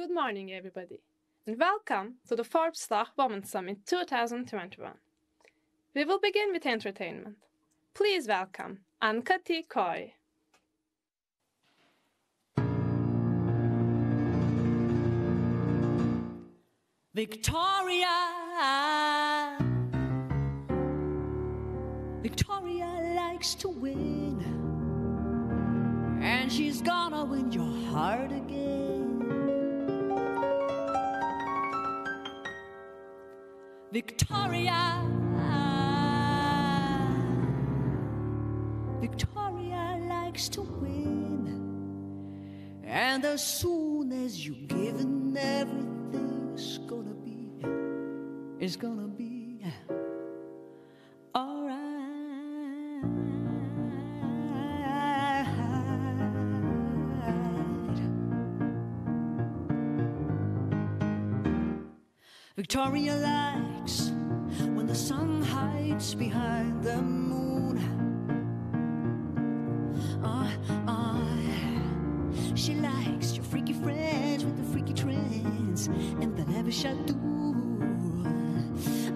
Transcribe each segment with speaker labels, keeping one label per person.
Speaker 1: Good morning, everybody, and welcome to the Forbes Dach Women Summit 2021. We will begin with entertainment. Please welcome Ankathie Koi.
Speaker 2: Victoria likes to win, and she's gonna win your heart again. Victoria likes to win, and as soon as you give in, everything's gonna be alright. Victoria likes when the sun hides behind the moon. She likes your freaky friends with the freaky trends and the lavish do.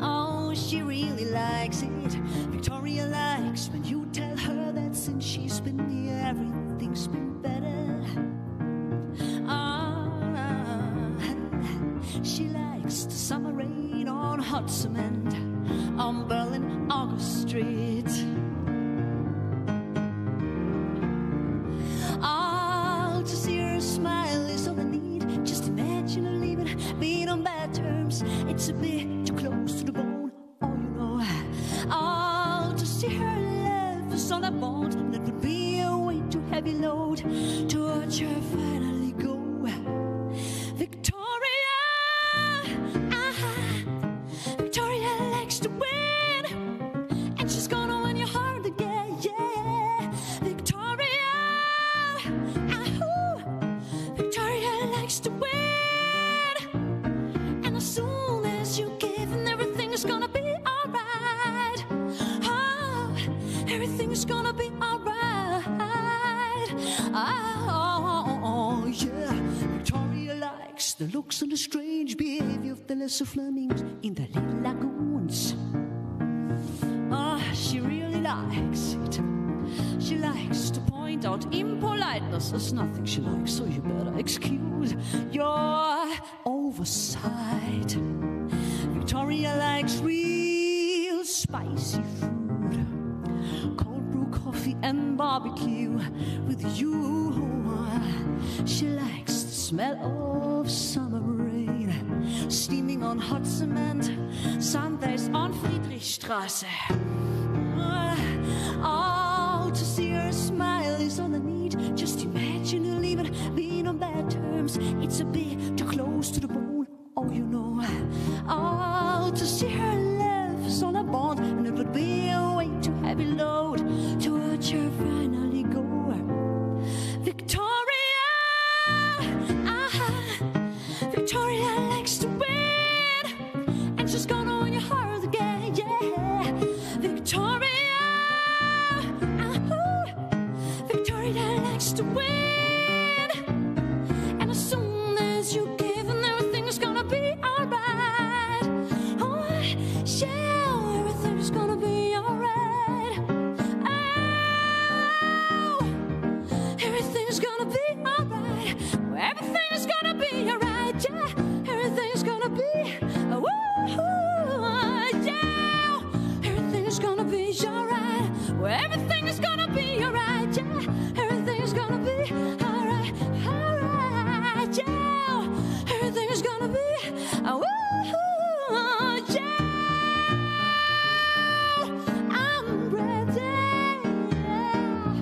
Speaker 2: Oh, she really likes it. Victoria likes when you tell her that since she's been here, everything's been better. She likes the summer rain on hot cement on Berlin August Street. Oh, to see her smile is all I need. Just imagine her leaving, being on bad terms. It's a bit too close to the bone, oh you know. Oh, to see her laugh is all I want, and it would be a way too heavy load to watch her finally go. Victoria likes to win, and she's gonna win your heart again, yeah. Victoria likes to win, and as soon as you give in, everything's gonna be alright. Oh, everything's gonna be alright. Oh, yeah. Victoria likes the looks and the strange behavior of the lesser flemings in the little lagoons. She really likes it. She likes to point out impoliteness as nothing she likes, so you better excuse your oversight. Victoria likes real spicy food, cold brew coffee and barbecue with you. She likes the smell of summer rain, steaming on hot cement, Sundays on Friedrichstraße. Oh, to see her smile is all I need. Just imagine her leaving, being on bad terms. It's a bit too close to the bone, oh you know. Oh, to see her laugh is all I want, and it would be a way too heavy load to watch her finally go. Victoria likes to win, and she's gonna win your heart again, yeah. Victoria likes to win, and as soon as you give in, everything's gonna be alright. Oh, yeah, everything's gonna be alright. Oh, everything's gonna be alright. Everything's gonna be alright, yeah. Everything's gonna be, woo, yeah. Everything's gonna be alright. Everything is gonna be alright, yeah. Everything's gonna be alright, alright, yeah. Everything's gonna be, woo, yeah. I'm ready, yeah.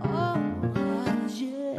Speaker 2: Oh, yeah.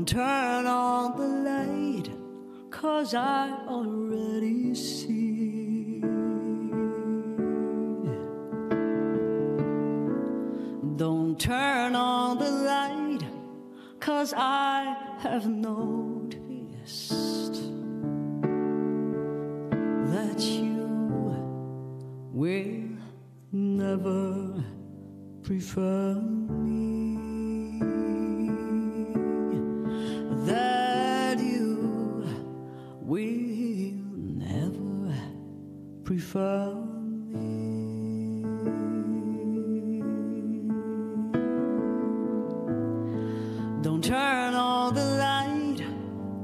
Speaker 2: Don't turn on the light, 'cause I already see. Don't turn on the light, 'cause I have noticed that you will never prefer me. That you will never prefer me. Don't turn on the light,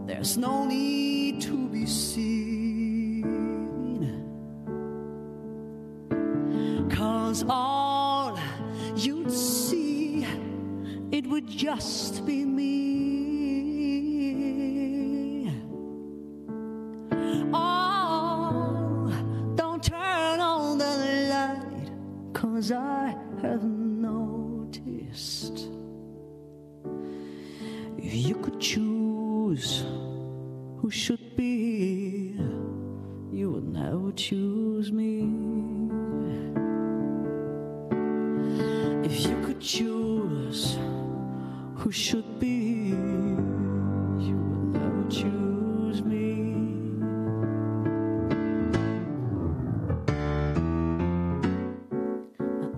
Speaker 2: there's no need to be seen, 'cause all you'd see, it would just be me. Oh, don't turn on the light, 'cause I have noticed. If you could choose who should be, you would never choose me. If you could choose who should be, you would never choose me.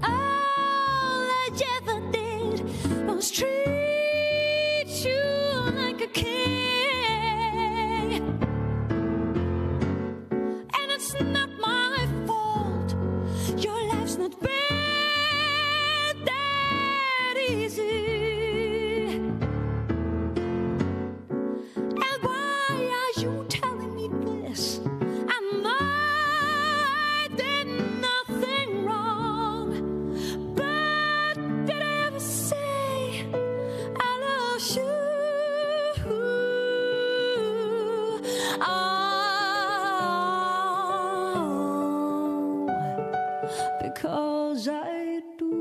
Speaker 2: All I ever did was treat you like a king, and it's not my fault. Your life's not been that easy. And why are you telling me this? I know I did nothing wrong, but did I ever say I love you? Oh, because I do.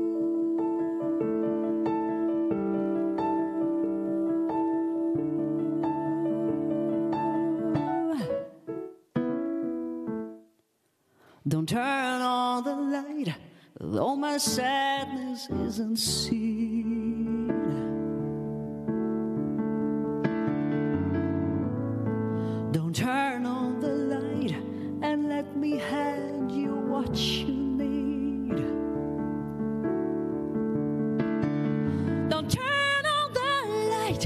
Speaker 2: Don't turn on the light, though my sadness isn't seen. Don't turn on the light and let me hand you what you need. Don't turn on the light,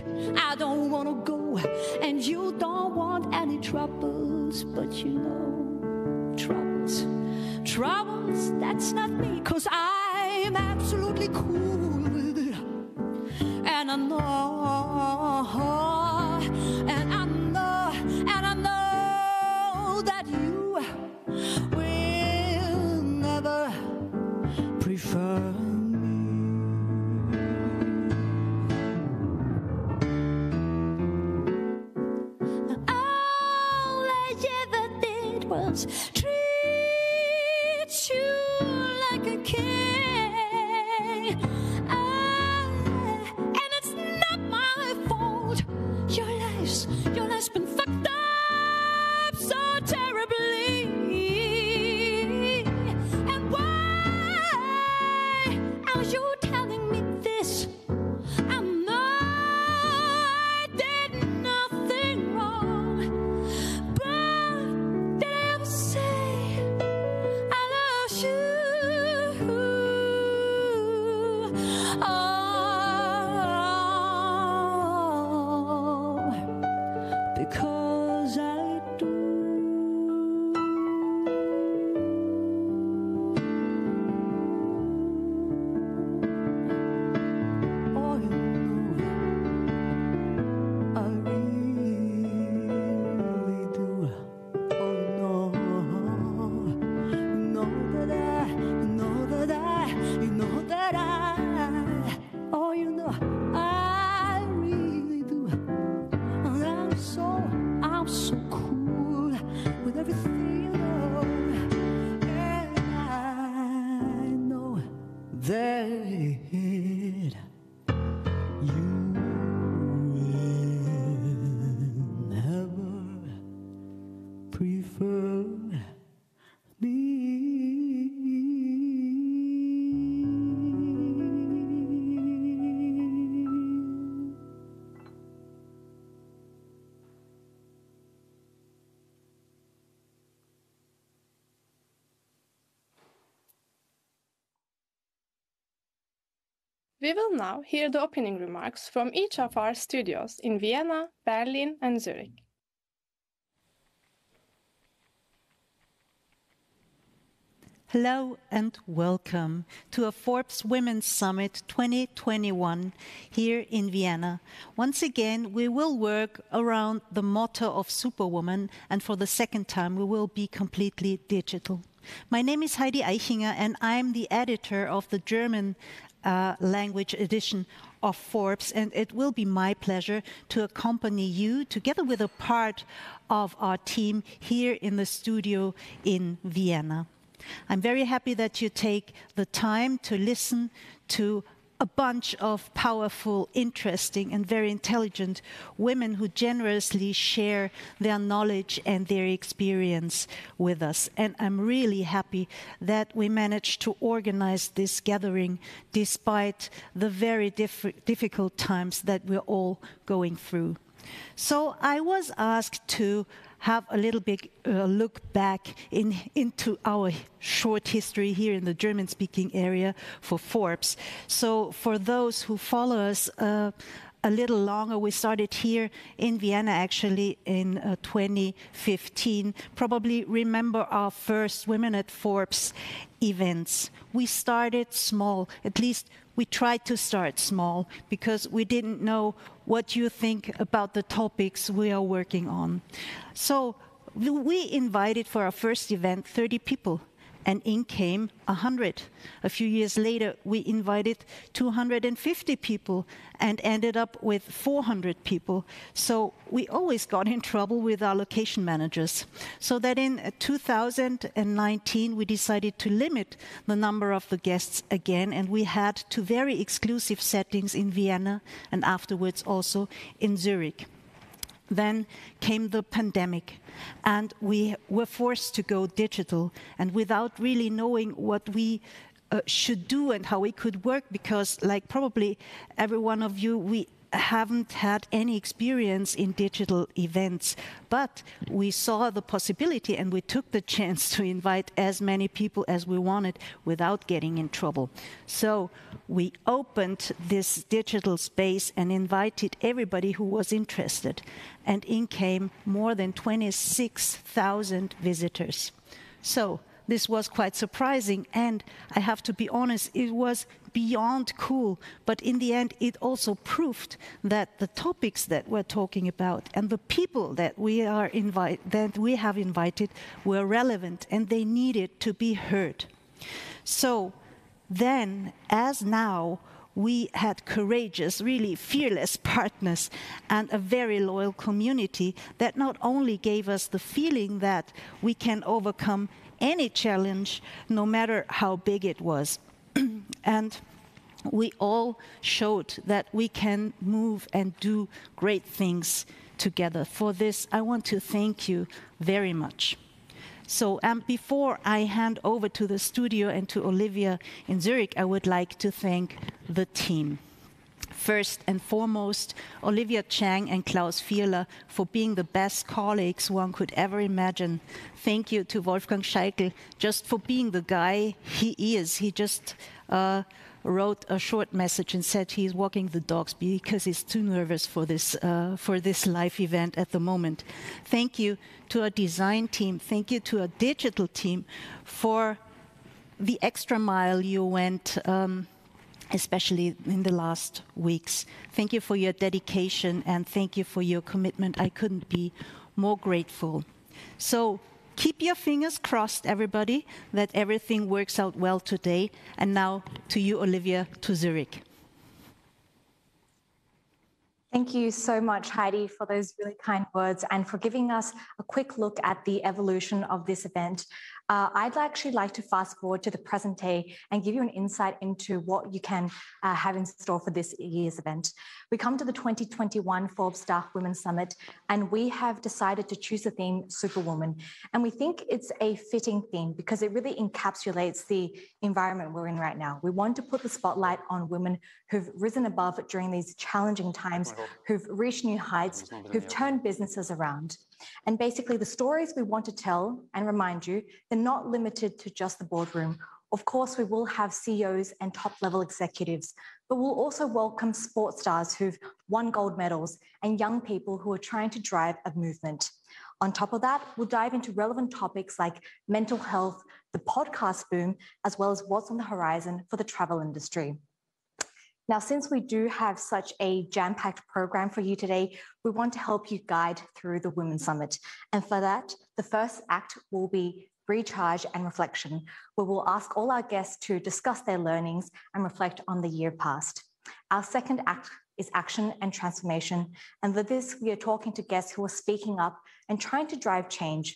Speaker 2: I don't want to go, and you don't want any troubles, but you know, troubles, that's not me, 'cause I'm absolutely cool with it. And I know, and I know, and I know that you will never prefer me. All I ever did was treat you like a king, and it's not my fault. Your life's been fucked up so terribly. And why are you telling me this? I know I did nothing wrong, but did I ever say I love you? Oh, because I do. Oh, you know, I really do. Oh, no, you know that I, oh, you know, I really do. And I'm so cool with everything, you know, and I know that you will
Speaker 1: We will now hear the opening remarks from each of our studios in Vienna, Berlin, and Zurich.
Speaker 3: Hello and welcome to a Forbes Women Summit 2021 here in Vienna. Once again, we will work around the motto of Superwoman, and for the second time, we will be completely digital. My name is Heidi Eichinger, and I'm the editor of the German language edition of Forbes, and it will be my pleasure to accompany you together with a part of our team here in the studio in Vienna. I'm very happy that you take the time to listen to a bunch of powerful, interesting, and very intelligent women who generously share their knowledge and their experience with us. And I'm really happy that we managed to organize this gathering despite the very difficult times that we're all going through. So I was asked to have a little bit look back into our short history here in the German-speaking area for Forbes. So for those who follow us a little longer, we started here in Vienna actually in 2015. Probably remember our first Women at Forbes events. We started small, at least we tried to start small, because we didn't know what you think about the topics we are working on. So we invited for our first event 30 people, and in came 100. A few years later, we invited 250 people and ended up with 400 people. So we always got in trouble with our location managers. So that in 2019, we decided to limit the number of the guests again, and we had two very exclusive settings in Vienna and afterwards also in Zurich. Then came the pandemic, and we were forced to go digital, and without really knowing what we should do and how we could work, because like probably every one of you, we haven't had any experience in digital events, but we saw the possibility and we took the chance to invite as many people as we wanted without getting in trouble. So we opened this digital space and invited everybody who was interested, and in came more than 26,000 visitors. So this was quite surprising, and I have to be honest, it was beyond cool, but in the end it also proved that the topics that we're talking about and the people that we have invited were relevant and they needed to be heard. So then, as now, we had courageous, really fearless partners and a very loyal community that not only gave us the feeling that we can overcome any challenge, no matter how big it was. And we all showed that we can move and do great things together. For this, I want to thank you very much. So before I hand over to the studio and to Olivia in Zurich, I would like to thank the team. First and foremost, Olivia Chang and Klaus Vierler for being the best colleagues one could ever imagine. Thank you to Wolfgang Scheikel just for being the guy he is. He just wrote a short message and said he's walking the dogs because he's too nervous for this live event at the moment. Thank you to our design team. Thank you to our digital team for the extra mile you went, especially in the last weeks. Thank you for your dedication and thank you for your commitment. I couldn't be more grateful. So keep your fingers crossed, everybody, that everything works out well today. And now to you, Olivia, to Zurich.
Speaker 4: Thank you so much, Heidi, for those really kind words and for giving us a quick look at the evolution of this event. I'd actually like to fast forward to the present day and give you an insight into what you can have in store for this year's event. We come to the 2021 Forbes Dach Women Summit, and we have decided to choose the theme Superwoman. And we think it's a fitting theme because it really encapsulates the environment we're in right now. We want to put the spotlight on women who've risen above during these challenging times, who've reached new heights, who've turned businesses around. And basically the stories we want to tell and remind you, they're not limited to just the boardroom. Of course, we will have CEOs and top-level executives but we'll also welcome sports stars who've won gold medals and young people who are trying to drive a movement. On top of that, we'll dive into relevant topics like mental health, the podcast boom, as well as what's on the horizon for the travel industry. Now, since we do have such a jam-packed program for you today, we want to help you guide through the Women's Summit. And for that, the first act will be recharge and reflection, where we'll ask all our guests to discuss their learnings and reflect on the year past. Our second act is action and transformation. And for this, we are talking to guests who are speaking up and trying to drive change.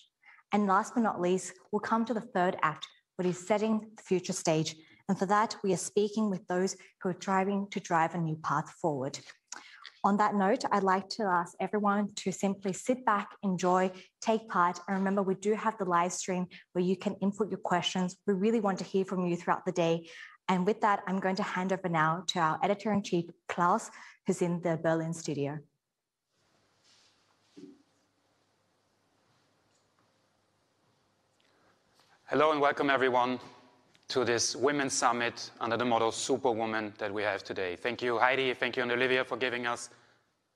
Speaker 4: And last but not least, we'll come to the third act, which is setting the future stage. And for that, we are speaking with those who are striving to drive a new path forward. On that note, I'd like to ask everyone to simply sit back, enjoy, take part, and remember we do have the live stream where you can input your questions. We really want to hear from you throughout the day. And with that, I'm going to hand over now to our editor-in-chief, Klaus, who's in the Berlin studio.
Speaker 5: Hello and welcome everyone to this Women's Summit under the motto Superwoman that we have today. Thank you, Heidi. Thank you, and Olivia, for giving us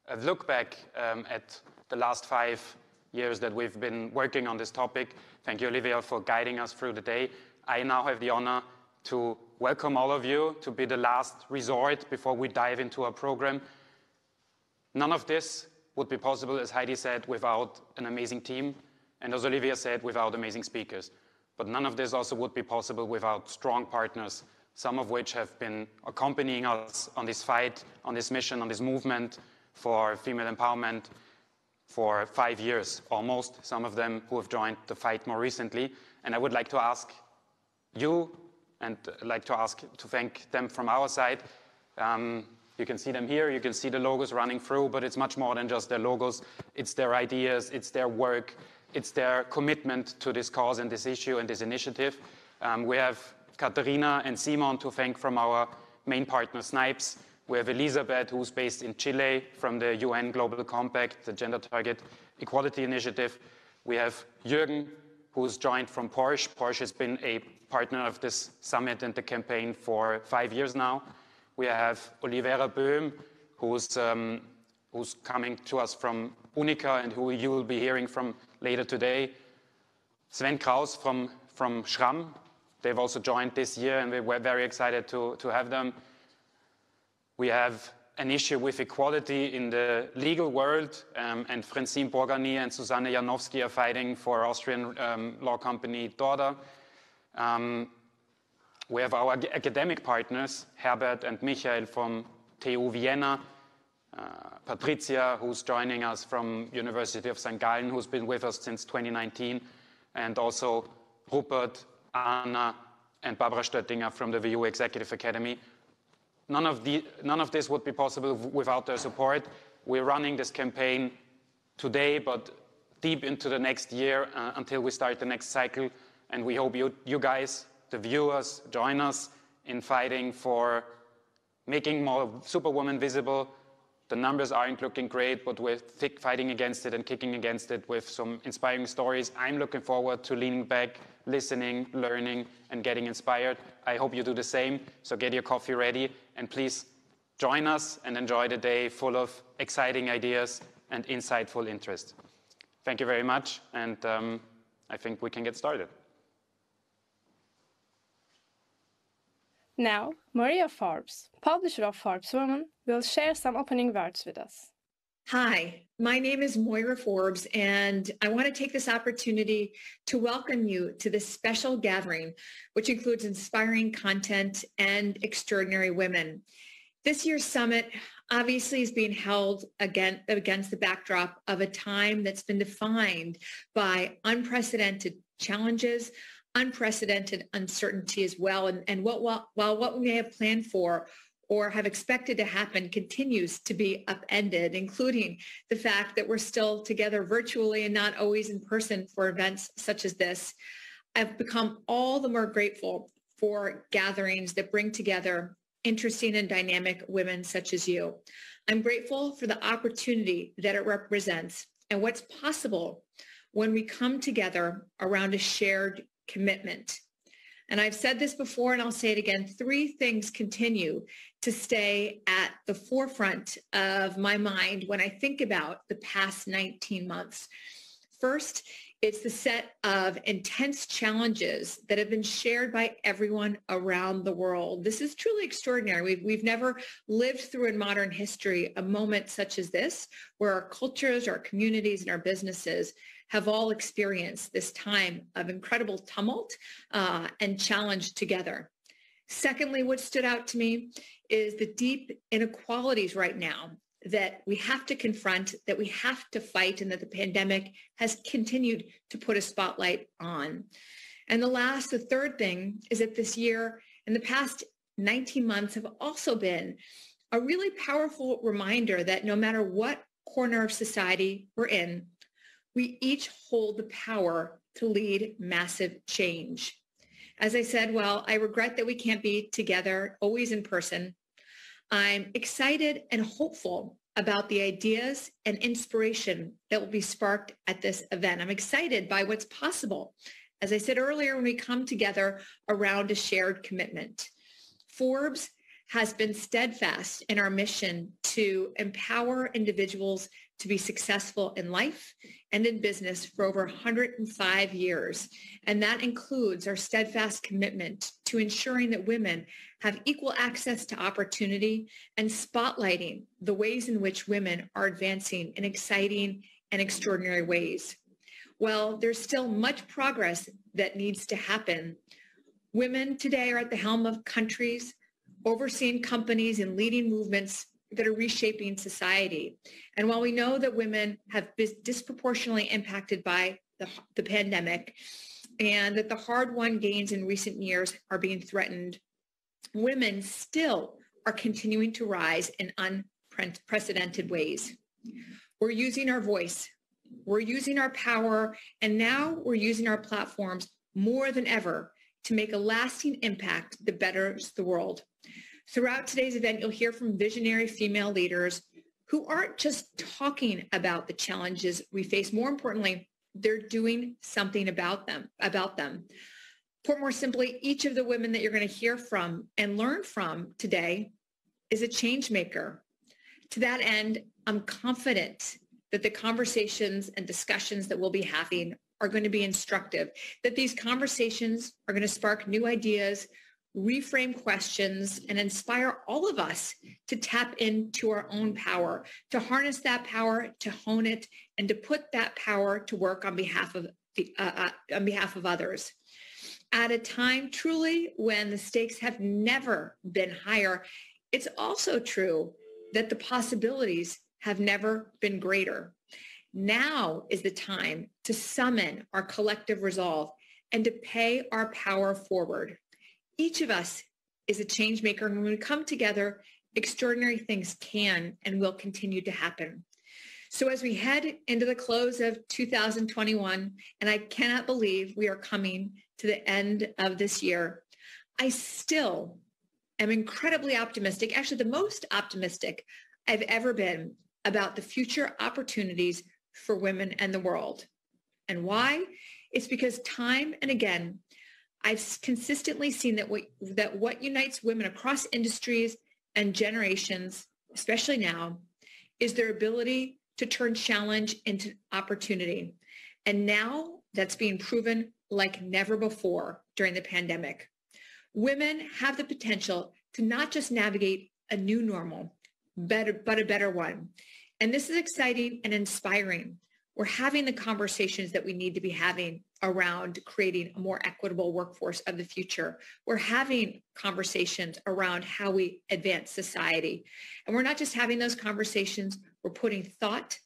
Speaker 5: a look back at the last 5 years that we've been working on this topic. Thank you, Olivia, for guiding us through the day. I now have the honor to welcome all of you to be the last resort before we dive into our program. None of this would be possible, as Heidi said, without an amazing team, and as Olivia said, without amazing speakers. But none of this also would be possible without strong partners, some of which have been accompanying us on this fight, on this mission, on this movement for female empowerment for 5 years almost, some of them who have joined the fight more recently. And I would like to ask you, and like to thank them from our side. You can see them here, you can see the logos running through, but it's much more than just their logos. It's their ideas, it's their work, it's their commitment to this cause and this issue and this initiative. We have Katharina and Simon to thank from our main partner, Snipes. We have Elisabeth, who's based in Chile from the UN Global Compact, the Gender Target Equality Initiative. We have Jürgen, who's joined from Porsche. Porsche has been a partner of this summit and the campaign for 5 years now. We have Olivera Böhm, who's coming to us from Unica and who you will be hearing from later today. Sven Kraus from Schramm. They've also joined this year and we're very excited to have them. We have an issue with equality in the legal world, and Francine Brogyányi and Susanne Janowski are fighting for Austrian law company DORDA. We have our academic partners, Herbert and Michael from TU Vienna, Patricia, who's joining us from University of St. Gallen, who's been with us since 2019, and also Rupert, Anna, and Barbara Stöttinger from the WU Executive Academy. None of this would be possible without their support. We're running this campaign today, but deep into the next year until we start the next cycle. And we hope you guys, the viewers, join us in fighting for making more Superwomen visible. The numbers aren't looking great, but we're fighting against it and kicking against it with some inspiring stories. I'm looking forward to leaning back, listening, learning, and getting inspired. I hope you do the same. So get your coffee ready and please join us and enjoy the day full of exciting ideas and insightful interest. Thank you very much, and I think we can get started.
Speaker 1: Now, Moira Forbes, publisher of Forbes Women, will share some opening words with us.
Speaker 6: Hi, my name is Moira Forbes, and I want to take this opportunity to welcome you to this special gathering, which includes inspiring content and extraordinary women. This year's summit obviously is being held against the backdrop of a time that's been defined by unprecedented challenges, unprecedented uncertainty as well, and while what we may have planned for or have expected to happen continues to be upended, including the fact that we're still together virtually and not always in person for events such as this, I've become all the more grateful for gatherings that bring together interesting and dynamic women such as you. I'm grateful for the opportunity that it represents and what's possible when we come together around a shared commitment. And I've said this before, and I'll say it again, 3 things continue to stay at the forefront of my mind when I think about the past 19 months. First, it's the set of intense challenges that have been shared by everyone around the world. This is truly extraordinary. We've never lived through in modern history a moment such as this, where our cultures, our communities, and our businesses have all experienced this time of incredible tumult and challenge together. Secondly, what stood out to me is the deep inequalities right now that we have to confront, that we have to fight, and that the pandemic has continued to put a spotlight on. And the third thing is that this year and the past 19 months have also been a really powerful reminder that no matter what corner of society we're in, we each hold the power to lead massive change. As I said, while I regret that we can't be together always in person, I'm excited and hopeful about the ideas and inspiration that will be sparked at this event. I'm excited by what's possible. As I said earlier, when we come together around a shared commitment. Forbes has been steadfast in our mission to empower individuals to be successful in life and in business for over 105 years. And that includes our steadfast commitment to ensuring that women have equal access to opportunity and spotlighting the ways in which women are advancing in exciting and extraordinary ways. Well, there's still much progress that needs to happen. Women today are at the helm of countries, overseeing companies and leading movements that are reshaping society. And while we know that women have been disproportionately impacted by the pandemic and that the hard-won gains in recent years are being threatened, women still are continuing to rise in unprecedented ways. We're using our voice, we're using our power, and now we're using our platforms more than ever to make a lasting impact that betters the world. Throughout today's event, you'll hear from visionary female leaders who aren't just talking about the challenges we face. More importantly, they're doing something about them. Put more simply, each of the women that you're going to hear from and learn from today is a change maker. To that end, I'm confident that the conversations and discussions that we'll be having are going to be instructive, that these conversations are going to spark new ideas, reframe questions, and inspire all of us to tap into our own power, to harness that power, to hone it, and to put that power to work on behalf of others. At a time truly when the stakes have never been higher, it's also true that the possibilities have never been greater. Now is the time to summon our collective resolve and to pay our power forward. Each of us is a change maker, and when we come together, extraordinary things can and will continue to happen. So as we head into the close of 2021, and I cannot believe we are coming to the end of this year, I still am incredibly optimistic, actually the most optimistic I've ever been about the future opportunities for women and the world. And why? It's because time and again, I've consistently seen that what unites women across industries and generations, especially now, is their ability to turn challenge into opportunity. And now that's being proven like never before during the pandemic. Women have the potential to not just navigate a new normal, but a better one. And this is exciting and inspiring. We're having the conversations that we need to be having around creating a more equitable workforce of the future. We're having conversations around how we advance society. And we're not just having those conversations, we're putting thought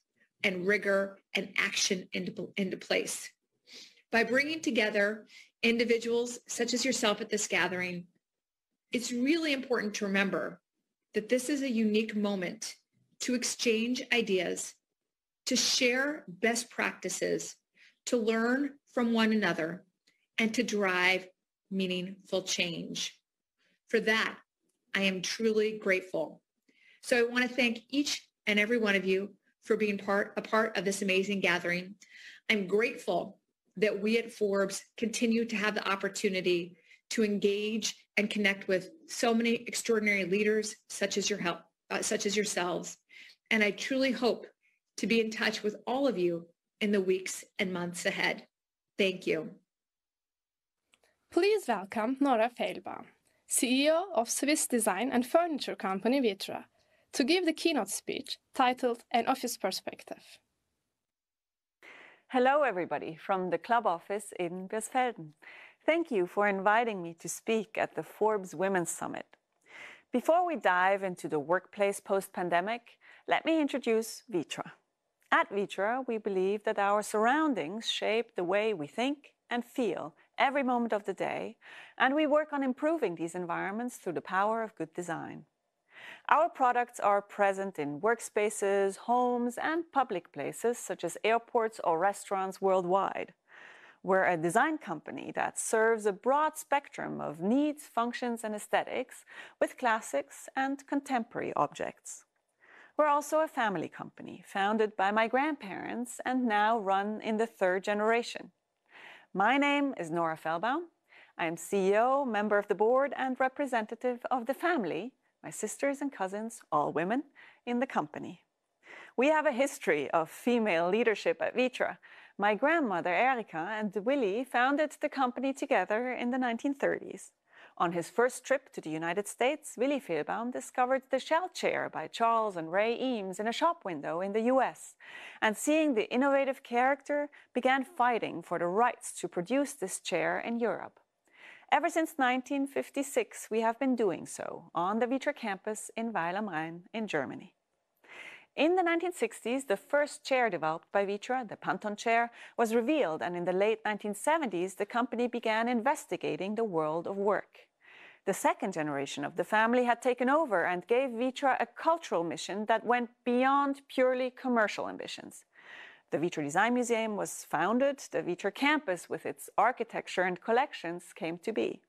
Speaker 6: and rigor and action into place. By bringing together individuals such as yourself at this gathering, it's really important to remember that this is a unique moment to exchange ideas, to share best practices, to learn from one another, and to drive meaningful change. For that, I am truly grateful. So I want to thank each and every one of you for being a part of this amazing gathering. I'm grateful that we at Forbes continue to have the opportunity to engage and connect with so many extraordinary leaders such as yourselves. And I truly hope to be in touch with all of you in the weeks and months ahead. Thank you.
Speaker 1: Please welcome Nora Fehlbaum, CEO of Swiss design and furniture company Vitra, to give the keynote speech titled An Office Perspective.
Speaker 7: Hello, everybody, from the club office in Birsfelden. Thank you for inviting me to speak at the Forbes Women Summit. Before we dive into the workplace post-pandemic, let me introduce Vitra. At Vitra, we believe that our surroundings shape the way we think and feel every moment of the day, and we work on improving these environments through the power of good design. Our products are present in workspaces, homes, and public places such as airports or restaurants worldwide. We're a design company that serves a broad spectrum of needs, functions, and aesthetics with classics and contemporary objects. We're also a family company founded by my grandparents and now run in the third generation. My name is Nora Fehlbaum. I am CEO, member of the board, and representative of the family, my sisters and cousins, all women, in the company. We have a history of female leadership at Vitra. My grandmother, Erika, and Willy founded the company together in the 1930s. On his first trip to the United States, Willy Fehlbaum discovered the shell chair by Charles and Ray Eames in a shop window in the US, and seeing the innovative character, began fighting for the rights to produce this chair in Europe. Ever since 1956, we have been doing so on the Vitra campus in Weil am Rhein in Germany. In the 1960s, the first chair developed by Vitra, the Panton chair, was revealed, and in the late 1970s, the company began investigating the world of work. The second generation of the family had taken over and gave Vitra a cultural mission that went beyond purely commercial ambitions. The Vitra Design Museum was founded, the Vitra campus with its architecture and collections came to be.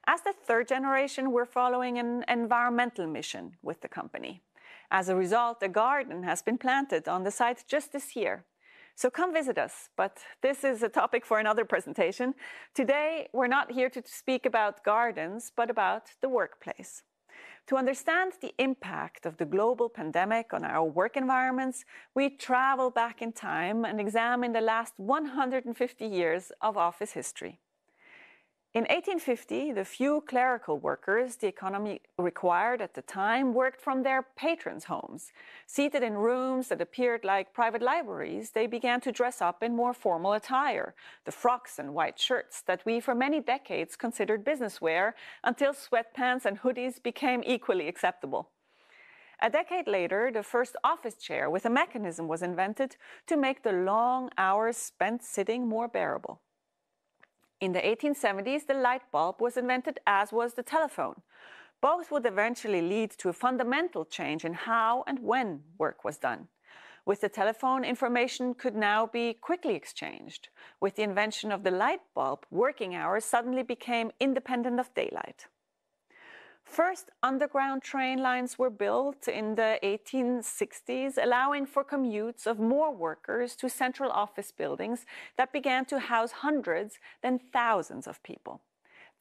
Speaker 7: As the third generation, we're following an environmental mission with the company. As a result, a garden has been planted on the site just this year. So come visit us, but this is a topic for another presentation. Today, we're not here to speak about gardens, but about the workplace. To understand the impact of the global pandemic on our work environments, we travel back in time and examine the last 150 years of office history. In 1850, the few clerical workers the economy required at the time worked from their patrons' homes. Seated in rooms that appeared like private libraries, they began to dress up in more formal attire, the frocks and white shirts that we for many decades considered business wear, until sweatpants and hoodies became equally acceptable. A decade later, the first office chair with a mechanism was invented to make the long hours spent sitting more bearable. In the 1870s, the light bulb was invented, as was the telephone. Both would eventually lead to a fundamental change in how and when work was done. With the telephone, information could now be quickly exchanged. With the invention of the light bulb, working hours suddenly became independent of daylight. First underground train lines were built in the 1860s, allowing for commutes of more workers to central office buildings that began to house hundreds, then thousands of people.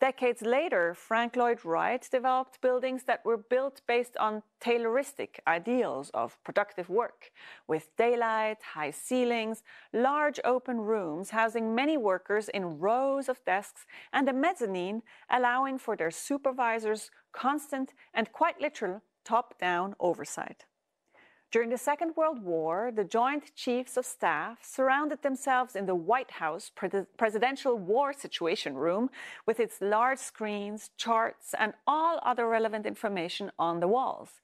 Speaker 7: Decades later, Frank Lloyd Wright developed buildings that were built based on Tayloristic ideals of productive work, with daylight, high ceilings, large open rooms housing many workers in rows of desks, and a mezzanine allowing for their supervisors constant and quite literal top-down oversight. During the Second World War, the Joint Chiefs of Staff surrounded themselves in the White House Presidential War Situation Room with its large screens, charts, and all other relevant information on the walls,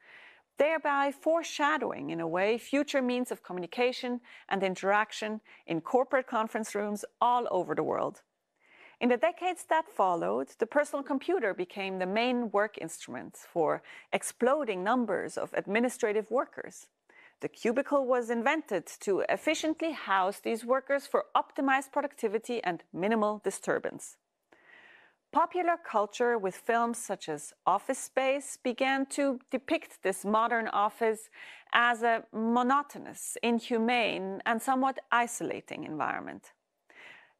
Speaker 7: thereby foreshadowing, in a way, future means of communication and interaction in corporate conference rooms all over the world. In the decades that followed, the personal computer became the main work instrument for exploding numbers of administrative workers. The cubicle was invented to efficiently house these workers for optimized productivity and minimal disturbance. Popular culture with films such as Office Space began to depict this modern office as a monotonous, inhumane, and somewhat isolating environment.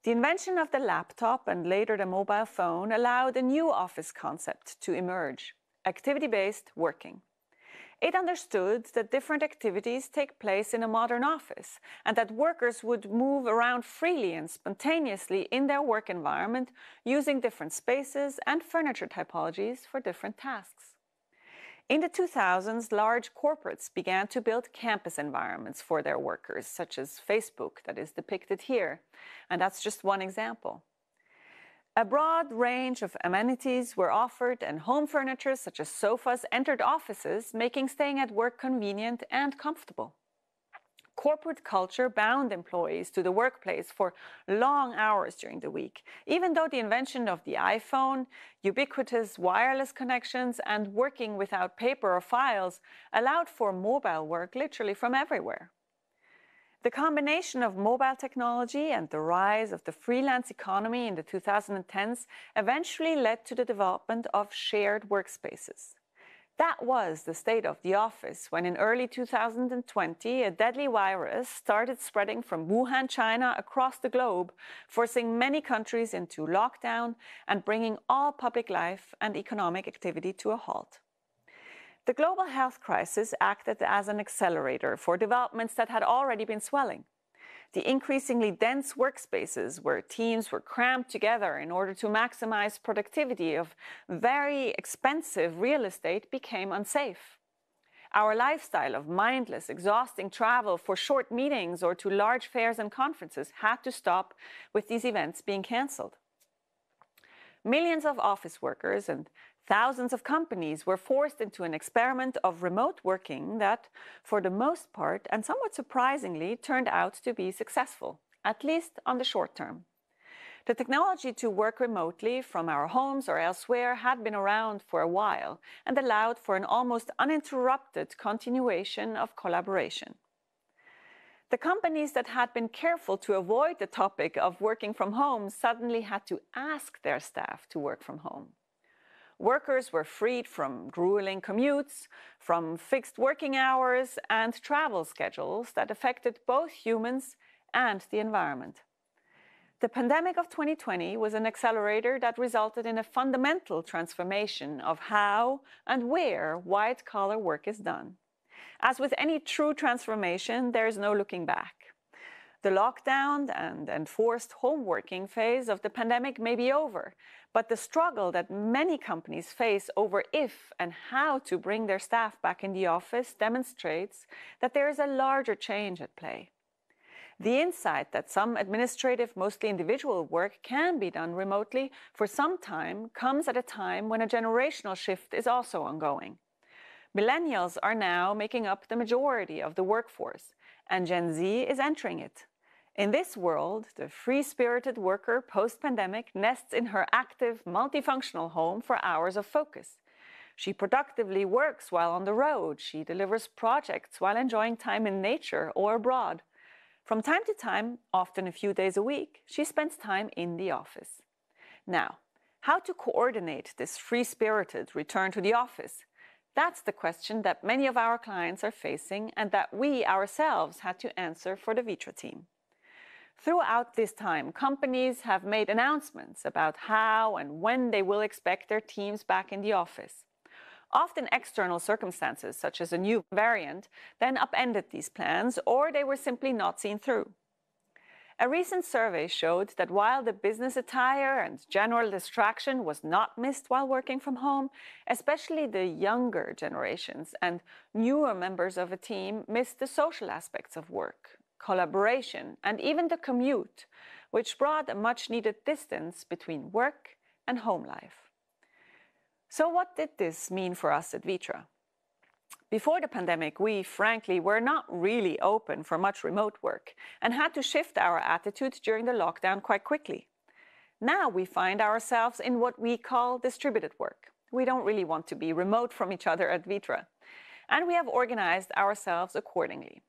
Speaker 7: The invention of the laptop and later the mobile phone allowed a new office concept to emerge: activity-based working. It understood that different activities take place in a modern office and that workers would move around freely and spontaneously in their work environment using different spaces and furniture typologies for different tasks. In the 2000s, large corporates began to build campus environments for their workers, such as Facebook, that is depicted here, and that's just one example. A broad range of amenities were offered, and home furniture, such as sofas, entered offices, making staying at work convenient and comfortable. Corporate culture bound employees to the workplace for long hours during the week, even though the invention of the iPhone, ubiquitous wireless connections, and working without paper or files allowed for mobile work literally from everywhere. The combination of mobile technology and the rise of the freelance economy in the 2010s eventually led to the development of shared workspaces. That was the state of the office when in early 2020 a deadly virus started spreading from Wuhan, China across the globe, forcing many countries into lockdown and bringing all public life and economic activity to a halt. The global health crisis acted as an accelerator for developments that had already been swelling. The increasingly dense workspaces where teams were crammed together in order to maximize productivity of very expensive real estate became unsafe. Our lifestyle of mindless, exhausting travel for short meetings or to large fairs and conferences had to stop with these events being cancelled. Millions of office workers and thousands of companies were forced into an experiment of remote working that, for the most part, and somewhat surprisingly, turned out to be successful, at least on the short term. The technology to work remotely from our homes or elsewhere had been around for a while and allowed for an almost uninterrupted continuation of collaboration. The companies that had been careful to avoid the topic of working from home suddenly had to ask their staff to work from home. Workers were freed from grueling commutes, from fixed working hours and travel schedules that affected both humans and the environment. The pandemic of 2020 was an accelerator that resulted in a fundamental transformation of how and where white-collar work is done. As with any true transformation, there is no looking back. The lockdown and enforced home working phase of the pandemic may be over, but the struggle that many companies face over if and how to bring their staff back in the office demonstrates that there is a larger change at play. The insight that some administrative, mostly individual work can be done remotely for some time comes at a time when a generational shift is also ongoing. Millennials are now making up the majority of the workforce, and Gen Z is entering it. In this world, the free-spirited worker post-pandemic nests in her active, multifunctional home for hours of focus. She productively works while on the road. She delivers projects while enjoying time in nature or abroad. From time to time, often a few days a week, she spends time in the office. Now, how to coordinate this free-spirited return to the office? That's the question that many of our clients are facing and that we ourselves had to answer for the Vitra team. Throughout this time, companies have made announcements about how and when they will expect their teams back in the office. Often external circumstances, such as a new variant, then upended these plans, or they were simply not seen through. A recent survey showed that while the business attire and general distraction was not missed while working from home, especially the younger generations and newer members of a team missed the social aspects of work, collaboration, and even the commute, which brought a much-needed distance between work and home life. So what did this mean for us at Vitra? Before the pandemic, we, frankly, were not really open for much remote work and had to shift our attitude during the lockdown quite quickly. Now we find ourselves in what we call distributed work. We don't really want to be remote from each other at Vitra, and we have organized ourselves accordingly.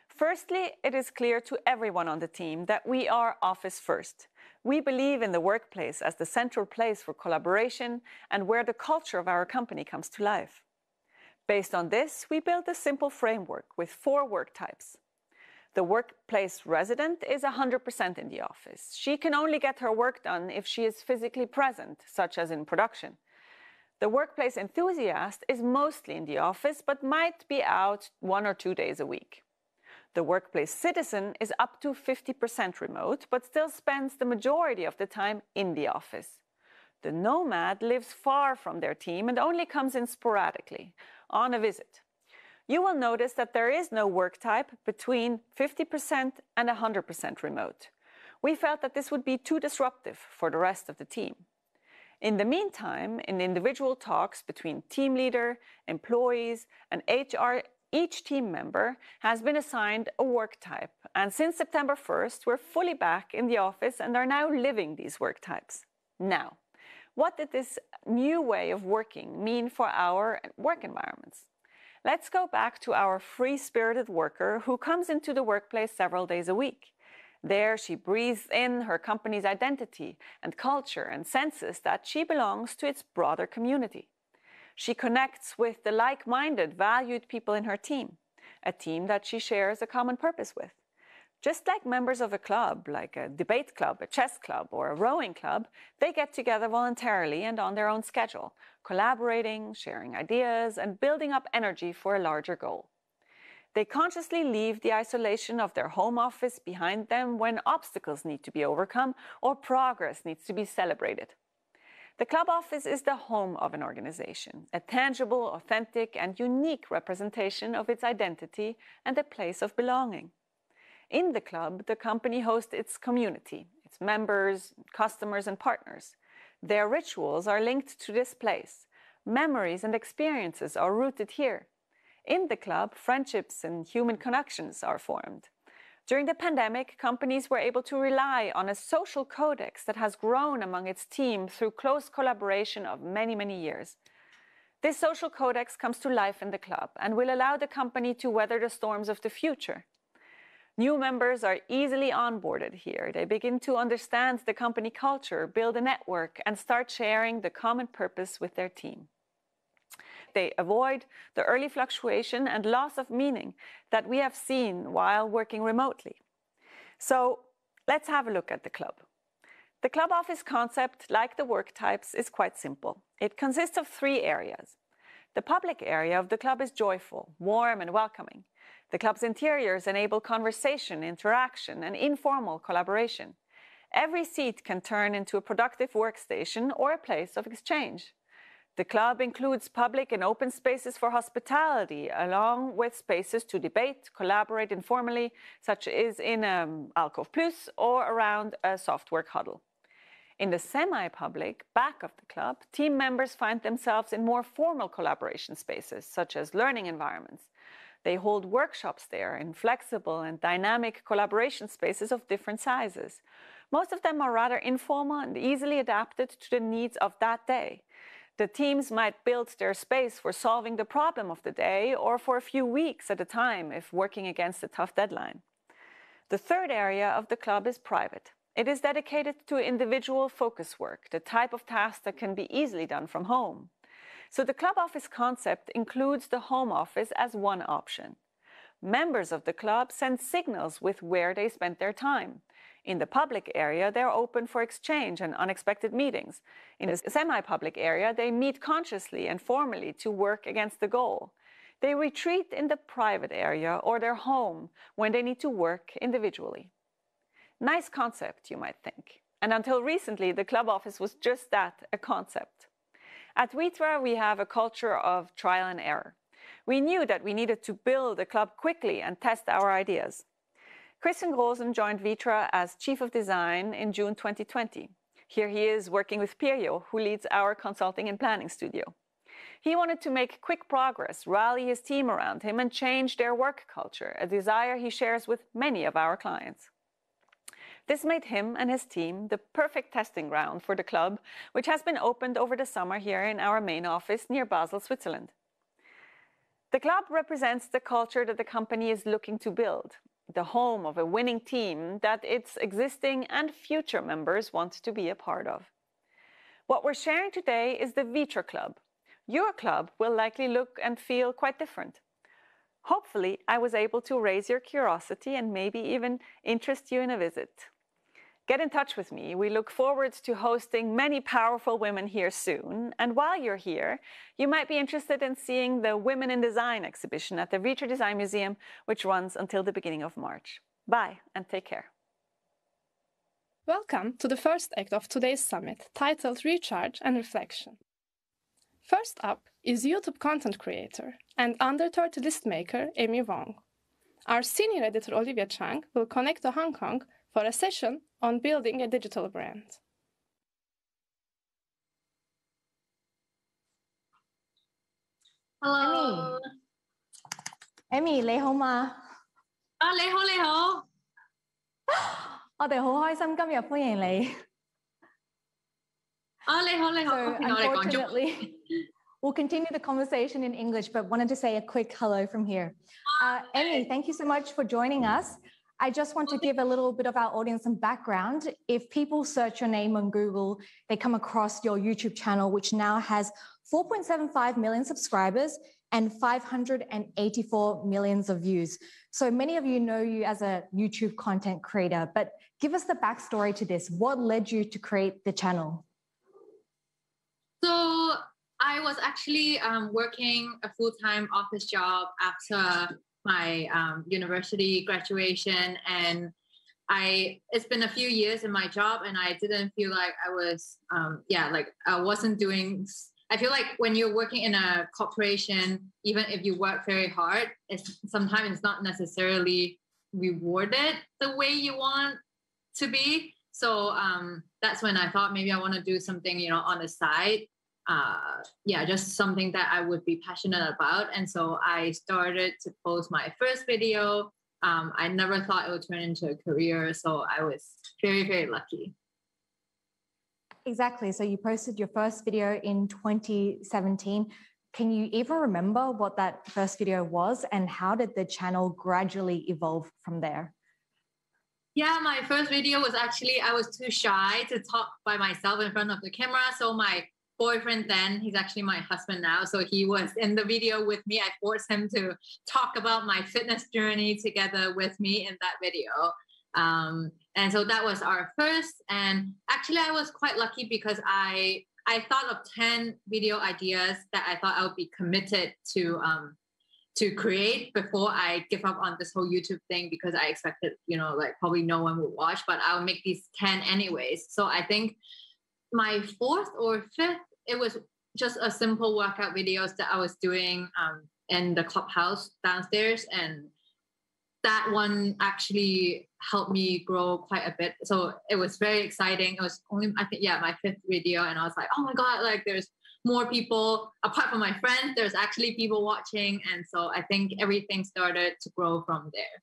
Speaker 7: Firstly, it is clear to everyone on the team that we are office first. We believe in the workplace as the central place for collaboration and where the culture of our company comes to life. Based on this, we built a simple framework with 4 work types. The workplace resident is 100% in the office. She can only get her work done if she is physically present, such as in production. The workplace enthusiast is mostly in the office, but might be out 1 or 2 days a week. The workplace citizen is up to 50% remote, but still spends the majority of the time in the office. The nomad lives far from their team and only comes in sporadically, on a visit. You will notice that there is no work type between 50% and 100% remote. We felt that this would be too disruptive for the rest of the team. In the meantime, in individual talks between team leader, employees, and HR, each team member has been assigned a work type. And since September 1st, we're fully back in the office and are now living these work types. Now, what did this new way of working mean for our work environments? Let's go back to our free-spirited worker who comes into the workplace several days a week. There, she breathes in her company's identity and culture and senses that she belongs to its broader community. She connects with the like-minded, valued people in her team, a team that she shares a common purpose with. Just like members of a club, like a debate club, a chess club, or a rowing club, they get together voluntarily and on their own schedule, collaborating, sharing ideas, and building up energy for a larger goal. They consciously leave the isolation of their home office behind them when obstacles need to be overcome or progress needs to be celebrated. The club office is the home of an organization, a tangible, authentic, and unique representation of its identity and a place of belonging. In the club, the company hosts its community, its members, customers, and partners. Their rituals are linked to this place. Memories and experiences are rooted here. In the club, friendships and human connections are formed. During the pandemic, companies were able to rely on a social codex that has grown among its team through close collaboration of many, many years. This social codex comes to life in the club and will allow the company to weather the storms of the future. New members are easily onboarded here. They begin to understand the company culture, build a network, and start sharing the common purpose with their team. They avoid the early fluctuation and loss of meaning that we have seen while working remotely. So let's have a look at the club. The club office concept, like the work types, is quite simple. It consists of 3 areas. The public area of the club is joyful, warm, and welcoming. The club's interiors enable conversation, interaction, and informal collaboration. Every seat can turn into a productive workstation or a place of exchange. The club includes public and open spaces for hospitality, along with spaces to debate, collaborate informally, such as in Alcove Plus or around a soft work huddle. In the semi-public back of the club, team members find themselves in more formal collaboration spaces, such as learning environments. They hold workshops there in flexible and dynamic collaboration spaces of different sizes. Most of them are rather informal and easily adapted to the needs of that day. The teams might build their space for solving the problem of the day or for a few weeks at a time if working against a tough deadline. The third area of the club is private. It is dedicated to individual focus work, the type of task that can be easily done from home. So the club office concept includes the home office as one option. Members of the club send signals with where they spend their time. In the public area, they're open for exchange and unexpected meetings. In the semi-public area, they meet consciously and formally to work against the goal. They retreat in the private area or their home when they need to work individually. Nice concept, you might think. And until recently, the club office was just that, a concept. At Vitra, we have a culture of trial and error. We knew that we needed to build a club quickly and test our ideas. Christian Rosen joined Vitra as Chief of Design in June 2020. Here he is working with Pirjo, who leads our consulting and planning studio. He wanted to make quick progress, rally his team around him, and change their work culture, a desire he shares with many of our clients. This made him and his team the perfect testing ground for the club, which has been opened over the summer here in our main office near Basel, Switzerland. The club represents the culture that the company is looking to build, the home of a winning team that its existing and future members want to be a part of. What we're sharing today is the Vitra Club. Your club will likely look and feel quite different. Hopefully, I was able to raise your curiosity and maybe even interest you in a visit. Get in touch with me. We look forward to hosting many powerful women here soon. And while you're here, you might be interested in seeing the Women in Design exhibition at the Vitra Design Museum, which runs until the beginning of March. Bye and take care.
Speaker 1: Welcome to the first act of today's summit, titled Recharge and Reflection. First up is YouTube content creator and under 30 list maker Amy Wong. Our senior editor Olivia Chang will connect to Hong Kong for a session on building a digital brand.
Speaker 8: Hello.
Speaker 4: Amy， 你好嗎？
Speaker 8: 你好，你好。
Speaker 4: 我哋好開心今日歡迎你。
Speaker 8: 你好，你好。
Speaker 4: So unfortunately, we'll continue the conversation in English, but wanted to say a quick hello from here. Amy, thank you so much for joining us. I just want to give a little bit of our audience some background. If people search your name on Google, they come across your YouTube channel, which now has 4.75 million subscribers and 584 million views. So many of you know you as a YouTube content creator, but give us the backstory to this. What led you to create the channel?
Speaker 8: So I was actually working a full-time office job after my university graduation, and it's been a few years in my job, and I didn't feel like I was I wasn't doing. I feel like when you're working in a corporation, even if you work very hard, sometimes it's not necessarily rewarded the way you want to be. So that's when I thought maybe I want to do something, on the side. Just something that I would be passionate about. And so I started to post my first video. I never thought it would turn into a career. So I was very, very lucky.
Speaker 4: Exactly. So you posted your first video in 2017. Can you even remember what that first video was and how did the channel gradually evolve from there?
Speaker 8: Yeah, my first video was actually, I was too shy to talk by myself in front of the camera. So my boyfriend then, he's actually my husband now. So he was in the video with me. I forced him to talk about my fitness journey together with me in that video. And so that was our first. And actually I was quite lucky because I thought of 10 video ideas that I thought I would be committed to create before I give up on this whole YouTube thing, because I expected, probably no one would watch, but I'll make these 10 anyways. So I think my fourth or fifth, it was just a simple workout videos that I was doing in the clubhouse downstairs. And that one actually helped me grow quite a bit. So it was very exciting. It was only, I think, my fifth video. And I was like, oh my God, there's more people, apart from my friends, there's actually people watching. And so I think everything started to grow from there.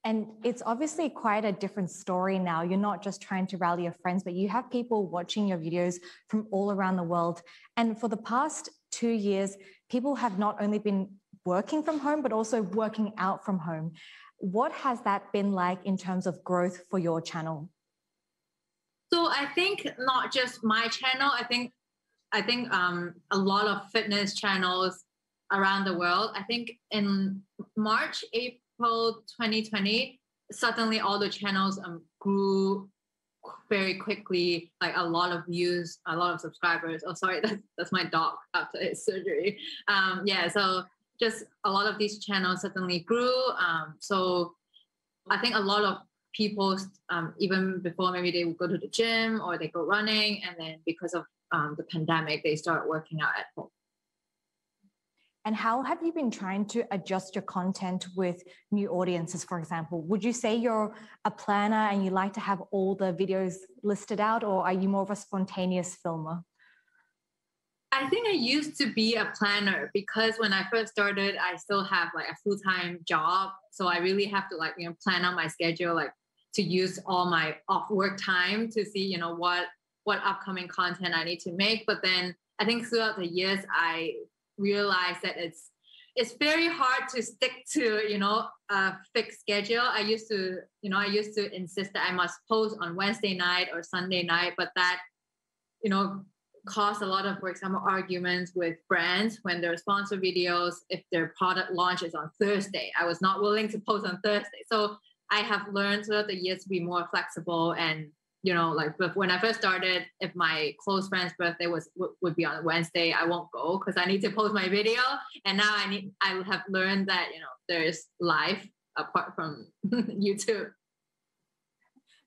Speaker 4: And it's obviously quite a different story now. You're not just trying to rally your friends, but you have people watching your videos from all around the world. And for the past 2 years, people have not only been working from home, but also working out from home. What has that been like in terms of growth for your channel?
Speaker 8: So I think not just my channel, I think a lot of fitness channels around the world. I think in April 2020, suddenly all the channels grew very quickly, like a lot of views, a lot of subscribers. Oh, sorry, that's my dog after his surgery. So just a lot of these channels suddenly grew. So I think a lot of people, even before maybe they would go to the gym or they go running, and then because of the pandemic, they start working out at home.
Speaker 4: And how have you been trying to adjust your content with new audiences, for example? Would you say you're a planner and you like to have all the videos listed out, or are you more of a spontaneous filmer?
Speaker 8: I think I used to be a planner because when I first started, I still have a full-time job. So I really have to plan out my schedule, to use all my off work time to see, what upcoming content I need to make. But then I think throughout the years, I realized that it's very hard to stick to, a fixed schedule. I used to insist that I must post on Wednesday night or Sunday night, but that, caused a lot of, for example, arguments with brands when their sponsor videos, if their product launch is on Thursday. I was not willing to post on Thursday. So I have learned throughout the years to be more flexible. And, you know, like when I first started, if my close friend's birthday would be on Wednesday, I won't go because I need to post my video. And now I have learned that, you know, there's life apart from YouTube.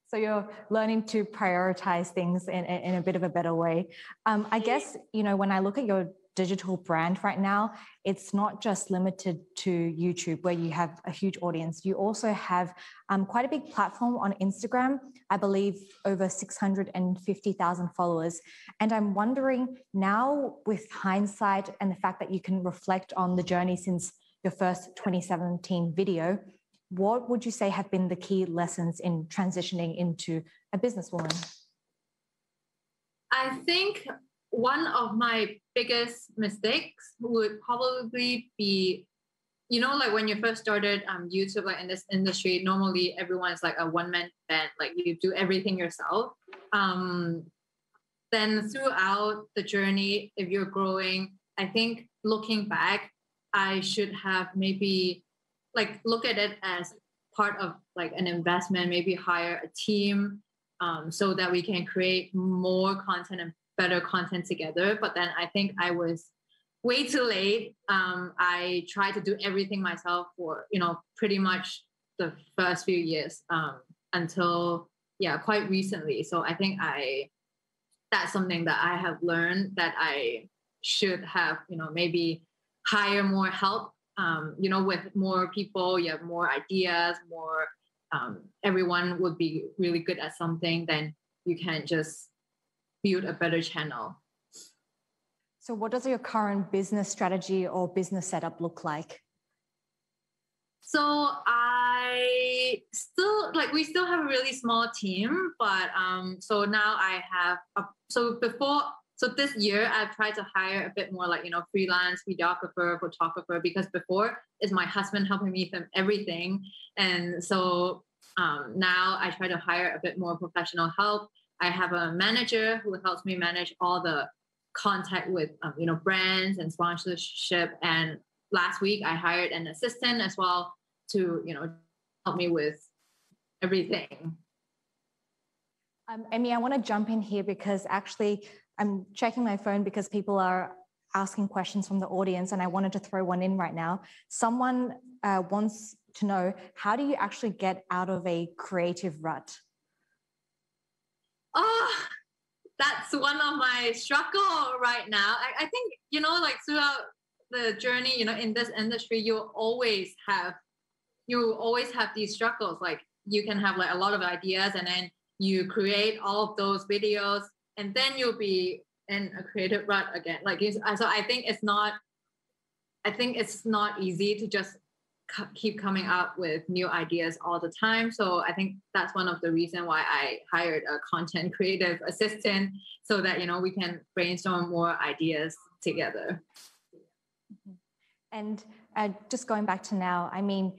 Speaker 4: So you're learning to prioritize things in a bit of a better way. I guess, you know, when I look at your digital brand right now, it's not just limited to YouTube where you have a huge audience. You also have quite a big platform on Instagram, I believe over 650,000 followers. And I'm wondering now with hindsight and the fact that you can reflect on the journey since your first 2017 video, what would you say have been the key lessons in transitioning into a businesswoman?
Speaker 8: I think one of my biggest mistakes would probably be, you know, like when you first started YouTube, like in this industry, normally everyone's like a one-man band, like you do everything yourself. Then throughout the journey, if you're growing, I think looking back, I should have maybe like look at it as part of like an investment, maybe hire a team so that we can create more content and better content together. But then I think I was way too late. I tried to do everything myself for, you know, pretty much the first few years until, quite recently. So I think that's something that I have learned that I should have, you know, maybe hire more help. You know, with more people, you have more ideas, more, everyone would be really good at something, then you can just build a better channel.
Speaker 4: So what does your current business strategy or business setup look like?
Speaker 8: So we still have a really small team, but so now I have, so this year I've tried to hire a bit more like, you know, freelance videographer, photographer, because before is my husband helping me film everything. And so now I try to hire a bit more professional help. I have a manager who helps me manage all the contact with, you know, brands and sponsorship. And last week I hired an assistant as well to, you know, help me with everything.
Speaker 4: Amy, I want to jump in here because actually I'm checking my phone because people are asking questions from the audience and I wanted to throw one in right now. Someone wants to know, how do you actually get out of a creative rut?
Speaker 8: Oh, that's one of my struggle right now. I think, you know, like throughout the journey, you know, in this industry, you always have these struggles. Like you can have like a lot of ideas and then you create all of those videos and then you'll be in a creative rut again. So I think it's not easy to just keep coming up with new ideas all the time. So I think that's one of the reasons why I hired a content creative assistant so that, you know, we can brainstorm more ideas together.
Speaker 4: And just going back to now, I mean,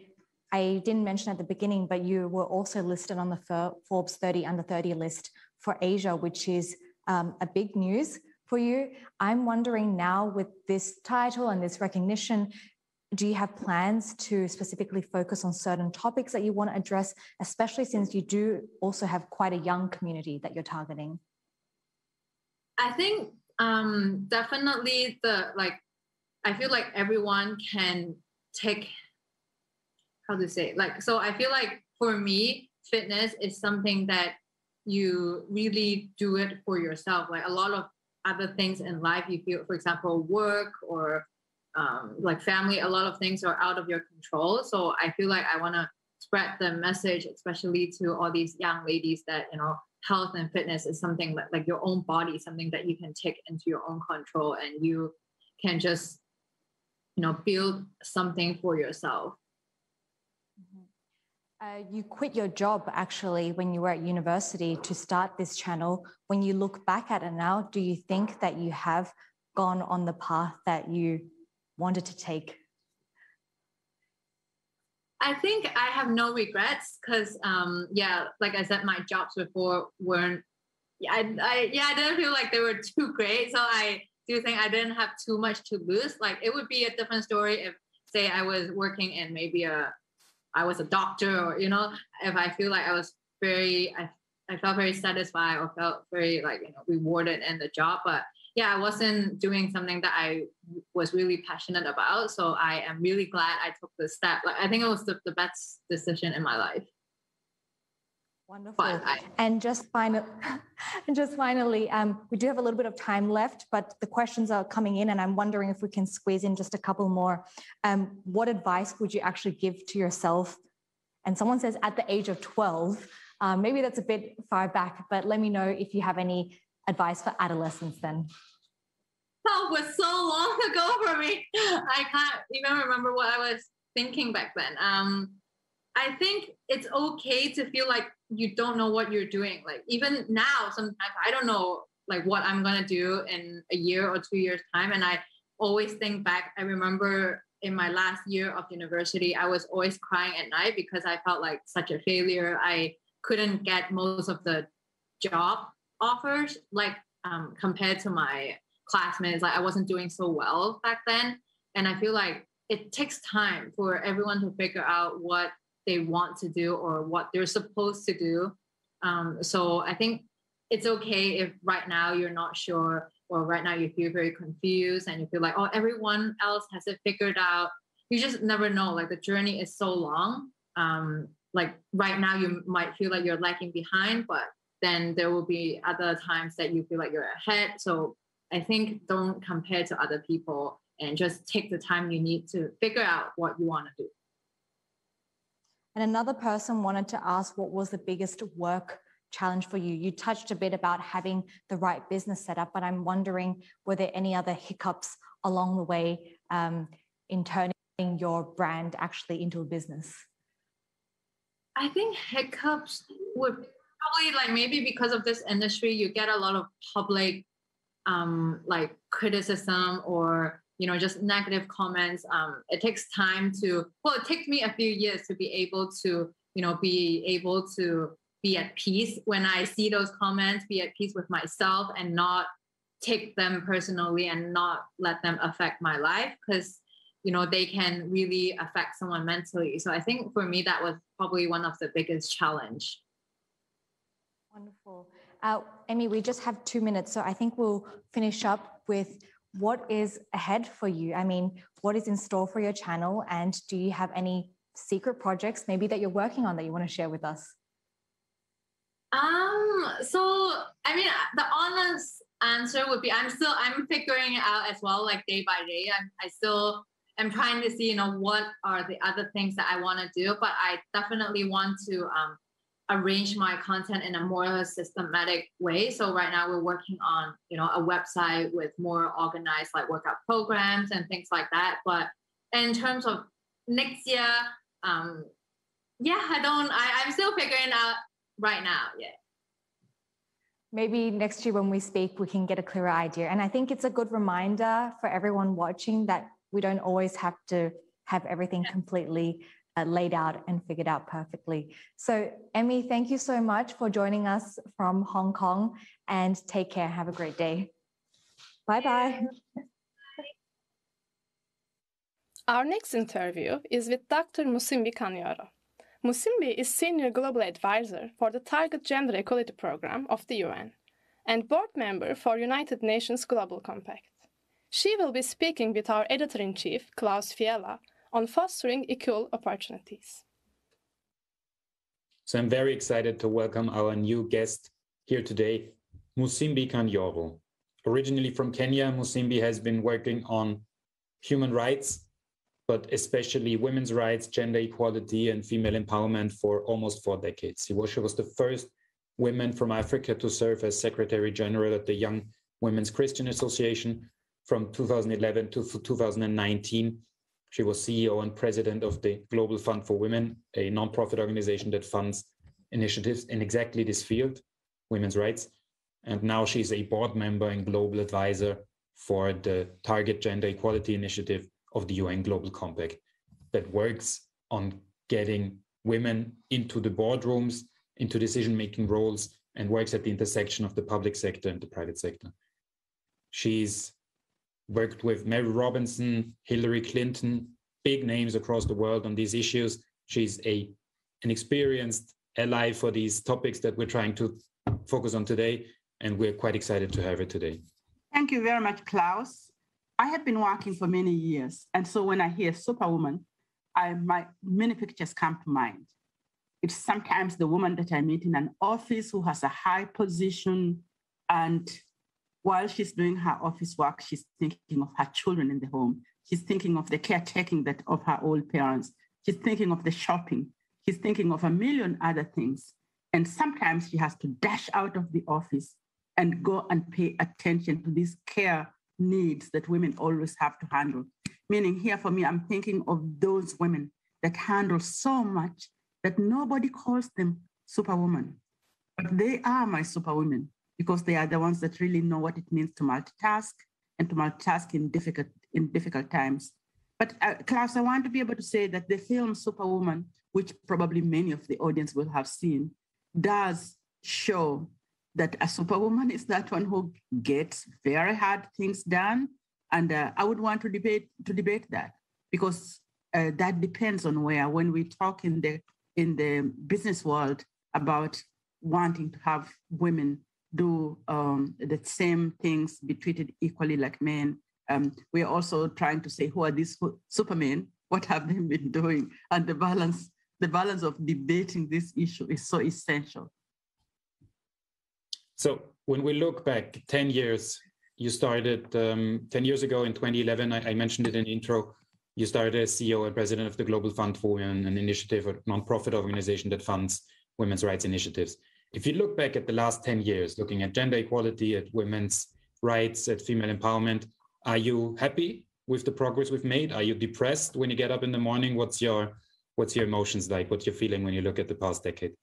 Speaker 4: I didn't mention at the beginning, but you were also listed on the Forbes 30 under 30 list for Asia, which is a big news for you. I'm wondering now with this title and this recognition, do you have plans to specifically focus on certain topics that you want to address, especially since you do also have quite a young community that you're targeting?
Speaker 8: I think definitely I feel like everyone can take, so I feel like for me, fitness is something that you really do it for yourself. Like a lot of other things in life, you feel, for example, work or like family, a lot of things are out of your control. So I feel like I want to spread the message, especially to all these young ladies, that, you know, health and fitness is something like your own body, something that you can take into your own control and you can just, you know, build something for yourself.
Speaker 4: You quit your job actually when you were at university to start this channel. When you look back at it now, do you think that you have gone on the path that you wanted to take?
Speaker 8: I think I have no regrets because, like I said, my jobs before weren't I didn't feel like they were too great. So I do think I didn't have too much to lose. Like it would be a different story if, say, I was working in maybe I was a doctor, or, you know, if I feel like I was I felt very satisfied or felt very like, you know, rewarded in the job. But yeah, I wasn't doing something that I was really passionate about. So I am really glad I took the step. Like I think it was the best decision in my life.
Speaker 4: Wonderful. And just finally, we do have a little bit of time left, but the questions are coming in and I'm wondering if we can squeeze in just a couple more. What advice would you actually give to yourself? And someone says at the age of 12, maybe that's a bit far back, but let me know if you have any advice for adolescents then.
Speaker 8: That was so long ago for me. I can't even remember what I was thinking back then. I think it's okay to feel like you don't know what you're doing. Like even now, sometimes I don't know like what I'm going to do in a year or 2 years time. And I always think back, I remember in my last year of university, I was always crying at night because I felt like such a failure. I couldn't get most of the job offers, like compared to my classmates. Like I wasn't doing so well back then. And I feel like it takes time for everyone to figure out what they want to do or what they're supposed to do. So I think it's okay if right now you're not sure, or right now you feel very confused and you feel like, oh, everyone else has it figured out. You just never know. Like the journey is so long. Like right now you might feel like you're lagging behind, but then there will be other times that you feel like you're ahead. So I think don't compare to other people and just take the time you need to figure out what you want to do.
Speaker 4: And another person wanted to ask, what was the biggest work challenge for you? You touched a bit about having the right business set up, but I'm wondering, were there any other hiccups along the way in turning your brand actually into a business?
Speaker 8: I think hiccups would probably like maybe because of this industry, you get a lot of public like criticism or, you know, just negative comments. It takes time to, well, it takes me a few years to be able to, you know, be at peace when I see those comments, be at peace with myself and not take them personally and not let them affect my life, because, you know, they can really affect someone mentally. So I think for me, that was probably one of the biggest challenge.
Speaker 4: Wonderful. Amy, we just have 2 minutes, so I think we'll finish up with what is ahead for you. I mean, what is in store for your channel, and do you have any secret projects maybe that you're working on that you want to share with us?
Speaker 8: So I mean, the honest answer would be I'm figuring it out as well, like day by day. I still am trying to see, you know, what are the other things that I want to do, but I definitely want to arrange my content in a more systematic way. So right now we're working on, you know, a website with more organized like workout programs and things like that. But in terms of next year, I'm still figuring out right now. Yeah.
Speaker 4: Maybe next year when we speak, we can get a clearer idea. And I think it's a good reminder for everyone watching that we don't always have to have everything completely laid out and figured out perfectly. So Emmy, thank you so much for joining us from Hong Kong, and take care. Have a great day. Bye-bye.
Speaker 1: Our next interview is with Dr. Musimbi Kanyoro. Musimbi is Senior Global Advisor for the Target Gender Equality Program of the UN and board member for United Nations Global Compact. She will be speaking with our Editor-in-Chief, Klaus Fiala, on fostering equal opportunities.
Speaker 5: So I'm very excited to welcome our new guest here today, Musimbi Kanyoro. Originally from Kenya, Musimbi has been working on human rights, but especially women's rights, gender equality, and female empowerment for almost 4 decades. She was the first woman from Africa to serve as Secretary General at the Young Women's Christian Association from 2011 to 2019. She was CEO and president of the Global Fund for Women, a nonprofit organization that funds initiatives in exactly this field, women's rights. And now she's a board member and global advisor for the Target Gender Equality Initiative of the UN Global Compact that works on getting women into the boardrooms, into decision-making roles, and works at the intersection of the public sector and the private sector. She's worked with Mary Robinson, Hillary Clinton, big names across the world on these issues. She's an experienced ally for these topics that we're trying to focus on today, and we're quite excited to have her today.
Speaker 9: Thank you very much, Klaus. I have been working for many years, and so when I hear Superwoman, many pictures come to mind. It's sometimes the woman that I meet in an office who has a high position, and while she's doing her office work, she's thinking of her children in the home. She's thinking of the caretaking of her old parents. She's thinking of the shopping. She's thinking of a million other things. And sometimes she has to dash out of the office and go and pay attention to these care needs that women always have to handle. Meaning here for me, I'm thinking of those women that handle so much that nobody calls them superwoman. But they are my superwomen because they are the ones that really know what it means to multitask and to multitask in difficult times. But Klaus, I want to be able to say that the film Superwoman, which probably many of the audience will have seen, does show that a superwoman is that one who gets very hard things done. And I would want to debate that because that depends on where. When we talk in the business world about wanting to have women do the same things, be treated equally like men, we are also trying to say, who are these supermen? What have they been doing? And the balance of debating this issue is so essential.
Speaker 5: So when we look back 10 years, you started 10 years ago in 2011, I mentioned it in the intro, you started as CEO and president of the Global Fund for Women, an initiative, a nonprofit organization that funds women's rights initiatives. If you look back at the last 10 years, looking at gender equality, at women's rights, at female empowerment, are you happy with the progress we've made? Are you depressed when you get up in the morning? What's your emotions like? What's your feeling when you look at the past decade?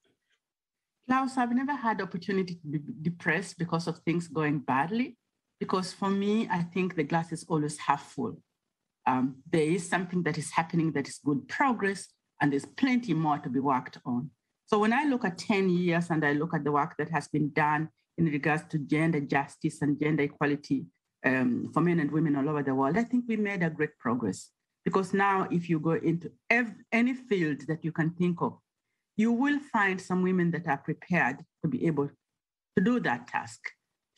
Speaker 9: Klaus, I've never had the opportunity to be depressed because of things going badly. Because for me, I think the glass is always half full. There is something that is happening that is good progress, and there's plenty more to be worked on. So when I look at 10 years and I look at the work that has been done in regards to gender justice and gender equality for men and women all over the world, I think we made a great progress. Because now if you go into any field that you can think of, you will find some women that are prepared to be able to do that task,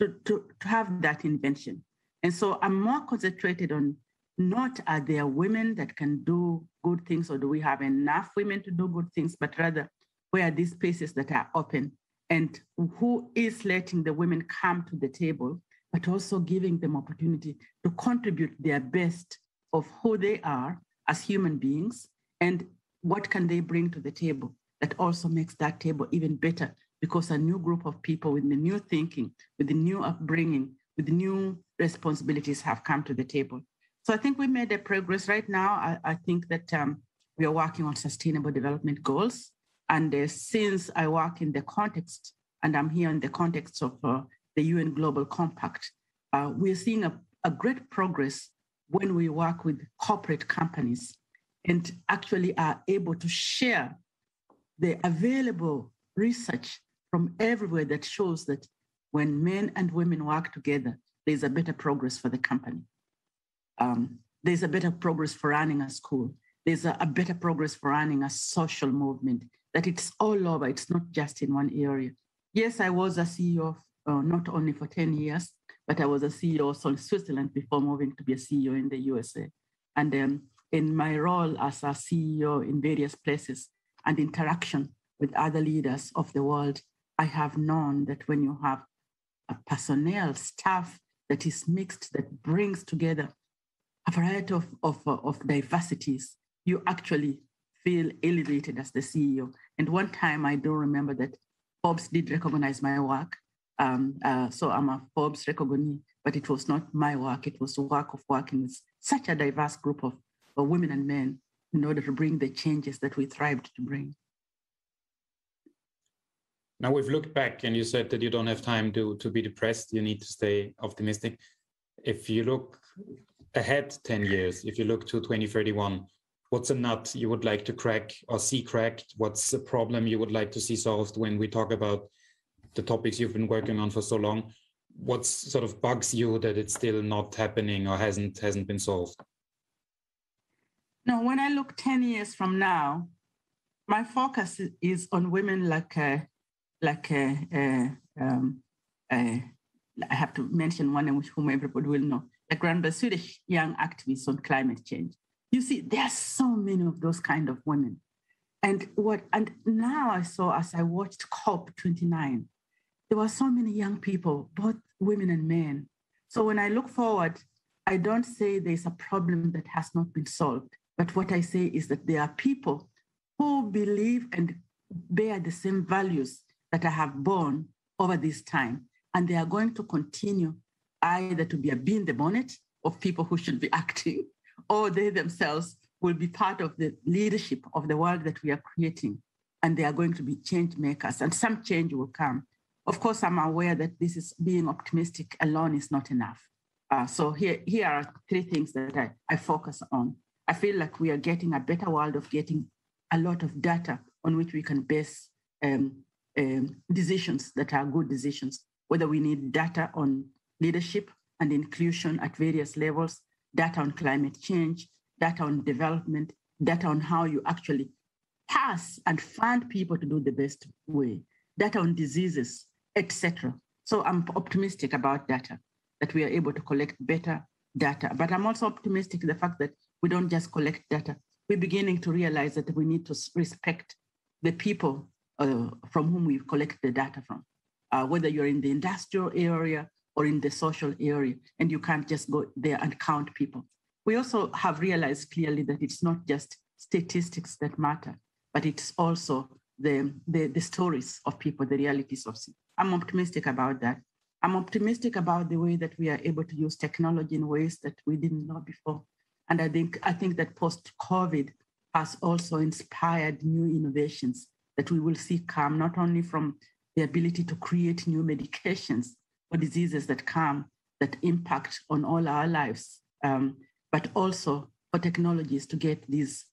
Speaker 9: to have that invention. And so I'm more concentrated on not are there women that can do good things or do we have enough women to do good things, but rather where are these spaces that are open and who is letting the women come to the table, but also giving them opportunity to contribute their best of who they are as human beings and what can they bring to the table that also makes that table even better because a new group of people with the new thinking, with the new upbringing, with the new responsibilities have come to the table. So I think we made a progress right now. I think that we are working on sustainable development goals. And since I work in the context, and I'm here in the context of the UN Global Compact, we're seeing a great progress when we work with corporate companies and actually are able to share the available research from everywhere that shows that when men and women work together, there's a better progress for the company. There's a better progress for running a school. There's a better progress for running a social movement, that it's all over, it's not just in one area. Yes, I was a CEO not only for 10 years, but I was a CEO also in Switzerland before moving to be a CEO in the USA. And in my role as a CEO in various places and interaction with other leaders of the world, I have known that when you have a personnel, staff that is mixed, that brings together a variety of diversities, you actually feel elevated as the CEO. And one time I do remember that Forbes did recognize my work. So I'm a Forbes recognee, but it was not my work. It was the work of working with such a diverse group of women and men in order to bring the changes that we thrived to bring.
Speaker 5: Now we've looked back and you said that you don't have time to be depressed. You need to stay optimistic. If you look ahead 10 years, if you look to 2031, what's a nut you would like to crack or see cracked? What's a problem you would like to see solved when we talk about the topics you've been working on for so long. What sort of bugs you that it's still not happening or hasn't been solved?
Speaker 9: No, when I look 10 years from now, my focus is on women I have to mention one whom everybody will know, the Swedish young activists on climate change. You see, there are so many of those kind of women. And now I saw, as I watched COP29, there were so many young people, both women and men. So when I look forward, I don't say there's a problem that has not been solved. But what I say is that there are people who believe and bear the same values that I have borne over this time. And they are going to continue either to be a bee in the bonnet of people who should be acting, or they themselves will be part of the leadership of the world that we are creating. And they are going to be change makers, and some change will come. Of course, I'm aware that this is being optimistic alone is not enough. So here are three things that I focus on. I feel like we are getting a better world of getting a lot of data on which we can base decisions that are good decisions, whether we need data on leadership and inclusion at various levels, data on climate change, data on development, data on how you actually pass and fund people to do the best way, data on diseases, etc. So I'm optimistic about data, that we are able to collect better data. But I'm also optimistic the fact that we don't just collect data. We're beginning to realize that we need to respect the people from whom we collect the data from, whether you're in the industrial area or in the social area, and you can't just go there and count people. We also have realized clearly that it's not just statistics that matter, but it's also the stories of people, the realities of it. I'm optimistic about that. I'm optimistic about the way that we are able to use technology in ways that we didn't know before. And I think that post-COVID has also inspired new innovations that we will see come, not only from the ability to create new medications for diseases that come, that impact on all our lives, but also for technologies to get these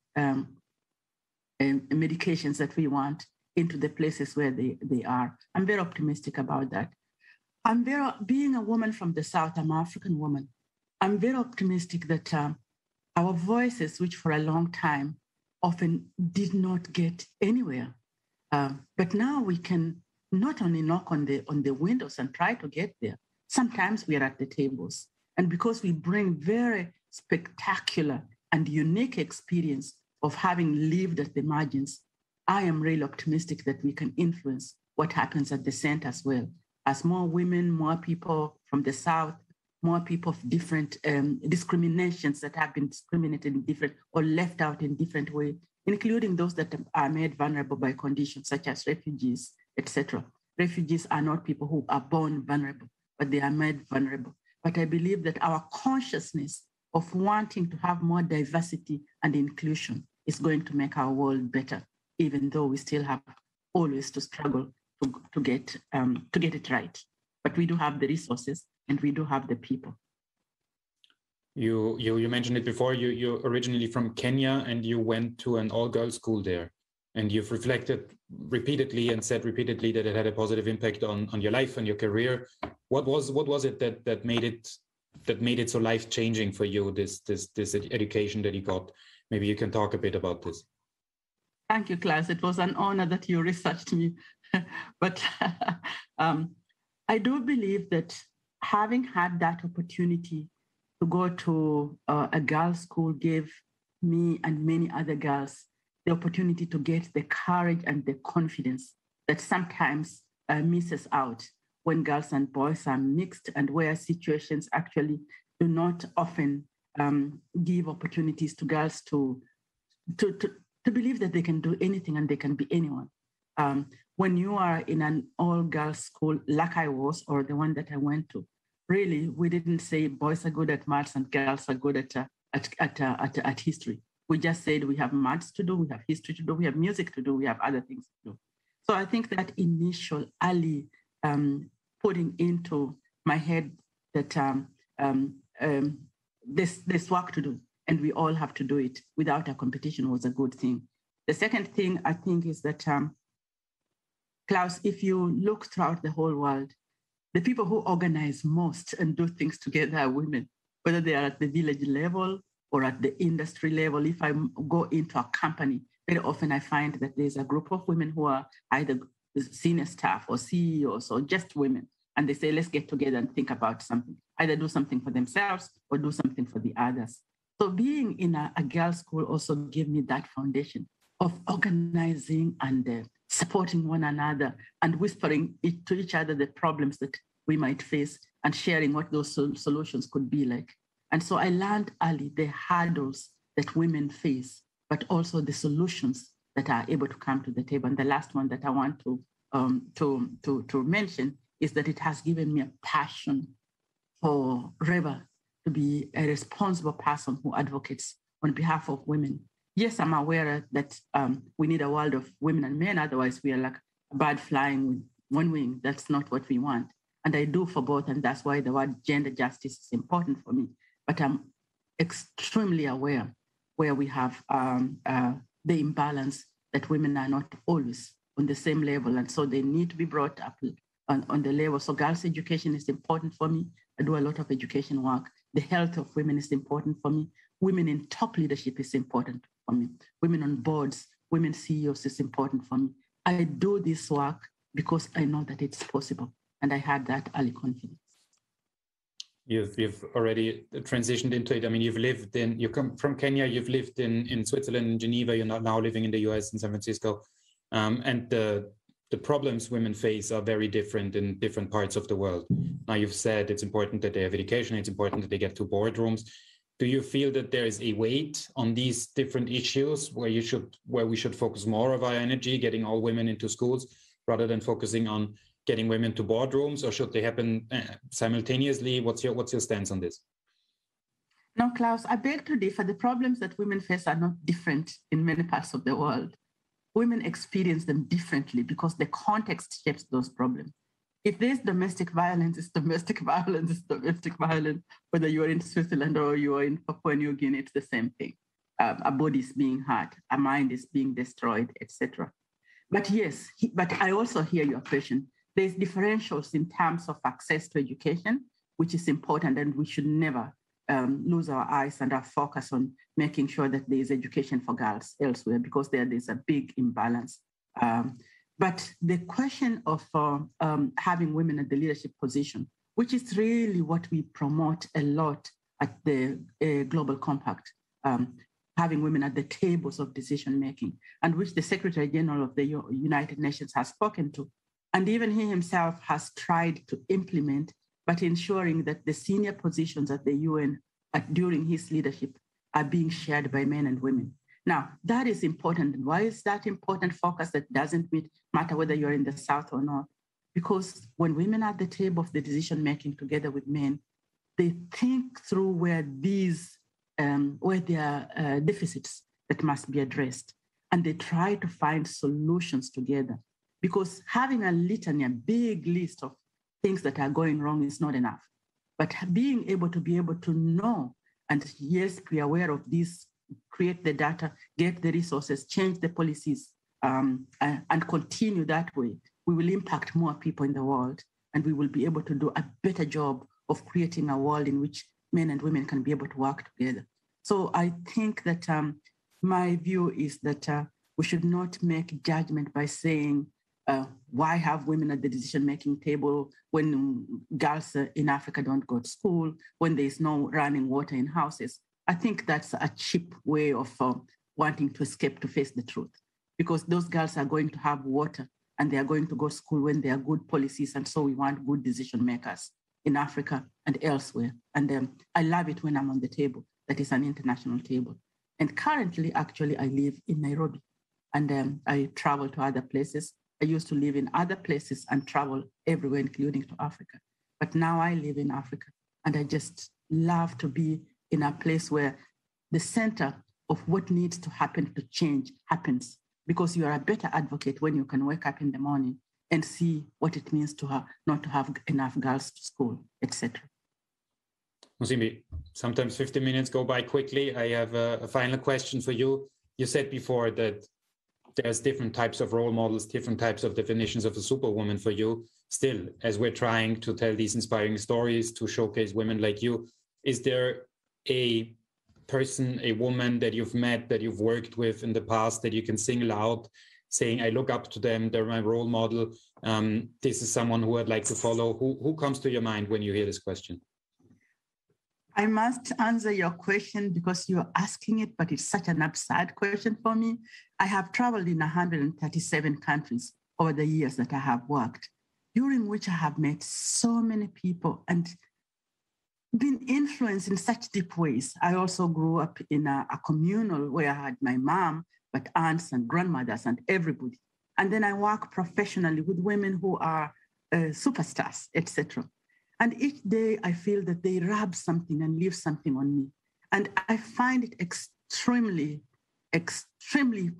Speaker 9: medications that we want into the places where they are. I'm very optimistic about that. Being a woman from the South, I'm an African woman, I'm very optimistic that our voices, which for a long time often did not get anywhere, but now we can not only knock on the windows and try to get there. Sometimes we are at the tables. And because we bring very spectacular and unique experience of having lived at the margins, I am really optimistic that we can influence what happens at the center as well. As more women, more people from the South, more people of different discriminations that have been discriminated in different or left out in different ways, including those that are made vulnerable by conditions such as refugees, etc. Refugees are not people who are born vulnerable, but they are made vulnerable. But I believe that our consciousness of wanting to have more diversity and inclusion is going to make our world better, even though we still have always to struggle to get it right. But we do have the resources and we do have the people.
Speaker 5: You mentioned it before, you're originally from Kenya and you went to an all-girls school there. And you've reflected repeatedly and said repeatedly that it had a positive impact on your life and your career. What was it that made it so life-changing for you, this education that you got? Maybe you can talk a bit about this.
Speaker 9: Thank you, Klaus. It was an honor that you researched me. But I do believe that having had that opportunity to go to a girls' school gave me and many other girls the opportunity to get the courage and the confidence that sometimes misses out when girls and boys are mixed, and where situations actually do not often give opportunities to girls to believe that they can do anything and they can be anyone. When you are in an all-girls school like I was, or the one that I went to, really, we didn't say boys are good at maths and girls are good at history. We just said we have maths to do, we have history to do, we have music to do, we have other things to do. So I think that initial early putting into my head that there's work to do and we all have to do it without a competition was a good thing. The second thing I think is that Klaus, if you look throughout the whole world, the people who organize most and do things together are women, whether they are at the village level or at the industry level. If I go into a company, very often I find that there's a group of women who are either senior staff or CEOs or just women. And they say, let's get together and think about something, either do something for themselves or do something for the others. So being in a girls' school also gave me that foundation of organizing and supporting one another and whispering to each other the problems that we might face and sharing what those solutions could be like. And so I learned early the hurdles that women face, but also the solutions that are able to come to the table. And the last one that I want to mention is that it has given me a passion forever to be a responsible person who advocates on behalf of women. Yes, I'm aware that we need a world of women and men, otherwise we are like a bird flying with one wing. That's not what we want. And I do for both, and that's why the word gender justice is important for me. But I'm extremely aware where we have the imbalance that women are not always on the same level, and so they need to be brought up on the level. So girls' education is important for me. I do a lot of education work. The health of women is important for me. Women in top leadership is important for me. Women on boards, women CEOs is important for me. I do this work because I know that it's possible, and I had that early confidence.
Speaker 5: You've already transitioned into it. I mean, you come from Kenya, you've lived in Switzerland, in Geneva, you're now living in the US, in San Francisco. And the problems women face are very different in different parts of the world. Now, you've said it's important that they have education, it's important that they get to boardrooms. Do you feel that there is a weight on these different issues where we should focus more of our energy, getting all women into schools, rather than focusing on getting women to boardrooms, or should they happen simultaneously? What's your stance on this?
Speaker 9: No, Klaus, I beg to differ. The problems that women face are not different in many parts of the world. Women experience them differently because the context shapes those problems. If there's domestic violence, it's domestic violence, it's domestic violence, whether you're in Switzerland or you're in Papua New Guinea, it's the same thing. A body is being hurt, a mind is being destroyed, etc. But yes, but I also hear your question. There's differentials in terms of access to education, which is important, and we should never lose our eyes and our focus on making sure that there is education for girls elsewhere, because there's a big imbalance. But the question of having women at the leadership position, which is really what we promote a lot at the Global Compact, having women at the tables of decision-making, and which the Secretary General of the United Nations has spoken to. And even he himself has tried to implement, but ensuring that the senior positions at the UN during his leadership are being shared by men and women. Now, that is important. And why is that important focus? That doesn't matter whether you're in the South or North. Because when women are at the table of the decision-making together with men, they think through where there are deficits that must be addressed. And they try to find solutions together. Because having a litany, a big list of things that are going wrong is not enough. But being able to know, and yes, be aware of this, create the data, get the resources, change the policies, and continue that way, we will impact more people in the world, and we will be able to do a better job of creating a world in which men and women can be able to work together. So I think that my view is that we should not make judgment by saying, why have women at the decision-making table when girls in Africa don't go to school, when there's no running water in houses? I think that's a cheap way of wanting to escape to face the truth, because those girls are going to have water and they are going to go to school when there are good policies. And so we want good decision makers in Africa and elsewhere. And I love it when I'm on the table that is an international table. And currently, actually, I live in Nairobi, and I travel to other places. I used to live in other places and travel everywhere, including to Africa. But now I live in Africa, and I just love to be in a place where the center of what needs to happen to change happens, because you are a better advocate when you can wake up in the morning and see what it means to not to have enough girls to school, etc.
Speaker 5: Musimbi, sometimes 15 minutes go by quickly. I have a final question for you. You said before that there's different types of role models, different types of definitions of a superwoman for you. Still, as we're trying to tell these inspiring stories to showcase women like you, is there a person, a woman that you've met, that you've worked with in the past that you can single out, saying, I look up to them, they're my role model, this is someone who I'd like to follow? Who comes to your mind when you hear this question?
Speaker 9: I must answer your question because you're asking it, but it's such an absurd question for me. I have traveled in 137 countries over the years that I have worked, during which I have met so many people and been influenced in such deep ways. I also grew up in a communal where I had my mom, but aunts and grandmothers and everybody. And then I work professionally with women who are superstars, etc. And each day I feel that they rub something and leave something on me. And I find it extremely, extremely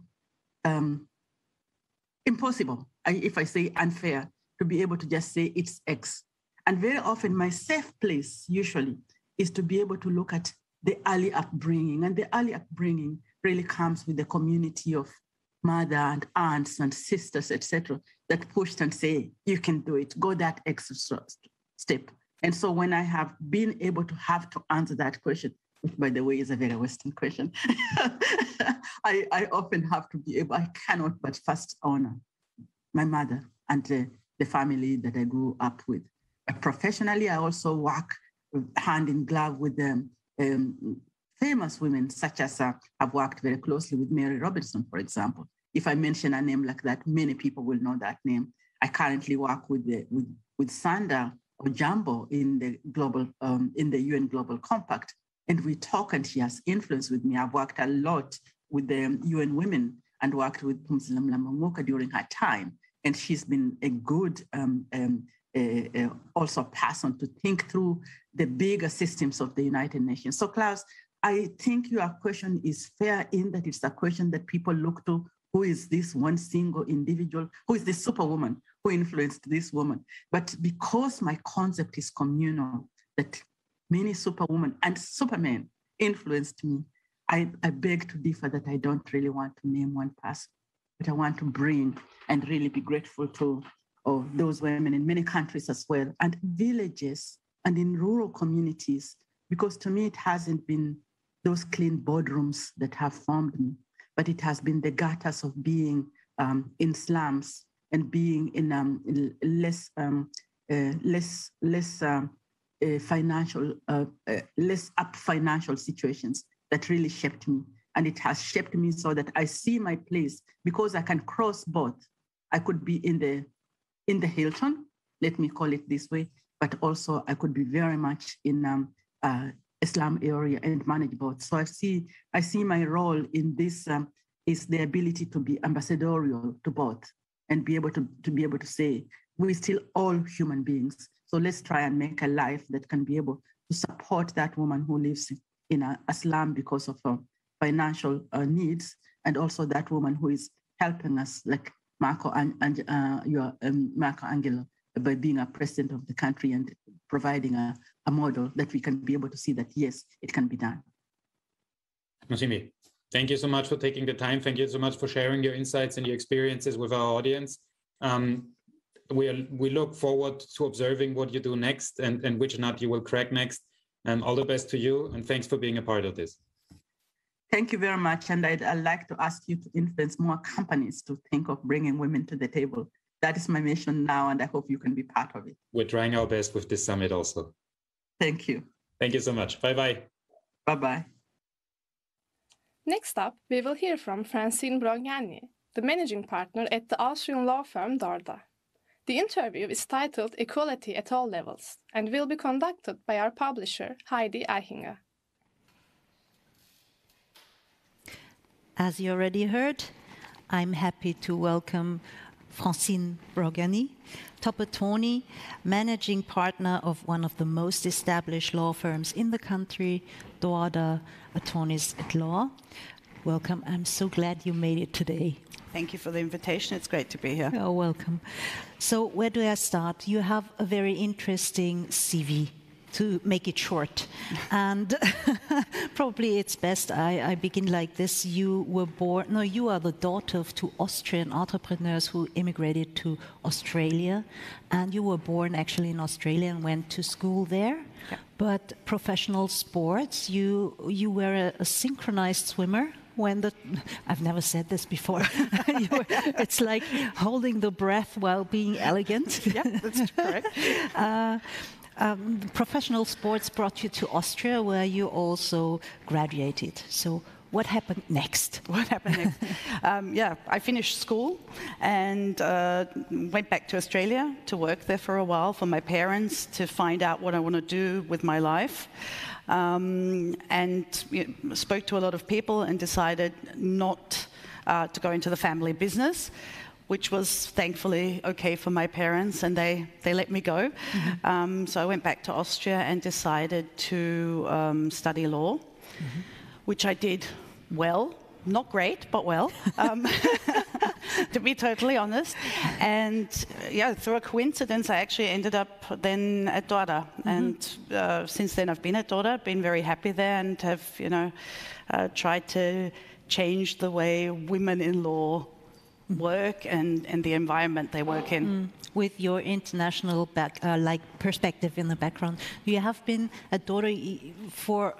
Speaker 9: impossible, if I say unfair, to be able to just say it's X. And very often my safe place usually is to be able to look at the early upbringing. And the early upbringing really comes with the community of mother and aunts and sisters, etc., that pushed and say, you can do it, go that extra step. And so when I have been able to have to answer that question, which by the way is a very Western question, I often have to be able, I cannot but first honor my mother and the family that I grew up with. But professionally, I also work hand in glove with famous women, such as I've worked very closely with Mary Robinson, for example. If I mention a name like that, many people will know that name. I currently work with Sanda or Jambo in the global in the UN Global Compact, and we talk, and she has influence with me. I've worked a lot with the UN Women and worked with Pumzile Mlambo-Ngcuka during her time, and she's been a good also person to think through the bigger systems of the United Nations. So, Klaus, I think your question is fair in that it's a question that people look to. Who is this one single individual? Who is this superwoman who influenced this woman? But because my concept is communal, that many superwomen and supermen influenced me, I beg to differ that I don't really want to name one person, but I want to bring and really be grateful to those women in many countries as well, and villages and in rural communities, because to me, it hasn't been those clean boardrooms that have formed me, but it has been the gutters of being in slums and being in less up financial situations that really shaped me. And it has shaped me so that I see my place, because I can cross both. I could be in the Hilton, let me call it this way, but also I could be very much in a slum area and manage both. So I see my role in this is the ability to be ambassadorial to both and be able to say, we're still all human beings. So let's try and make a life that can be able to support that woman who lives in a slum because of her financial needs, and also that woman who is helping us, like Marco Angelo, by being a president of the country and providing a model that we can be able to see that, yes, it can be done.
Speaker 5: Musimbi, thank you so much for taking the time. Thank you so much for sharing your insights and your experiences with our audience. We look forward to observing what you do next and which nut you will crack next. All the best to you, and thanks for being a part of this.
Speaker 9: Thank you very much. And I'd like to ask you to influence more companies to think of bringing women to the table. That is my mission now, and I hope you can be part of it.
Speaker 5: We're trying our best with this summit also.
Speaker 9: Thank you.
Speaker 5: Thank you so much. Bye-bye.
Speaker 9: Bye-bye.
Speaker 1: Next up, we will hear from Francine Brogyányi, the managing partner at the Austrian law firm DORDA. The interview is titled Equality at All Levels and will be conducted by our publisher, Heidi Eichinger.
Speaker 3: As you already heard, I'm happy to welcome Francine Brogyányi, top attorney, managing partner of one of the most established law firms in the country, DORDA Attorneys at Law. Welcome. I'm so glad you made it today.
Speaker 10: Thank you for the invitation. It's great to be here.
Speaker 3: You're welcome. So where do I start? You have a very interesting CV. to make it short. And probably it's best I begin like this. You are the daughter of two Austrian entrepreneurs who immigrated to Australia. And you were born actually in Australia and went to school there. Yeah. But professional sports, you were a synchronized swimmer. I've never said this before. It's like holding the breath while being elegant.
Speaker 10: Yeah, that's correct.
Speaker 3: Professional sports brought you to Austria, where you also graduated. So what happened next?
Speaker 10: I finished school and went back to Australia to work there for a while for my parents to find out what I want to do with my life. And spoke to a lot of people and decided not to go into the family business, which was thankfully okay for my parents, and they let me go. Mm-hmm. So I went back to Austria and decided to study law, mm-hmm. which I did well. Not great, but well, to be totally honest. And yeah, through a coincidence, I actually ended up then at DORDA. Mm-hmm. And since then, I've been at DORDA, been very happy there, and have, tried to change the way women in law work and the environment they work in.
Speaker 3: With your international perspective in the background, you have been at DORDA for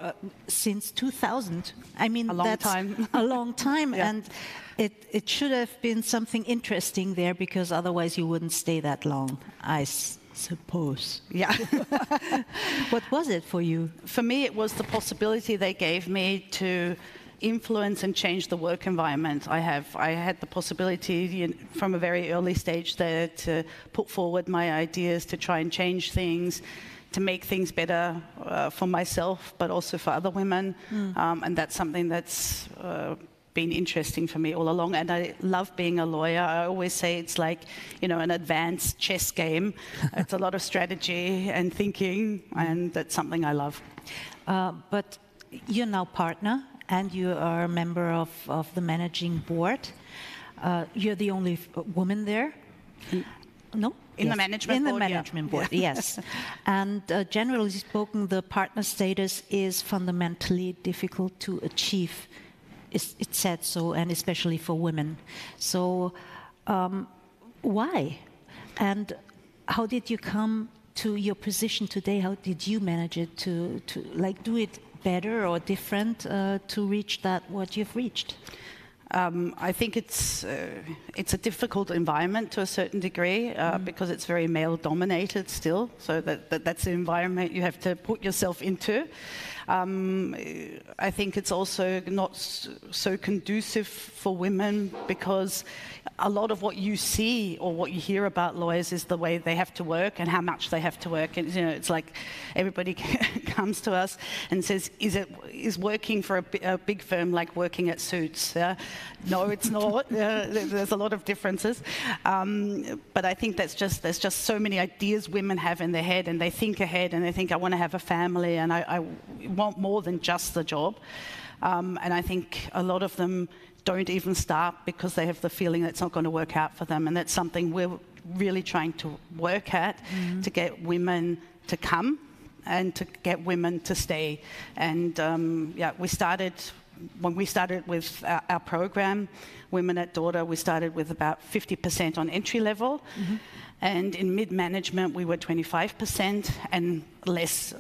Speaker 3: since 2000. I mean,
Speaker 10: a long time.
Speaker 3: A long time,
Speaker 10: yeah.
Speaker 3: And it should have been something interesting there, because otherwise you wouldn't stay that long, I suppose.
Speaker 10: Yeah.
Speaker 3: What was it for you?
Speaker 10: For me, it was the possibility they gave me to influence and change the work environment. I had the possibility from a very early stage there to put forward my ideas, to try and change things, to make things better for myself, but also for other women. And that's something that's been interesting for me all along. And I love being a lawyer. I always say it's like, an advanced chess game. It's a lot of strategy and thinking, and that's something I love.
Speaker 3: But you're now partner, and you are a member of the managing board. You're the only woman there? No?
Speaker 10: In the management board,
Speaker 3: In the management board, yes. And generally spoken, the partner status is fundamentally difficult to achieve. It's said so, and especially for women. So why? And how did you come to your position today? How did you manage it to do it better or different to reach what you've reached?
Speaker 10: I think it's a difficult environment to a certain degree because it's very male-dominated still. So that's the environment you have to put yourself into. I think it's also not so conducive for women, because a lot of what you see or what you hear about lawyers is the way they have to work and how much they have to work. And it's like everybody comes to us and says, "Is working for a big firm like working at Suits?" No, it's not. There's a lot of differences. But I think there's just so many ideas women have in their head, and they think ahead, and they think, "I want to have a family, and I want more than just the job." And I think a lot of them don't even start because they have the feeling that it's not going to work out for them. And that's something we're really trying to work at, to get women to come and to get women to stay. And when we started with our program, Women at DORDA, we started with about 50% on entry level. Mm-hmm. And in mid-management, we were 25% and less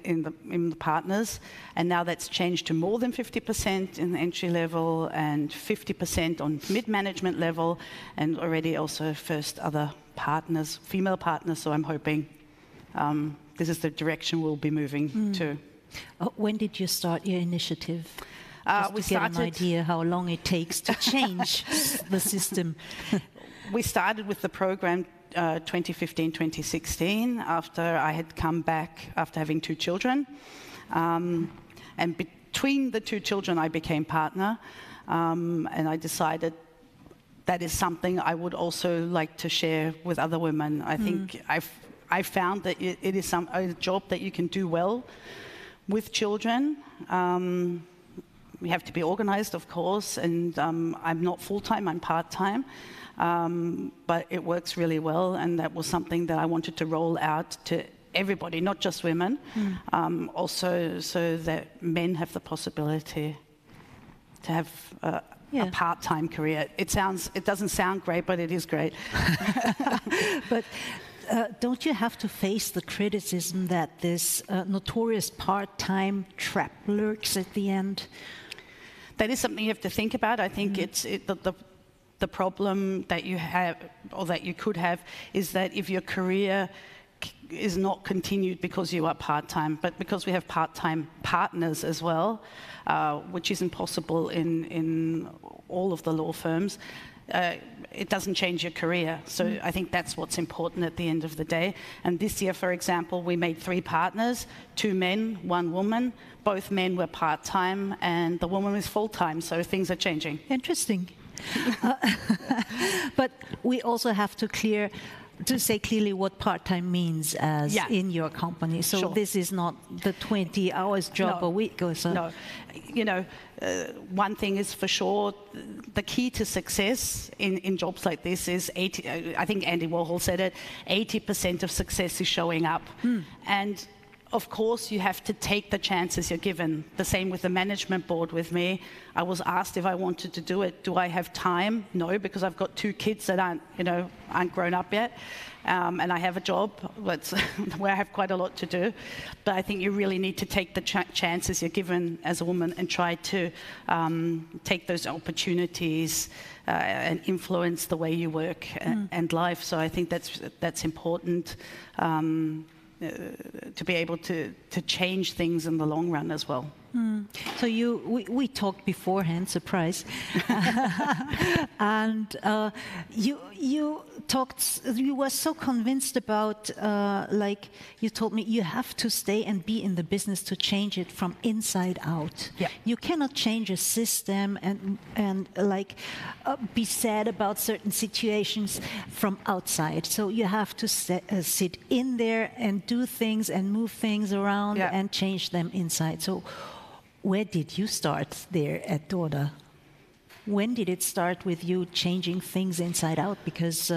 Speaker 10: in the partners. And now that's changed to more than 50% in the entry level and 50% on mid-management level, and already also first other partners, female partners. So I'm hoping this is the direction we'll be moving to.
Speaker 3: When did you start your initiative?
Speaker 10: We
Speaker 3: get an idea how long it takes to change the system.
Speaker 10: We started with the program 2015-2016 after I had come back after having 2 children. And between the 2 children, I became partner. And I decided that is something I would also like to share with other women. I think I found that it is a job that you can do well with children. We have to be organized, of course, and I'm not full-time, I'm part-time, but it works really well, and that was something that I wanted to roll out to everybody, not just women, also so that men have the possibility to have a part-time career. It doesn't sound great, but it is great.
Speaker 3: But don't you have to face the criticism that this notorious part-time trap lurks at the end?
Speaker 10: That is something you have to think about. I think the problem that you have, or that you could have, is that if your career is not continued because you are part-time, but because we have part-time partners as well, which isn't possible in all of the law firms, it doesn't change your career. So I think that's what's important at the end of the day. And this year, for example, we made 3 partners, 2 men, 1 woman. Both men were part-time and the woman is full-time, so things are changing.
Speaker 3: Interesting. But we also have to say clearly what part-time means as in your company. So this is not the 20 hours job a week or so. No.
Speaker 10: You know, one thing is for sure, the key to success in jobs like this is I think Andy Warhol said it, 80% of success is showing up. And of course, you have to take the chances you're given. The same with the management board with me. I was asked if I wanted to do it. Do I have time? No, because I've got 2 kids that aren't grown up yet. And I have a job where I have quite a lot to do. But I think you really need to take the chances you're given as a woman and try to take those opportunities and influence the way you work and life. So I think that's important. To be able to change things in the long run as well.
Speaker 3: So we talked beforehand, surprise, and you were so convinced about, like you told me, you have to stay and be in the business to change it from inside out.
Speaker 10: Yeah.
Speaker 3: You cannot change a system and be sad about certain situations from outside. So you have to sit in there and do things and move things around and change them inside. So where did you start there at DORDA? When did it start with you changing things inside out? Because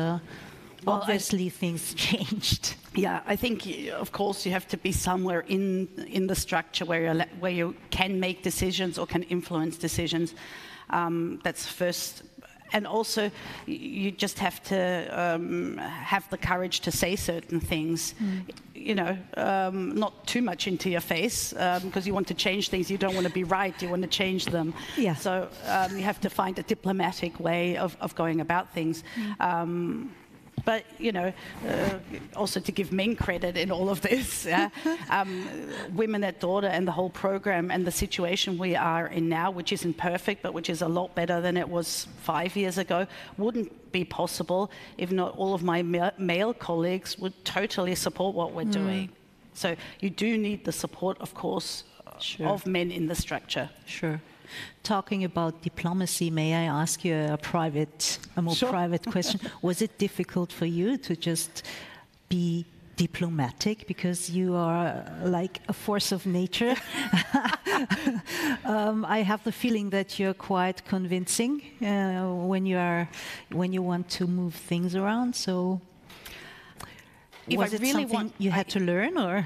Speaker 3: obviously things changed.
Speaker 10: Yeah, I think, of course, you have to be somewhere in the structure where you can make decisions or can influence decisions. That's first. And also, you just have to have the courage to say certain things, not too much into your face, because you want to change things. You don't want to be right. You want to change them.
Speaker 3: Yeah.
Speaker 10: So you have to find a diplomatic way of going about things. But, also to give men credit in all of this, Women at DORDA and the whole program and the situation we are in now, which isn't perfect, but which is a lot better than it was 5 years ago, wouldn't be possible if not all of my male colleagues would totally support what we're doing. So you do need the support, of course, of men in the structure.
Speaker 3: Sure. Talking about diplomacy, may I ask you a more private question? Was it difficult for you to just be diplomatic because you are like a force of nature? I have the feeling that you're quite convincing when you want to move things around. So. Was it something you had to learn, or?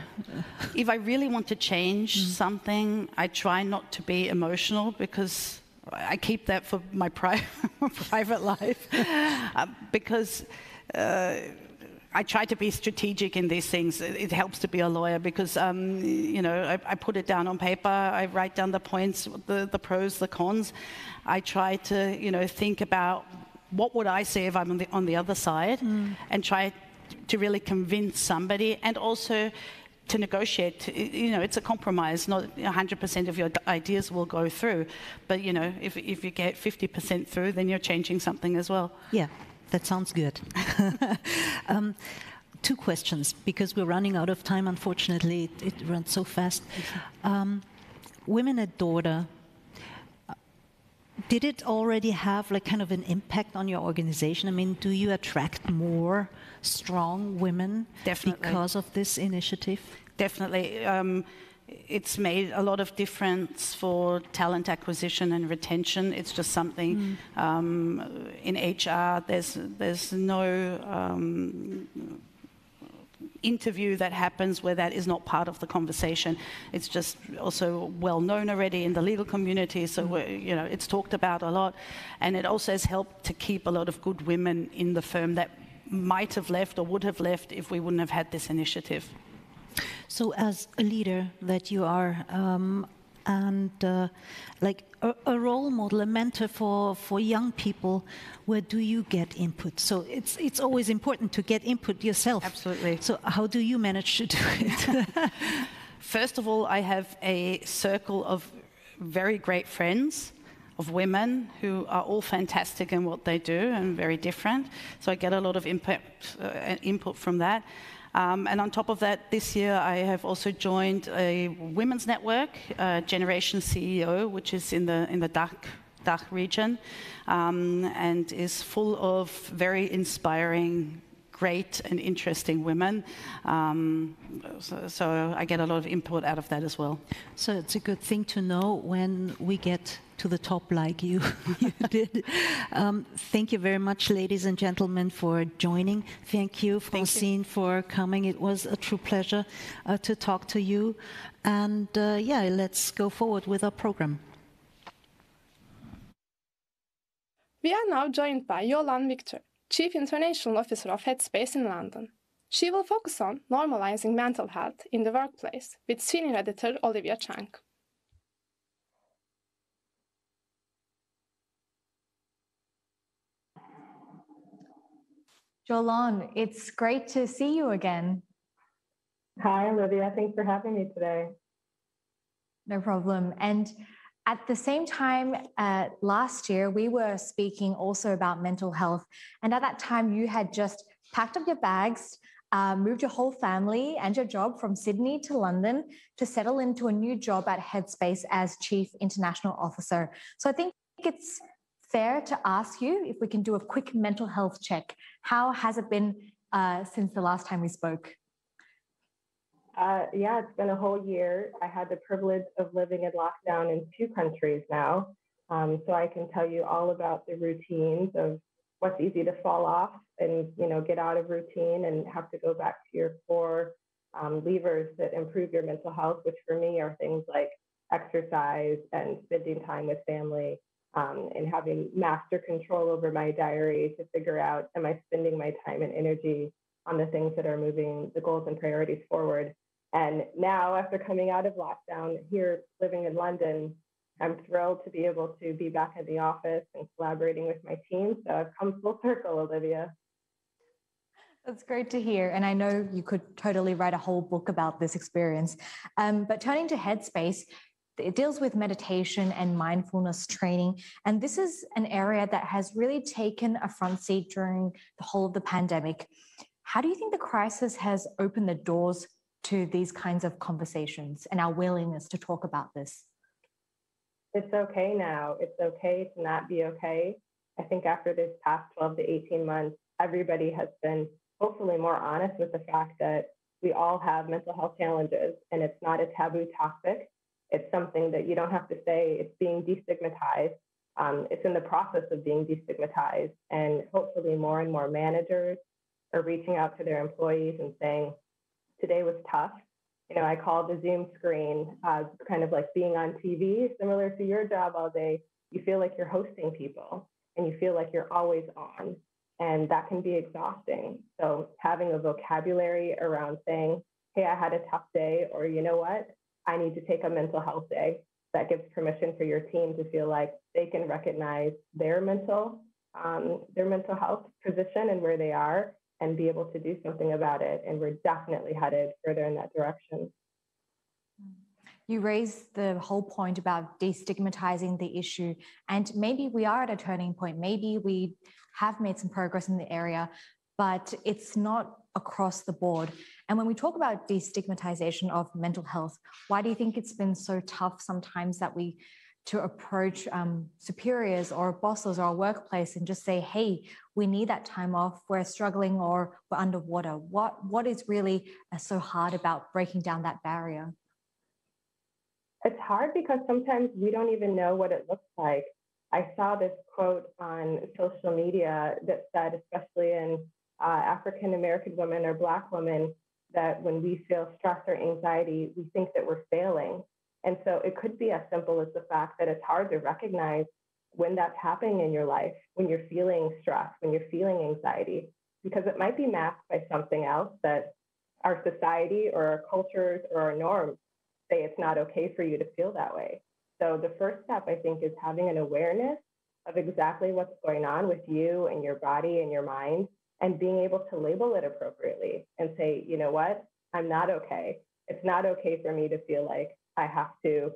Speaker 10: If I really want to change something, I try not to be emotional because I keep that for my private life. Because I try to be strategic in these things. It helps to be a lawyer because, I put it down on paper. I write down the points, the pros, the cons. I try to, think about what would I say if I'm on the other side, and try to really convince somebody, and also to negotiate. It's a compromise. Not 100% of your ideas will go through, but if you get 50% through, then you're changing something as well.
Speaker 3: Yeah, that sounds good. 2 questions, because we're running out of time. Unfortunately, it runs so fast. Women at DORDA. Did it already have kind of an impact on your organization? I mean, do you attract more strong women because of this initiative?
Speaker 10: Definitely. It's made a lot of difference for talent acquisition and retention. It's just something in HR. There's no interview that happens where that is not part of the conversation. It's just also well known already in the legal community, so it's talked about a lot, and it also has helped to keep a lot of good women in the firm that might have left or would have left if we wouldn't have had this initiative.
Speaker 3: So as a leader that you are, and like a role model, a mentor for young people, where do you get input? So it's always important to get input yourself.
Speaker 10: Absolutely.
Speaker 3: So how do you manage to do it?
Speaker 10: First of all, I have a circle of very great friends, of women who are all fantastic in what they do and very different. So I get a lot of input from that. And on top of that, this year I have also joined a women's network, Generation CEO, which is in the Dach region, and is full of very inspiring, great and interesting women. So I get a lot of input out of that as well.
Speaker 3: So it's a good thing to know when we get to the top like you did. Thank you very much, ladies and gentlemen, for joining. Thank you, Francine, for coming. It was a true pleasure to talk to you. And yeah, let's go forward with our program.
Speaker 1: We are now joined by Jolawn, Chief International Officer of Headspace in London. She will focus on normalizing mental health in the workplace with Senior Editor Olivera Böhm.
Speaker 4: Jolawn, it's great to see you again.
Speaker 11: Hi, Olivia. Thanks for having me today.
Speaker 4: No problem. And at the same time, last year, we were speaking also about mental health. And at that time, you had just packed up your bags, moved your whole family and your job from Sydney to London to settle into a new job at Headspace as Chief International Officer. So I think it's fair to ask you if we can do a quick mental health check. How has it been since the last time we spoke?
Speaker 11: Yeah, it's been a whole year. I had the privilege of living in lockdown in 2 countries now. So I can tell you all about the routines of what's easy to fall off and, get out of routine and have to go back to your core levers that improve your mental health, which for me are things like exercise and spending time with family, and having master control over my diary to figure out, am I spending my time and energy on the things that are moving the goals and priorities forward? And now, after coming out of lockdown, here living in London, I'm thrilled to be able to be back in the office and collaborating with my team. So I've come full circle, Olivia.
Speaker 4: That's great to hear. And I know you could totally write a whole book about this experience. But turning to Headspace, it deals with meditation and mindfulness training. And this is an area that has really taken a front seat during the whole of the pandemic. How do you think the crisis has opened the doors to these kinds of conversations and our willingness to talk about this?
Speaker 11: It's okay now. It's okay to not be okay. I think after this past 12 to 18 months, everybody has been hopefully more honest with the fact that we all have mental health challenges, and it's not a taboo topic. It's something that you don't have to say. It's being destigmatized. It's in the process of being destigmatized, and hopefully more and more managers are reaching out to their employees and saying, today was tough. I call the Zoom screen kind of like being on TV, similar to your job all day. You feel like you're hosting people and you feel like you're always on, and that can be exhausting. So having a vocabulary around saying, hey, I had a tough day, or you know what, I need to take a mental health day, that gives permission for your team to feel like they can recognize their mental health position and where they are, and be able to do something about it. And we're definitely headed further in that direction.
Speaker 4: You raised the whole point about destigmatizing the issue, and maybe we are at a turning point. Maybe we have made some progress in the area, but it's not across the board. And when we talk about destigmatization of mental health, why do you think it's been so tough sometimes to approach superiors or bosses or our workplace and just say, hey, we need that time off, we're struggling or we're underwater? What is really so hard about breaking down that barrier?
Speaker 11: It's hard because sometimes we don't even know what it looks like. I saw this quote on social media that said, especially in African-American women or Black women, that when we feel stress or anxiety, we think that we're failing. And so it could be as simple as the fact that it's hard to recognize when that's happening in your life, when you're feeling stress, when you're feeling anxiety, because it might be masked by something else that our society or our cultures or our norms say it's not okay for you to feel that way. So the first step, I think, is having an awareness of exactly what's going on with you and your body and your mind, and being able to label it appropriately and say, you know what, I'm not okay. It's not okay for me to feel like I have to,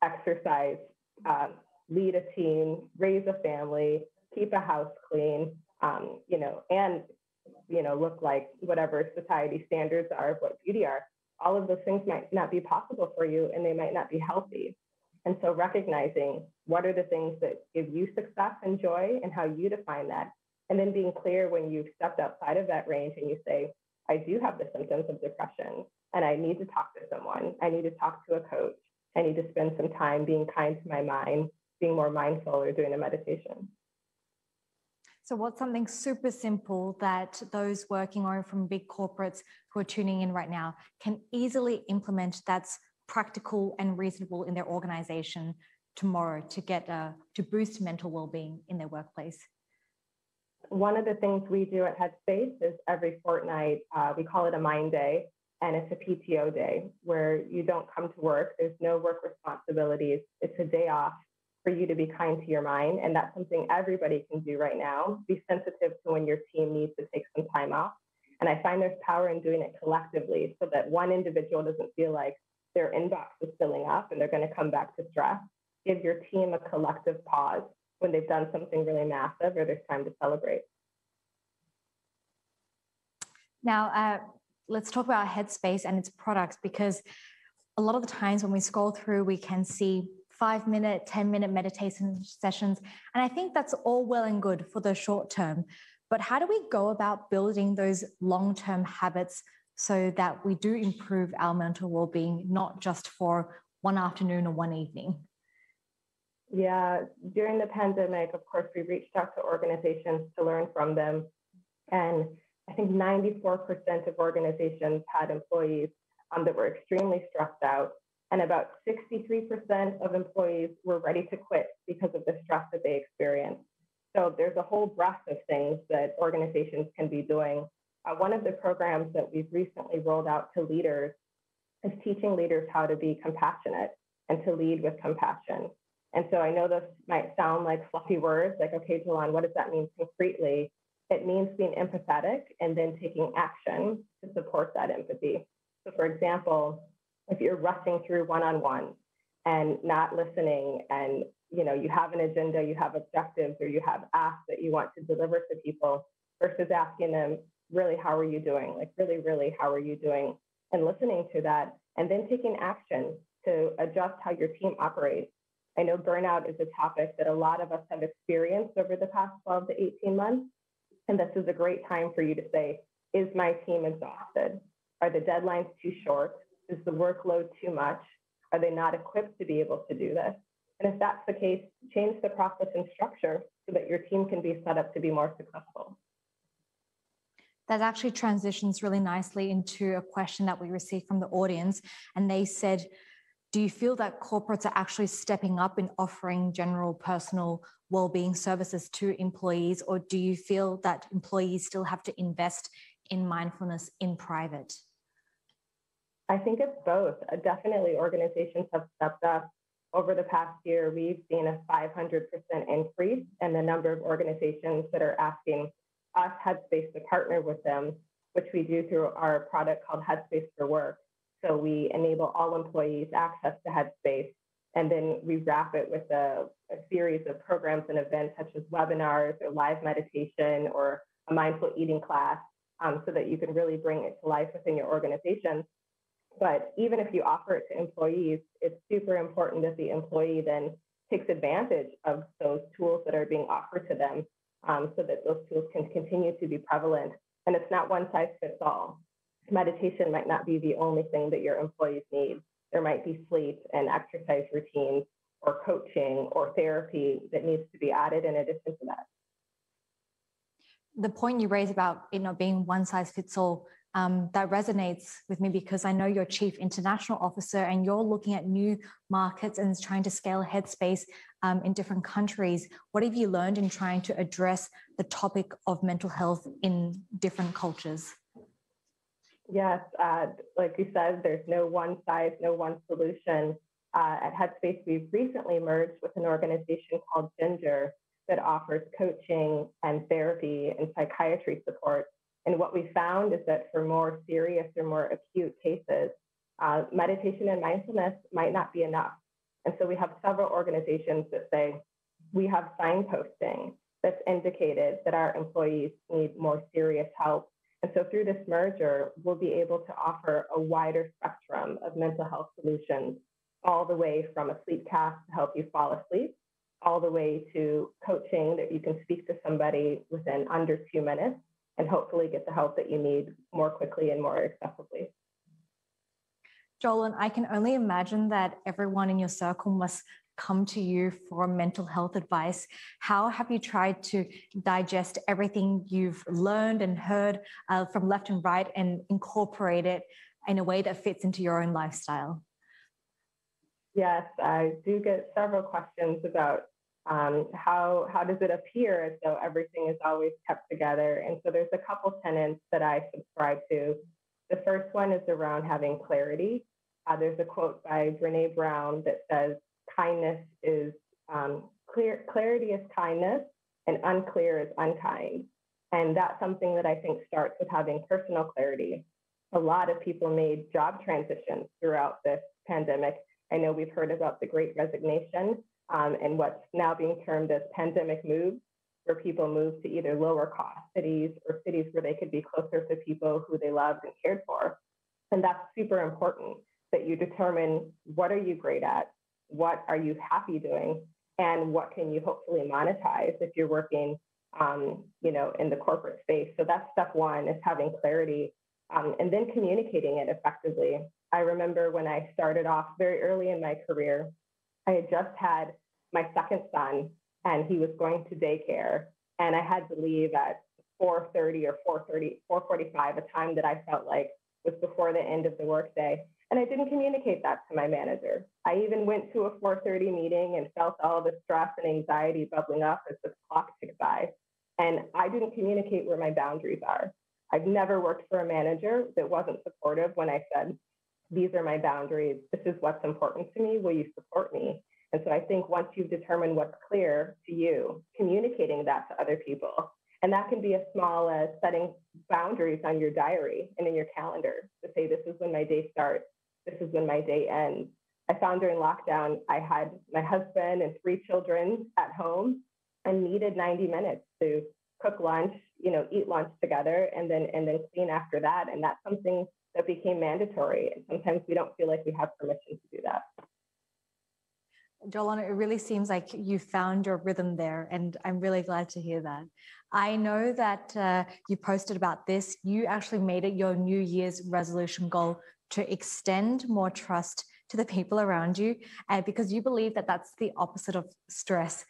Speaker 11: exercise, lead a team, raise a family, keep a house clean, and, look like whatever society standards are of what beauty are. All of those things might not be possible for you, and they might not be healthy. And so recognizing what are the things that give you success and joy and how you define that. And then being clear when you've stepped outside of that range and you say, I do have the symptoms of depression and I need to talk to someone. I need to talk to a coach. I need to spend some time being kind to my mind, being more mindful, or doing a meditation.
Speaker 4: So what's something super simple that those working or from big corporates who are tuning in right now can easily implement that's practical and reasonable in their organization tomorrow to get to boost mental well-being in their workplace?
Speaker 11: One of the things we do at Headspace is every fortnight, we call it a mind day, and it's a PTO day where you don't come to work. There's no work responsibilities. It's a day off for you to be kind to your mind. And that's something everybody can do right now. Be sensitive to when your team needs to take some time off. And I find there's power in doing it collectively so that one individual doesn't feel like their inbox is filling up and they're going to come back to stress. Give your team a collective pause when they've done something really massive or there's time to celebrate.
Speaker 4: Now, let's talk about Headspace and its products, because a lot of the times when we scroll through, we can see 5-minute, 10-minute meditation sessions. And I think that's all well and good for the short term. But how do we go about building those long-term habits so that we do improve our mental well-being, not just for one afternoon or one evening?
Speaker 11: Yeah, during the pandemic, of course, we reached out to organizations to learn from them. And I think 94% of organizations had employees that were extremely stressed out. And about 63% of employees were ready to quit because of the stress that they experienced. So there's a whole breadth of things that organizations can be doing. One of the programs that we've recently rolled out to leaders is teaching leaders how to be compassionate and to lead with compassion. And so I know this might sound like fluffy words, like, okay, Jolawn, what does that mean concretely? It means being empathetic and then taking action to support that empathy. So for example, if you're rushing through one-on-one and not listening, and you have an agenda, you have objectives, or you have asks that you want to deliver to people, versus asking them, really, how are you doing? Like, really, really, how are you doing? And listening to that, and then taking action to adjust how your team operates. I know burnout is a topic that a lot of us have experienced over the past 12 to 18 months. And this is a great time for you to say, is my team exhausted? Are the deadlines too short? Is the workload too much? Are they not equipped to be able to do this? And if that's the case, change the process and structure so that your team can be set up to be more successful.
Speaker 4: That actually transitions really nicely into a question that we received from the audience. And they said, do you feel that corporates are actually stepping up in offering general personal well-being services to employees, or do you feel that employees still have to invest in mindfulness in private?
Speaker 11: I think it's both. Definitely organizations have stepped up. Over the past year, we've seen a 500% increase in the number of organizations that are asking us, Headspace, to partner with them, which we do through our product called Headspace for Work. So we enable all employees access to Headspace, and then we wrap it with a series of programs and events such as webinars or live meditation or a mindful eating class, so that you can really bring it to life within your organization. But even if you offer it to employees, it's super important that the employee then takes advantage of those tools that are being offered to them, so that those tools can continue to be prevalent. And it's not one size fits all. Meditation might not be the only thing that your employees need. There might be sleep and exercise routines or coaching or therapy that needs to be added in addition to that.
Speaker 4: The point you raise about being one size fits all that resonates with me because I know you're Chief International Officer and you're looking at new markets and trying to scale Headspace in different countries. What have you learned in trying to address the topic of mental health in different cultures?
Speaker 11: Yes, like you said, there's no one size, no one solution. At Headspace, we've recently merged with an organization called Ginger that offers coaching and therapy and psychiatry support. And what we found is that for more serious or more acute cases, meditation and mindfulness might not be enough. And so we have several organizations that say, we have signposting that's indicated that our employees need more serious help. And so through this merger, we'll be able to offer a wider spectrum of mental health solutions, all the way from a sleep cast to help you fall asleep, all the way to coaching that you can speak to somebody within under 2 minutes and hopefully get the help that you need more quickly and more accessibly.
Speaker 4: Jolawn, I can only imagine that everyone in your circle must come to you for mental health advice. How have you tried to digest everything you've learned and heard from left and right and incorporate it in a way that fits into your own lifestyle?
Speaker 11: Yes, I do get several questions about how does it appear as though everything is always kept together. And so there's a couple tenets that I subscribe to. The first one is around having clarity. There's a quote by Brené Brown that says, kindness is clarity is kindness and unclear is unkind. And that's something that I think starts with having personal clarity. A lot of people made job transitions throughout this pandemic. I know we've heard about the Great Resignation and what's now being termed as pandemic moves, where people move to either lower cost cities or cities where they could be closer to people who they loved and cared for. And that's super important, that you determine what are you great at, what are you happy doing, and what can you hopefully monetize if you're working in the corporate space. So that's step one, is having clarity and then communicating it effectively. I remember when I started off very early in my career, I had just had my second son and he was going to daycare, and I had to leave at 4:30 or 4:45, a time that I felt like was before the end of the workday. And I didn't communicate that to my manager. I even went to a 4:30 meeting and felt all the stress and anxiety bubbling up as the clock ticked by. And I didn't communicate where my boundaries are. I've never worked for a manager that wasn't supportive when I said, these are my boundaries. This is what's important to me. Will you support me? And so I think once you've determined what's clear to you, communicating that to other people. And that can be as small as setting boundaries on your diary and in your calendar to say, this is when my day starts. This is when my day ends. I found during lockdown, I had my husband and 3 children at home and needed 90 minutes to cook lunch, eat lunch together, and then clean after that. And that's something that became mandatory. And sometimes we don't feel like we have permission to do that.
Speaker 4: Jolawn, it really seems like you found your rhythm there, and I'm really glad to hear that. I know that you posted about this. You actually made it your New Year's resolution goal to extend more trust to the people around you, because you believe that that's the opposite of stress.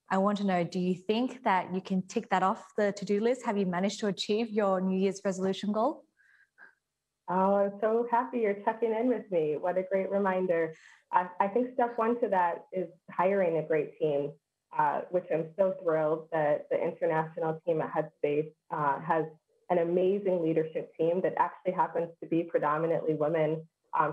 Speaker 4: I want to know, do you think that you can tick that off the to-do list? Have you managed to achieve your New Year's resolution goal?
Speaker 11: Oh, I'm so happy you're checking in with me. What a great reminder. I think step one to that is hiring a great team, which I'm so thrilled that the international team at Headspace has an amazing leadership team that actually happens to be predominantly women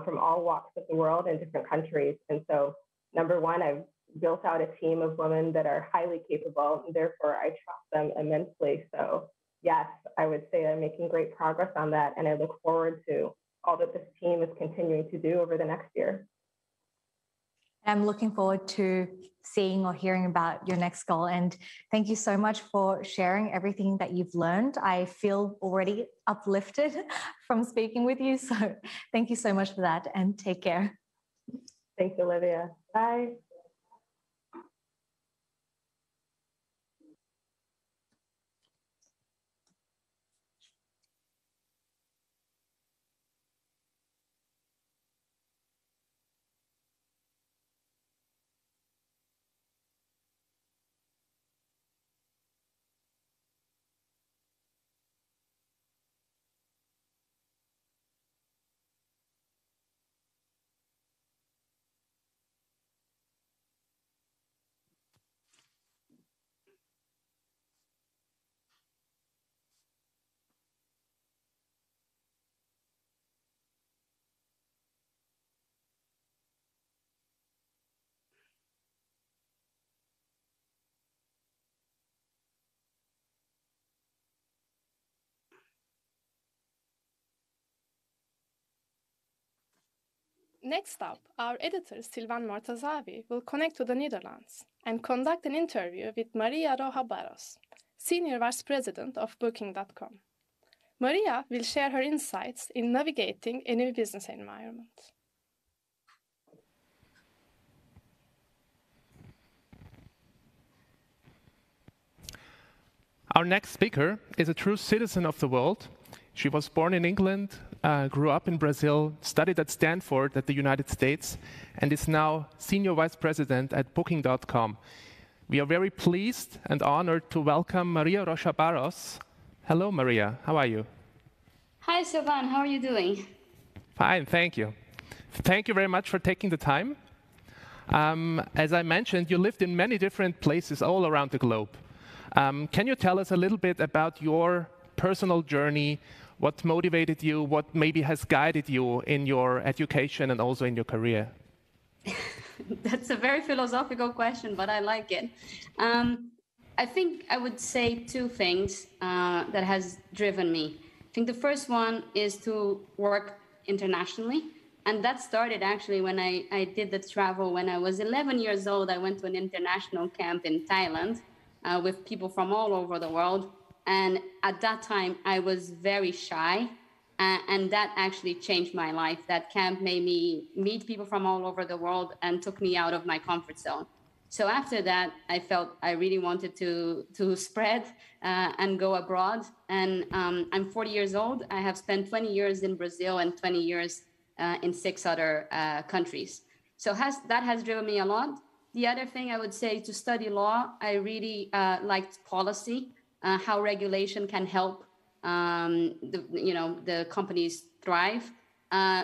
Speaker 11: from all walks of the world and different countries. And so, number one, I've built out a team of women that are highly capable, and therefore I trust them immensely. So yes, I would say I'm making great progress on that, and I look forward to all that this team is continuing to do over the next year.
Speaker 4: I'm looking forward to seeing or hearing about your next goal. And thank you so much for sharing everything that you've learned. I feel already uplifted from speaking with you. So thank you so much for that, and take care.
Speaker 11: Thanks, Olivia. Bye.
Speaker 1: Next up, our editor Silvan Mortazavi will connect to the Netherlands and conduct an interview with Maria Rocha Barros, Senior Vice President of Booking.com. Maria will share her insights in navigating a new business environment.
Speaker 12: Our next speaker is a true citizen of the world. She was born in England, grew up in Brazil, studied at Stanford at the United States, and is now Senior Vice President at Booking.com. We are very pleased and honored to welcome Maria Rocha Barros. Hello, Maria. How are you?
Speaker 13: Hi, Silvan. How are you doing?
Speaker 12: Fine, thank you. Thank you very much for taking the time. As I mentioned, you lived in many different places all around the globe. Can you tell us a little bit about your personal journey, what motivated you, what maybe has guided you in your education and also in your career?
Speaker 13: That's a very philosophical question, but I like it. I think I would say two things that has driven me. I think the first one is to work internationally. And that started actually when I did the travel. When I was 11 years old, I went to an international camp in Thailand with people from all over the world. And at that time, I was very shy. And that actually changed my life. That camp made me meet people from all over the world and took me out of my comfort zone. So after that, I felt I really wanted to spread and go abroad. And I'm 40 years old. I have spent 20 years in Brazil and 20 years in 6 other countries. So that has driven me a lot. The other thing I would say, to study law, I really liked policy, how regulation can help the companies thrive.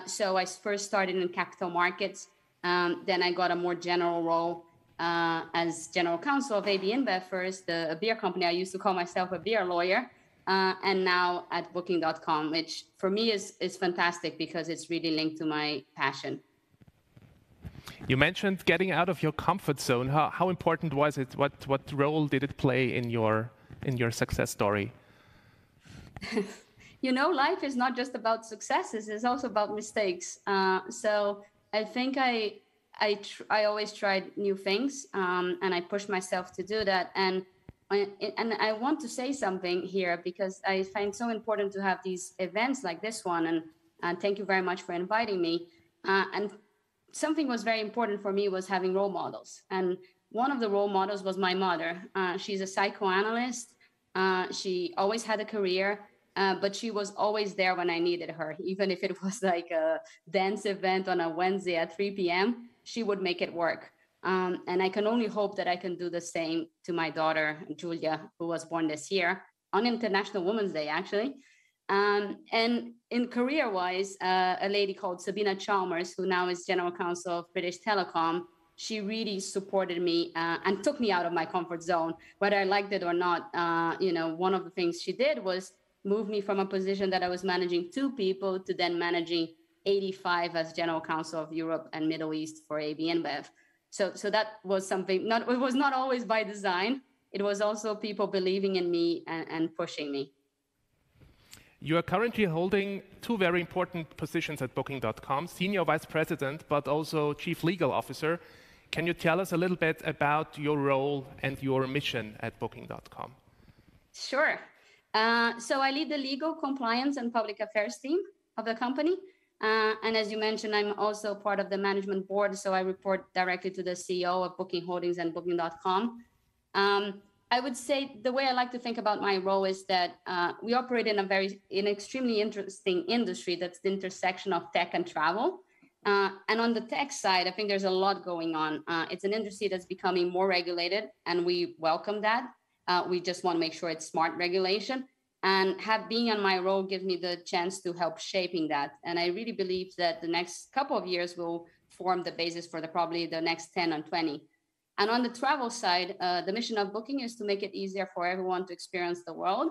Speaker 13: So I first started in capital markets. Then I got a more general role as general counsel of AB InBev first, a beer company. I used to call myself a beer lawyer. And now at Booking.com, which for me is fantastic because it's really linked to my passion.
Speaker 12: You mentioned getting out of your comfort zone. How important was it? What role did it play in your success story?
Speaker 13: Life is not just about successes; it's also about mistakes. So I think I always tried new things, and I pushed myself to do that. And I want to say something here because I find it so important to have these events like this one. And thank you very much for inviting me. And something was very important for me was having role models. And one of the role models was my mother. She's a psychoanalyst. She always had a career, but she was always there when I needed her. Even if it was like a dance event on a Wednesday at 3 p.m., she would make it work. And I can only hope that I can do the same to my daughter, Julia, who was born this year on International Women's Day, actually. And in career-wise, a lady called Sabina Chalmers, who now is General Counsel of British Telecom, she really supported me and took me out of my comfort zone, whether I liked it or not. One of the things she did was move me from a position that I was managing 2 people to then managing 85 as General Counsel of Europe and Middle East for AB InBev. So that was something, it was not always by design. It was also people believing in me and pushing me.
Speaker 12: You are currently holding 2 very important positions at Booking.com, Senior Vice President, but also Chief Legal Officer. Can you tell us a little bit about your role and your mission at Booking.com?
Speaker 13: Sure. So I lead the legal, compliance, and public affairs team of the company. And as you mentioned, I'm also part of the management board, so I report directly to the CEO of Booking Holdings and Booking.com. I would say the way I like to think about my role is that we operate in an extremely interesting industry that's the intersection of tech and travel. And on the tech side, I think there's a lot going on. It's an industry that's becoming more regulated, and we welcome that. We just want to make sure it's smart regulation. And being on my role gives me the chance to help shaping that. And I really believe that the next couple of years will form the basis for probably the next 10 and 20. And on the travel side, the mission of Booking is to make it easier for everyone to experience the world.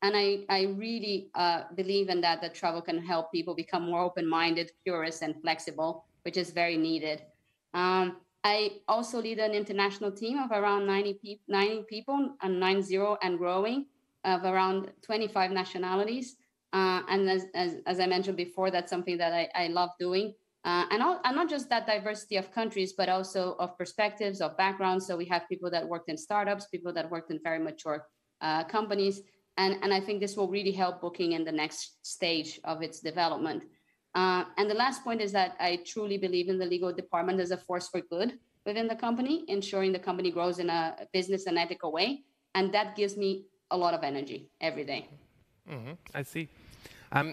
Speaker 13: And I really believe in that travel can help people become more open-minded, curious, and flexible, which is very needed. I also lead an international team of around 90 people, and 90 and growing, of around 25 nationalities. And as I mentioned before, that's something that I love doing. And not just that diversity of countries, but also of perspectives, of backgrounds. So we have people that worked in startups, people that worked in very mature companies. And I think this will really help Booking in the next stage of its development. And the last point is that I truly believe in the legal department as a force for good within the company, ensuring the company grows in a business and ethical way. And that gives me a lot of energy every day.
Speaker 12: I see.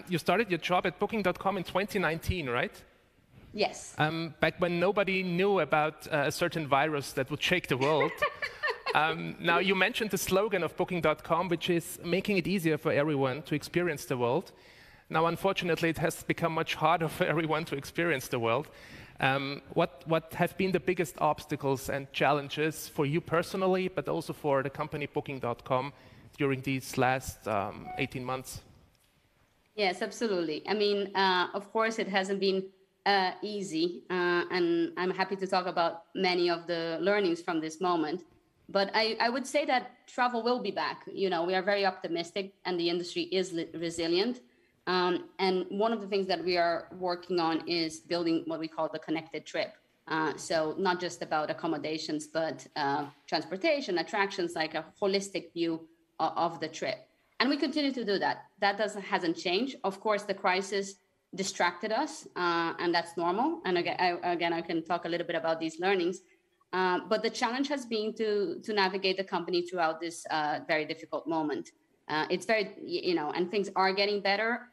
Speaker 12: You started your job at Booking.com in 2019, right?
Speaker 13: Yes.
Speaker 12: Back when nobody knew about a certain virus that would shake the world. Now, you mentioned the slogan of Booking.com, which is making it easier for everyone to experience the world. Now, unfortunately, it has become much harder for everyone to experience the world. What have been the biggest obstacles and challenges for you personally, but also for the company Booking.com during these last 18 months?
Speaker 13: Yes, absolutely. I mean, of course, it hasn't been easy, and I'm happy to talk about many of the learnings from this moment. But I would say that travel will be back. You know, we are very optimistic, and the industry is resilient. And one of the things that we are working on is building what we call the connected trip. So not just about accommodations, but transportation, attractions, like a holistic view of the trip. And we continue to do that. That hasn't changed. Of course, the crisis distracted us, and that's normal. And again, I can talk a little bit about these learnings. But the challenge has been to navigate the company throughout this very difficult moment. It's very, and things are getting better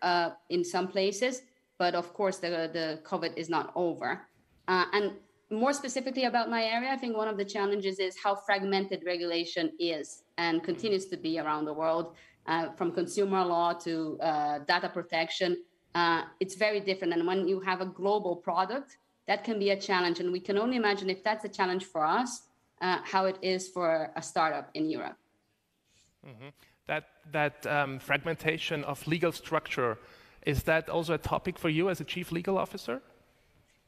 Speaker 13: in some places, but of course the COVID is not over. And more specifically about my area, I think one of the challenges is how fragmented regulation is and continues to be around the world, from consumer law to data protection. It's very different. And when you have a global product, that can be a challenge. And we can only imagine if that's a challenge for us, how it is for a startup in Europe.
Speaker 12: Mm-hmm. That fragmentation of legal structure, is that also a topic for you as a chief legal officer?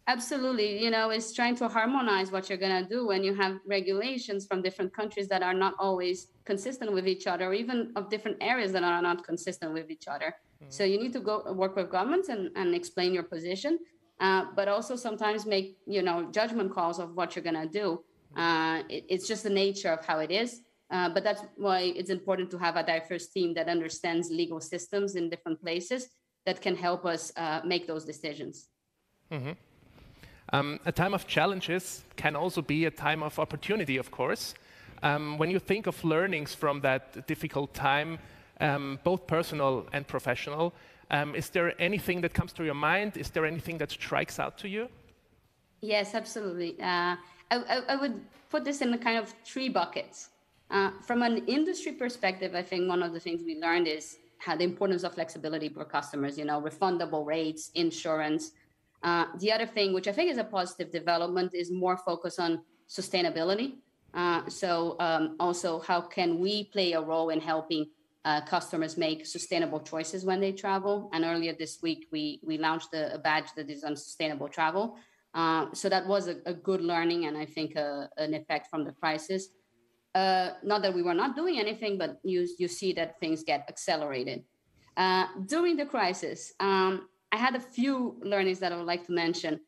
Speaker 13: Absolutely. It's trying to harmonize what you're going to do when you have regulations from different countries that are not always consistent with each other, or even of different areas that are not consistent with each other. Mm-hmm. So you need to go work with governments and explain your position, but also sometimes make, judgment calls of what you're going to do. It's just the nature of how it is. But that's why it's important to have a diverse team that understands legal systems in different places that can help us make those decisions.
Speaker 12: Mm-hmm. A time of challenges can also be a time of opportunity, of course. When you think of learnings from that difficult time, both personal and professional, is there anything that comes to your mind? Is there anything that strikes out to you?
Speaker 13: Yes, absolutely. I would put this in a kind of 3 buckets. From an industry perspective, I think one of the things we learned is how the importance of flexibility for customers, refundable rates, insurance. The other thing, which I think is a positive development, is more focus on sustainability. So also, how can we play a role in helping customers make sustainable choices when they travel? And earlier this week, we launched a badge that is on sustainable travel. So that was a good learning, and I think an effect from the crisis. Not that we were not doing anything, but you see that things get accelerated. During the crisis, I had a few learnings that I would like to mention.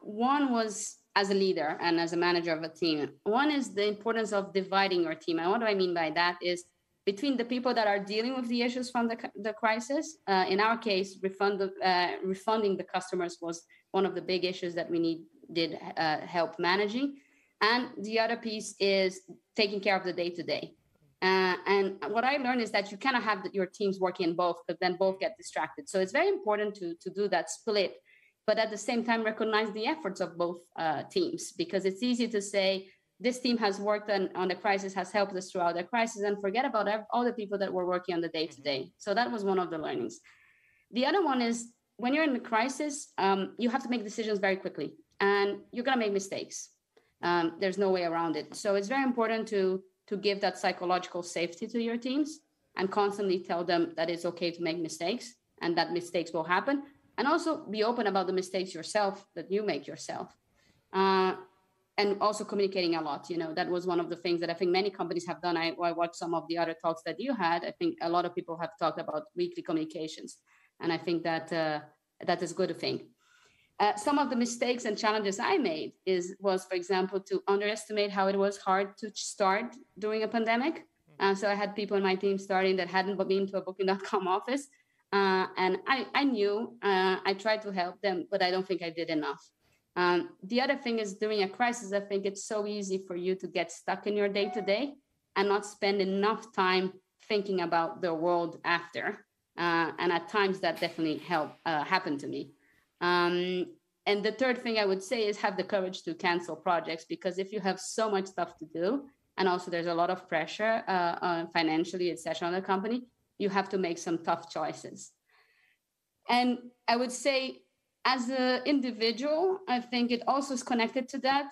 Speaker 13: One was as a leader and as a manager of a team. One is the importance of dividing your team. And what do I mean by that is between the people that are dealing with the issues from the crisis. In our case, refunding the customers was one of the big issues that we needed help managing. And the other piece is taking care of the day-to-day. And what I learned is that you cannot have your teams working in both, because then both get distracted. So it's very important to do that split, but at the same time, recognize the efforts of both teams, because it's easy to say, this team has worked on the crisis, has helped us throughout the crisis, and forget about all the people that were working on the day-to-day. So that was one of the learnings. The other one is, when you're in the crisis, you have to make decisions very quickly, and you're going to make mistakes. There's no way around it. So it's very important to give that psychological safety to your teams and constantly tell them that it's okay to make mistakes and that mistakes will happen. And also be open about the mistakes yourself that you make yourself. And also communicating a lot. That was one of the things that I think many companies have done. I watched some of the other talks that you had. I think a lot of people have talked about weekly communications. And I think that that is a good thing. Some of the mistakes and challenges I made was, for example, to underestimate how it was hard to start during a pandemic. So I had people in my team starting that hadn't been to a Booking.com office. And I knew, I tried to help them, but I don't think I did enough. The other thing is, during a crisis, I think it's so easy for you to get stuck in your day-to-day and not spend enough time thinking about the world after. And at times that definitely happened to me. And the third thing I would say is have the courage to cancel projects, because if you have so much stuff to do, and also there's a lot of pressure financially, etc., on the company, you have to make some tough choices. And I would say, as an individual, I think it also is connected to that.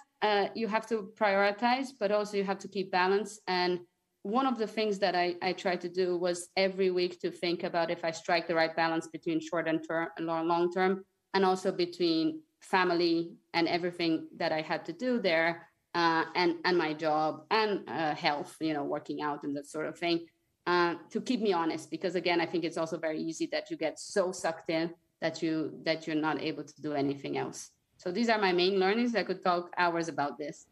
Speaker 13: You have to prioritize, but also you have to keep balance. And one of the things that I tried to do was every week to think about if I strike the right balance between short and long term, and also between family and everything that I had to do there, and my job and health, working out and that sort of thing, to keep me honest. Because again, I think it's also very easy that you get so sucked in that you're not able to do anything else. So these are my main learnings. I could talk hours about this.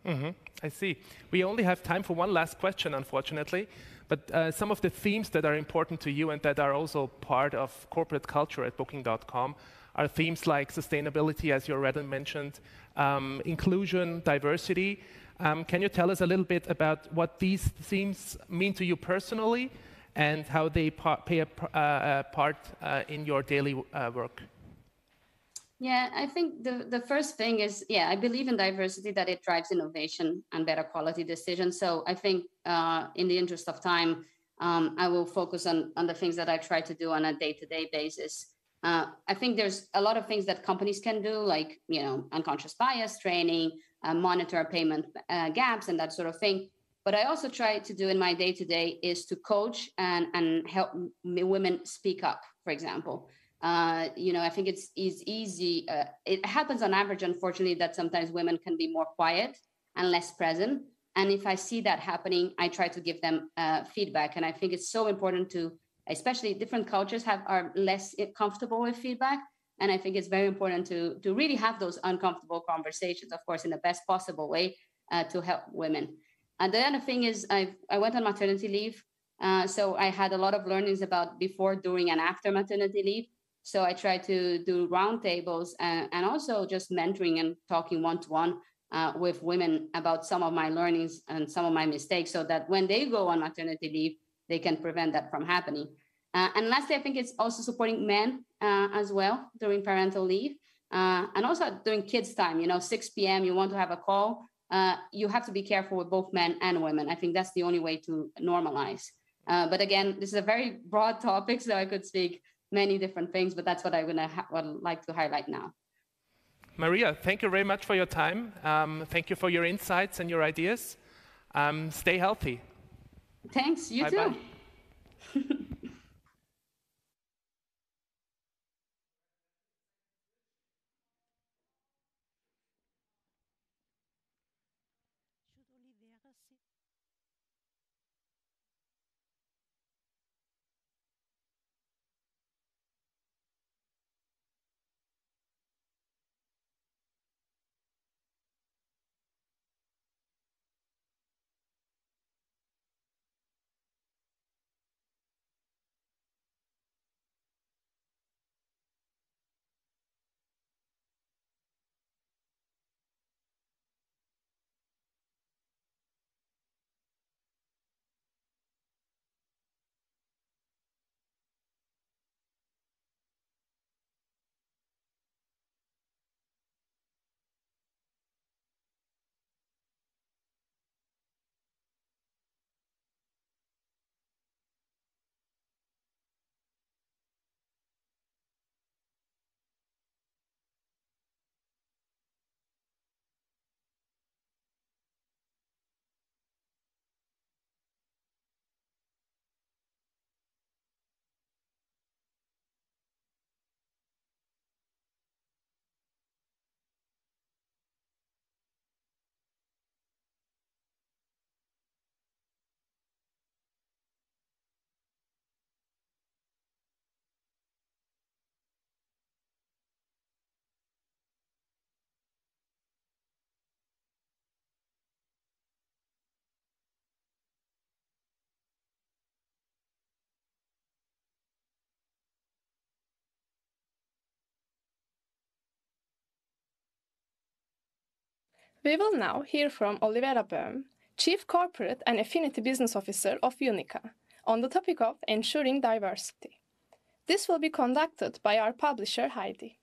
Speaker 12: Mm-hmm. I see. We only have time for one last question, unfortunately. But some of the themes that are important to you and that are also part of corporate culture at Booking.com are themes like sustainability, as you already mentioned, inclusion, diversity. Can you tell us a little bit about what these themes mean to you personally and how they play a part in your daily work?
Speaker 13: Yeah, I think the first thing is, I believe in diversity, that it drives innovation and better quality decisions. So I think in the interest of time, I will focus on the things that I try to do on a day-to-day basis. I think there's a lot of things that companies can do, like, unconscious bias training, monitor payment gaps and that sort of thing. But I also try to do in my day-to-day is to coach and help women speak up, for example. I think it's easy. It happens on average, unfortunately, that sometimes women can be more quiet and less present. And if I see that happening, I try to give them feedback. And I think it's so important to, especially different cultures are less comfortable with feedback. And I think it's very important to really have those uncomfortable conversations, of course, in the best possible way to help women. And the other thing is I went on maternity leave. So I had a lot of learnings about before, during, and after maternity leave. So I try to do roundtables and also just mentoring and talking one-to-one with women about some of my learnings and some of my mistakes, so that when they go on maternity leave, they can prevent that from happening. And lastly, I think it's also supporting men as well during parental leave, and also during kids' time. 6 p.m. you want to have a call. You have to be careful with both men and women. I think that's the only way to normalize. But again, this is a very broad topic, so I could speak many different things, but that's what I would like to highlight now.
Speaker 12: Maria, thank you very much for your time. Thank you for your insights and your ideas. Stay healthy.
Speaker 13: Thanks, you too.
Speaker 1: We will now hear from Olivera Böhm, Chief Corporate and Affinity Business Officer of Unica, on the topic of ensuring diversity. This will be conducted by our publisher, Heidi.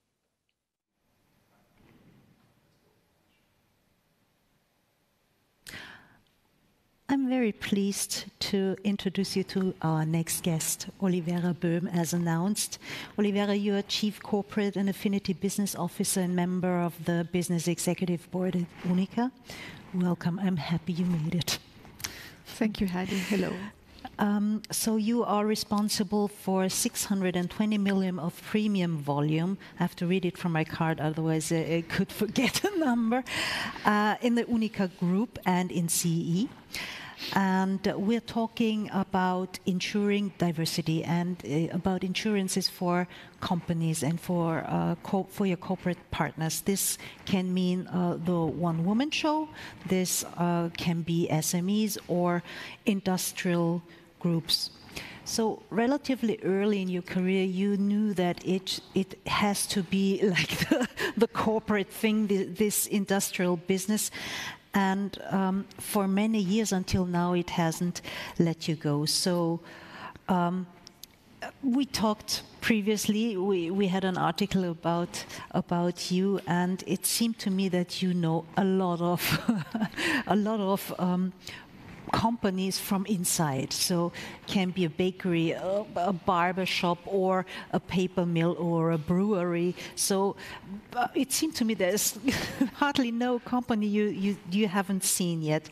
Speaker 3: I'm very pleased to introduce you to our next guest, Olivera Böhm, as announced. Olivera, you are Chief Corporate and Affinity Business Officer and member of the Business Executive Board at Unica. Welcome. I'm happy you made it.
Speaker 14: Thank you, Heidi. Hello.
Speaker 3: So you are responsible for 620 million of premium volume. I have to read it from my card, otherwise I could forget a number, in the Unica Group and in CE. And we're talking about ensuring diversity and about insurances for companies and for your corporate partners. This can mean the one-woman show. This can be SMEs or industrial groups. So relatively early in your career, you knew that it has to be like the corporate thing, this industrial business. And for many years until now, it hasn't let you go. So we talked previously, we had an article about you, and it seemed to me that you know a lot of companies from inside. So can be a bakery, a barber shop, or a paper mill, or a brewery. So it seemed to me there's hardly no company you haven't seen yet.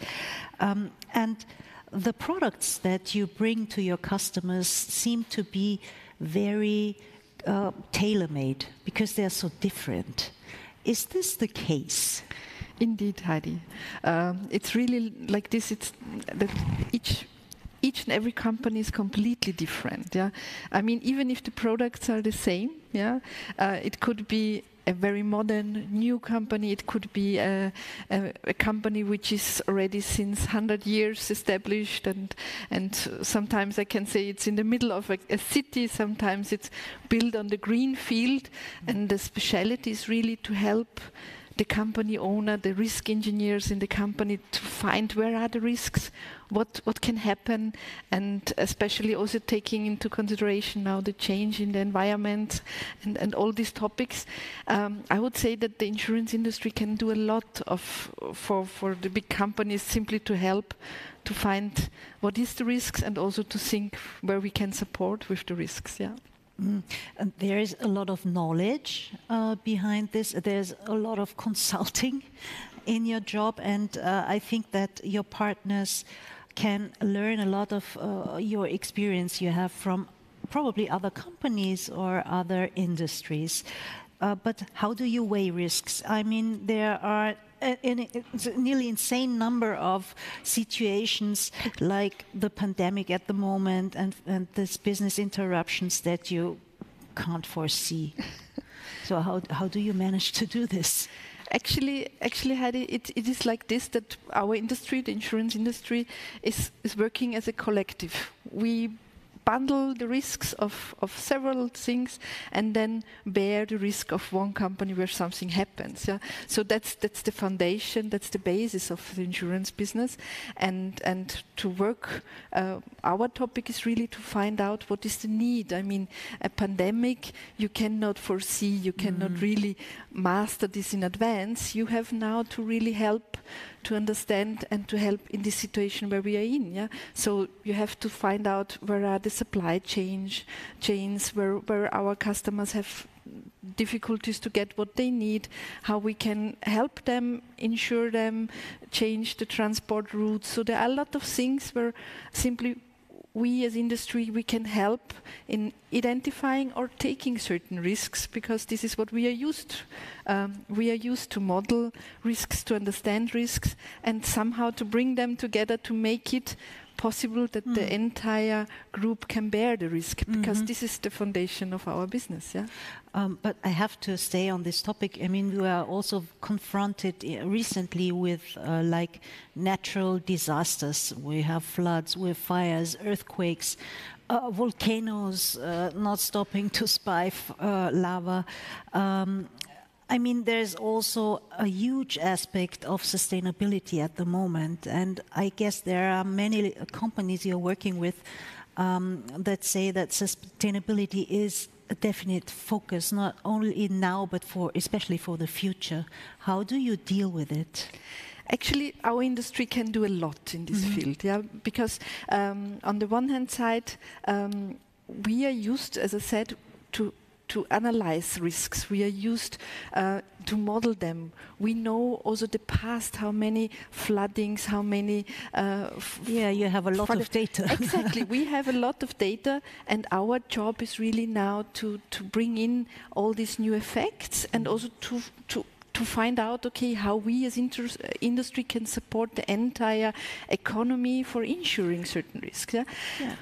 Speaker 3: And the products that you bring to your customers seem to be very tailor-made because they're so different. Is this the case?
Speaker 14: Indeed, Heidi. It's really like this. It's that each and every company is completely different. Yeah, I mean, even if the products are the same, yeah, it could be a very modern new company. It could be a company which is already since 100 years established, and sometimes I can say it's in the middle of a city. Sometimes it's built on the green field, and the speciality is really to help the company owner, the risk engineers in the company to find where are the risks, what can happen, and especially also taking into consideration now the change in the environment and all these topics. I would say that the insurance industry can do a lot for the big companies simply to help to find what is the risks and also to think where we can support with the risks. Yeah.
Speaker 3: And there is a lot of knowledge behind this. There's a lot of consulting in your job, and I think that your partners can learn a lot of your experience you have from probably other companies or other industries. But how do you weigh risks? I mean, there are it's a nearly insane number of situations like the pandemic at the moment and this business interruptions that you can't foresee. So how do you manage to do this?
Speaker 14: Actually, Heidi, it is like this, that our industry, the insurance industry, is working as a collective. We bundle the risks of several things and then bear the risk of one company where something happens. Yeah? So that's the foundation, that's the basis of the insurance business. And to work, our topic is really to find out what is the need. I mean, a pandemic, you cannot foresee, you cannot really master this in advance. You have now to really help to understand and to help in this situation where we are in. Yeah? So you have to find out where are the supply chains, where our customers have difficulties to get what they need, how we can help them, insure them, change the transport routes. So there are a lot of things where simply we as industry, we can help in identifying or taking certain risks, because this is what we are used to. We are used to model risks, to understand risks, and somehow to bring them together to make it possible that the entire group can bear the risk, because this is the foundation of our business. Yeah.
Speaker 3: But I have to stay on this topic. I mean, we are also confronted recently with like natural disasters. We have floods, we have fires, earthquakes, volcanoes not stopping to spy lava. I mean, there's also a huge aspect of sustainability at the moment, and I guess there are many companies you're working with that say that sustainability is a definite focus, not only now, but especially for the future. How do you deal with it?
Speaker 14: Actually, our industry can do a lot in this field, yeah, because on the one hand side, we are used, as I said, to analyze risks. We are used to model them. We know also the past, how many floodings, how many...
Speaker 3: yeah, you have a lot of data.
Speaker 14: Exactly, we have a lot of data, and our job is really now to bring in all these new effects and also to find out, okay, how we as industry can support the entire economy for insuring certain risks. Yeah? Yeah.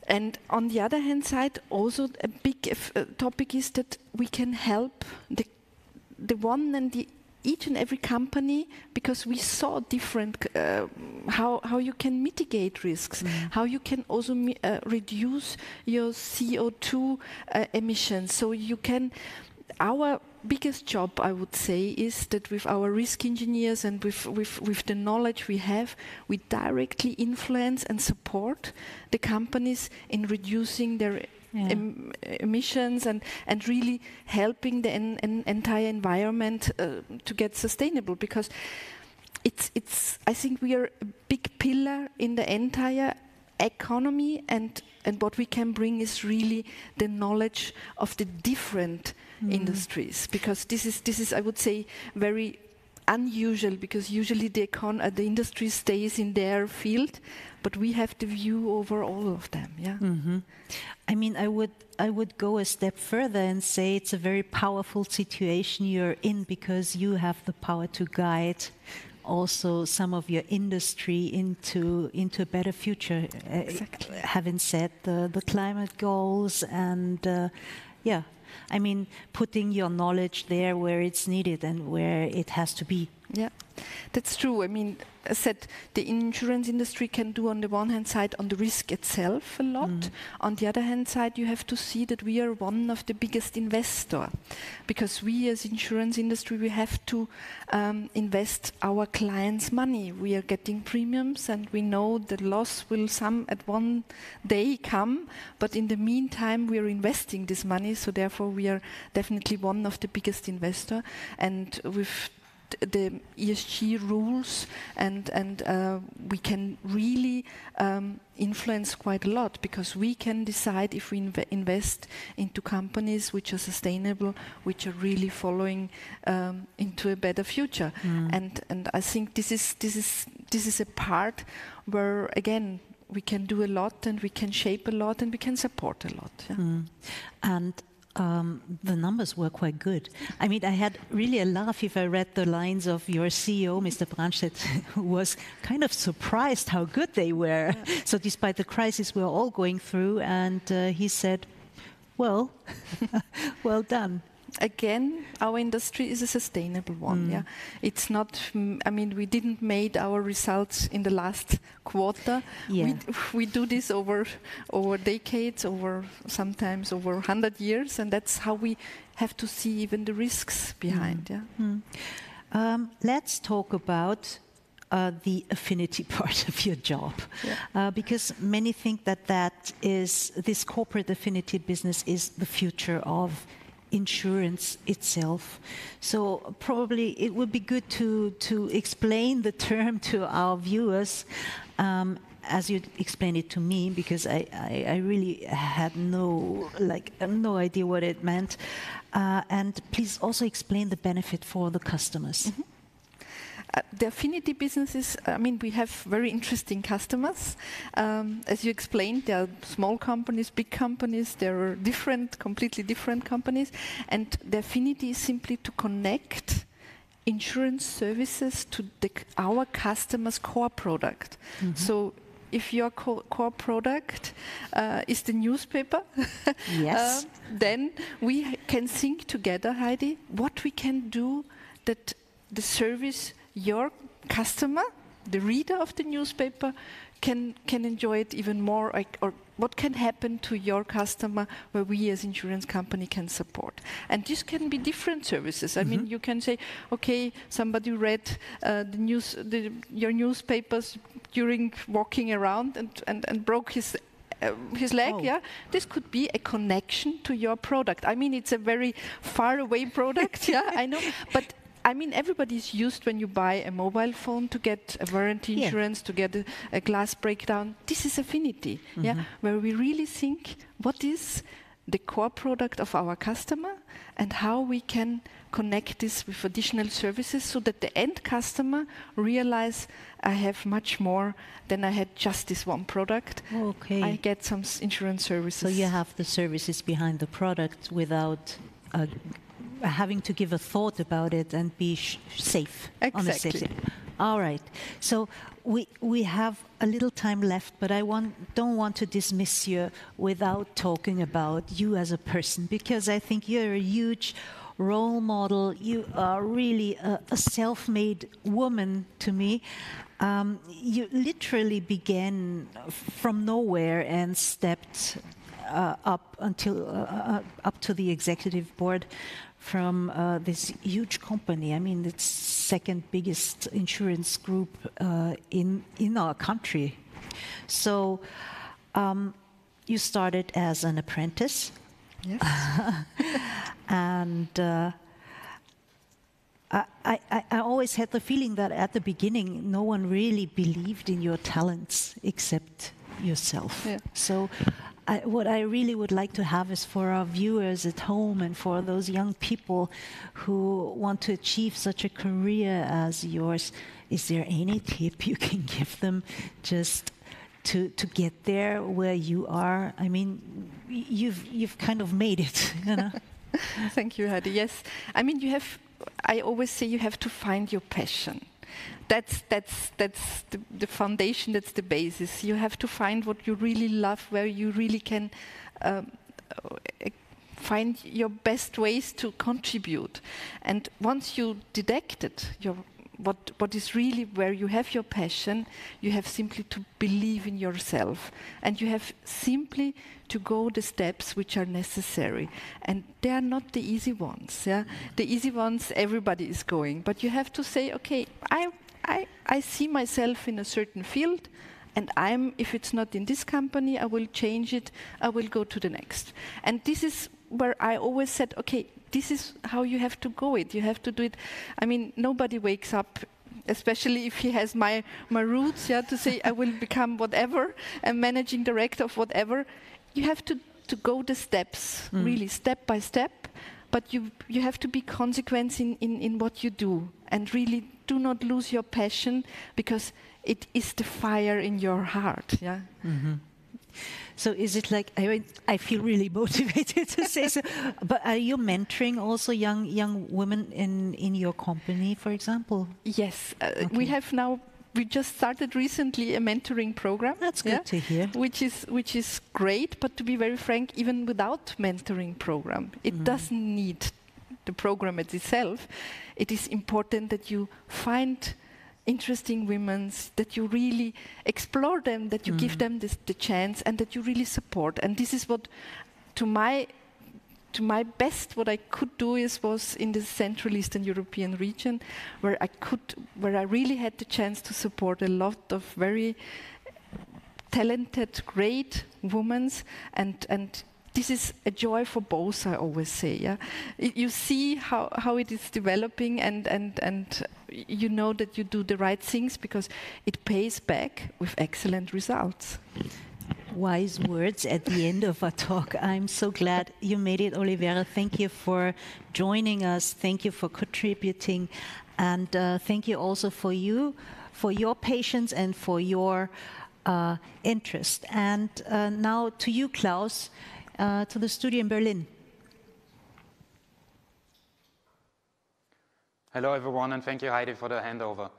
Speaker 14: And on the other hand side, also a big topic is that we can help the one and each and every company, because we saw different how you can mitigate risks, how you can also reduce your CO2 emissions. So you can. Our biggest job, I would say, is that with our risk engineers and with the knowledge we have, we directly influence and support the companies in reducing their emissions and really helping the entire environment to get sustainable. Because I think we are a big pillar in the entire economy, and what we can bring is really the knowledge of the different industries, because this is I would say very unusual, because usually the industry stays in their field, but we have the view over all of them. Yeah.
Speaker 3: I mean, I would go a step further and say it's a very powerful situation you're in, because you have the power to guide also some of your industry into a better future.
Speaker 14: Exactly.
Speaker 3: Having said the climate goals and I mean, putting your knowledge there where it's needed and where it has to be.
Speaker 14: Yeah, that's true. I mean, as I said, the insurance industry can do on the one hand side on the risk itself a lot. On the other hand side, you have to see that we are one of the biggest investor, because we as insurance industry, we have to invest our clients' money. We are getting premiums, and we know the loss will at one day come, but in the meantime we are investing this money, so therefore we are definitely one of the biggest investor. And with the ESG rules and we can really influence quite a lot, because we can decide if we invest into companies which are sustainable, which are really following into a better future. And I think this is a part where again we can do a lot, and we can shape a lot, and we can support a lot. Yeah?
Speaker 3: And the numbers were quite good. I mean, I had really a laugh if I read the lines of your CEO, Mr. Brandstedt, who was kind of surprised how good they were. Yeah. So despite the crisis we're all going through, and he said, well, well done.
Speaker 14: Again, our industry is a sustainable one. Yeah, it's not. I mean, we didn't made our results in the last quarter. Yeah. We do this over decades, sometimes over 100 years, and that's how we have to see even the risks behind. Yeah.
Speaker 3: Let's talk about the affinity part of your job, because many think that this corporate affinity business is the future of insurance itself. So probably it would be good to explain the term to our viewers as you explained it to me, because I really had no idea what it meant. And please also explain the benefit for the customers.
Speaker 14: The affinity businesses, I mean, we have very interesting customers. As you explained, there are small companies, big companies, there are completely different companies. And the affinity is simply to connect insurance services to our customers' core product. So if your core product is the newspaper,
Speaker 3: yes,
Speaker 14: then we can think together, Heidi, what we can do that the service your customer, the reader of the newspaper, can enjoy it even more, or what can happen to your customer where we as insurance company can support. And this can be different services. I mean, you can say, okay, somebody read your newspapers during walking around and broke his leg, yeah? This could be a connection to your product. I mean, it's a very far away product, yeah, I know, but I mean, everybody's used when you buy a mobile phone to get a warranty insurance, to get a glass breakdown. This is affinity, yeah, where we really think what is the core product of our customer and how we can connect this with additional services so that the end customer realize I have much more than I had just this one product.
Speaker 3: Okay.
Speaker 14: I get some insurance services.
Speaker 3: So you have the services behind the product without having to give a thought about it and be safe.
Speaker 14: Exactly.
Speaker 3: On a safe side. All right. So we have a little time left, but I don't want to dismiss you without talking about you as a person, because I think you're a huge role model. You are really a self-made woman to me. You literally began from nowhere and stepped up to the executive board from this huge company. I mean, it's second biggest insurance group in our country. So you started as an apprentice.
Speaker 14: Yes.
Speaker 3: And I always had the feeling that at the beginning, no one really believed in your talents except yourself.
Speaker 14: Yeah.
Speaker 3: So what I really would like to have is for our viewers at home and for those young people who want to achieve such a career as yours, is there any tip you can give them just to get there where you are? I mean, you've kind of made it, you know?
Speaker 14: Thank you, Heidi. Yes, I mean, I always say you have to find your passion. That's the foundation, that's the basis. You have to find what you really love, where you really can find your best ways to contribute. And once you detected what is really where you have your passion, you have simply to believe in yourself. And you have simply to go the steps which are necessary. And they are not the easy ones. Yeah? The easy ones, everybody is going. But you have to say, okay, I see myself in a certain field, and if it's not in this company, I will change it, I will go to the next. And this is where I always said, okay, this is how you have to go it. You have to do it. I mean, nobody wakes up, especially if he has my roots, yeah, to say I will become whatever, a managing director of whatever. You have to go the steps, really, step by step, but you have to be consequent in what you do, and really do not lose your passion, because it is the fire in your heart. Yeah.
Speaker 3: So is it like, I feel really motivated to say so, but are you mentoring also young women in your company, for example?
Speaker 14: Yes, okay. We just started recently a mentoring program.
Speaker 3: That's good to hear.
Speaker 14: Which is great, but to be very frank, even without mentoring program, it doesn't need the program itself. It is important that you find interesting women, that you really explore them, that you give them the chance, and that you really support. And this is what, to my best, what I could do was in the Central Eastern European region, where I really had the chance to support a lot of very talented, great women, and this is a joy for both, I always say. Yeah, you see how it is developing, and you know that you do the right things because it pays back with excellent results.
Speaker 3: Wise words at the end of our talk. I'm so glad you made it, Olivera. Thank you for joining us. Thank you for contributing, and thank you also for your patience and for your interest. And now to you, Klaus. To the studio in Berlin.
Speaker 5: Hello everyone, and thank you, Heidi, for the handover.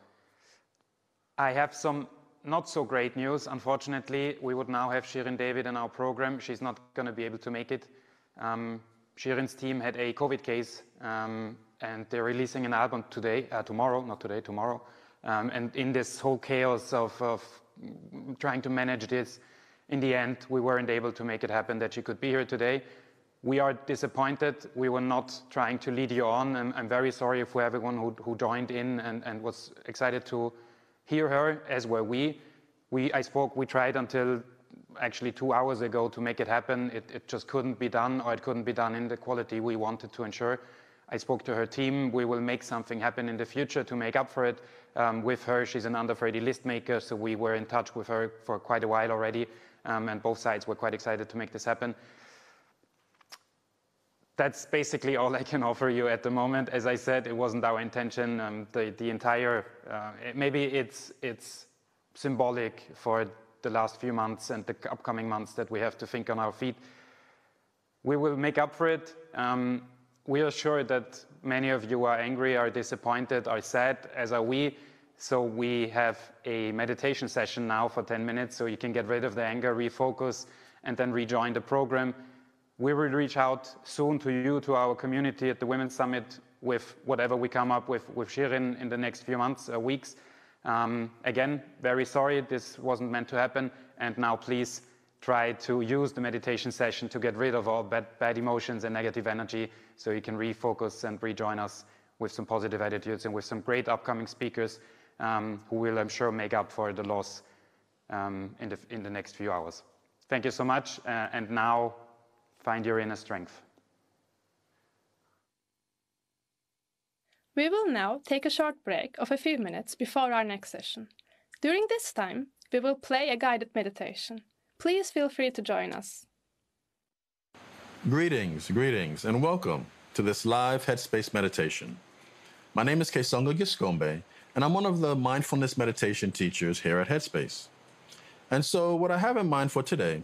Speaker 5: I have some not so great news. Unfortunately, we would now have Shirin David in our program. She's not going to be able to make it. Shirin's team had a COVID case, and they're releasing an album tomorrow. And in this whole chaos of trying to manage this. In the end, we weren't able to make it happen that she could be here today. We are disappointed. We were not trying to lead you on. I'm very sorry for everyone who joined in and was excited to hear her, as were we. We tried until actually 2 hours ago to make it happen. It just couldn't be done, or it couldn't be done in the quality we wanted to ensure. I spoke to her team. We will make something happen in the future to make up for it with her. She's an under 30 list maker, so we were in touch with her for quite a while already, and both sides were quite excited to make this happen. That's basically all I can offer you at the moment. As I said, it wasn't our intention. The entire, maybe it's symbolic for the last few months and the upcoming months that we have to think on our feet. We will make up for it. We are sure that many of you are angry, are disappointed, are sad, as are we. So we have a meditation session now for 10 minutes, so you can get rid of the anger, refocus, and then rejoin the program. We will reach out soon to you, to our community at the Women's Summit, with whatever we come up with Shirin in the next few months, weeks. Again, very sorry, this wasn't meant to happen. And now please try to use the meditation session to get rid of all bad emotions and negative energy, so you can refocus and rejoin us with some positive attitudes and with some great upcoming speakers who will, I'm sure, make up for the loss in the next few hours. Thank you so much. And now, find your inner strength.
Speaker 1: We will now take a short break of a few minutes before our next session. During this time, we will play a guided meditation. Please feel free to join us.
Speaker 15: Greetings, and welcome to this live Headspace meditation. My name is Kesonga Giskombe, and I'm one of the mindfulness meditation teachers here at Headspace. And so what I have in mind for today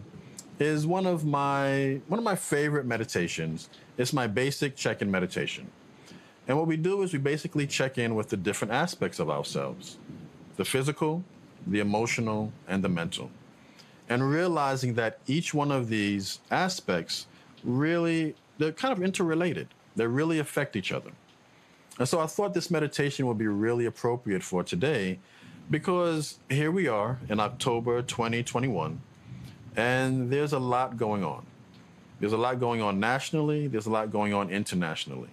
Speaker 15: is one of my favorite meditations. It's my basic check-in meditation. And what we do is we basically check in with the different aspects of ourselves, the physical, the emotional, and the mental. And realizing that each one of these aspects really, they're kind of interrelated. They really affect each other. And so I thought this meditation would be really appropriate for today, because here we are in October 2021, and there's a lot going on. There's a lot going on nationally. There's a lot going on internationally.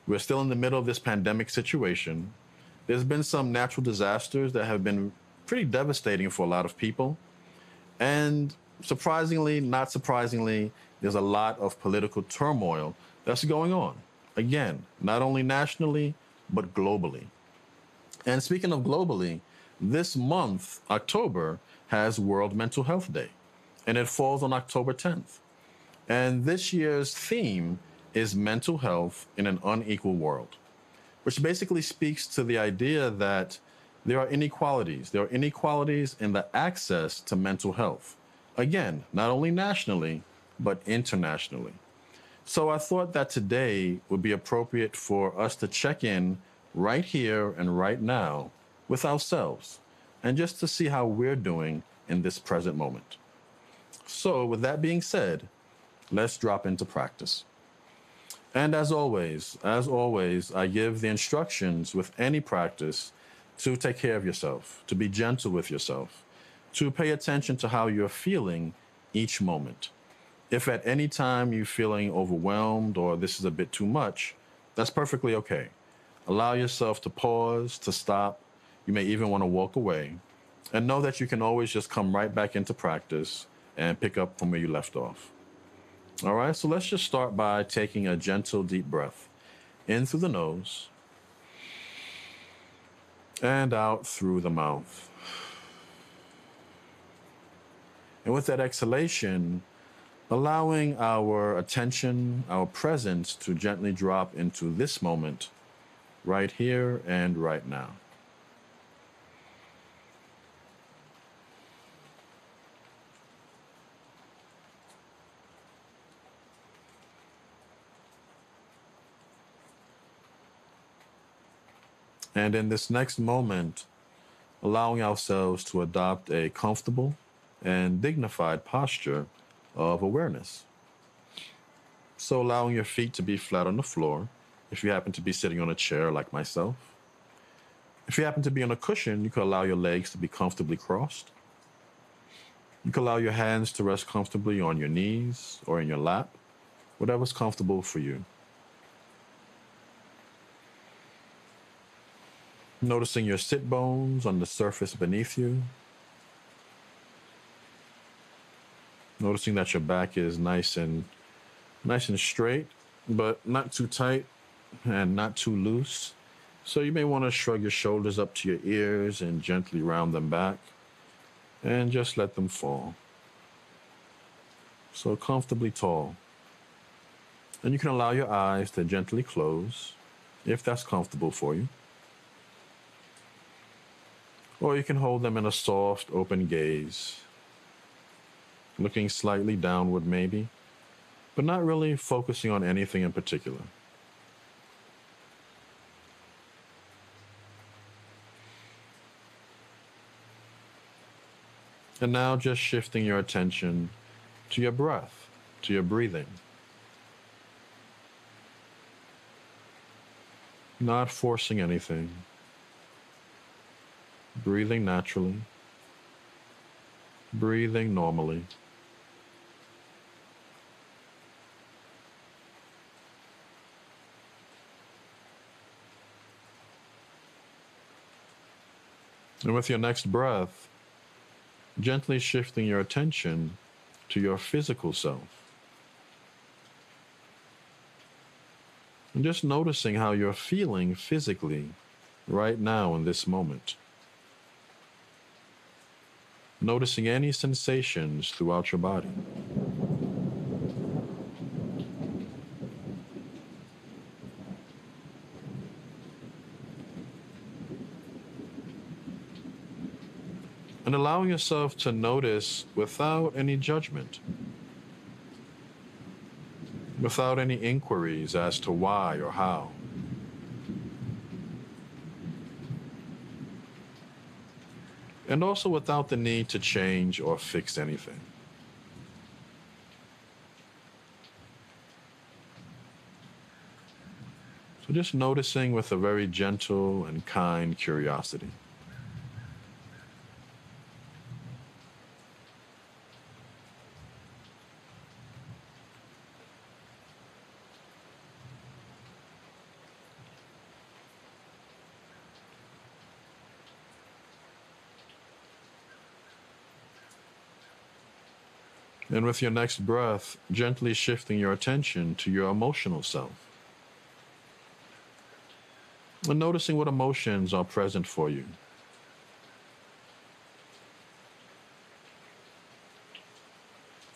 Speaker 15: We're still in the middle of this pandemic situation. There's been some natural disasters that have been pretty devastating for a lot of people. And surprisingly, not surprisingly, there's a lot of political turmoil that's going on. Again, not only nationally, but globally. And speaking of globally, this month, October, has World Mental Health Day, and it falls on October 10th. And this year's theme is mental health in an unequal world, which basically speaks to the idea that there are inequalities. There are inequalities in the access to mental health. Again, not only nationally, but internationally. So I thought that today would be appropriate for us to check in right here and right now with ourselves, and just to see how we're doing in this present moment. So with that being said, let's drop into practice. And as always, I give the instructions with any practice to take care of yourself, to be gentle with yourself, to pay attention to how you're feeling each moment. If at any time you're feeling overwhelmed or this is a bit too much, that's perfectly okay. Allow yourself to pause, to stop. You may even want to walk away, and know that you can always just come right back into practice and pick up from where you left off. All right, so let's just start by taking a gentle, deep breath in through the nose and out through the mouth. And with that exhalation, allowing our attention, our presence to gently drop into this moment, right here and right now. And in this next moment, allowing ourselves to adopt a comfortable and dignified posture of awareness. So allowing your feet to be flat on the floor, if you happen to be sitting on a chair like myself. If you happen to be on a cushion, you could allow your legs to be comfortably crossed. You can allow your hands to rest comfortably on your knees or in your lap, whatever's comfortable for you. Noticing your sit bones on the surface beneath you. Noticing that your back is nice and straight, but not too tight and not too loose. So you may want to shrug your shoulders up to your ears and gently round them back and just let them fall. So comfortably tall. And you can allow your eyes to gently close if that's comfortable for you. Or you can hold them in a soft, open gaze, looking slightly downward maybe, but not really focusing on anything in particular. And now just shifting your attention to your breath, to your breathing. Not forcing anything. Breathing naturally. Breathing normally. And with your next breath, gently shifting your attention to your physical self. And just noticing how you're feeling physically right now in this moment. Noticing any sensations throughout your body. And allowing yourself to notice without any judgment, without any inquiries as to why or how. And also without the need to change or fix anything. So just noticing with a very gentle and kind curiosity. And with your next breath, gently shifting your attention to your emotional self. And noticing what emotions are present for you.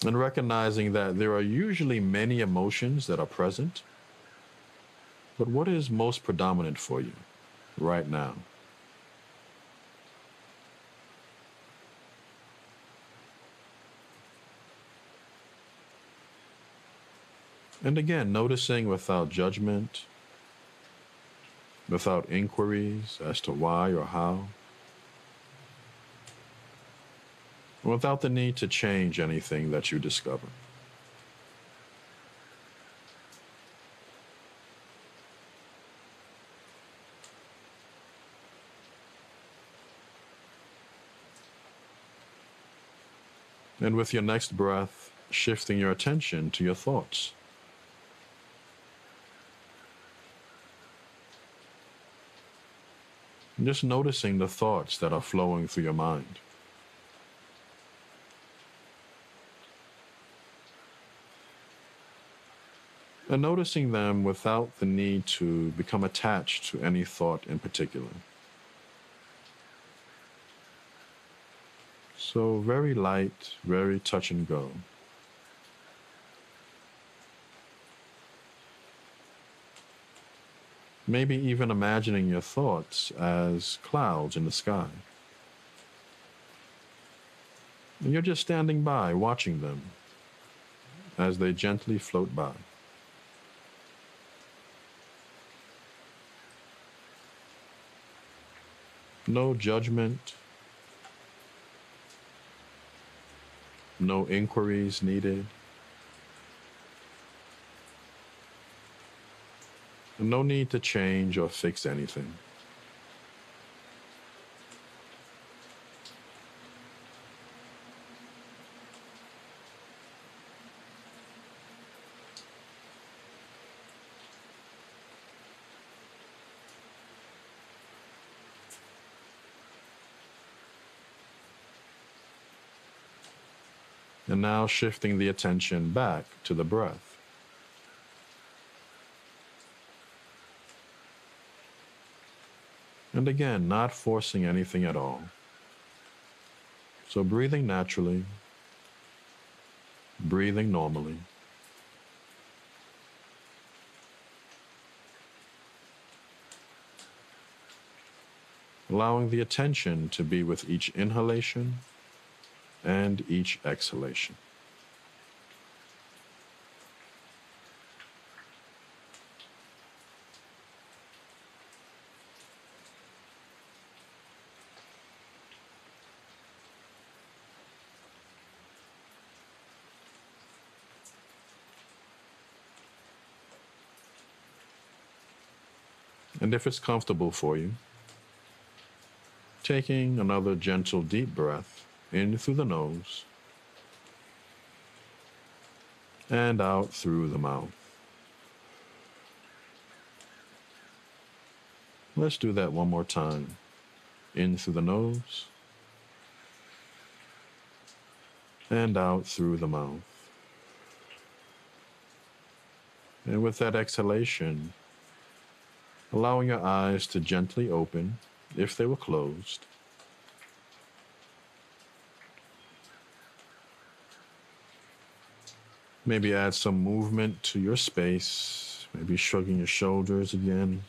Speaker 15: And recognizing that there are usually many emotions that are present. But what is most predominant for you right now? And again, noticing without judgment, without inquiries as to why or how, without the need to change anything that you discover. And with your next breath, shifting your attention to your thoughts. And just noticing the thoughts that are flowing through your mind. And noticing them without the need to become attached to any thought in particular. So very light, very touch and go. Maybe even imagining your thoughts as clouds in the sky. And you're just standing by, watching them as they gently float by. No judgment, no inquiries needed. No need to change or fix anything. And now shifting the attention back to the breath. And again, not forcing anything at all. So breathing naturally, breathing normally. Allowing the attention to be with each inhalation and each exhalation. And if it's comfortable for you, taking another gentle deep breath in through the nose and out through the mouth. Let's do that one more time. In through the nose and out through the mouth. And with that exhalation, allowing your eyes to gently open if they were closed. Maybe add some movement to your space, maybe shrugging your shoulders again,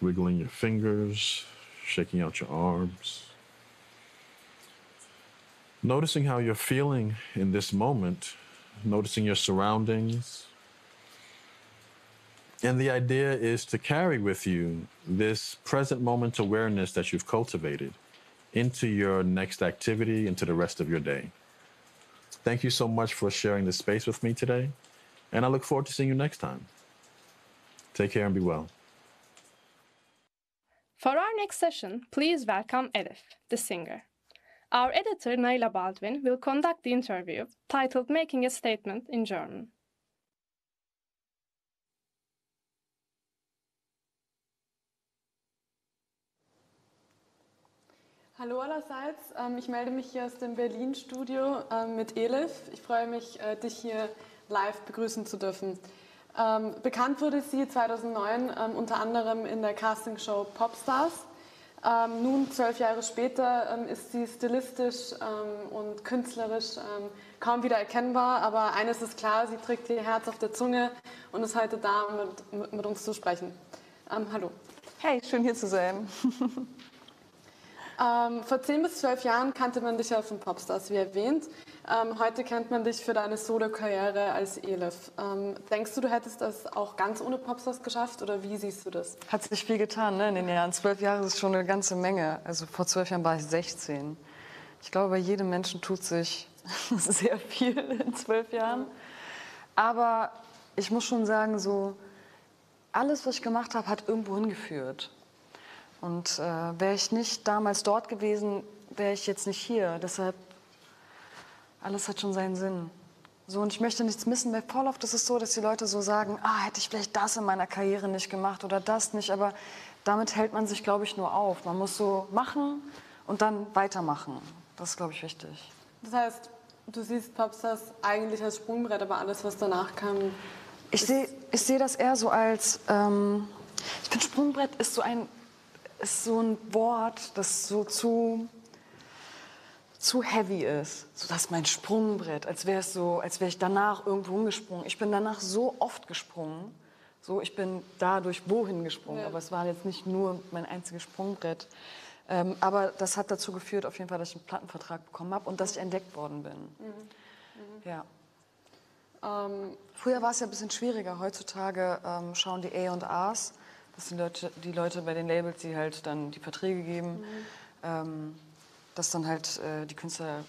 Speaker 15: wiggling your fingers, shaking out your arms. Noticing how you're feeling in this moment, noticing your surroundings. And the idea is to carry with you this present moment awareness that you've cultivated into your next activity, into the rest of your day. Thank you so much for sharing this space with me today, and I look forward to seeing you next time. Take care and be well.
Speaker 1: For our next session, please welcome ELIF, the singer. Our editor, Naila Baldwin, will conduct the interview, titled Making a Statement in German.
Speaker 16: Hallo allerseits, ich melde mich hier aus dem Berlin-Studio mit ELIF. Ich freue mich, dich hier live begrüßen zu dürfen. Bekannt wurde sie 2009 unter anderem in der Castingshow Popstars. Nun, 12 Jahre später, ist sie stilistisch und künstlerisch kaum wieder erkennbar, aber eines ist klar, sie trägt ihr Herz auf der Zunge und ist heute da, um mit uns zu sprechen. Hallo.
Speaker 17: Hey, schön hier zu sein.
Speaker 16: Vor 10 bis 12 Jahren kannte man dich ja von Popstars, wie erwähnt. Heute kennt man dich für deine Solo-Karriere als ELIF. Denkst du, du hättest das auch ganz ohne Popstars geschafft oder wie siehst du das?
Speaker 17: Hat sich viel getan, ne, in den Jahren. 12 Jahre ist schon eine ganze Menge. Also vor 12 Jahren war ich 16. Ich glaube, bei jedem Menschen tut sich sehr viel in 12 Jahren. Aber ich muss schon sagen, so alles, was ich gemacht habe, hat irgendwo hingeführt. Und wäre ich nicht damals dort gewesen, wäre ich jetzt nicht hier. Deshalb, alles hat schon seinen Sinn. So, und ich möchte nichts missen, weil voll oft ist es so, dass die Leute so sagen, hätte ich vielleicht das in meiner Karriere nicht gemacht oder das nicht. Aber damit hält man sich, glaube ich, nur auf. Man muss so machen und dann weitermachen. Das ist, glaube ich, wichtig.
Speaker 16: Das heißt, du siehst Popstars eigentlich als Sprungbrett, aber alles, was danach kam...
Speaker 17: Ich sehe das eher so als... ich finde, Sprungbrett ist so ein Wort, das so zu heavy ist. So, das ist mein Sprungbrett, als wäre ich danach irgendwo hingesprungen. Ich bin danach so oft gesprungen. So, ich bin dadurch wohin gesprungen. Ja. Aber es war jetzt nicht nur mein einziges Sprungbrett. Aber das hat dazu geführt, auf jeden Fall, dass ich einen Plattenvertrag bekommen habe und dass ich entdeckt worden bin. Ja. Früher war es ja ein bisschen schwieriger. Heutzutage schauen die A&Rs. Das sind die Leute bei den Labels, die halt dann die Verträge geben, dass dann halt die Künstler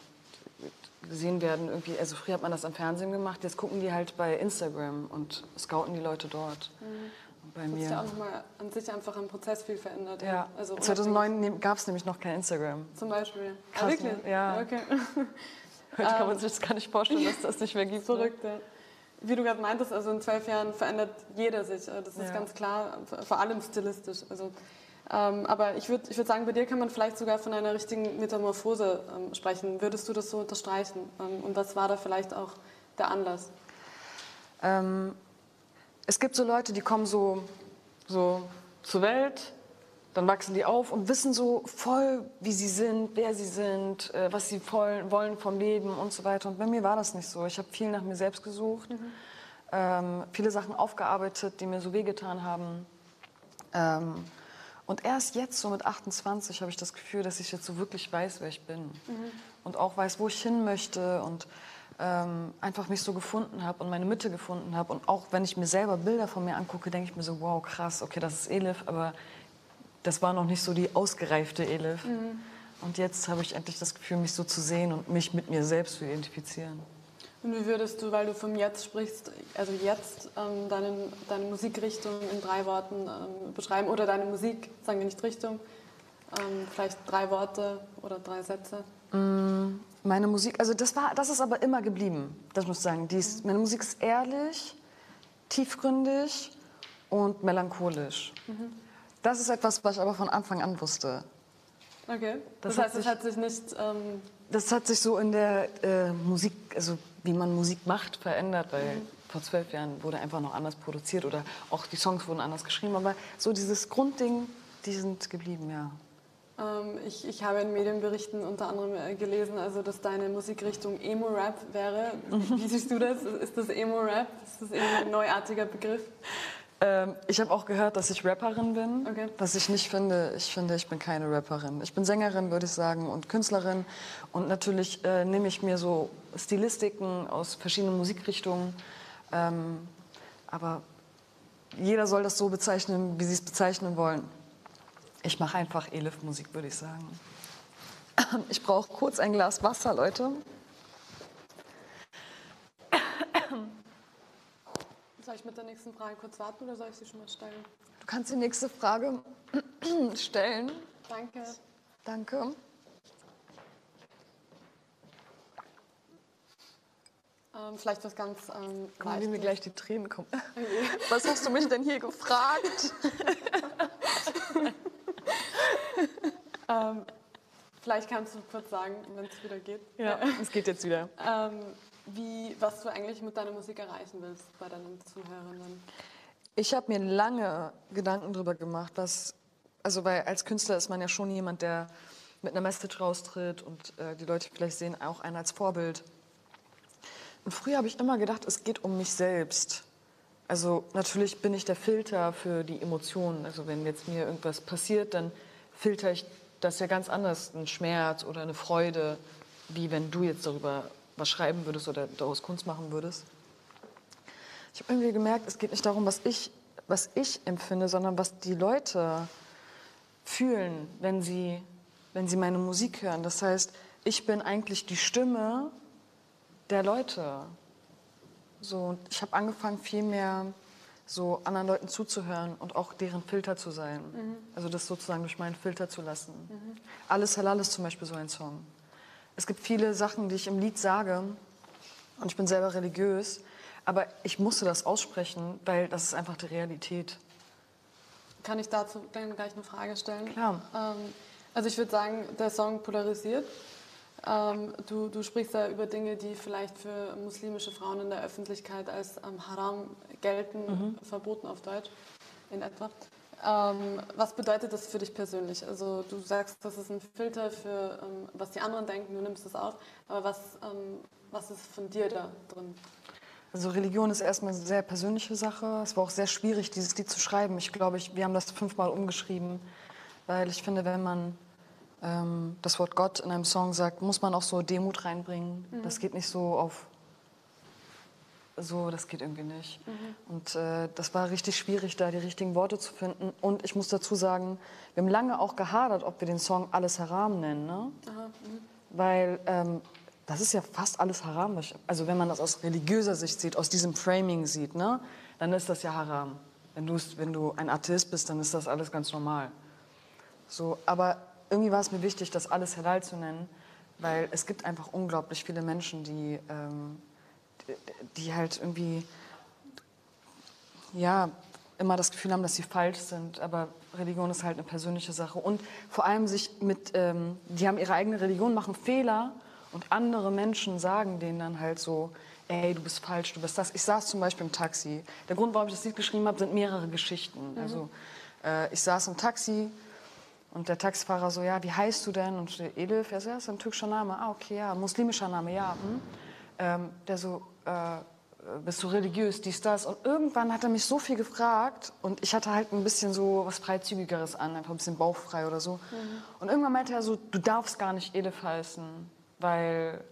Speaker 17: gesehen werden. Irgendwie, also früher hat man das am Fernsehen gemacht, jetzt gucken die halt bei Instagram und scouten die Leute dort. Und bei mir.
Speaker 16: Das hat ja auch nochmal an sich einfach im Prozess viel verändert.
Speaker 17: Ja. Also 2009 gab es nämlich noch kein Instagram.
Speaker 16: Zum Beispiel.
Speaker 17: Krass,
Speaker 16: wirklich?
Speaker 17: Ne? Ja.
Speaker 16: Okay.
Speaker 17: Heute kann man sich das gar nicht vorstellen, dass das nicht mehr gibt.
Speaker 16: Verrückt, ja. Wie du gerade meintest, also in 12 Jahren verändert jeder sich. Das ist ganz klar, vor allem stilistisch. Also Aber ich würd sagen, bei dir kann man vielleicht sogar von einer richtigen Metamorphose sprechen. Würdest du das so unterstreichen? Und was war da vielleicht auch der Anlass?
Speaker 17: Es gibt so Leute, die kommen so zur Welt, dann wachsen die auf und wissen so voll, wie sie sind, wer sie sind, was sie wollen vom Leben und so weiter. Und bei mir war das nicht so. Ich habe viel nach mir selbst gesucht, viele Sachen aufgearbeitet, die mir so wehgetan haben. Und erst jetzt, so mit 28, habe ich das Gefühl, dass ich jetzt so wirklich weiß, wer ich bin. Und auch weiß, wo ich hin möchte und einfach mich so gefunden habe und meine Mitte gefunden habe. Und auch wenn ich mir selber Bilder von mir angucke, denke ich mir so, wow, krass, okay, das ist ELIF, aber das war noch nicht so die ausgereifte ELIF. Und jetzt habe ich endlich das Gefühl, mich so zu sehen und mich mit mir selbst zu identifizieren.
Speaker 16: Und wie würdest du, weil du vom Jetzt sprichst, also jetzt deine Musikrichtung in 3 Worten beschreiben oder deine Musik, sagen wir nicht Richtung, vielleicht 3 Worte oder 3 Sätze?
Speaker 17: Meine Musik, also das ist aber immer geblieben, das muss ich sagen. Meine Musik ist ehrlich, tiefgründig und melancholisch. Das ist etwas, was ich aber von Anfang an wusste.
Speaker 16: Okay, das heißt, es hat sich nicht...
Speaker 17: Das hat sich so in der Musik, also wie man Musik macht, verändert, weil vor 12 Jahren wurde einfach noch anders produziert oder auch die Songs wurden anders geschrieben, aber so dieses Grundding, die sind geblieben, ja.
Speaker 16: Ich habe in Medienberichten unter anderem gelesen, also dass deine Musikrichtung Emo-Rap wäre. Wie siehst du das? Ist das Emo-Rap? Ist das irgendwie ein neuartiger Begriff?
Speaker 17: Ich habe auch gehört, dass ich Rapperin bin,
Speaker 16: okay.
Speaker 17: Was ich nicht finde. Ich bin keine Rapperin. Ich bin Sängerin, würde ich sagen, und Künstlerin. Und natürlich nehme ich mir so Stilistiken aus verschiedenen Musikrichtungen. Aber jeder soll das so bezeichnen, wie sie es bezeichnen wollen. Ich mache einfach ELIF-Musik, würde ich sagen. Ich brauche kurz ein Glas Wasser, Leute.
Speaker 16: Soll ich mit der nächsten Frage kurz warten oder soll ich sie schon mal stellen?
Speaker 17: Du kannst die nächste Frage stellen.
Speaker 16: Danke.
Speaker 17: Danke.
Speaker 16: Vielleicht was ganz
Speaker 17: Guck mal, wie mir gleich die Tränen kommen. Was hast du mich denn hier gefragt?
Speaker 16: Vielleicht kannst du kurz sagen, wenn es wieder geht.
Speaker 17: Ja, es geht jetzt wieder.
Speaker 16: Was du eigentlich mit deiner Musik erreichen willst bei deinen Zuhörern.
Speaker 17: Ich habe mir lange Gedanken darüber gemacht, weil als Künstler ist man ja schon jemand, der mit einer Message raustritt und die Leute vielleicht sehen auch einen als Vorbild. Und früher habe ich immer gedacht, es geht um mich selbst. Also natürlich bin ich der Filter für die Emotionen. Also wenn jetzt mir irgendwas passiert, dann filter ich das ja ganz anders, ein Schmerz oder eine Freude, wie wenn du jetzt darüber was schreiben würdest oder daraus Kunst machen würdest. Ich habe irgendwie gemerkt, es geht nicht darum, was ich empfinde, sondern was die Leute fühlen, wenn sie meine Musik hören. Das heißt, ich bin eigentlich die Stimme der Leute. So, und ich habe angefangen, viel mehr so anderen Leuten zuzuhören und auch deren Filter zu sein. Also das sozusagen durch meinen Filter zu lassen. Alles Halal ist zum Beispiel so ein Song. Es gibt viele Sachen, die ich im Lied sage, und ich bin selber religiös, aber ich musste das aussprechen, weil das ist einfach die Realität.
Speaker 16: Kann ich dazu dann gleich eine Frage stellen?
Speaker 17: Klar.
Speaker 16: Also ich würde sagen, der Song polarisiert. Du sprichst da über Dinge, die vielleicht für muslimische Frauen in der Öffentlichkeit als Haram gelten, verboten auf Deutsch in etwa. Was bedeutet das für dich persönlich? Also du sagst, das ist ein Filter für, was die anderen denken, du nimmst das auf, aber was ist von dir da drin?
Speaker 17: Also Religion ist erstmal eine sehr persönliche Sache. Es war auch sehr schwierig, dieses Lied zu schreiben. Ich glaube, wir haben das 5-mal umgeschrieben, weil ich finde, wenn man das Wort Gott in einem Song sagt, muss man auch so Demut reinbringen. Das geht nicht so auf... So, das geht irgendwie nicht. Und das war richtig schwierig, da die richtigen Worte zu finden. Und ich muss dazu sagen, wir haben lange auch gehadert, ob wir den Song Alles Haram nennen. Ne? Weil das ist ja fast alles Haram. Also wenn man das aus religiöser Sicht sieht, aus diesem Framing sieht, ne, dann ist das ja Haram. Wenn du ein Atheist bist, dann ist das alles ganz normal. So, aber irgendwie war es mir wichtig, das Alles Halal zu nennen, weil es gibt einfach unglaublich viele Menschen, die halt irgendwie, ja, immer das Gefühl haben, dass sie falsch sind. Aber Religion ist halt eine persönliche Sache. Und vor allem sich die haben ihre eigene Religion, machen Fehler und andere Menschen sagen denen dann halt so, ey, du bist falsch, du bist das. Ich saß zum Beispiel im Taxi. Der Grund, warum ich das Lied geschrieben habe, sind mehrere Geschichten. Also ich saß im Taxi und der Taxifahrer so, ja, wie heißt du denn? Und der ELIF, ja, das ist ein türkischer Name. Ah, okay, ja, muslimischer Name, ja. Der so, bist du religiös, dies, das. Und irgendwann hat er mich so viel gefragt und ich hatte halt ein bisschen so was Freizügigeres an, einfach ein bisschen bauchfrei oder so. Und irgendwann meinte er so, du darfst gar nicht ELIF heißen, weil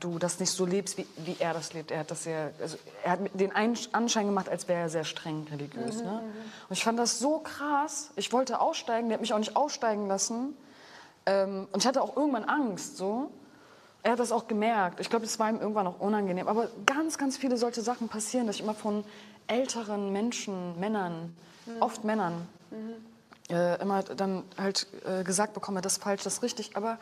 Speaker 17: du das nicht so lebst, wie er das lebt. Er hat den Anschein gemacht, als wäre er sehr streng religiös. Ne? Und ich fand das so krass. Ich wollte aussteigen, der hat mich auch nicht aussteigen lassen. Und ich hatte auch irgendwann Angst. So. Er hat das auch gemerkt. Ich glaube, das war ihm irgendwann auch unangenehm. Aber ganz, ganz viele solche Sachen passieren, dass ich immer von älteren Menschen, Männern, oft Männern, immer dann halt gesagt bekomme, das ist falsch, das ist richtig. Aber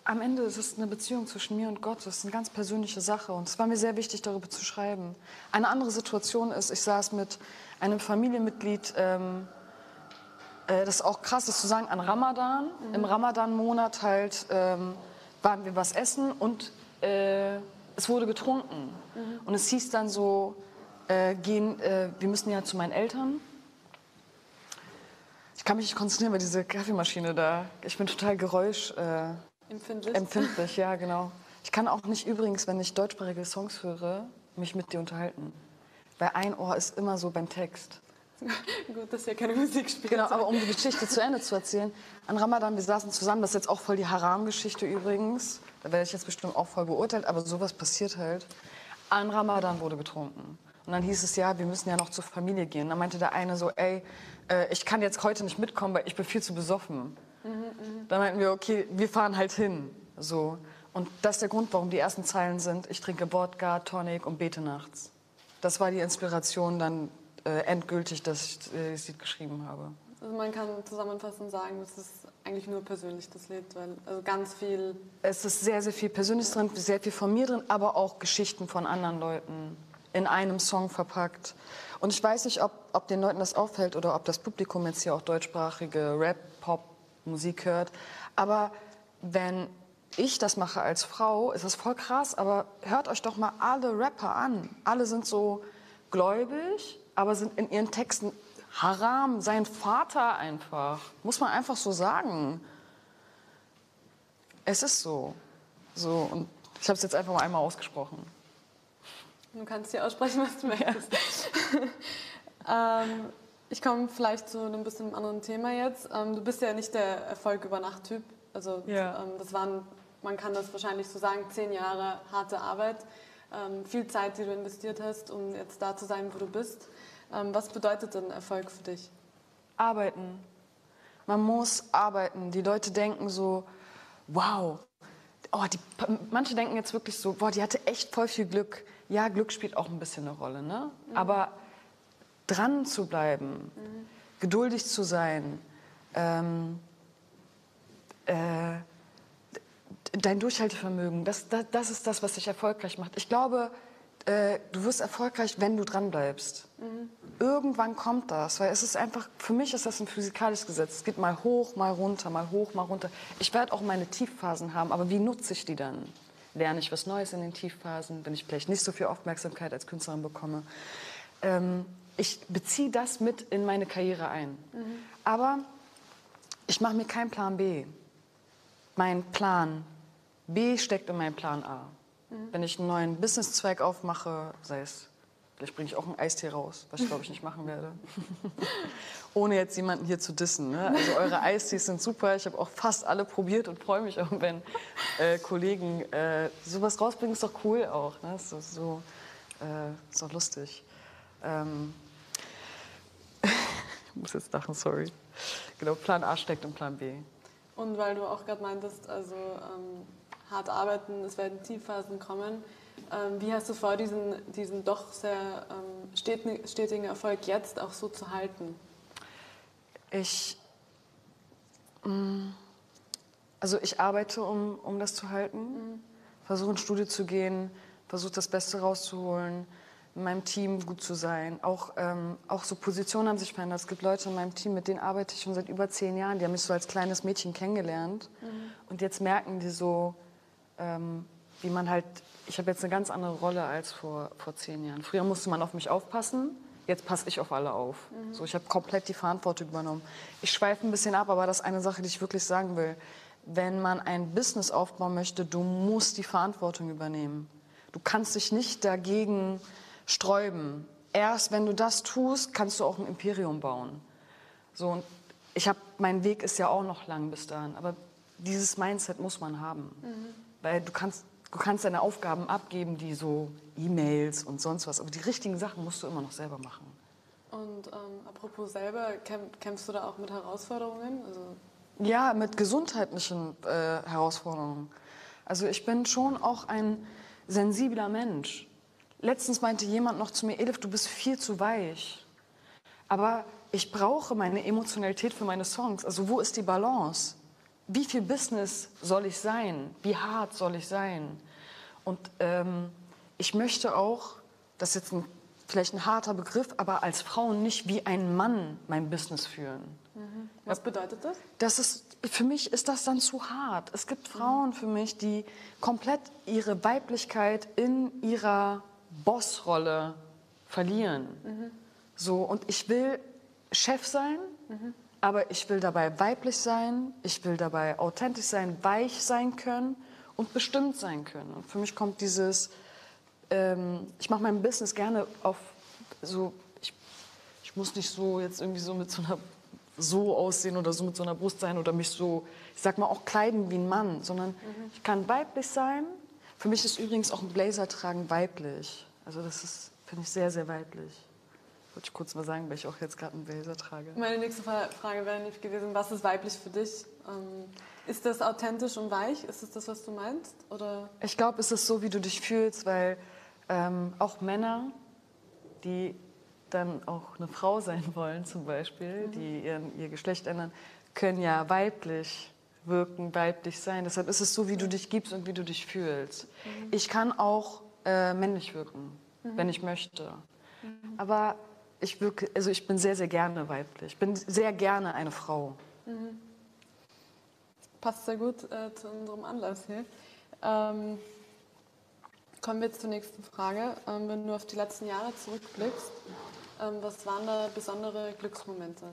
Speaker 17: am Ende ist es eine Beziehung zwischen mir und Gott. Das ist eine ganz persönliche Sache. Und es war mir sehr wichtig, darüber zu schreiben. Eine andere Situation ist, ich saß mit einem Familienmitglied, das ist auch krass, das zu sagen, an Ramadan. Im Ramadan-Monat halt waren wir was essen und es wurde getrunken. Und es hieß dann so, wir müssen ja zu meinen Eltern. Ich kann mich nicht konzentrieren bei dieser Kaffeemaschine da. Ich bin total empfindlich, ja, genau. Ich kann auch nicht übrigens, wenn ich deutschsprachige Songs höre, mich mit dir unterhalten. Weil ein Ohr ist immer so beim Text.
Speaker 16: Gut, dass ihr keine Musik spielt.
Speaker 17: Genau, aber um die Geschichte zu Ende zu erzählen. An Ramadan, wir saßen zusammen, das ist jetzt auch voll die Haram-Geschichte übrigens. Da werde ich jetzt bestimmt auch voll beurteilt, aber sowas passiert halt. An Ramadan wurde getrunken. Und dann hieß es, ja, wir müssen ja noch zur Familie gehen. Und dann meinte der eine so, ey, ich kann jetzt heute nicht mitkommen, weil ich bin viel zu besoffen. Dann meinten wir, okay, wir fahren halt hin. So. Und das ist der Grund, warum die ersten Zeilen sind, ich trinke Wodka, Tonic und bete nachts. Das war die Inspiration dann endgültig, dass ich das Lied geschrieben habe.
Speaker 16: Also man kann zusammenfassend sagen, das ist eigentlich nur persönlich, das Lied, weil also ganz viel...
Speaker 17: Es ist sehr, sehr viel Persönliches drin, sehr viel von mir drin, aber auch Geschichten von anderen Leuten in einem Song verpackt. Und ich weiß nicht, ob den Leuten das auffällt oder ob das Publikum jetzt hier auch deutschsprachige Rap, Pop, Musik hört. Aber wenn ich das mache als Frau, ist das voll krass, aber hört euch doch mal alle Rapper an. Alle sind so gläubig, aber sind in ihren Texten haram, sein Vater einfach. Muss man einfach so sagen. Es ist so. Und ich habe es jetzt einfach mal einmal ausgesprochen.
Speaker 16: Du kannst hier aussprechen, was du möchtest. Ich komme vielleicht zu einem bisschen anderen Thema jetzt. Du bist ja nicht der Erfolg-über-Nacht-Typ. Also das waren, man kann das wahrscheinlich so sagen, 10 Jahre harte Arbeit. Viel Zeit, die du investiert hast, um jetzt da zu sein, wo du bist. Was bedeutet denn Erfolg für dich?
Speaker 17: Arbeiten. Man muss arbeiten. Die Leute denken so, wow. Manche denken jetzt wirklich so, boah, die hatte echt voll viel Glück. Ja, Glück spielt auch ein bisschen eine Rolle, ne? Aber dran zu bleiben, geduldig zu sein, dein Durchhaltevermögen, das ist das, was dich erfolgreich macht. Ich glaube, du wirst erfolgreich, wenn du dran bleibst. Irgendwann kommt das, weil es ist einfach, für mich ist das ein physikalisches Gesetz. Es geht mal hoch, mal runter, mal hoch, mal runter. Ich werde auch meine Tiefphasen haben, aber wie nutze ich die dann? Lerne ich was Neues in den Tiefphasen, wenn ich vielleicht nicht so viel Aufmerksamkeit als Künstlerin bekomme? Ich beziehe das mit in meine Karriere ein. Aber ich mache mir keinen Plan B. Mein Plan B steckt in meinem Plan A. Wenn ich einen neuen Businesszweig aufmache, sei es, vielleicht bringe ich auch einen Eistee raus, was ich glaube ich nicht machen werde. Ohne jetzt jemanden hier zu dissen. Ne? Also eure Eistees sind super, ich habe auch fast alle probiert und freue mich auch, wenn Kollegen sowas rausbringen, ist doch cool auch. Ne? Ist doch lustig. Ich muss jetzt lachen, sorry. Genau, Plan A steckt im Plan B.
Speaker 16: Und weil du auch gerade meintest, also hart arbeiten, es werden Tiefphasen kommen. Wie hast du vor, diesen doch sehr stetigen Erfolg jetzt auch so zu halten? Ich arbeite, um das zu halten. Versuche ins Studio zu gehen, versuche das Beste rauszuholen.
Speaker 17: in meinem Team gut zu sein. Auch so Positionen haben sich verändert. Es gibt Leute in meinem Team, mit denen arbeite ich schon seit über 10 Jahren. Die haben mich so als kleines Mädchen kennengelernt. Und jetzt merken die so, wie man halt, ich habe jetzt eine ganz andere Rolle als vor 10 Jahren. Früher musste man auf mich aufpassen, jetzt passe ich auf alle auf. So, ich habe komplett die Verantwortung übernommen. Ich schweife ein bisschen ab, aber das ist eine Sache, die ich wirklich sagen will. Wenn man ein Business aufbauen möchte, du musst die Verantwortung übernehmen. Du kannst dich nicht dagegen sträuben. Erst wenn du das tust, kannst du auch ein Imperium bauen. So, und mein Weg ist ja auch noch lang bis dahin, aber dieses Mindset muss man haben. Weil du kannst deine Aufgaben abgeben, die so E-Mails und sonst was, aber die richtigen Sachen musst du immer noch selber machen.
Speaker 16: Und apropos selber, kämpfst du da auch mit Herausforderungen? Also
Speaker 17: ja, mit gesundheitlichen Herausforderungen. Also ich bin schon auch ein sensibler Mensch. Letztens meinte jemand noch zu mir, ELIF, du bist viel zu weich. Aber ich brauche meine Emotionalität für meine Songs. Also wo ist die Balance? Wie viel Business soll ich sein? Wie hart soll ich sein? Und ich möchte auch, das ist jetzt vielleicht ein harter Begriff, aber als Frau nicht wie ein Mann mein Business führen.
Speaker 16: Was bedeutet das?
Speaker 17: Für mich ist das dann zu hart. Es gibt Frauen für mich, die komplett ihre Weiblichkeit in ihrer Bossrolle verlieren. So, und ich will Chef sein, aber ich will dabei weiblich sein, ich will dabei authentisch sein, weich sein können und bestimmt sein können. Und für mich kommt dieses, ich mache mein Business gerne auf so, ich muss nicht so jetzt irgendwie so mit so aussehen oder so mit so einer Brust sein oder mich so, ich sag mal, auch kleiden wie ein Mann, sondern ich kann weiblich sein. Für mich ist übrigens auch ein Blazer tragen weiblich. Also das ist, finde ich, sehr, sehr weiblich. Wollte ich kurz mal sagen, weil ich auch jetzt gerade einen Blazer trage.
Speaker 16: Meine nächste Frage wäre nicht gewesen, was ist weiblich für dich? Ist das authentisch und weich? Ist das, was du meinst? Oder?
Speaker 17: Ich glaube, es ist so, wie du dich fühlst, weil auch Männer, die dann auch eine Frau sein wollen zum Beispiel, die ihr Geschlecht ändern, können ja weiblich wirken, weiblich sein. Deshalb ist es so, wie du dich gibst und wie du dich fühlst. Ich kann auch männlich wirken, wenn ich möchte. Aber ich bin sehr, sehr gerne weiblich. Ich bin sehr gerne eine Frau.
Speaker 16: Passt sehr gut zu unserem Anlass hier. Kommen wir jetzt zur nächsten Frage. Wenn du auf die letzten Jahre zurückblickst, was waren da besondere Glücksmomente?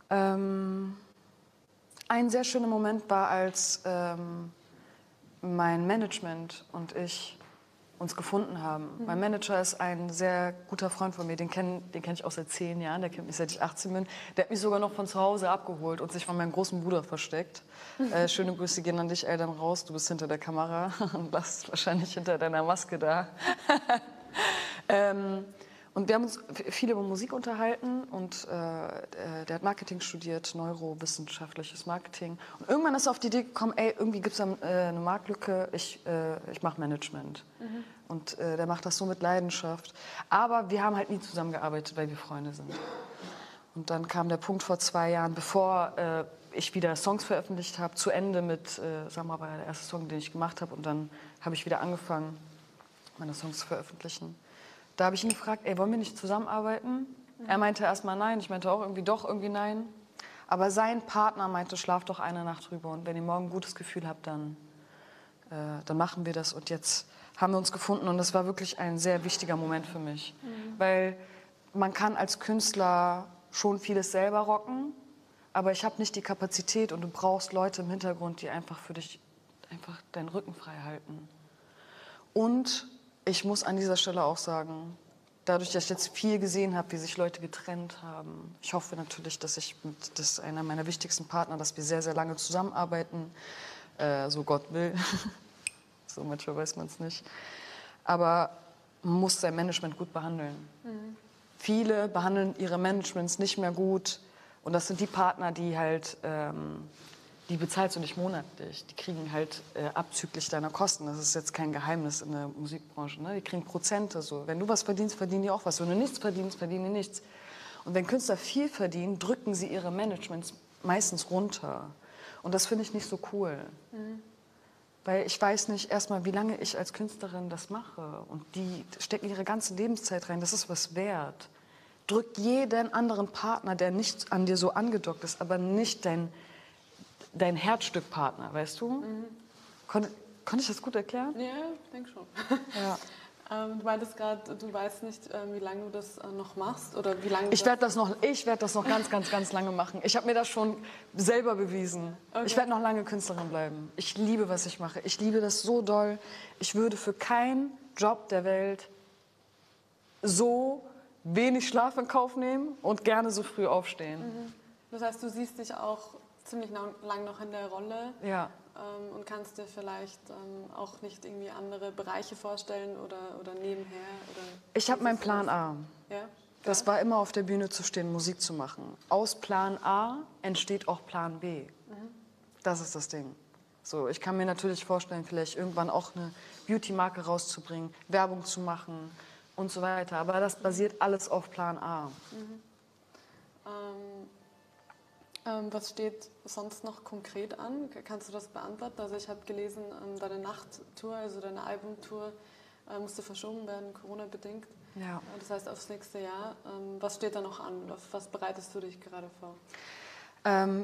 Speaker 17: Ein sehr schöner Moment war, als mein Management und ich uns gefunden haben. Mein Manager ist ein sehr guter Freund von mir, den kenn ich auch seit 10 Jahren, der kennt mich seit ich 18 bin. Der hat mich sogar noch von zu Hause abgeholt und sich von meinem großen Bruder versteckt. Schöne Grüße gehen an dich, Eltern, raus, du bist hinter der Kamera und warst wahrscheinlich hinter deiner Maske da. Und wir haben uns viel über Musik unterhalten und der hat Marketing studiert, neurowissenschaftliches Marketing. Und irgendwann ist er auf die Idee gekommen, ey, irgendwie gibt es eine Marktlücke, ich mache Management. Und der macht das so mit Leidenschaft. Aber wir haben halt nie zusammengearbeitet, weil wir Freunde sind. Und dann kam der Punkt vor 2 Jahren, bevor ich wieder Songs veröffentlicht habe, zu Ende mit, sagen wir mal, der erste Song, den ich gemacht habe. Und dann habe ich wieder angefangen, meine Songs zu veröffentlichen. Da habe ich ihn gefragt, ey, wollen wir nicht zusammenarbeiten? Er meinte erstmal nein, ich meinte auch irgendwie doch, irgendwie nein. Aber sein Partner meinte, schlaf doch eine Nacht drüber und wenn ihr morgen ein gutes Gefühl habt, dann machen wir das. Und jetzt haben wir uns gefunden und das war wirklich ein sehr wichtiger Moment für mich. Weil man kann als Künstler schon vieles selber rocken, aber ich habe nicht die Kapazität und du brauchst Leute im Hintergrund, die einfach für dich einfach deinen Rücken frei halten. Und ich muss an dieser Stelle auch sagen, dadurch, dass ich jetzt viel gesehen habe, wie sich Leute getrennt haben, ich hoffe natürlich, das ist einer meiner wichtigsten Partner, dass wir sehr, sehr lange zusammenarbeiten, so Gott will. So manchmal weiß man es nicht. Aber man muss sein Management gut behandeln. Viele behandeln ihre Managements nicht mehr gut und das sind die Partner, die halt die bezahlst du nicht monatlich. Die kriegen halt abzüglich deiner Kosten. Das ist jetzt kein Geheimnis in der Musikbranche. Ne? Die kriegen Prozente. So. Wenn du was verdienst, verdienen die auch was. Wenn du nichts verdienst, verdienen die nichts. Und wenn Künstler viel verdienen, drücken sie ihre Managements meistens runter. Und das finde ich nicht so cool. Weil ich weiß nicht erstmal, wie lange ich als Künstlerin das mache. Und die stecken ihre ganze Lebenszeit rein. Das ist was wert. Drück jeden anderen Partner, der nicht an dir so angedockt ist, aber nicht dein Herzstückpartner, weißt du?
Speaker 16: Mhm.
Speaker 17: Konnte ich das gut erklären?
Speaker 16: Ja, ich denke schon.
Speaker 17: Ja.
Speaker 16: Du meintest gerade, du weißt nicht, wie lange du das noch machst oder wie lange.
Speaker 17: Ich werde das noch ganz lange machen. Ich habe mir das schon selber bewiesen. Okay. Ich werde noch lange Künstlerin bleiben. Ich liebe, was ich mache. Ich liebe das so doll. Ich würde für keinen Job der Welt so wenig Schlaf in Kauf nehmen und gerne so früh aufstehen.
Speaker 16: Mhm. Das heißt, du siehst dich auch ziemlich lang noch in der Rolle.
Speaker 17: Ja.
Speaker 16: Und kannst dir vielleicht auch nicht irgendwie andere Bereiche vorstellen oder nebenher? Oder
Speaker 17: ich habe meinen Plan A.
Speaker 16: Ja?
Speaker 17: Das war immer auf der Bühne zu stehen, Musik zu machen. Aus Plan A entsteht auch Plan B. Mhm. Das ist das Ding. So, ich kann mir natürlich vorstellen, vielleicht irgendwann auch eine Beauty-Marke rauszubringen, Werbung zu machen und so weiter. Aber das basiert alles auf Plan A.
Speaker 16: Mhm. Was steht sonst noch konkret an? Kannst du das beantworten? Also ich habe gelesen, deine Nachttour, also deine Albumtour, musste verschoben werden, Corona-bedingt.
Speaker 17: Ja.
Speaker 16: Das heißt aufs nächste Jahr. Was steht da noch an? Auf was bereitest du dich gerade vor?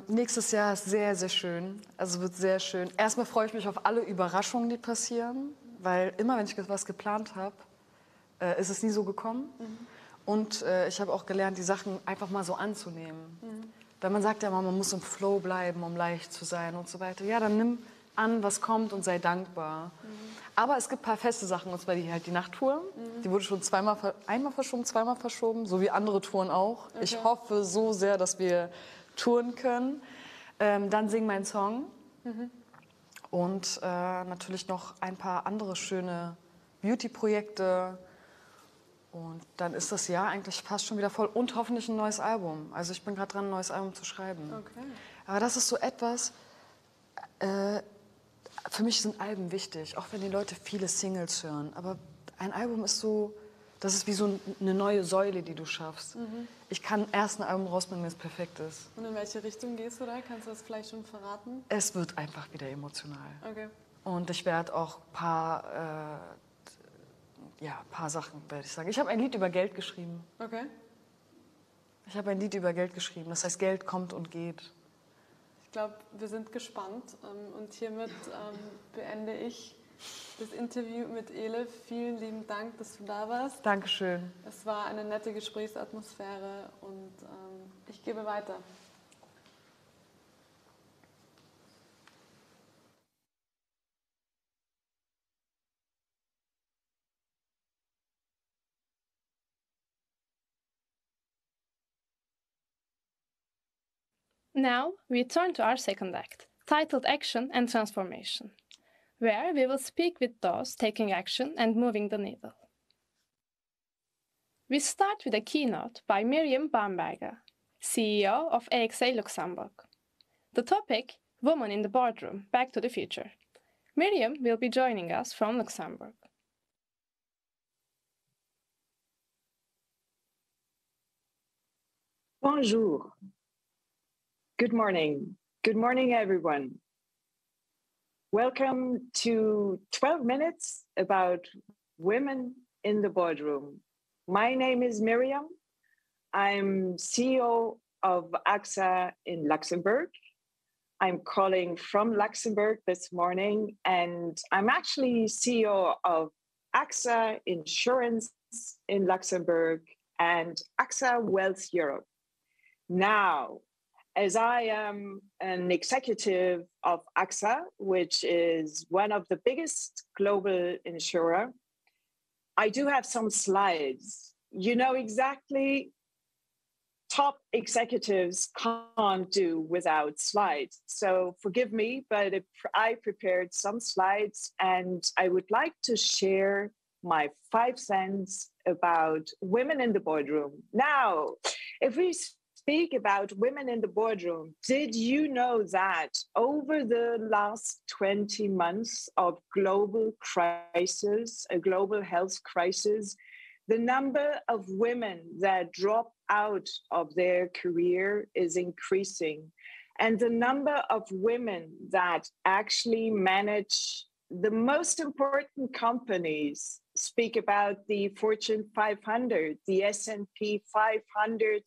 Speaker 17: Nächstes Jahr ist sehr, sehr schön. Also wird sehr schön. Erstmal freue ich mich auf alle Überraschungen, die passieren, weil immer, wenn ich was geplant habe, ist es nie so gekommen. Mhm. Und ich habe auch gelernt, die Sachen einfach mal so anzunehmen. Mhm. Weil man sagt ja immer, man muss im Flow bleiben, um leicht zu sein und so weiter. Ja, dann nimm an, was kommt und sei dankbar. Mhm. Aber es gibt ein paar feste Sachen, und zwar die Nachttour. Mhm. Die wurde schon einmal verschoben, zweimal verschoben, so wie andere Touren auch. Okay. Ich hoffe so sehr, dass wir touren können. Dann sing meinen Song. Mhm. Und natürlich noch ein paar andere schöne Beauty-Projekte. Und dann ist das Jahr eigentlich fast schon wieder voll und hoffentlich ein neues Album. Also ich bin gerade dran, ein neues Album zu schreiben. Okay. Aber das ist so etwas, für mich sind Alben wichtig, auch wenn die Leute viele Singles hören. Aber ein Album ist so, das ist wie so eine neue Säule, die du schaffst. Mhm. Ich kann erst ein Album rausbringen, wenn es perfekt ist.
Speaker 16: Und in welche Richtung gehst du da? Kannst du das vielleicht schon verraten?
Speaker 17: Es wird einfach wieder emotional.
Speaker 16: Okay.
Speaker 17: Und ich werde auch ein paar Sachen werde ich sagen. Ich habe ein Lied über Geld geschrieben.
Speaker 16: Okay.
Speaker 17: Ich habe ein Lied über Geld geschrieben. Das heißt, Geld kommt und geht.
Speaker 16: Ich glaube, wir sind gespannt. Und hiermit beende ich das Interview mit ELIF. Vielen lieben Dank, dass du da warst.
Speaker 17: Dankeschön.
Speaker 16: Es war eine nette Gesprächsatmosphäre und ich gebe weiter.
Speaker 1: Now we turn to our second act, titled Action and Transformation, where we will speak with those taking action and moving the needle. We start with a keynote by Mirjam Bamberger, CEO of AXA Luxembourg. The topic, Women in the Boardroom, Back to the Future. Mirjam will be joining us from Luxembourg.
Speaker 18: Bonjour. Good morning. Good morning, everyone. Welcome to 12 Minutes about women in the boardroom. My name is Mirjam. I'm CEO of AXA in Luxembourg. I'm calling from Luxembourg this morning, and I'm actually CEO of AXA Insurance in Luxembourg and AXA Wealth Europe. Now, as I am an executive of AXA, which is one of the biggest global insurer, I do have some slides. You know exactly, top executives can't do without slides. So forgive me, but I prepared some slides and I would like to share my 5 cents about women in the boardroom. Now, if we speak about women in the boardroom, did you know that over the last 20 months of global crisis, a global health crisis, the number of women that drop out of their career is increasing. And the number of women that actually manage the most important companies, speak about the Fortune 500, the S&P 500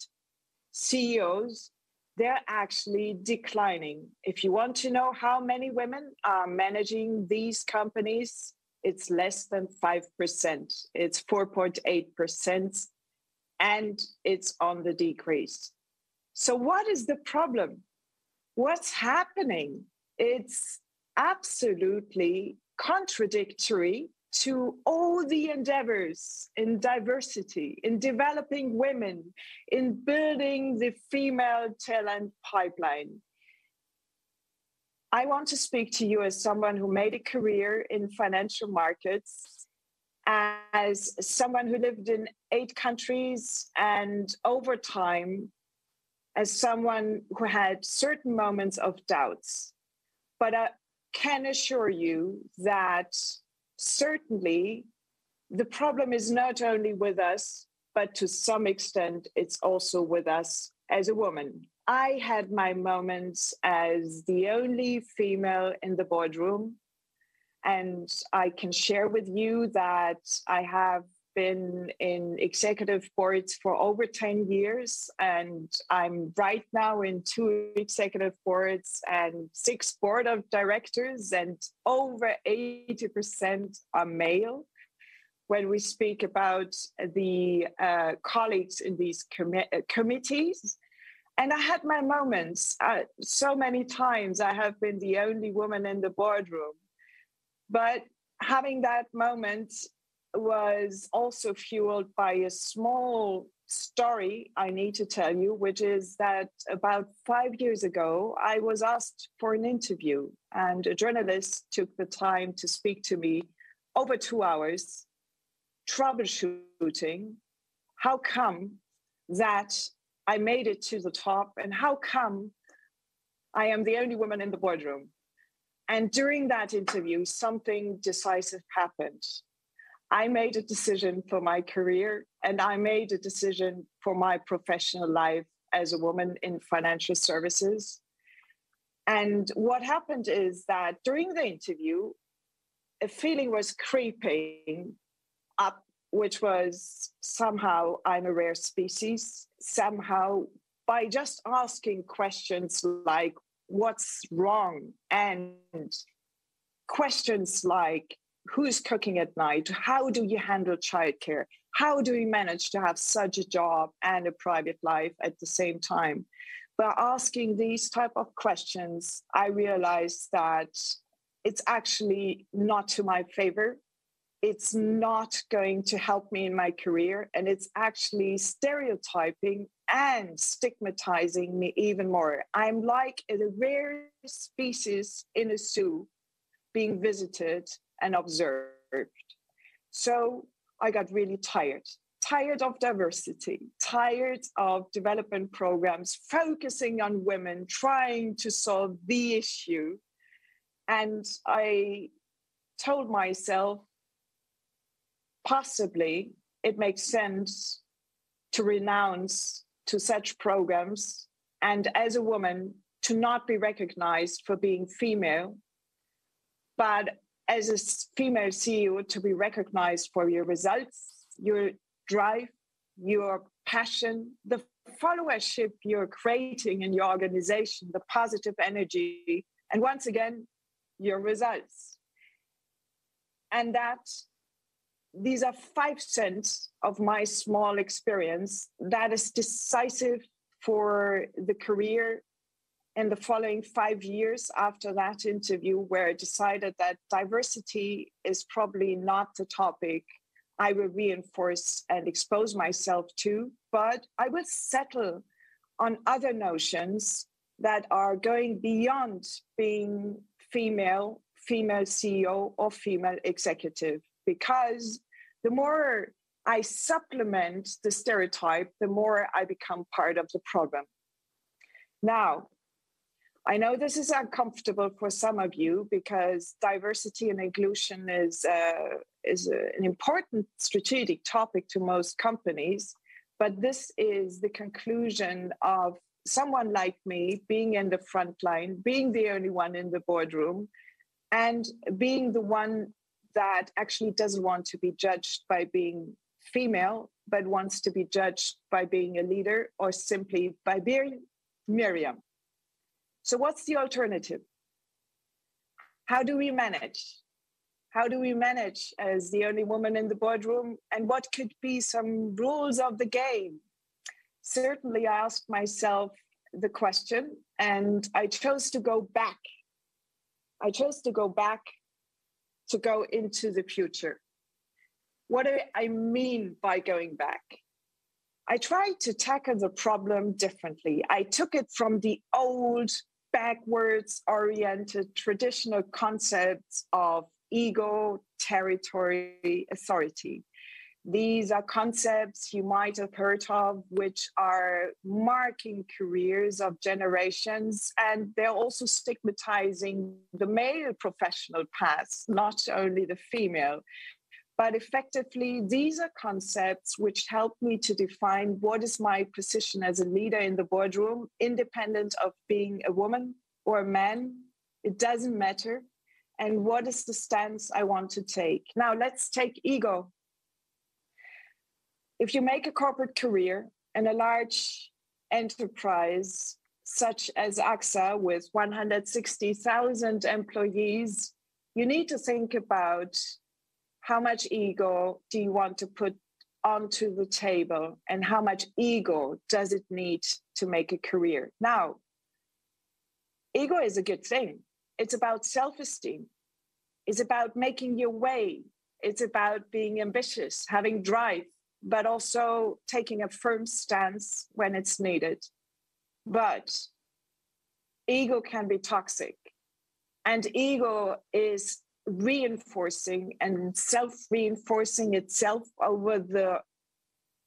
Speaker 18: CEOs, they're actually declining. If you want to know how many women are managing these companies, it's less than 5%. It's 4.8%, and it's on the decrease. So what is the problem? What's happening? It's absolutely contradictory to all the endeavors in diversity, in developing women, in building the female talent pipeline. I want to speak to you as someone who made a career in financial markets, as someone who lived in 8 countries, and over time, as someone who had certain moments of doubts. But I can assure you that certainly the problem is not only with us, but to some extent, it's also with us as a woman. I had my moments as the only female in the boardroom, and I can share with you that I have been in executive boards for over 10 years, and I'm right now in 2 executive boards and 6 board of directors, and over 80% are male. When we speak about the colleagues in these committees. And I had my moments. So many times I have been the only woman in the boardroom. But having that moment was also fueled by a small story I need to tell you, which is that about 5 years ago, I was asked for an interview, and a journalist took the time to speak to me over 2 hours, troubleshooting how come that I made it to the top, and how come I am the only woman in the boardroom. And during that interview, something decisive happened. I made a decision for my career, and I made a decision for my professional life as a woman in financial services. And what happened is that during the interview, a feeling was creeping up, which was somehow I'm a rare species. Somehow, by just asking questions like, what's wrong? And questions like, who's cooking at night? How do you handle childcare? How do you manage to have such a job and a private life at the same time? By asking these type of questions, I realized that it's actually not to my favor. It's not going to help me in my career, and it's actually stereotyping and stigmatizing me even more. I'm like a rare species in a zoo being visited and observed. So I got really tired of diversity, tired of development programs focusing on women, trying to solve the issue. And I told myself, possibly it makes sense to renounce to such programs, and as a woman to not be recognized for being female, but as a female CEO to be recognized for your results, your drive, your passion, the followership you're creating in your organization, the positive energy, and once again, your results. And that these are 5 cents of my small experience that is decisive for the career in the following 5 years after that interview, where I decided that diversity is probably not the topic I will reinforce and expose myself to, but I will settle on other notions that are going beyond being female CEO or female executive. Because the more I supplement the stereotype, the more I become part of the problem. Now, I know this is uncomfortable for some of you because diversity and inclusion is an important strategic topic to most companies, but this is the conclusion of someone like me being in the front line, being the only one in the boardroom, and being the one that actually doesn't want to be judged by being female, but wants to be judged by being a leader or simply by being Mirjam. So what's the alternative? How do we manage? How do we manage as the only woman in the boardroom? And what could be some rules of the game? Certainly, I asked myself the question, and I chose to go back. I chose to go back to go into the future. What do I mean by going back? I tried to tackle the problem differently. I took it from the old, backwards-oriented, traditional concepts of ego, territory, authority. These are concepts you might have heard of, which are marking careers of generations, and they're also stigmatizing the male professional paths, not only the female. But effectively, these are concepts which help me to define what is my position as a leader in the boardroom, independent of being a woman or a man. It doesn't matter. And what is the stance I want to take? Now, let's take ego. If you make a corporate career in a large enterprise, such as AXA with 160,000 employees, you need to think about how much ego do you want to put onto the table and how much ego does it need to make a career? Now, ego is a good thing. It's about self-esteem. It's about making your way. It's about being ambitious, having drive, but also taking a firm stance when it's needed. But ego can be toxic. And ego is reinforcing and self-reinforcing itself over the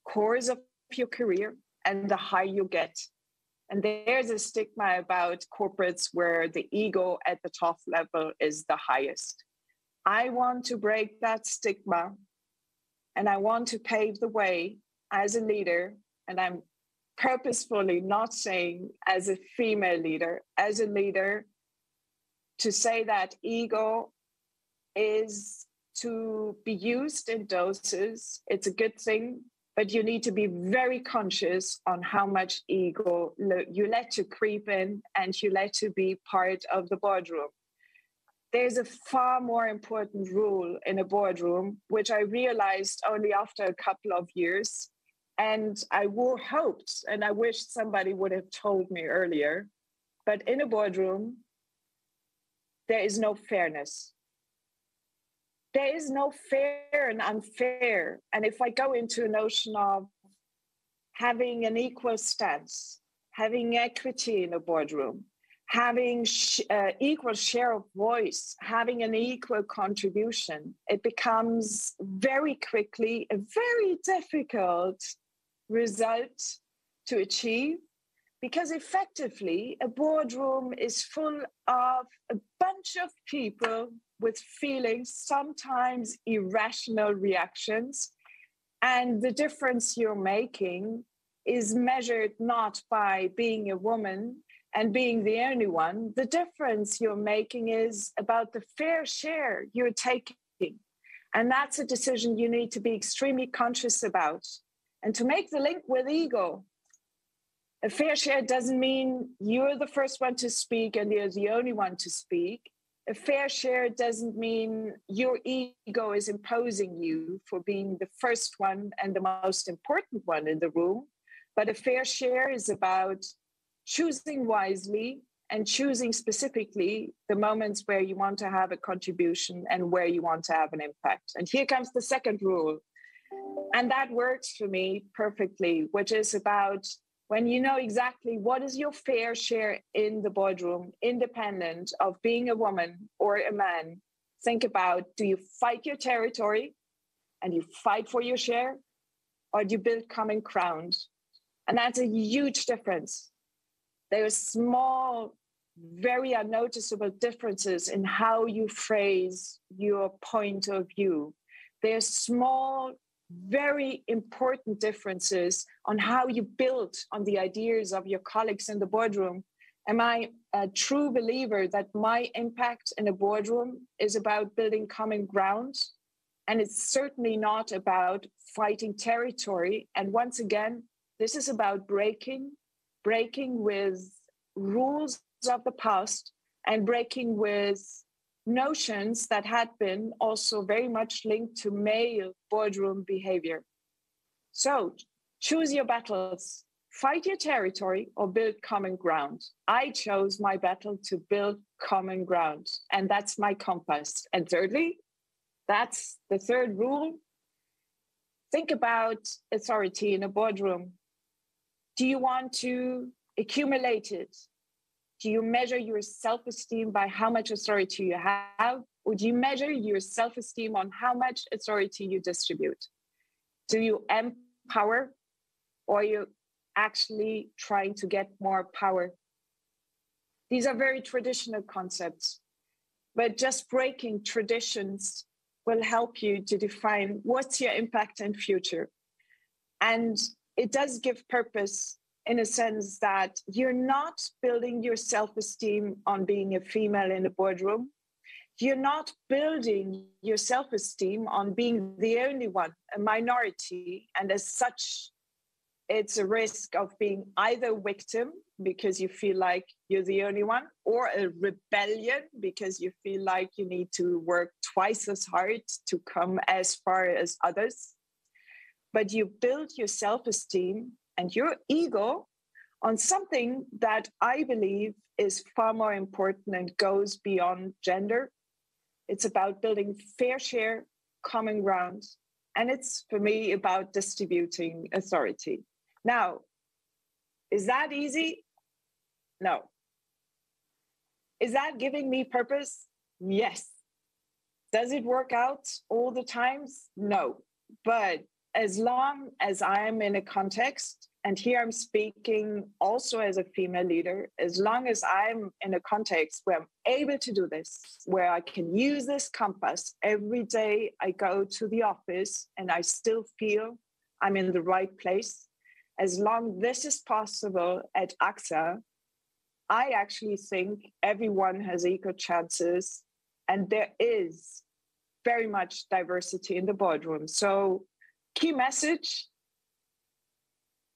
Speaker 18: course of your career and the higher you get. And there's a stigma about corporates where the ego at the top level is the highest. I want to break that stigma, and I want to pave the way as a leader, and I'm purposefully not saying as a female leader, as a leader, to say that ego is to be used in doses. It's a good thing, but you need to be very conscious on how much ego you let to creep in and you let to be part of the boardroom. There's a far more important rule in a boardroom, which I realized only after a couple of years. And I hoped, and I wish somebody would have told me earlier, but in a boardroom, there is no fairness. There is no fair and unfair. And if I go into a notion of having an equal stance, having equity in a boardroom, having equal share of voice, having an equal contribution, it becomes very quickly a very difficult result to achieve, because effectively a boardroom is full of a bunch of people with feelings, sometimes irrational reactions. And the difference you're making is measured not by being a woman and being the only one. The difference you're making is about the fair share you're taking. And that's a decision you need to be extremely conscious about. And to make the link with ego, a fair share doesn't mean you're the first one to speak and you're the only one to speak. A fair share doesn't mean your ego is imposing you for being the first one and the most important one in the room. But a fair share is about choosing wisely and choosing specifically the moments where you want to have a contribution and where you want to have an impact. And here comes the second rule. And that works for me perfectly, which is about when you know exactly what is your fair share in the boardroom, independent of being a woman or a man, think about, do you fight your territory and you fight for your share, or do you build common ground? And that's a huge difference. There are small, very unnoticeable differences in how you phrase your point of view. There are small very important differences on how you build on the ideas of your colleagues in the boardroom. Am I a true believer that my impact in a boardroom is about building common ground? And it's certainly not about fighting territory. And once again, this is about breaking with rules of the past and breaking with notions that had been also very much linked to male boardroom behavior. So choose your battles, fight your territory or build common ground. I chose my battle to build common ground, and that's my compass. And thirdly, that's the third rule. Think about authority in a boardroom. Do you want to accumulate it? Do you measure your self-esteem by how much authority you have? Or do you measure your self-esteem on how much authority you distribute? Do you empower, or are you actually trying to get more power? These are very traditional concepts, but just breaking traditions will help you to define what's your impact and future. And it does give purpose in a sense that you're not building your self-esteem on being a female in a boardroom. You're not building your self-esteem on being the only one, a minority. And as such, it's a risk of being either a victim because you feel like you're the only one, or a rebellion because you feel like you need to work twice as hard to come as far as others. But you build your self-esteem and your ego on something that I believe is far more important and goes beyond gender. It's about building fair share, common ground, and it's, for me, about distributing authority. Now, is that easy? No. Is that giving me purpose? Yes. Does it work out all the times? No. But as long as I'm in a context, and here I'm speaking also as a female leader, as long as I'm in a context where I'm able to do this, where I can use this compass every day I go to the office and I still feel I'm in the right place, as long as this is possible at AXA, I actually think everyone has equal chances, and there is very much diversity in the boardroom. So key message,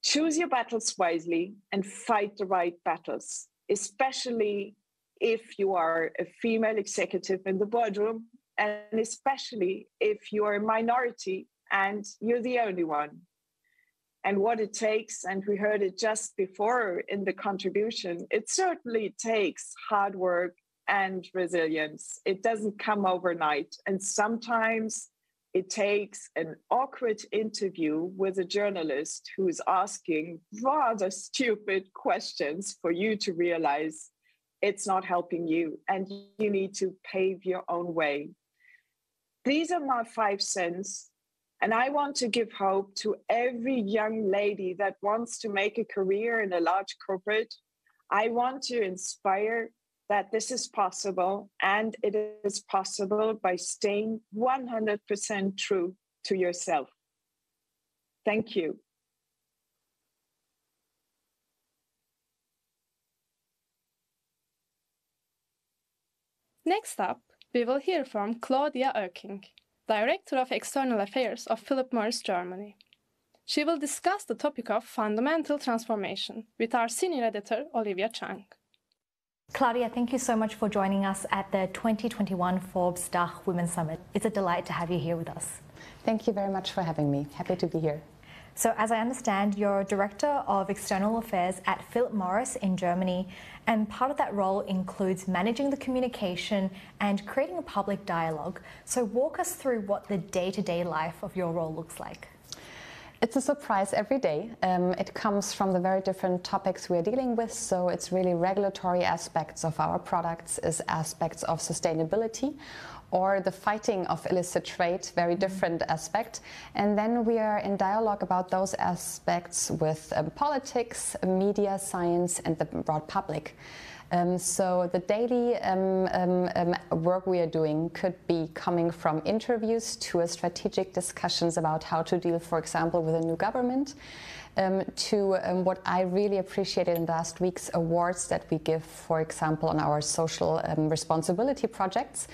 Speaker 18: choose your battles wisely and fight the right battles, especially if you are a female executive in the boardroom, and especially if you are a minority and you're the only one. And what it takes, and we heard it just before in the contribution, it certainly takes hard work and resilience. It doesn't come overnight. And sometimes it takes an awkward interview with a journalist who is asking rather stupid questions for you to realize it's not helping you and you need to pave your own way. These are my 5 cents. And I want to give hope to every young lady that wants to make a career in a large corporate. I want to inspire that this is possible, and it is possible by staying 100% true to yourself. Thank you.
Speaker 1: Next up, we will hear from Claudia Oecking, Director of External Affairs of Philip Morris Germany. She will discuss the topic of fundamental transformation with our senior editor, Olivia Chang.
Speaker 4: Claudia, thank you so much for joining us at the 2021 Forbes Dach Women Summit. It's a delight to have you here with us.
Speaker 19: Thank you very much for having me. Happy to be here.
Speaker 4: So as I understand, you're Director of External Affairs at Philip Morris in Germany, and part of that role includes managing the communication and creating a public dialogue. So walk us through what the day-to-day life of your role looks like.
Speaker 19: It's a surprise every day. It comes from the very different topics we're dealing with. So it's really regulatory aspects of our products, is aspects of sustainability, or the fighting of illicit trade, very different aspect. And then we are in dialogue about those aspects with politics, media, science, and the broad public. So the daily work we are doing could be coming from interviews to a strategic discussions about how to deal, for example, with a new government, to what I really appreciated in the last week's awards that we give, for example, on our social responsibility projects,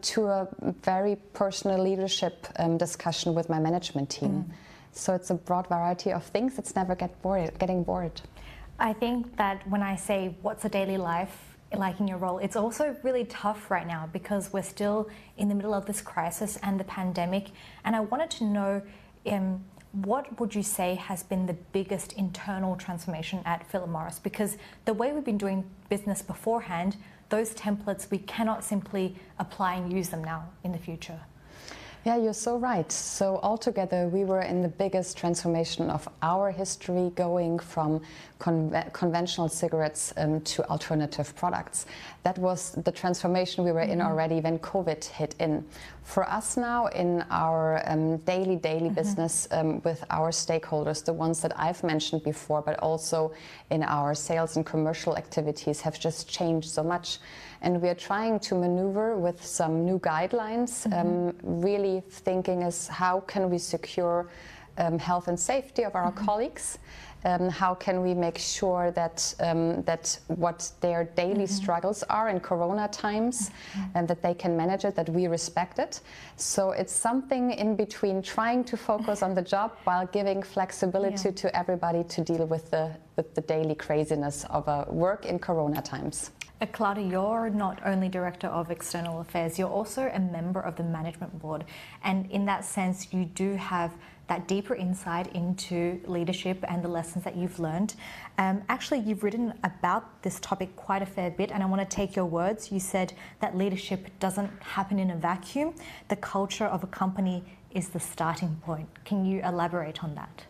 Speaker 19: to a very personal leadership discussion with my management team. So it's a broad variety of things. It's never getting bored.
Speaker 4: I think that when I say what's a daily life like in your role, it's also really tough right now because we're still in the middle of this crisis and the pandemic. And I wanted to know, what would you say has been the biggest internal transformation at Philip Morris? Because the way we've been doing business beforehand, those templates, we cannot simply apply and use them now in the future.
Speaker 19: Yeah, you're so right. So altogether, we were in the biggest transformation of our history, going from conventional cigarettes to alternative products. That was the transformation we were in already when COVID hit in. For us now, in our daily business with our stakeholders, the ones that I've mentioned before, but also in our sales and commercial activities, have just changed so much. And we are trying to maneuver with some new guidelines, really thinking is how can we secure health and safety of our colleagues? How can we make sure that that what their daily struggles are in Corona times, and that they can manage it, that we respect it. So it's something in between trying to focus on the job while giving flexibility to everybody to deal with the daily craziness of work in Corona times.
Speaker 4: Claudia, you're not only Director of External Affairs, you're also a member of the Management Board. And in that sense, you do have that deeper insight into leadership and the lessons that you've learned. Actually, you've written about this topic quite a fair bit, and I want to take your words. You said that leadership doesn't happen in a vacuum. The culture of a company is the starting point. Can you elaborate on that?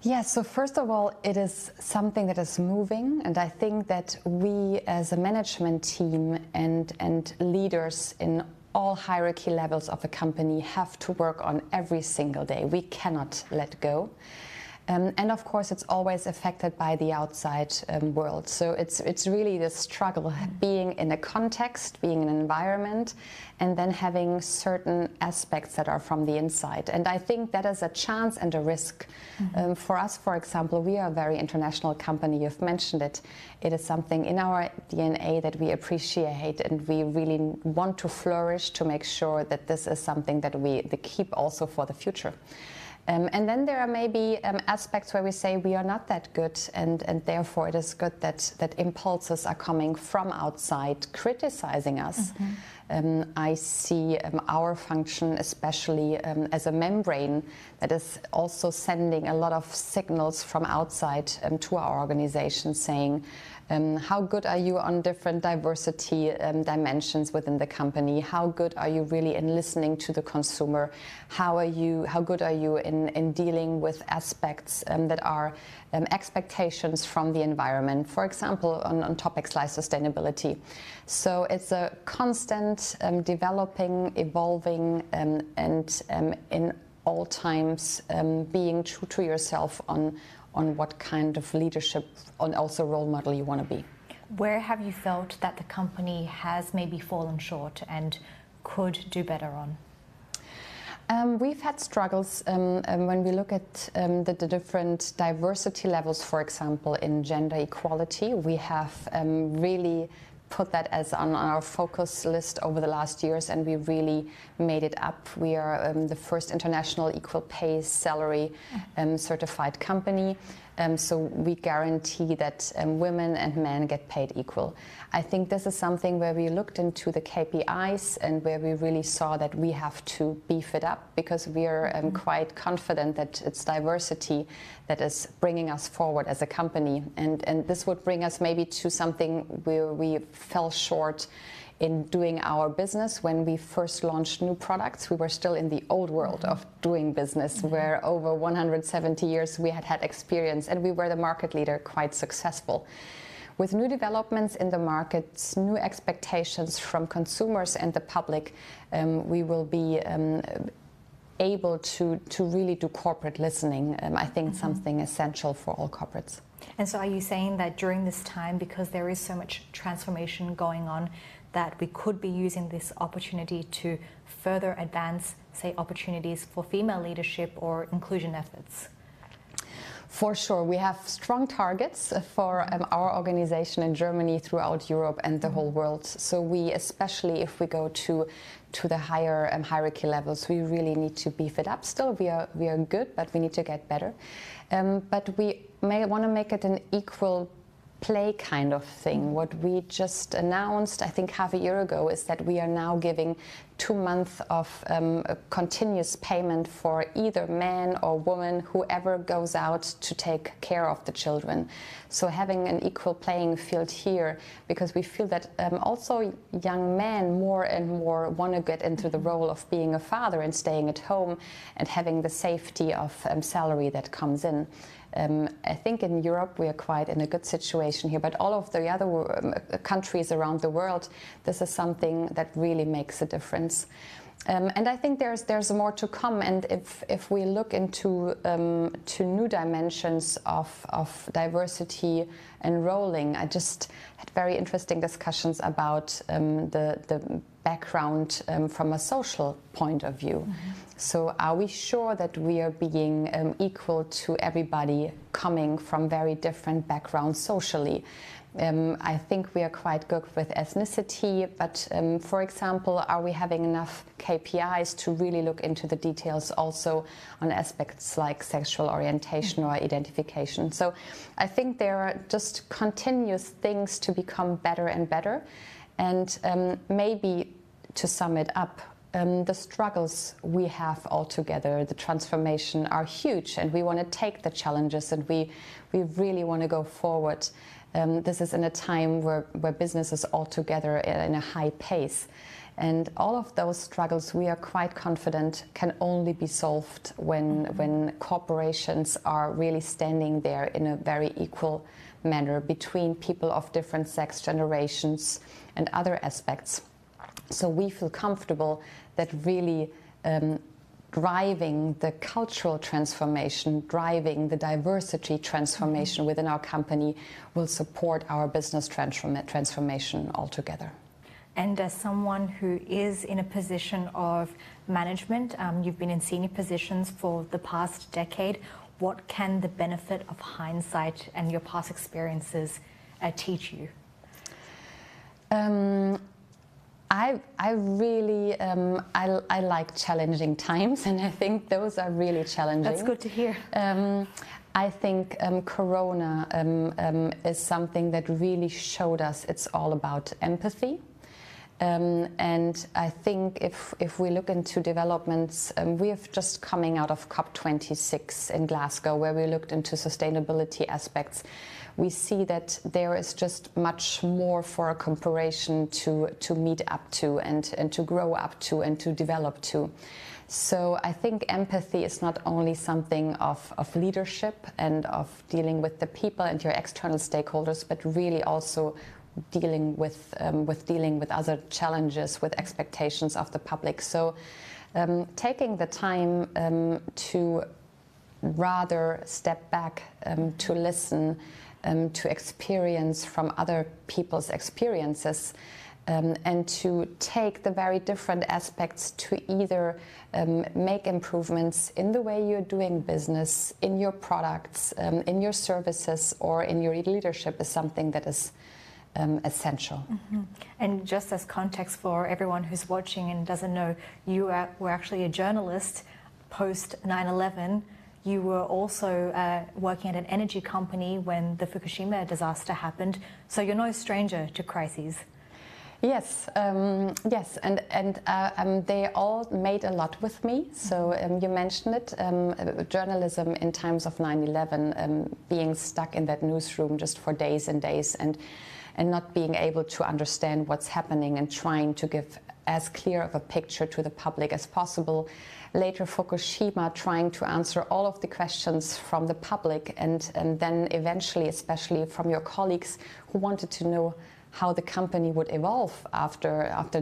Speaker 19: Yeah, so first of all, it is something that is moving, and I think that we as a management team and leaders in all hierarchy levels of a company have to work on every single day. We cannot let go. And of course, it's always affected by the outside world. So it's really the struggle, being in a context, being in an environment, and then having certain aspects that are from the inside. And I think that is a chance and a risk. For us, for example, we are a very international company. You've mentioned it. It is something in our DNA that we appreciate, and we really want to flourish to make sure that this is something that we keep also for the future. And then there are maybe aspects where we say we are not that good, and therefore it is good that impulses are coming from outside criticizing us. I see our function, especially as a membrane, that is also sending a lot of signals from outside to our organization, saying, how good are you on different diversity dimensions within the company? How good are you really in listening to the consumer? How good are you in dealing with aspects that are expectations from the environment, for example, on topics like sustainability. So it's a constant developing, evolving, and in all times being true to yourself on what kind of leadership and also role model you want to be.
Speaker 4: Where have you felt that the company has maybe fallen short and could do better on?
Speaker 19: We've had struggles when we look at the different diversity levels, for example, in gender equality. We have really put that as on our focus list over the last years, and we really made it up. We are the first international equal pay salary certified company. So we guarantee that women and men get paid equal. I think this is something where we looked into the KPIs and where we really saw that we have to beef it up, because we are quite confident that it's diversity that is bringing us forward as a company. And this would bring us maybe to something where we fell short in doing our business. When we first launched new products, we were still in the old world of doing business, where over 170 years we had experience, and we were the market leader, quite successful. With new developments in the markets, new expectations from consumers and the public, we will be able to really do corporate listening. I think something essential for all corporates.
Speaker 4: And so are you saying that during this time, because there is so much transformation going on, that we could be using this opportunity to further advance, say, opportunities for female leadership or inclusion efforts?
Speaker 19: For sure, we have strong targets for our organization in Germany, throughout Europe and the whole world. So we, especially if we go to the higher hierarchy levels, we really need to beef it up. Still, we are good, but we need to get better. But we may want to make it an equal play kind of thing. What we just announced, I think half a year ago, is that we are now giving 2 months of continuous payment for either man or woman, whoever goes out to take care of the children. So having an equal playing field here, because we feel that also young men more and more want to get into the role of being a father and staying at home and having the safety of salary that comes in. I think in Europe we are quite in a good situation here, but all of the other countries around the world, this is something that really makes a difference. And I think there's more to come. And if we look into to new dimensions of diversity enrolling, I just had very interesting discussions about the background from a social point of view. So are we sure that we are being equal to everybody coming from very different backgrounds socially? I think we are quite good with ethnicity, but for example, are we having enough KPIs to really look into the details also on aspects like sexual orientation or identification? So I think there are just continuous things to become better and better. And maybe to sum it up, the struggles we have all together, the transformation, are huge, and we want to take the challenges, and we really want to go forward. This is in a time where business is all together in a high pace. And all of those struggles, we are quite confident, can only be solved when corporations are really standing there in a very equal manner between people of different sex, generations, and other aspects. So we feel comfortable that really driving the cultural transformation, driving the diversity transformation within our company will support our business transformation altogether.
Speaker 4: And as someone who is in a position of management, you've been in senior positions for the past decade, what can the benefit of hindsight and your past experiences teach you?
Speaker 19: I really I like challenging times, and I think those are really challenging.
Speaker 4: That's good to hear.
Speaker 19: I think Corona is something that really showed us it's all about empathy. And I think if we look into developments, we have just coming out of COP26 in Glasgow, where we looked into sustainability aspects. We see that there is just much more for a corporation to meet up to and to grow up to and to develop to. So I think empathy is not only something of leadership and of dealing with the people and your external stakeholders, but really also dealing with other challenges, with expectations of the public. So taking the time to rather step back, to listen, to experience from other people's experiences, and to take the very different aspects to either make improvements in the way you're doing business, in your products, in your services, or in your leadership is something that is essential.
Speaker 4: And just as context for everyone who's watching and doesn't know, you were actually a journalist post 9/11. You were also working at an energy company when the Fukushima disaster happened, so you're no stranger to crises.
Speaker 19: Yes, yes, and they all made a lot with me. So you mentioned it, journalism in times of 9/11, being stuck in that newsroom just for days and days, and not being able to understand what's happening and trying to give as clear of a picture to the public as possible. Later Fukushima, trying to answer all of the questions from the public, and then eventually, especially from your colleagues who wanted to know how the company would evolve after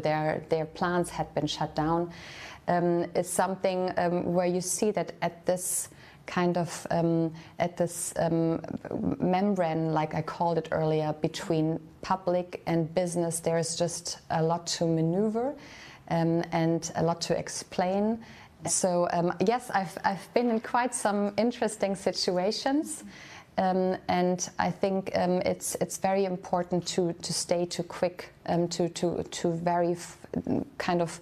Speaker 19: their plants had been shut down, is something where you see that at this kind of at this membrane, like I called it earlier, between public and business. There is just a lot to maneuver and a lot to explain. So yes, I've been in quite some interesting situations. And I think it's very important to stay to quick, to very kind of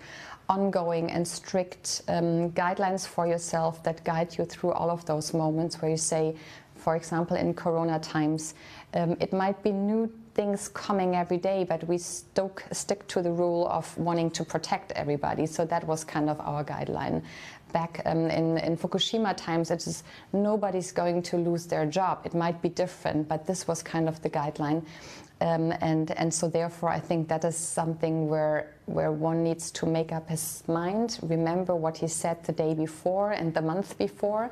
Speaker 19: ongoing and strict guidelines for yourself that guide you through all of those moments where you say, for example, in Corona times, it might be new things coming every day, but we stick to the rule of wanting to protect everybody. So that was kind of our guideline. Back in Fukushima times, it is nobody's going to lose their job. It might be different, but this was kind of the guideline. And so therefore, I think that is something where one needs to make up his mind, remember what he said the day before and the month before,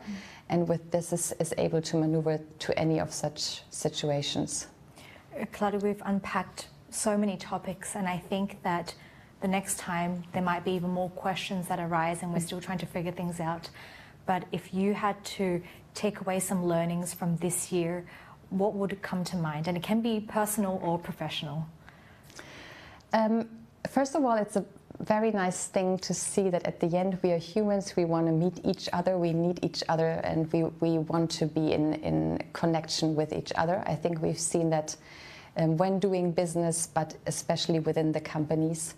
Speaker 19: and with this is able to maneuver to any of such situations.
Speaker 4: Claudia, we've unpacked so many topics, and I think that the next time there might be even more questions that arise, and we're still trying to figure things out. But if you had to take away some learnings from this year, what would come to mind? And it can be personal or professional.
Speaker 19: First of all, it's a very nice thing to see that at the end we are humans, we want to meet each other, we need each other, and we want to be in connection with each other. I think we've seen that when doing business, but especially within the companies.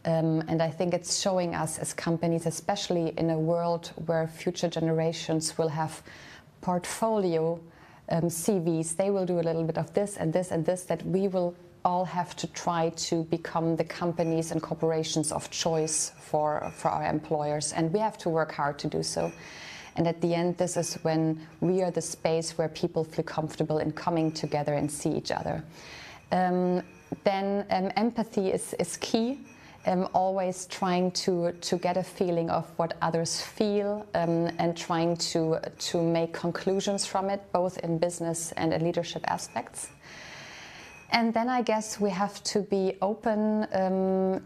Speaker 19: And I think it's showing us as companies, especially in a world where future generations will have portfolio CVs, they will do a little bit of this and this and this, that we will all have to try to become the companies and corporations of choice for our employers. And we have to work hard to do so. And at the end, this is when we are the space where people feel comfortable in coming together and see each other. Then empathy is key. Always trying to get a feeling of what others feel and trying to make conclusions from it, both in business and in leadership aspects. And then I guess we have to be open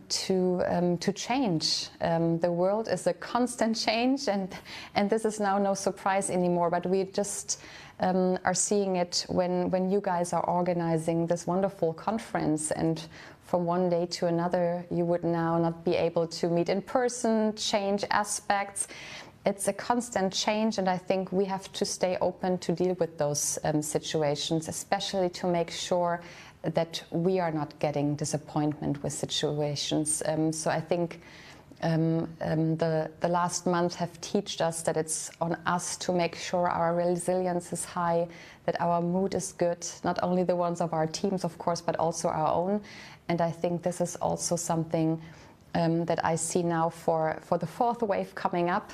Speaker 19: to change. The world is a constant change, and this is now no surprise anymore, but we just are seeing it when you guys are organizing this wonderful conference, and from one day to another, you would now not be able to meet in person, change aspects. It's a constant change, and I think we have to stay open to deal with those situations, especially to make sure that we are not getting disappointment with situations. So I think the last month have taught us that it's on us to make sure our resilience is high, that our mood is good, not only the ones of our teams, of course, but also our own. And I think this is also something that I see now for the fourth wave coming up,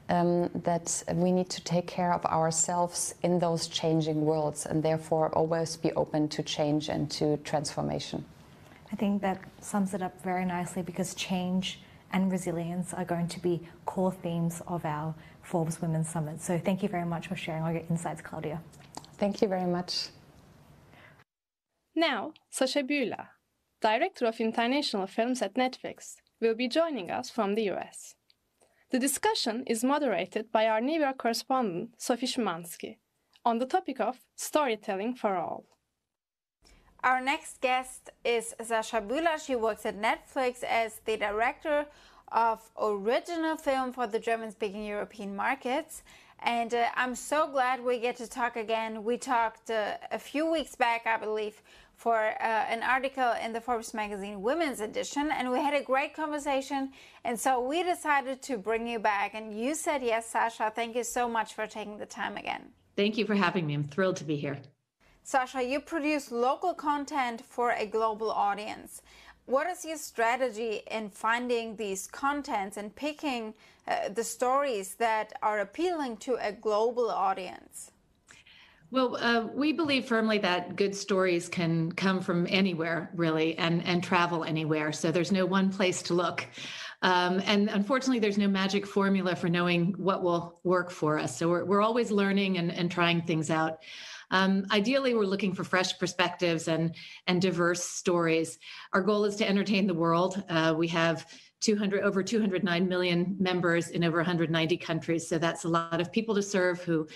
Speaker 19: that we need to take care of ourselves in those changing worlds, and therefore always be open to change and to transformation.
Speaker 4: I think that sums it up very nicely, because change and resilience are going to be core themes of our Forbes Women Summit. So thank you very much for sharing all your insights, Claudia.
Speaker 19: Thank you very much.
Speaker 1: Now, Sasha Bühler, Director of International Films at Netflix, will be joining us from the US. The discussion is moderated by our New York correspondent, Sophie Szymanski, on the topic of storytelling for all.
Speaker 20: Our next guest is Sasha Bühler. She works at Netflix as the director of original film for the German-speaking European markets. And I'm so glad we get to talk again. We talked a few weeks back, I believe, for an article in the Forbes magazine Women's Edition, and we had a great conversation, and so we decided to bring you back, and you said yes, Sasha. Thank you so much for taking the time again.
Speaker 21: Thank you for having me. I'm thrilled to be here.
Speaker 20: Sasha, you produce local content for a global audience. What is your strategy in finding these contents and picking the stories that are appealing to a global audience?
Speaker 21: Well, we believe firmly that good stories can come from anywhere, really, and travel anywhere. So there's no one place to look. And unfortunately, there's no magic formula for knowing what will work for us. So we're always learning and trying things out. Ideally, we're looking for fresh perspectives and diverse stories. Our goal is to entertain the world. We have over 209 million members in over 190 countries. So that's a lot of people to serve who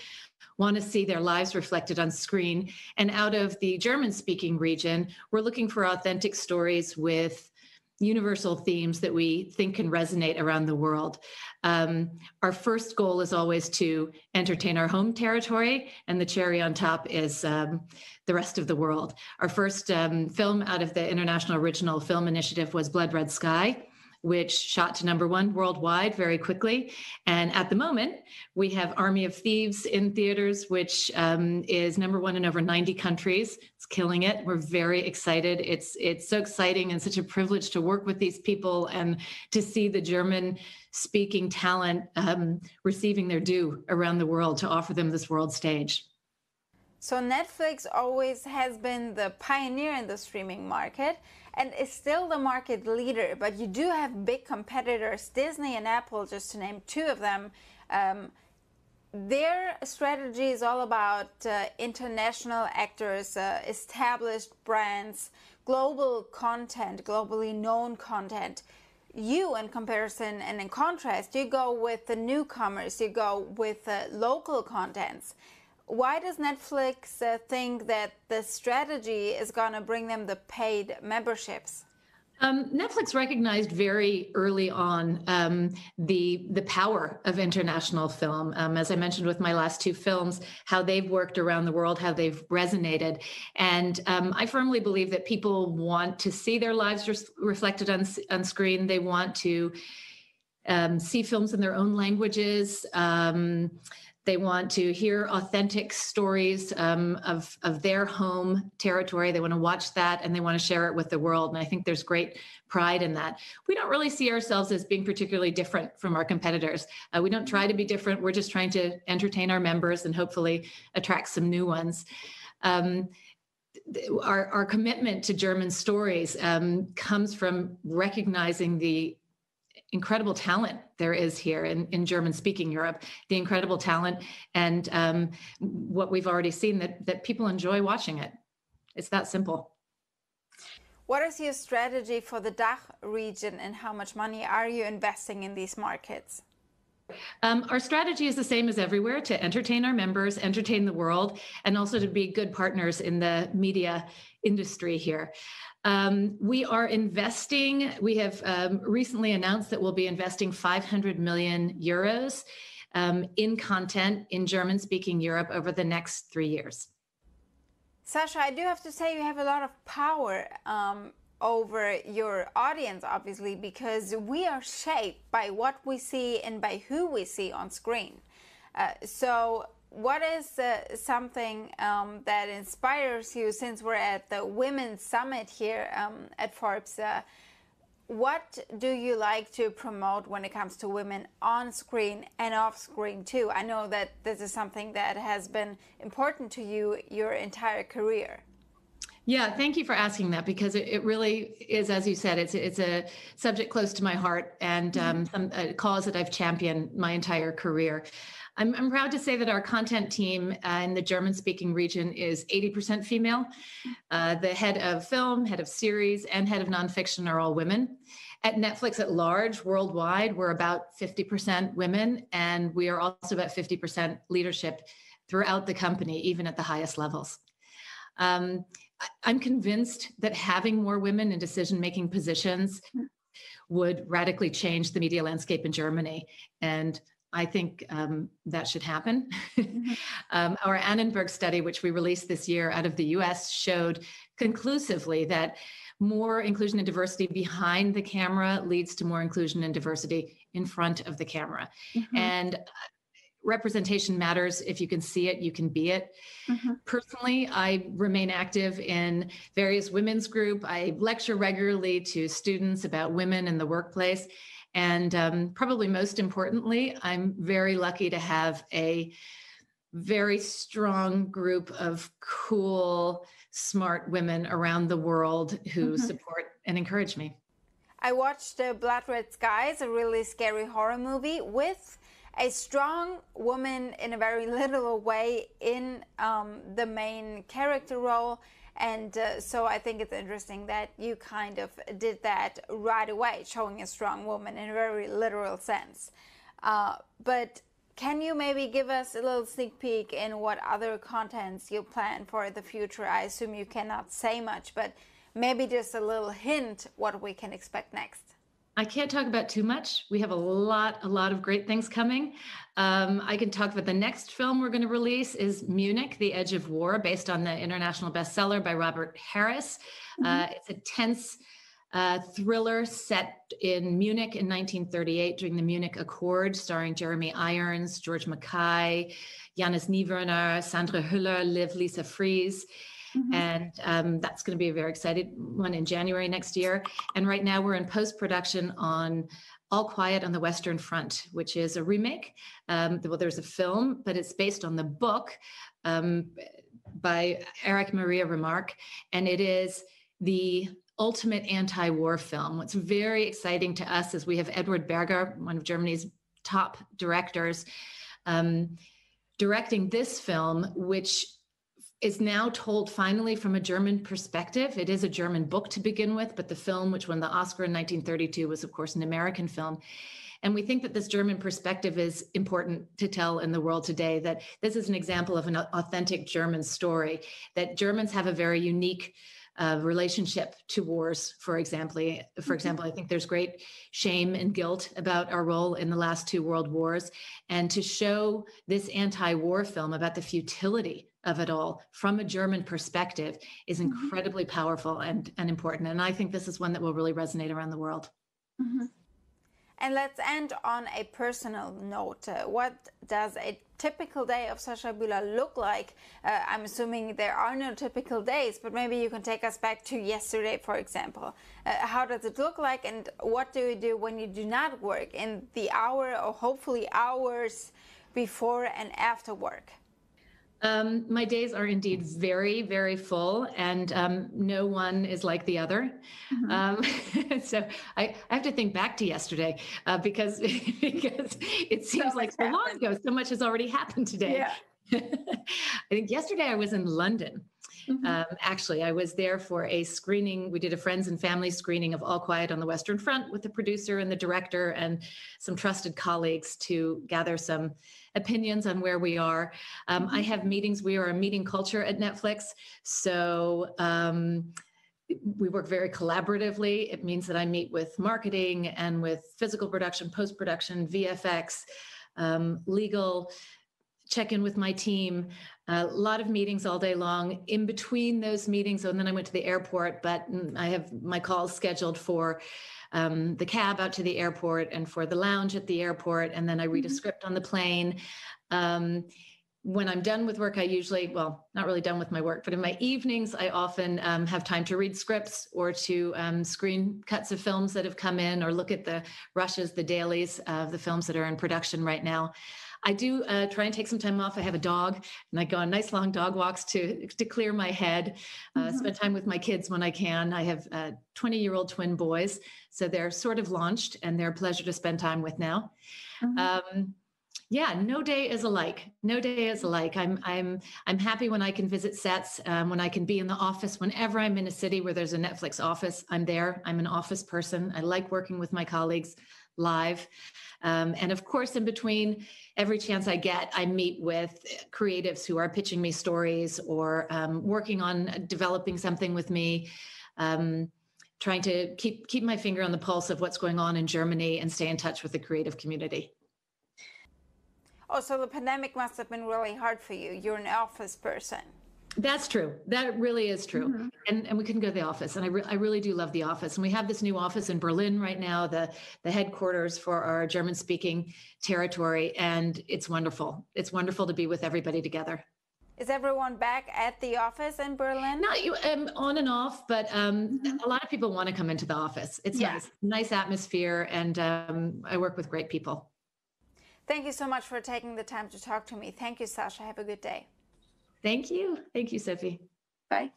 Speaker 21: want to see their lives reflected on screen. And out of the German-speaking region, we're looking for authentic stories with universal themes that we think can resonate around the world. Our first goal is always to entertain our home territory, and the cherry on top is the rest of the world. Our first film out of the International Original Film Initiative was Blood Red Sky, which shot to #1 worldwide very quickly. And at the moment, we have Army of Thieves in theaters, which is #1 in over 90 countries. It's killing it. We're very excited. It's so exciting and such a privilege to work with these people and to see the German-speaking talent receiving their due around the world to offer them this world stage.
Speaker 20: So Netflix always has been the pioneer in the streaming market and is still the market leader, but you do have big competitors, Disney and Apple, just to name two of them. Their strategy is all about international actors, established brands, global content, globally known content. You, in comparison and in contrast, you go with the newcomers, you go with local contents. Why does Netflix think that the strategy is going to bring them the paid memberships?
Speaker 21: Netflix recognized very early on the power of international film. As I mentioned with my last two films, how they've worked around the world, how they've resonated. And I firmly believe that people want to see their lives reflected on screen. They want to see films in their own languages. They want to hear authentic stories of their home territory. They want to watch that and they want to share it with the world. And I think there's great pride in that. We don't really see ourselves as being particularly different from our competitors. We don't try to be different. We're just trying to entertain our members and hopefully attract some new ones. Our commitment to German stories comes from recognizing the incredible talent there is here in German-speaking Europe, the incredible talent, and what we've already seen that people enjoy watching it. It's that simple.
Speaker 20: What is your strategy for the Dach region and how much money are you investing in these markets?
Speaker 21: Our strategy is the same as everywhere, to entertain our members, entertain the world, and also to be good partners in the media industry here. We are investing, we have recently announced that we'll be investing 500 million euros in content in German-speaking Europe over the next 3 years.
Speaker 20: Sasha, I do have to say you have a lot of power over your audience, obviously, because we are shaped by what we see and by who we see on screen. So what is something that inspires you, since we're at the Women's Summit here at Forbes? What do you like to promote when it comes to women on screen and off screen too? I know that this is something that has been important to you your entire career.
Speaker 21: Yeah, thank you for asking that, because it really is, as you said, it's a subject close to my heart and a cause that I've championed my entire career. I'm proud to say that our content team in the German-speaking region is 80% female. The head of film, head of series, and head of nonfiction are all women. At Netflix at large, worldwide, we're about 50% women, and we are also about 50% leadership throughout the company, even at the highest levels. I'm convinced that having more women in decision-making positions would radically change the media landscape in Germany. And I think that should happen. Our Annenberg study, which we released this year out of the US, showed conclusively that more inclusion and diversity behind the camera leads to more inclusion and diversity in front of the camera. And representation matters. If you can see it, you can be it. Personally, I remain active in various women's groups. I lecture regularly to students about women in the workplace. And probably most importantly, I'm very lucky to have a very strong group of cool, smart women around the world who support and encourage me.
Speaker 20: I watched Blood Red Skies, a really scary horror movie with a strong woman in a very literal way in the main character role. And so I think it's interesting that you kind of did that right away, showing a strong woman in a very literal sense. But can you maybe give us a little sneak peek in what other contents you plan for the future? I assume you cannot say much, but maybe just a little hint what we can expect next.
Speaker 21: I can't talk about too much. We have a lot of great things coming. I can talk about the next film we're going to release is Munich, The Edge of War, based on the international bestseller by Robert Harris. It's a tense thriller set in Munich in 1938 during the Munich Accord, starring Jeremy Irons, George Mackay, Janus Niewerner, Sandra Hüller, Liv Lisa Fries. And that's going to be a very exciting one in January next year. And right now we're in post-production on All Quiet on the Western Front, which is a remake. Well, there's a film, but it's based on the book by Erich Maria Remarque. And it is the ultimate anti-war film. What's very exciting to us is we have Edward Berger, one of Germany's top directors, directing this film, which is now told finally from a German perspective. It is a German book to begin with, but the film, which won the Oscar in 1932, was of course an American film. And we think that this German perspective is important to tell in the world today, that this is an example of an authentic German story, that Germans have a very unique relationship to wars, for example. I think there's great shame and guilt about our role in the last two world wars. And to show this anti-war film about the futility of it all from a German perspective is incredibly powerful and important. And I think this is one that will really resonate around the world.
Speaker 20: And let's end on a personal note. What does a typical day of Sascha Bühler look like? I'm assuming there are no typical days, but maybe you can take us back to yesterday, for example. How does it look like, and what do you do when you do not work in the hour or hopefully hours before and after work?
Speaker 21: My days are indeed very, very full, and no one is like the other. So I have to think back to yesterday because it seems like so long ago. So much has already happened today. Yeah. I think yesterday I was in London. Actually, I was there for a screening. We did a friends and family screening of All Quiet on the Western Front with the producer and the director and some trusted colleagues to gather some opinions on where we are. I have meetings. We are a meeting culture at Netflix. So we work very collaboratively. It means that I meet with marketing and with physical production, post-production, VFX, legal, check in with my team, a lot of meetings all day long. In between those meetings, and then I went to the airport, but I have my calls scheduled for the cab out to the airport and for the lounge at the airport. And then I read a script on the plane. When I'm done with work, I usually, well, not really done with my work, but in my evenings, I often have time to read scripts or to screen cuts of films that have come in or look at the rushes, the dailies of the films that are in production right now. I do try and take some time off. I have a dog, and I go on nice long dog walks to clear my head, spend time with my kids when I can. I have 20-year-old twin boys, so they're sort of launched, and they're a pleasure to spend time with now. Yeah, no day is alike. No day is alike. I'm happy when I can visit sets, when I can be in the office. Whenever I'm in a city where there's a Netflix office, I'm there. I'm an office person. I like working with my colleagues live. And of course, in between, every chance I get, I meet with creatives who are pitching me stories or working on developing something with me, trying to keep my finger on the pulse of what's going on in Germany and stay in touch with the creative community.
Speaker 20: Oh, so the pandemic must have been really hard for you. You're an office person.
Speaker 21: That's true. That really is true. And we couldn't go to the office. And I really do love the office. And we have this new office in Berlin right now, the headquarters for our German-speaking territory. And it's wonderful. It's wonderful to be with everybody together.
Speaker 20: Is everyone back at the office in Berlin?
Speaker 21: Not on and off, but a lot of people want to come into the office. It's nice atmosphere. And I work with great people.
Speaker 20: Thank you so much for taking the time to talk to me. Thank you, Sascha. Have a good day.
Speaker 21: Thank you. Thank you, Sophie.
Speaker 20: Bye.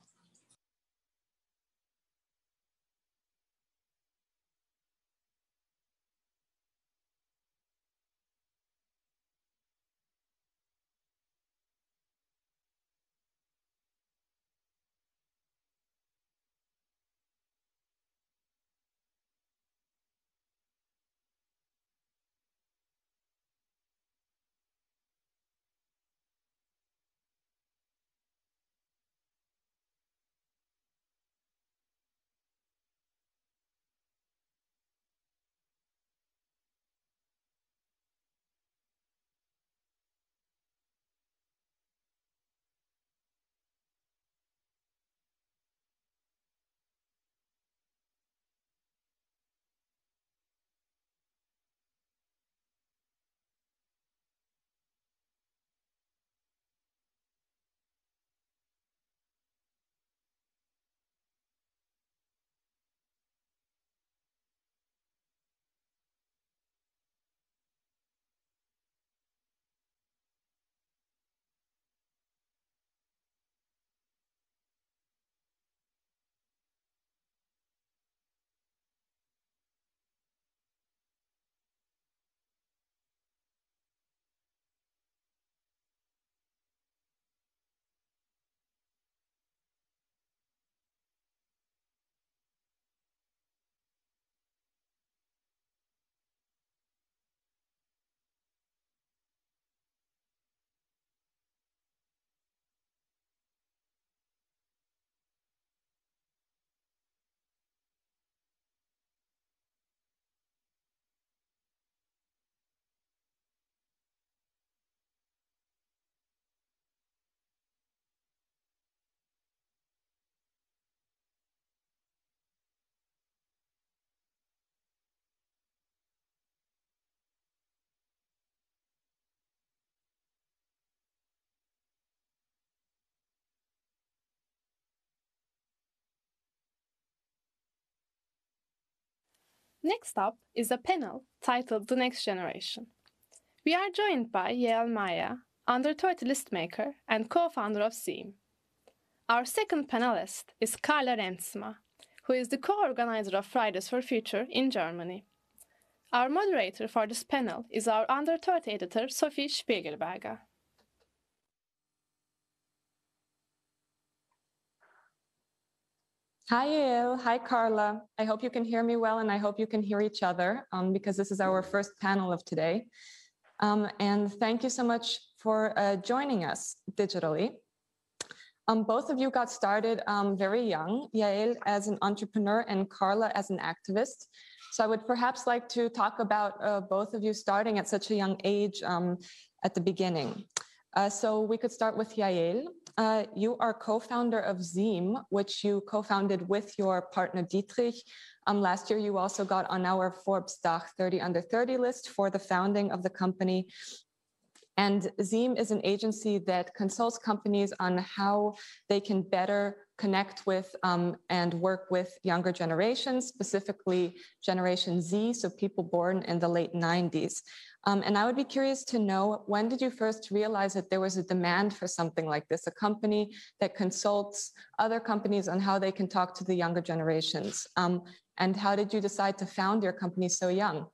Speaker 1: Next up is a panel titled The Next Generation. We are joined by Yael Maya, under 30 listmaker and co-founder of Zeem. Our second panelist is Carla Renzma, who is the co-organizer of Fridays for Future in Germany. Our moderator for this panel is our under 30 editor, Sophie Spiegelberger.
Speaker 2: Hi, Yael. Hi, Carla. I hope you can hear me well, and I hope you can hear each other because this is our first panel of today. And thank you so much for joining us digitally. Both of you got started very young, Yael as an entrepreneur and Carla as an activist. So I would perhaps like to talk about both of you starting at such a young age at the beginning. So we could start with Yael. You are co-founder of Zeem, which you co-founded with your partner Dietrich. Last year, you also got on our Forbes Dach 30 under 30 list for the founding of the company. And Zeem is an agency that consults companies on how they can better connect with and work with younger generations, specifically Generation Z, so people born in the late 90s. And I would be curious to know, when did you first realize that there was a demand for something like this, a company that consults other companies on how they can talk to the younger generations? And how did you decide to found your company so young?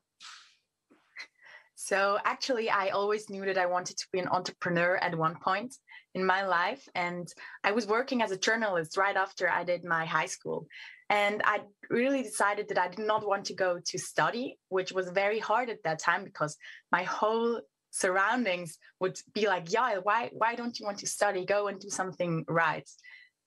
Speaker 22: So actually, I always knew that I wanted to be an entrepreneur at one point in my life. And I was working as a journalist right after I did my high school. And I really decided that I did not want to go to study, which was very hard at that time because my whole surroundings would be like, yeah, why don't you want to study? Go and do something right.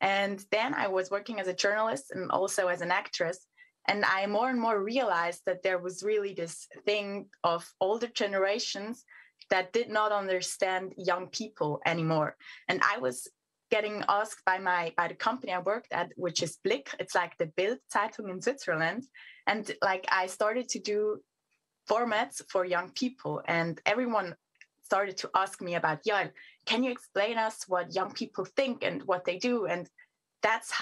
Speaker 22: And then I was working as a journalist and also as an actress. And I more and more realized that there was really this thing of older generations that did not understand young people anymore. And I was getting asked by the company I worked at, which is Blick. It's like the Bild Zeitung in Switzerland. And like I started to do formats for young people, and everyone started to ask me about, yeah, can you explain us what young people think and what they do? And that's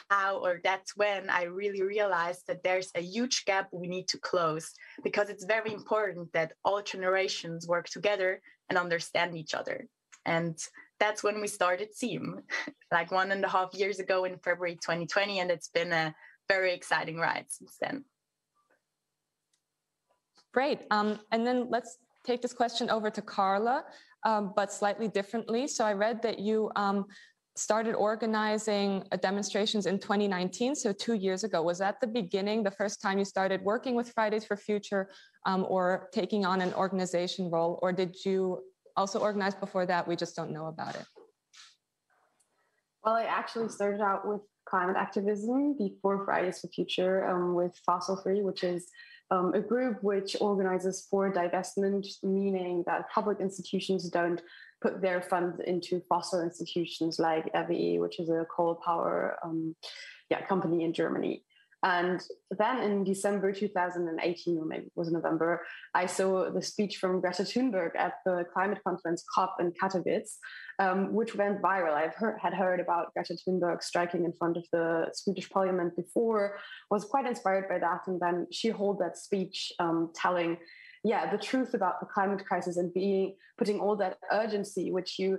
Speaker 22: when I really realized that there's a huge gap we need to close, because it's very important that all generations work together and understand each other. And that's when we started Zeem, like 1.5 years ago in February 2020, and it's been a very exciting ride since then.
Speaker 2: Great. And then let's take this question over to Carla, but slightly differently. So I read that you started organizing demonstrations in 2019, so 2 years ago. Was that the beginning, the first time you started working with Fridays for Future or taking on an organization role, or did you also organize before that? We just don't know about it.
Speaker 23: Well, I actually started out with climate activism before Fridays for Future with Fossil Free, which is a group which organizes for divestment, meaning that public institutions don't put their funds into fossil institutions like RWE, which is a coal power company in Germany. And then in December 2018, or maybe it was November, I saw the speech from Greta Thunberg at the climate conference COP in Katowice, which went viral. Had heard about Greta Thunberg striking in front of the Swedish parliament before, was quite inspired by that. And then she held that speech telling the truth about the climate crisis and putting all that urgency, which you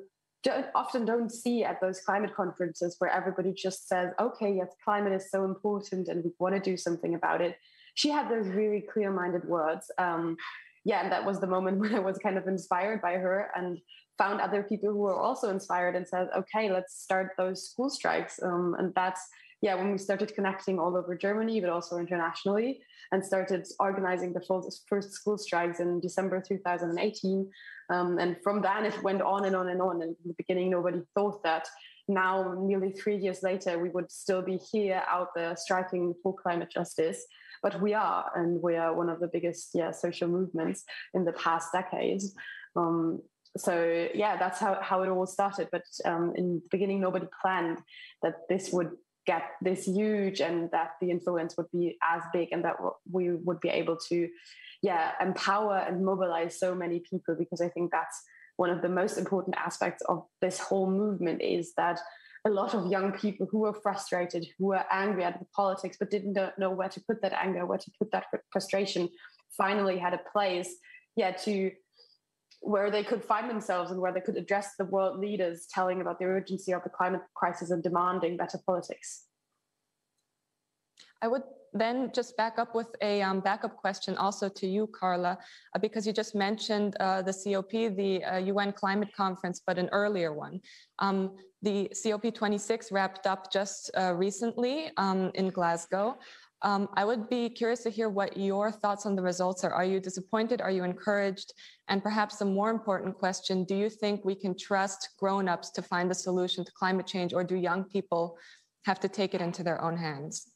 Speaker 23: often don't see at those climate conferences where everybody just says, okay, yes, climate is so important and we want to do something about it. She had those really clear-minded words. And that was the moment when I was kind of inspired by her and found other people who were also inspired and said, okay, let's start those school strikes. And that's, when we started connecting all over Germany, but also internationally, and started organizing the first school strikes in December 2018. And from then it went on and on and on. And in the beginning, nobody thought that now, nearly 3 years later, we would still be here out there striking for climate justice. But we are, and we are one of the biggest social movements in the past decades. That's how it all started. But in the beginning, nobody planned that this would get this huge and that the influence would be as big and that we would be able to empower and mobilize so many people, because I think that's one of the most important aspects of this whole movement, is that a lot of young people who were frustrated, who were angry at the politics, but didn't know where to put that anger, where to put that frustration, finally had a place, to where they could find themselves and where they could address the world leaders telling about the urgency of the climate crisis and demanding better politics.
Speaker 2: I would then just back up with a backup question also to you, Carla, because you just mentioned the COP, the UN Climate Conference, but an earlier one. The COP26 wrapped up just recently in Glasgow. I would be curious to hear what your thoughts on the results are. Are you disappointed? Are you encouraged? And perhaps the more important question, do you think we can trust grown-ups to find the solution to climate change, or do young people have to take it into their own hands?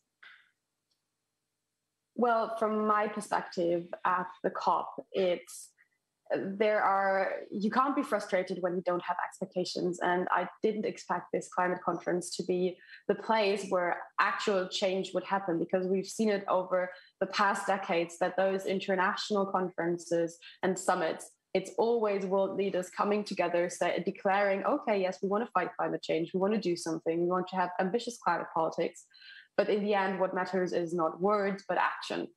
Speaker 23: Well, from my perspective at the COP, you can't be frustrated when you don't have expectations. And I didn't expect this climate conference to be the place where actual change would happen, because we've seen it over the past decades that those international conferences and summits, it's always world leaders coming together, declaring, okay, yes, we want to fight climate change. We want to do something. We want to have ambitious climate politics. But in the end, what matters is not words, but action.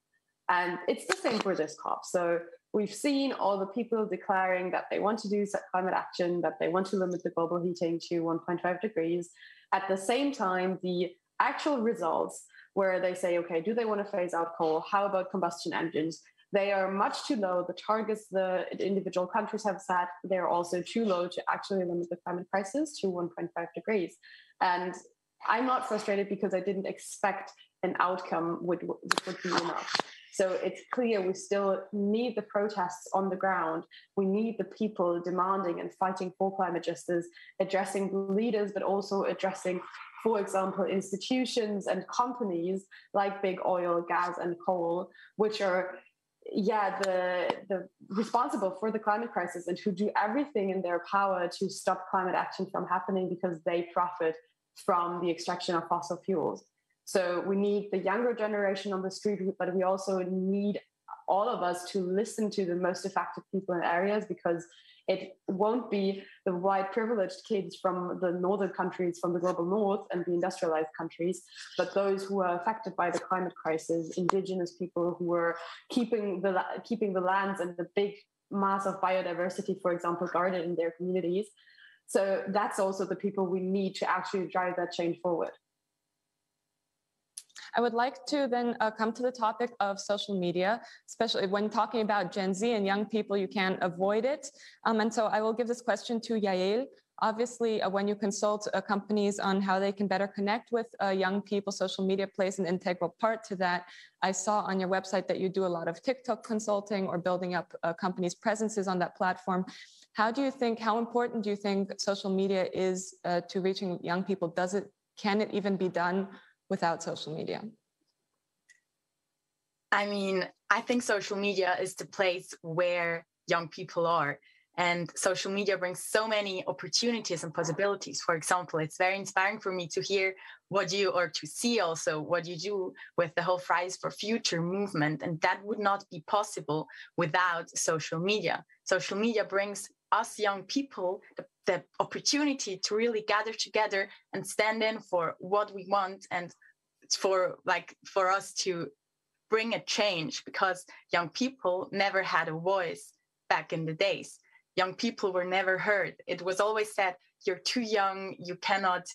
Speaker 23: And it's the same for this COP. So we've seen all the people declaring that they want to do climate action, that they want to limit the global heating to 1.5 degrees. At the same time, the actual results where they say, okay, do they want to phase out coal? How about combustion engines? They are much too low. The targets the individual countries have set, they're also too low to actually limit the climate crisis to 1.5 degrees. And I'm not frustrated because I didn't expect an outcome which would be enough. So it's clear we still need the protests on the ground. We need the people demanding and fighting for climate justice, addressing leaders, but also addressing, for example, institutions and companies like big oil, gas, and coal, which are the responsible for the climate crisis and who do everything in their power to stop climate action from happening because they profit from the extraction of fossil fuels. So we need the younger generation on the street, but we also need all of us to listen to the most affected people in areas, because it won't be the white privileged kids from the northern countries, from the global north and the industrialized countries, but those who are affected by the climate crisis, indigenous people who are keeping the lands and the big mass of biodiversity, for example, guarded in their communities. So that's also the people we need to actually drive that change forward.
Speaker 2: I would like to then come to the topic of social media, especially when talking about Gen Z and young people, you can't avoid it. And so I will give this question to Yael. Obviously, when you consult companies on how they can better connect with young people, social media plays an integral part to that. I saw on your website that you do a lot of TikTok consulting or building up companies' presences on that platform. How important do you think social media is to reaching young people? Can it even be done without social media?
Speaker 22: I mean, I think social media is the place where young people are. And social media brings so many opportunities and possibilities. For example, it's very inspiring for me to hear to see also what you do with the whole Fridays for Future movement. And that would not be possible without social media. Social media brings us young people the opportunity to really gather together and stand in for what we want, and for us to bring a change, because young people never had a voice back in the days. Young people were never heard. It was always said, you're too young, you cannot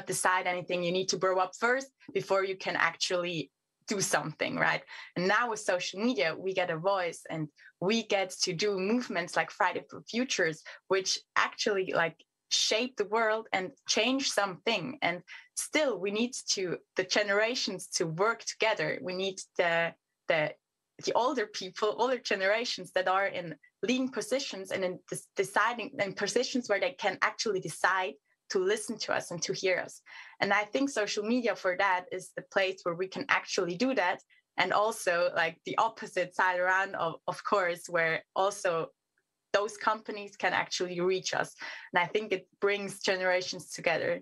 Speaker 22: decide anything, you need to grow up first before you can actually do something, right? And now with social media, we get a voice, and we get to do movements like Friday for Futures, which actually shape the world and change something. And still, we need the generations to work together. We need the older people, older generations that are in leading positions and in deciding in positions where they can actually decide to listen to us and to hear us. And I think social media for that is the place where we can actually do that. And also the opposite side around, of course, where also those companies can actually reach us. And I think it brings generations together.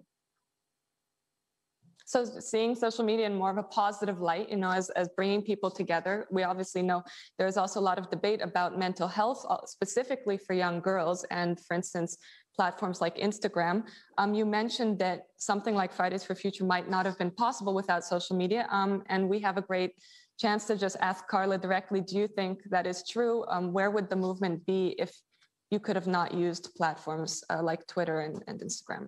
Speaker 2: So seeing social media in more of a positive light, as bringing people together, we obviously know there's also a lot of debate about mental health, specifically for young girls. And for instance, platforms like Instagram. You mentioned that something like Fridays for Future might not have been possible without social media. And we have a great chance to just ask Carla directly, do you think that is true? Where would the movement be if you could have not used platforms like Twitter and Instagram?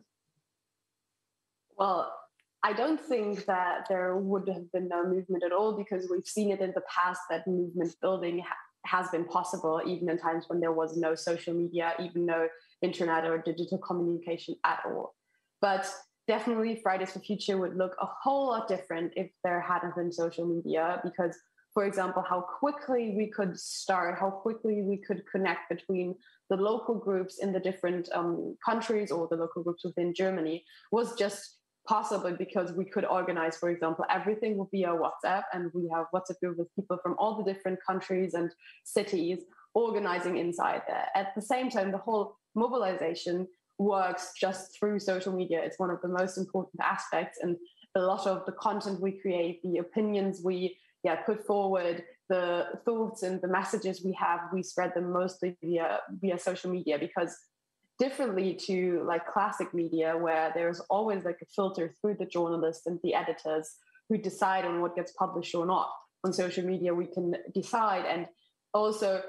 Speaker 23: Well, I don't think that there would have been no movement at all, because we've seen it in the past that movement building has been possible, even in times when there was no social media, even no internet or digital communication at all. But definitely Fridays for Future would look a whole lot different if there hadn't been social media, because, for example, how quickly we could start, how quickly we could connect between the local groups in the different countries or the local groups within Germany was just possible because we could organize, for example, everything via WhatsApp, and we have WhatsApp groups with people from all the different countries and cities organizing inside there. At the same time, the whole mobilization works just through social media. It's one of the most important aspects, and a lot of the content we create, the opinions we put forward, the thoughts and the messages we have, we spread them mostly via social media, because differently to like classic media, where there's always like a filter through the journalists and the editors who decide on what gets published or not. On social media, we can decide, and also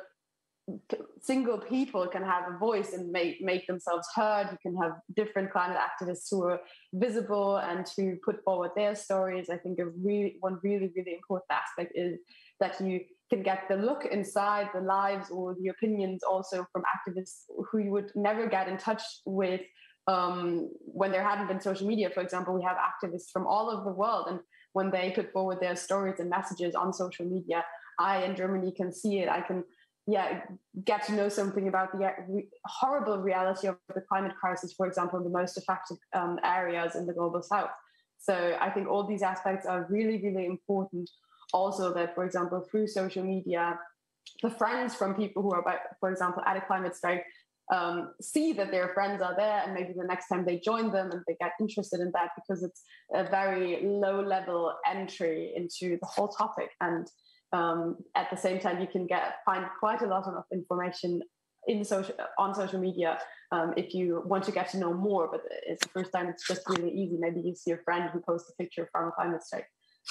Speaker 23: single people can have a voice and make themselves heard. You can have different climate activists who are visible and to put forward their stories. I think one really, really important aspect is that you can get the look inside the lives or the opinions also from activists who you would never get in touch with when there hadn't been social media. For example, we have activists from all over the world, and when they put forward their stories and messages on social media, I in Germany can see it. I can get to know something about the horrible reality of the climate crisis, for example, in the most affected areas in the global south. So I think all these aspects are really, really important. Also that, for example, through social media, the friends from people who are, for example, at a climate strike, see that their friends are there, and maybe the next time they join them and they get interested in that, because it's a very low level entry into the whole topic. And at the same time, you can find quite a lot of information on social media if you want to get to know more. But it's the first time, it's just really easy. Maybe you see a friend who posts a picture from a climate strike.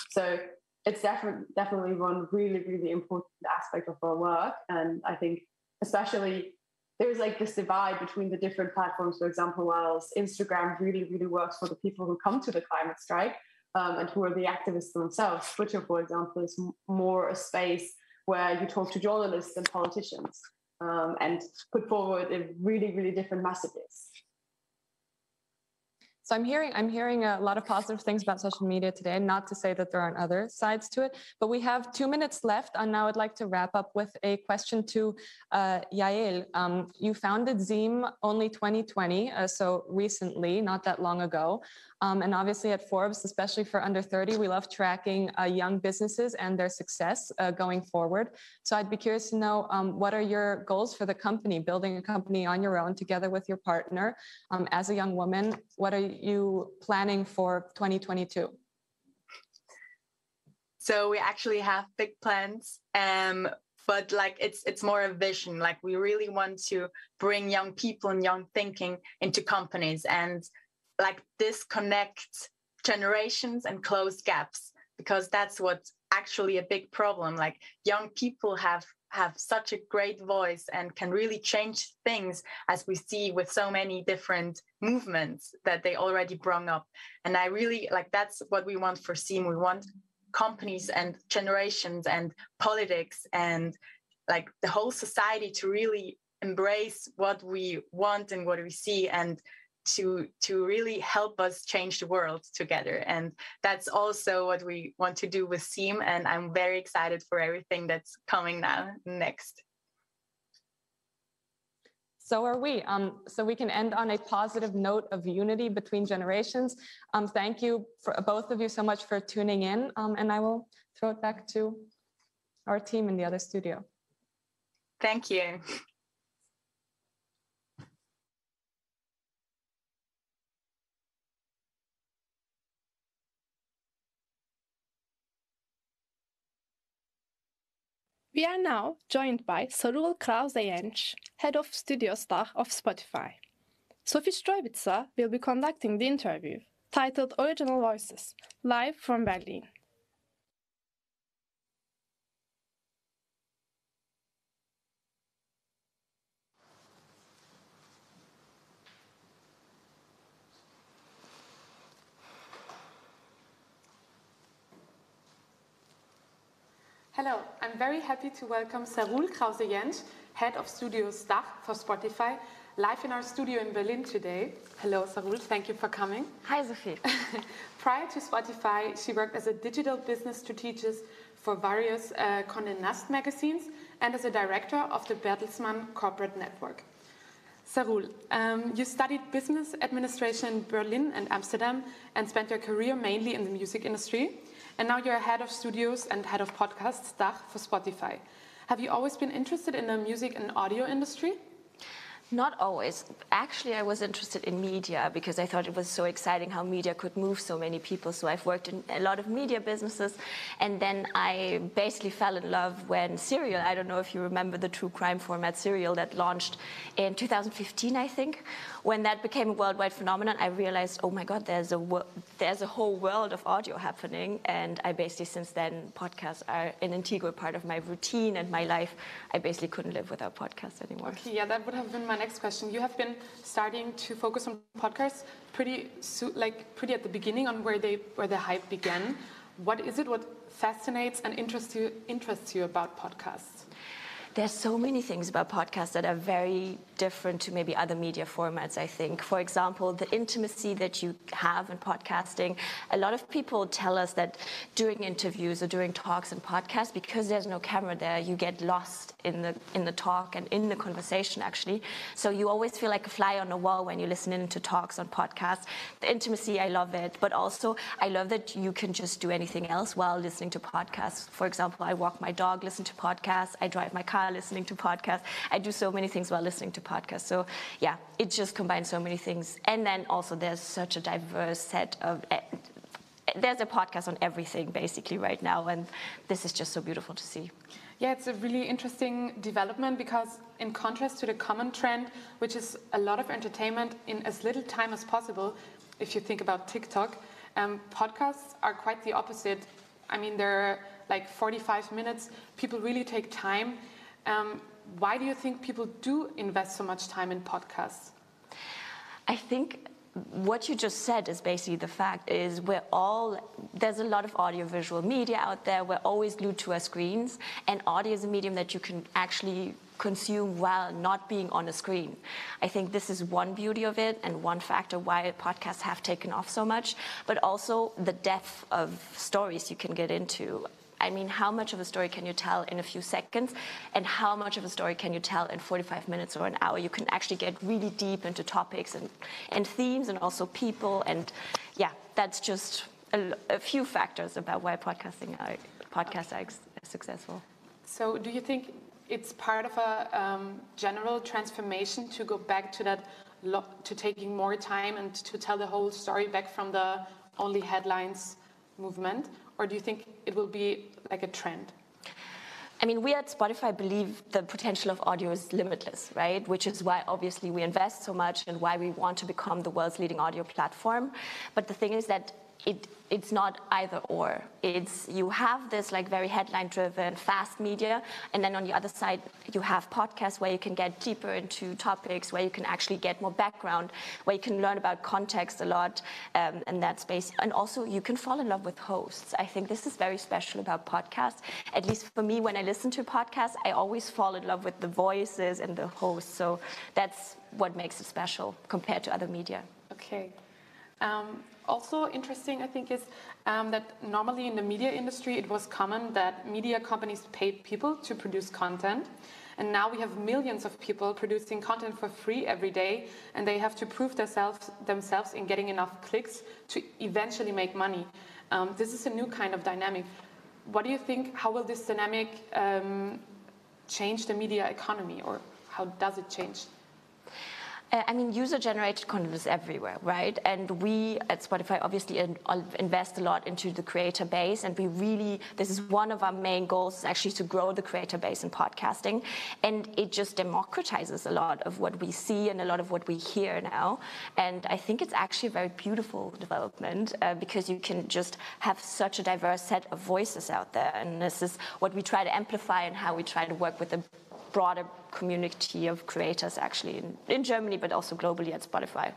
Speaker 23: So it's definitely one really, really important aspect of our work. And I think especially there's like this divide between the different platforms. For example, whilst Instagram really, really works for the people who come to the climate strike, and who are the activists themselves. Twitter, for example, is more a space where you talk to journalists and politicians and put forward really, really different messages.
Speaker 2: So I'm hearing a lot of positive things about social media today, not to say that there aren't other sides to it, but we have 2 minutes left, and now I'd like to wrap up with a question to Yael. You founded Zim only 2020, so recently, not that long ago. And obviously at Forbes, especially for under 30, we love tracking young businesses and their success going forward. So I'd be curious to know, what are your goals for the company, building a company on your own together with your partner? As a young woman, what are you planning for 2022?
Speaker 22: So we actually have big plans, but like it's more a vision. Like we really want to bring young people and young thinking into companies, and like disconnect generations and close gaps, because that's what's actually a big problem. Like young people have such a great voice and can really change things, as we see with so many different movements that they already brought up. And I really like, that's what we want for SEAM. We want companies and generations and politics and like the whole society to really embrace what we want and what we see, and to really help us change the world together. And that's also what we want to do with SEAM, and I'm very excited for everything that's coming now next.
Speaker 2: So are we. So we can end on a positive note of unity between generations. Thank you for both of you so much for tuning in, and I will throw it back to our team in the other studio.
Speaker 22: Thank you.
Speaker 1: We are now joined by Krause-Jentsch, head of Forbes Dach of Spotify. Sophie Streubitzer will be conducting the interview, titled Original Voices, live from Berlin.
Speaker 16: Hello, I'm very happy to welcome Sarul Krause-Jentsch, Head of Forbes Dach for Spotify, live in our studio in Berlin today. Hello, Sarul, thank you for coming.
Speaker 6: Hi, Sophie.
Speaker 16: Prior to Spotify, she worked as a digital business strategist for various Condé Nast magazines and as a director of the Bertelsmann Corporate Network. Sarul, you studied business administration in Berlin and Amsterdam and spent your career mainly in the music industry. And now you're head of studios and head of podcasts, Dach, for Spotify. Have you always been interested in the music and audio industry?
Speaker 6: Not always. Actually, I was interested in media because I thought it was so exciting how media could move so many people. So I've worked in a lot of media businesses. And then I basically fell in love when Serial, I don't know if you remember the true crime format Serial that launched in 2015, I think. When that became a worldwide phenomenon, I realized, oh my God, there's a whole world of audio happening. And I basically, since then, podcasts are an integral part of my routine and my life. I basically couldn't live without podcasts anymore.
Speaker 16: Okay, yeah, that would have been my next question. You have been starting to focus on podcasts pretty at the beginning, on where the hype began. What is it? What fascinates and interests you about podcasts?
Speaker 6: There's so many things about podcasts that are very different to maybe other media formats, I think. For example, the intimacy that you have in podcasting. A lot of people tell us that during interviews or during talks and podcasts, because there's no camera there, you get lost in the talk and in the conversation, actually. So you always feel like a fly on the wall when you listen into talks on podcasts. The intimacy, I love it. But also, I love that you can just do anything else while listening to podcasts. For example, I walk my dog, listen to podcasts. I drive my car, listening to podcasts. I do so many things while listening to podcasts. So yeah, it just combines so many things. And then also there's such a diverse set of, there's a podcast on everything basically right now. And this is just so beautiful to see.
Speaker 16: Yeah, it's a really interesting development because in contrast to the common trend, which is a lot of entertainment in as little time as possible, if you think about TikTok, podcasts are quite the opposite. I mean, they're like 45 minutes. People really take time. Why do you think people do invest so much time in podcasts?
Speaker 6: I think what you just said is basically the fact is there's a lot of audiovisual media out there. We're always glued to our screens, and audio is a medium that you can actually consume while not being on a screen. I think this is one beauty of it and one factor why podcasts have taken off so much, but also the depth of stories you can get into. I mean, how much of a story can you tell in a few seconds, and how much of a story can you tell in 45 minutes or an hour? You can actually get really deep into topics and themes and also people. And yeah, that's just a few factors about why podcasts are successful.
Speaker 16: So do you think it's part of a general transformation to go back to that, to taking more time and to tell the whole story back from the only headlines movement? Or do you think it will be like a trend?
Speaker 6: I mean, we at Spotify believe the potential of audio is limitless, right? Which is why obviously we invest so much and why we want to become the world's leading audio platform. But the thing is that it's not either or. You have this like very headline-driven, fast media, and then on the other side you have podcasts where you can get deeper into topics, where you can actually get more background, where you can learn about context a lot in that space, and also you can fall in love with hosts. I think this is very special about podcasts. At least for me, when I listen to podcasts, I always fall in love with the voices and the hosts. So that's what makes it special compared to other media.
Speaker 16: Okay. Also interesting, I think, is that normally in the media industry, it was common that media companies paid people to produce content. And now we have millions of people producing content for free every day, and they have to prove themselves in getting enough clicks to eventually make money. This is a new kind of dynamic. What do you think, how will this dynamic change the media economy, or how does it change?
Speaker 6: I mean, user-generated content is everywhere, right? And we at Spotify obviously invest a lot into the creator base, and this is one of our main goals, is actually to grow the creator base in podcasting. And it just democratizes a lot of what we see and a lot of what we hear now. And I think it's actually a very beautiful development because you can just have such a diverse set of voices out there. And this is what we try to amplify and how we try to work with the broader community of creators actually in Germany, but also globally at Spotify.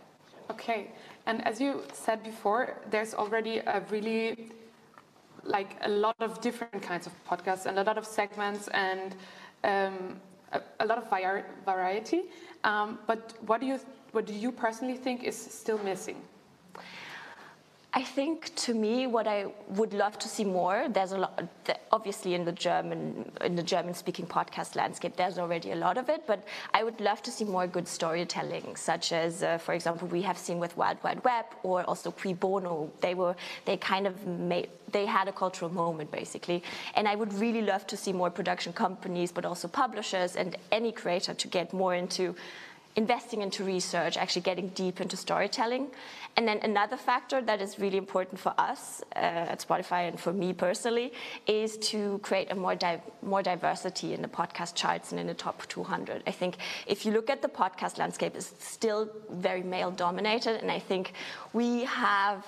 Speaker 16: Okay, and as you said before, there's already a really a lot of different kinds of podcasts and a lot of segments and a lot of variety. But what do you personally think is still missing?
Speaker 6: I think, to me, what I would love to see more, there's a lot, obviously in the German-speaking podcast landscape, there's already a lot of it, but I would love to see more good storytelling, such as, for example, we have seen with Wild Wide Web or also Qui Bono. They had a cultural moment, basically. And I would really love to see more production companies, but also publishers and any creator to get more into investing into research, actually getting deep into storytelling. And then another factor that is really important for us at Spotify and for me personally is to create a more diversity in the podcast charts and in the top 200. I think if you look at the podcast landscape, it's still very male dominated, and I think we have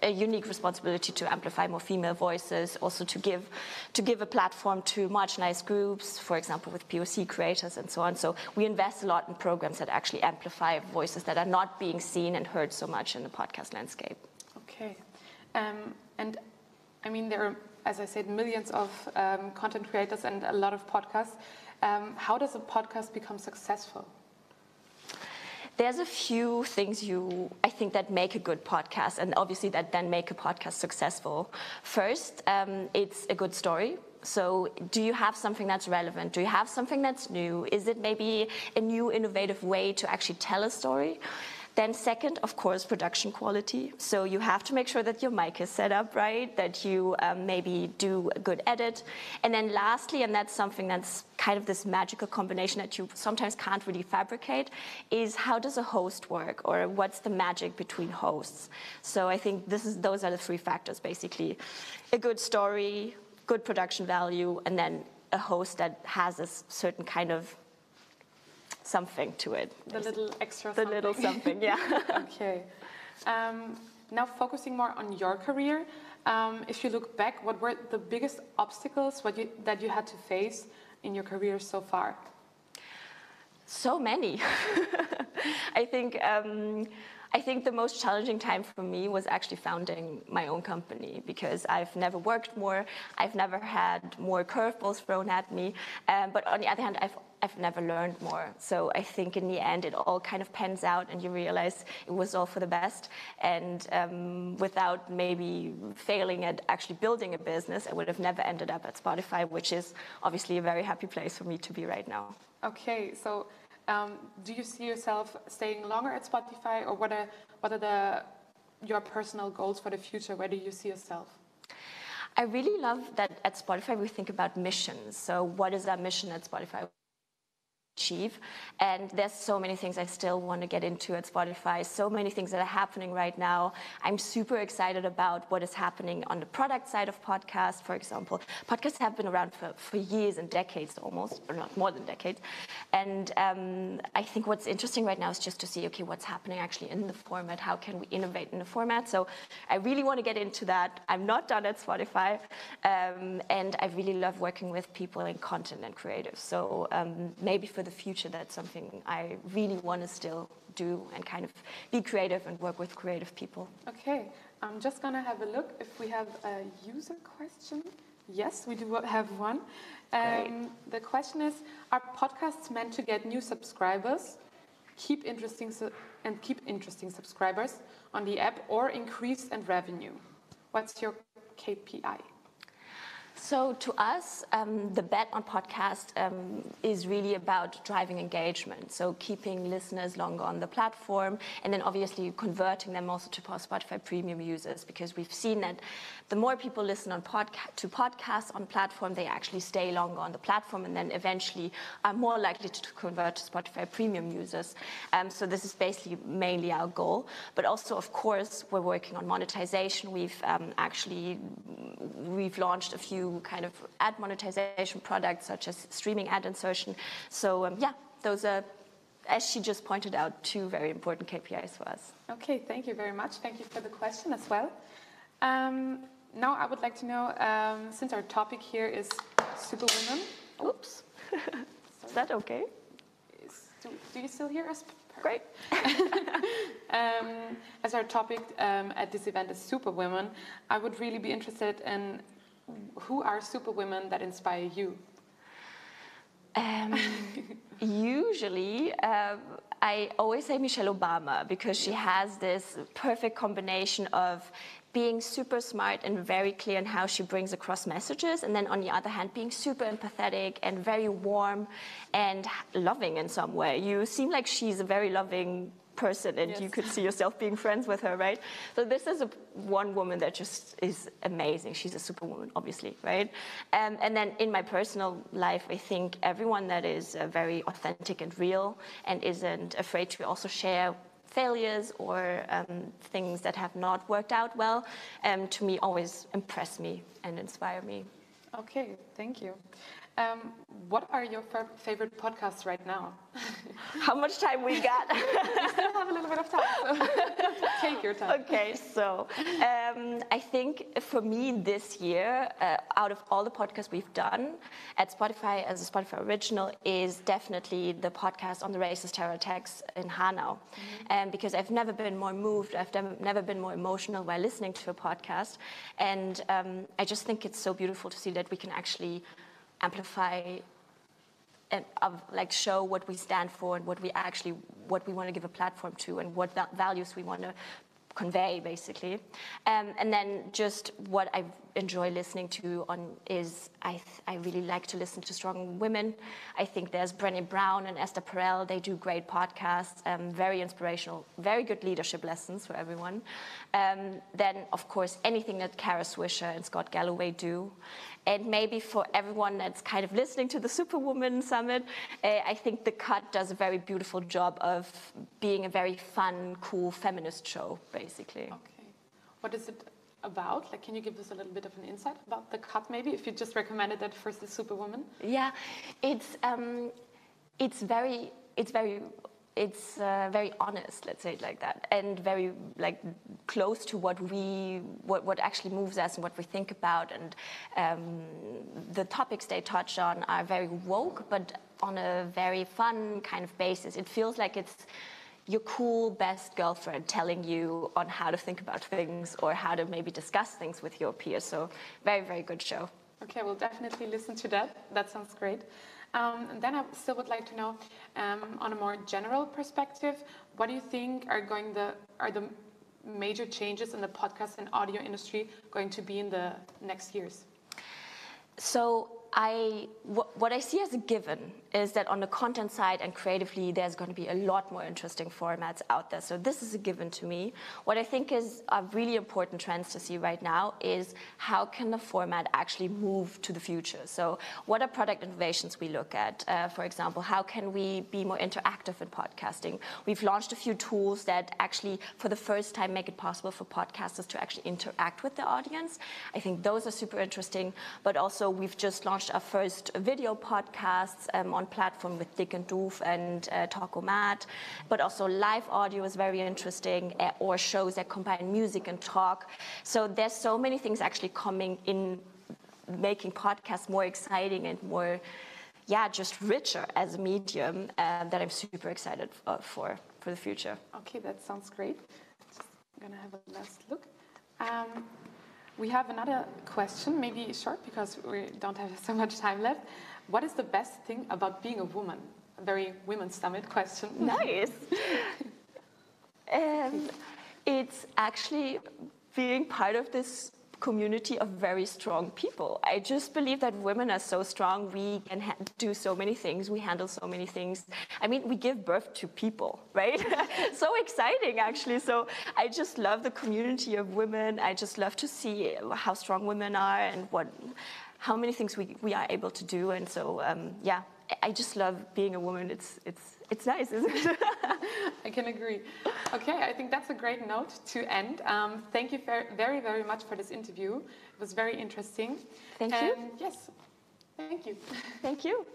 Speaker 6: a unique responsibility to amplify more female voices, also to give a platform to marginalized groups, for example, with POC creators and so on. So we invest a lot in programs that actually amplify voices that are not being seen and heard so much in the podcast landscape.
Speaker 16: Okay. And I mean, there are, as I said, millions of content creators and a lot of podcasts. How does a podcast become successful?
Speaker 6: There's a few things I think that make a good podcast, and obviously that then make a podcast successful. First, it's a good story. So do you have something that's relevant? Do you have something that's new? Is it maybe a new innovative way to actually tell a story? Then second, of course, production quality. So you have to make sure that your mic is set up right, that you maybe do a good edit. And then lastly, and that's something that's kind of this magical combination that you sometimes can't really fabricate, is how does a host work, or what's the magic between hosts? So I think those are the three factors, basically. A good story, good production value, and then a host that has a certain kind of something to it.
Speaker 16: The little extra
Speaker 6: something. The little something, yeah.
Speaker 16: Okay. Now focusing more on your career, if you look back, what were the biggest obstacles that you had to face in your career so far?
Speaker 6: So many. I think the most challenging time for me was actually founding my own company, because I've never worked more, I've never had more curveballs thrown at me, but on the other hand, I've never learned more. So I think in the end, it all kind of pans out and you realize it was all for the best. And without maybe failing at actually building a business, I would have never ended up at Spotify, which is obviously a very happy place for me to be right now.
Speaker 16: Okay, so do you see yourself staying longer at Spotify, or what are your personal goals for the future? Where do you see yourself?
Speaker 6: I really love that at Spotify we think about missions. So what is our mission at Spotify? Achieve. And there's so many things I still want to get into at Spotify, so many things that are happening right now. I'm super excited about what is happening on the product side of podcasts, for example. Podcasts have been around for years and decades almost, or not more than decades. And I think what's interesting right now is just to see, okay, what's happening actually in the format? How can we innovate in the format? So I really want to get into that. I'm not done at Spotify. And I really love working with people in content and creative. So maybe for the future, that's something I really want to still do and kind of be creative and work with creative people.
Speaker 16: Okay, I'm just going to have a look if we have a user question. Yes, we do have one. The question is, are podcasts meant to get new subscribers, keep interesting subscribers on the app, or increase in revenue? What's your KPI?
Speaker 6: So to us, the bet on podcast is really about driving engagement. So keeping listeners longer on the platform, and then obviously converting them also to Spotify Premium users, because we've seen that the more people listen on to podcasts on platform, they actually stay longer on the platform, and then eventually are more likely to convert to Spotify Premium users. So this is basically mainly our goal. But also, of course, we're working on monetization. We've launched a few kind of ad monetization products, such as streaming ad insertion. So yeah, those are, as she just pointed out, two very important KPIs for us.
Speaker 7: Okay, thank you very much. Thank you for the question as well. Now I would like to know, since our topic here is Superwomen.
Speaker 6: Oops. Is that okay?
Speaker 7: Do you still hear us?
Speaker 6: Great.
Speaker 7: As our topic at this event is Superwomen, I would really be interested in who are Superwomen that inspire you?
Speaker 6: Usually, I always say Michelle Obama, because she has this perfect combination of being super smart and very clear in how she brings across messages, and then on the other hand, being super empathetic and very warm and loving in some way. You seem like she's a very loving person, and yes, you could see yourself being friends with her, right? So this is one woman that just is amazing. She's a superwoman, obviously, right? And then in my personal life, I think everyone that is very authentic and real and isn't afraid to also share failures or things that have not worked out well, to me always impress me and inspire me.
Speaker 7: Okay, thank you. What are your favorite podcasts right now?
Speaker 6: How much time we got?
Speaker 7: We still have a little bit of time, so take your time.
Speaker 6: Okay, so I think for me this year, out of all the podcasts we've done at Spotify as a Spotify original, is definitely the podcast on the racist terror attacks in Hanau. Because I've never been more moved, I've never been more emotional while listening to a podcast. And I just think it's so beautiful to see that we can actually amplify and like show what we stand for and what we want to give a platform to and what values we want to convey, basically. And then just what I enjoy listening to is I really like to listen to strong women. I think there's Brené Brown and Esther Perel. They do great podcasts, very inspirational, very good leadership lessons for everyone. Then, of course, anything that Kara Swisher and Scott Galloway do. And maybe for everyone that's kind of listening to the Superwomen Summit, I think The Cut does a very beautiful job of being a very fun, cool feminist show, basically.
Speaker 7: Okay. What is it about? Like, can you give us a little bit of an insight about The Cut, maybe, if you just recommended that for the Superwoman?
Speaker 6: Yeah, it's very honest, let's say it like that, and very like close to what actually moves us and what we think about. And the topics they touch on are very woke, but on a very fun kind of basis. It feels like it's your cool best girlfriend telling you on how to think about things or how to maybe discuss things with your peers. So very, very good show.
Speaker 7: Okay, we'll definitely listen to that. That sounds great. And then I still would like to know, on a more general perspective, what do you think are the major changes in the podcast and audio industry going to be in the next years?
Speaker 6: So what I see as a given is that on the content side and creatively, there's going to be a lot more interesting formats out there. So this is a given to me. What I think is a really important trends to see right now is how can the format actually move to the future? So what are product innovations we look at? For example, how can we be more interactive in podcasting? We've launched a few tools that actually, for the first time, make it possible for podcasters to actually interact with the audience. I think those are super interesting. But also, we've just launched our first video podcasts on platform with Dick and Doof and Talkomat, but also live audio is very interesting, or shows that combine music and talk. So there's so many things actually coming in, making podcasts more exciting and more, just richer as a medium that I'm super excited for the future.
Speaker 7: Okay, that sounds great. Just gonna have a last look. We have another question, maybe short because we don't have so much time left. What is the best thing about being a woman? A very Women's Summit question.
Speaker 6: Nice. It's actually being part of this community of very strong people. I just believe that women are so strong. We can do so many things. We handle so many things. I mean, we give birth to people, right? So exciting, actually. So I just love the community of women. I just love to see how strong women are and how many things we are able to do. And so, yeah, I just love being a woman. It's nice, isn't it?
Speaker 7: I can agree. Okay, I think that's a great note to end. Thank you very, very much for this interview. It was very interesting.
Speaker 6: Thank you.
Speaker 7: Yes, thank you.
Speaker 6: Thank you.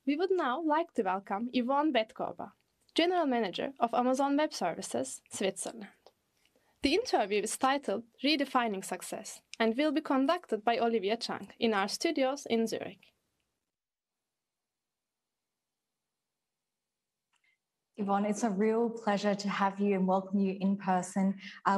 Speaker 1: We would now like to welcome Yvonne Betkova, General Manager of Amazon Web Services, Switzerland. The interview is titled Redefining Success and will be conducted by Olivia Chang in our studios in Zurich.
Speaker 4: Yvonne, it's a real pleasure to have you and welcome you in person.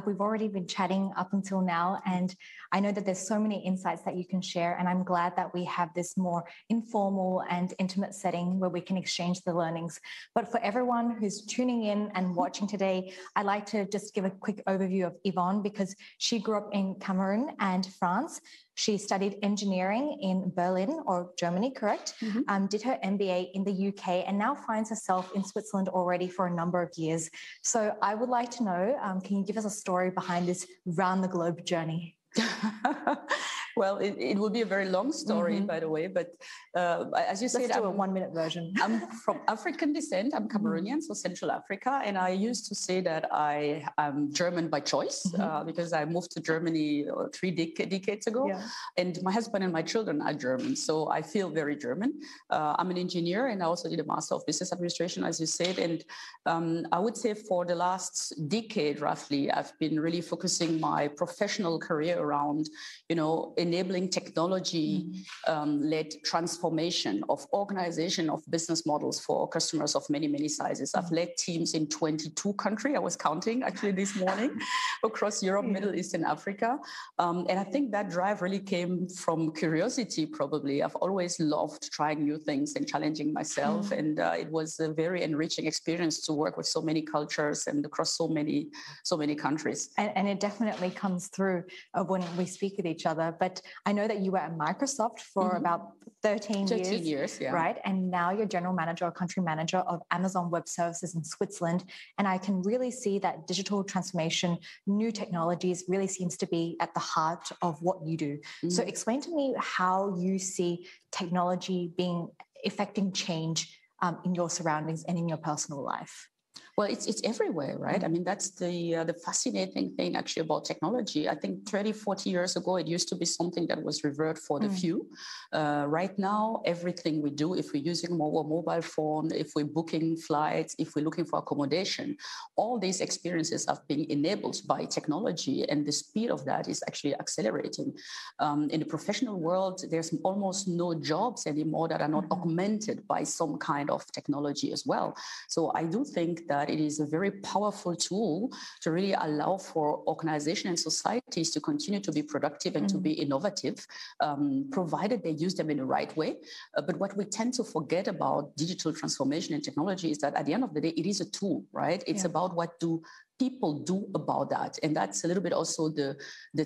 Speaker 4: We've already been chatting up until now, and I know that there's so many insights that you can share, and I'm glad that we have this more informal and intimate setting where we can exchange the learnings. But for everyone who's tuning in and watching today, I'd like to just give a quick overview of Yvonne because she grew up in Cameroon and France. She studied engineering in Berlin or Germany, correct? Mm-hmm. Did her MBA in the UK and now finds herself in Switzerland already for a number of years. So I would like to know, can you give us a story behind this round the globe journey?
Speaker 8: Well, it will be a very long story, by the way, but as you said,
Speaker 4: let's do a 1-minute version.
Speaker 8: I'm from African descent. I'm Cameroonian, so Central Africa. And I used to say that I am German by choice because I moved to Germany 3 decades ago. Yeah. And my husband and my children are German, so I feel very German. I'm an engineer and I also did a Master of Business Administration, as you said. And I would say for the last decade, roughly, I've been really focusing my professional career around, enabling technology-led transformation of organization of business models for customers of many, many sizes. I've led teams in 22 countries. I was counting actually this morning across Europe, Middle East, and Africa. And I think that drive really came from curiosity, probably. I've always loved trying new things and challenging myself. And it was a very enriching experience to work with so many cultures and across so many countries.
Speaker 4: And it definitely comes through when we speak with each other. But I know that you were at Microsoft for about 13
Speaker 8: years, yeah.
Speaker 4: Right? And now you're general manager or country manager of Amazon Web Services in Switzerland. And I can really see that digital transformation, new technologies really seems to be at the heart of what you do. So explain to me how you see technology affecting change in your surroundings and in your personal life.
Speaker 8: Well, it's everywhere, right? I mean, that's the fascinating thing actually about technology. I think 30, 40 years ago, it used to be something that was reserved for the few. Right now, everything we do, if we're using a mobile phone, if we're booking flights, if we're looking for accommodation, all these experiences have been enabled by technology, and the speed of that is actually accelerating. In the professional world, there's almost no jobs anymore that are not augmented by some kind of technology as well. So I do think that it is a very powerful tool to really allow for organizations and societies to continue to be productive and to be innovative, provided they use them in the right way. But what we tend to forget about digital transformation and technology is that at the end of the day, it is a tool, right? It's about what do people do about that. And that's a little bit also the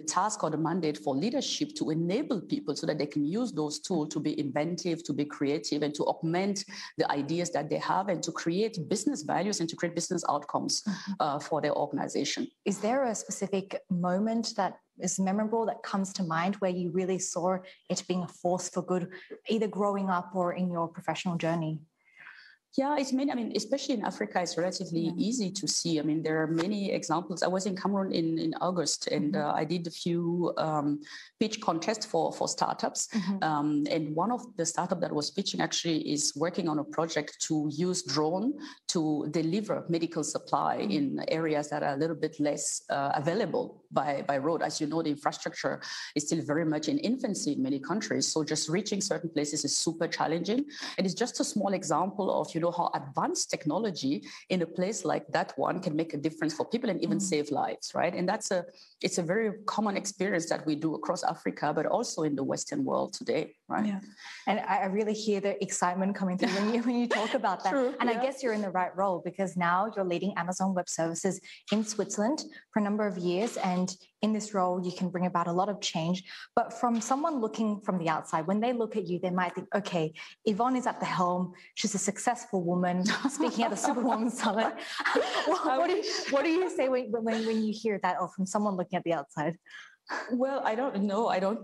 Speaker 8: task or the mandate for leadership to enable people so that they can use those tools to be inventive, to be creative, and to augment the ideas that they have and to create business values and to create business outcomes for their organization.
Speaker 4: Is there a specific moment that is memorable that comes to mind where you really saw it being a force for good, either growing up or in your professional journey?
Speaker 8: Yeah, it's many. I mean, especially in Africa, it's relatively easy to see. I mean, there are many examples. I was in Cameroon in August, and I did a few pitch contests for startups. And one of the startups that was pitching actually is working on a project to use drone to deliver medical supply in areas that are a little bit less available by road. As you know, the infrastructure is still very much in infancy in many countries. So just reaching certain places is super challenging. And it's just a small example of, how advanced technology in a place like that one can make a difference for people and even save lives, right? And it's a very common experience that we do across Africa, but also in the Western world today, right?
Speaker 4: Yeah. And I really hear the excitement coming through when you talk about that.
Speaker 8: True,
Speaker 4: and I guess you're in the right role, because now you're leading Amazon Web Services in Switzerland for a number of years. And in this role, you can bring about a lot of change. But from someone looking from the outside, when they look at you, they might think, okay, Yvonne is at the helm. She's a successful woman speaking at the Superwomen Summit. What do you say when you hear that, or from someone looking at the outside?
Speaker 8: Well, I don't know. I don't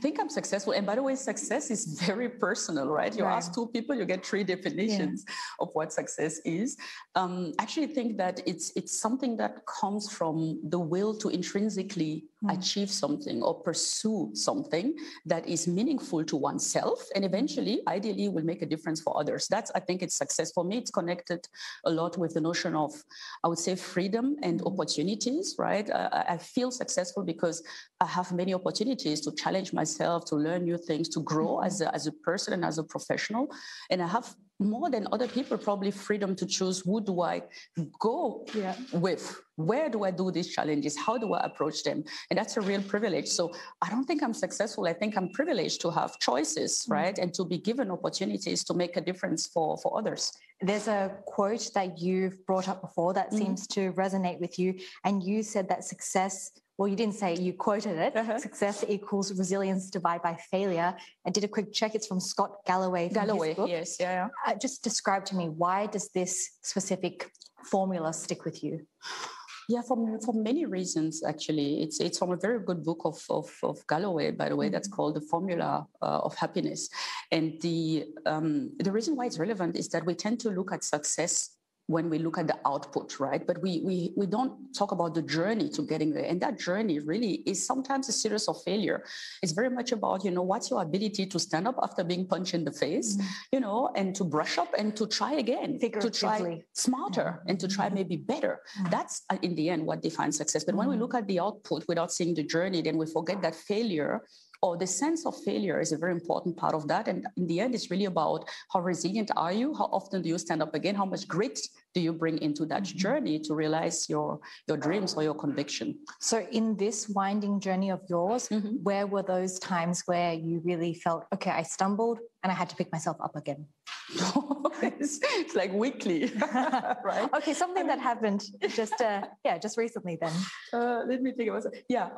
Speaker 8: think I'm successful. And by the way, success is very personal, right? You ask two people, you get three definitions of what success is. I actually think that it's something that comes from the will to intrinsically achieve something or pursue something that is meaningful to oneself and eventually, ideally, will make a difference for others. I think it's success. For me, it's connected a lot with the notion of, I would say, freedom and opportunities, right? I feel successful because I have many opportunities to challenge myself, to learn new things, to grow as a person and as a professional. And I have more than other people probably freedom to choose who do I go with, where do I do these challenges, how do I approach them, and that's a real privilege. So I don't think I'm successful. I think I'm privileged to have choices, right, and to be given opportunities to make a difference for others.
Speaker 4: There's a quote that you've brought up before that seems to resonate with you, and you said that success, well, you didn't say it, you quoted it, success equals resilience divided by failure. I did a quick check. It's from Scott Galloway.
Speaker 8: Galloway, yes. Yeah.
Speaker 4: Just describe to me, why does this specific formula stick with you?
Speaker 8: Yeah, for many reasons, actually. It's from a very good book of Galloway, by the way, that's called The Formula of Happiness. And the reason why it's relevant is that we tend to look at success when we look at the output, right? But we don't talk about the journey to getting there. And that journey really is sometimes a series of failure. It's very much about, what's your ability to stand up after being punched in the face, and to brush up and to try again, to try smarter and to try maybe better. That's, in the end, what defines success. But when we look at the output without seeing the journey, then we forget that failure, or the sense of failure, is a very important part of that. And in the end, it's really about how resilient are you? How often do you stand up again? How much grit do you bring into that journey to realize your dreams or your conviction? So
Speaker 4: in this winding journey of yours, where were those times where you really felt, okay, I stumbled and I had to pick myself up again?
Speaker 8: It's like weekly, right?
Speaker 4: Okay, something that happened just recently then.
Speaker 8: Let me think about it. Yeah,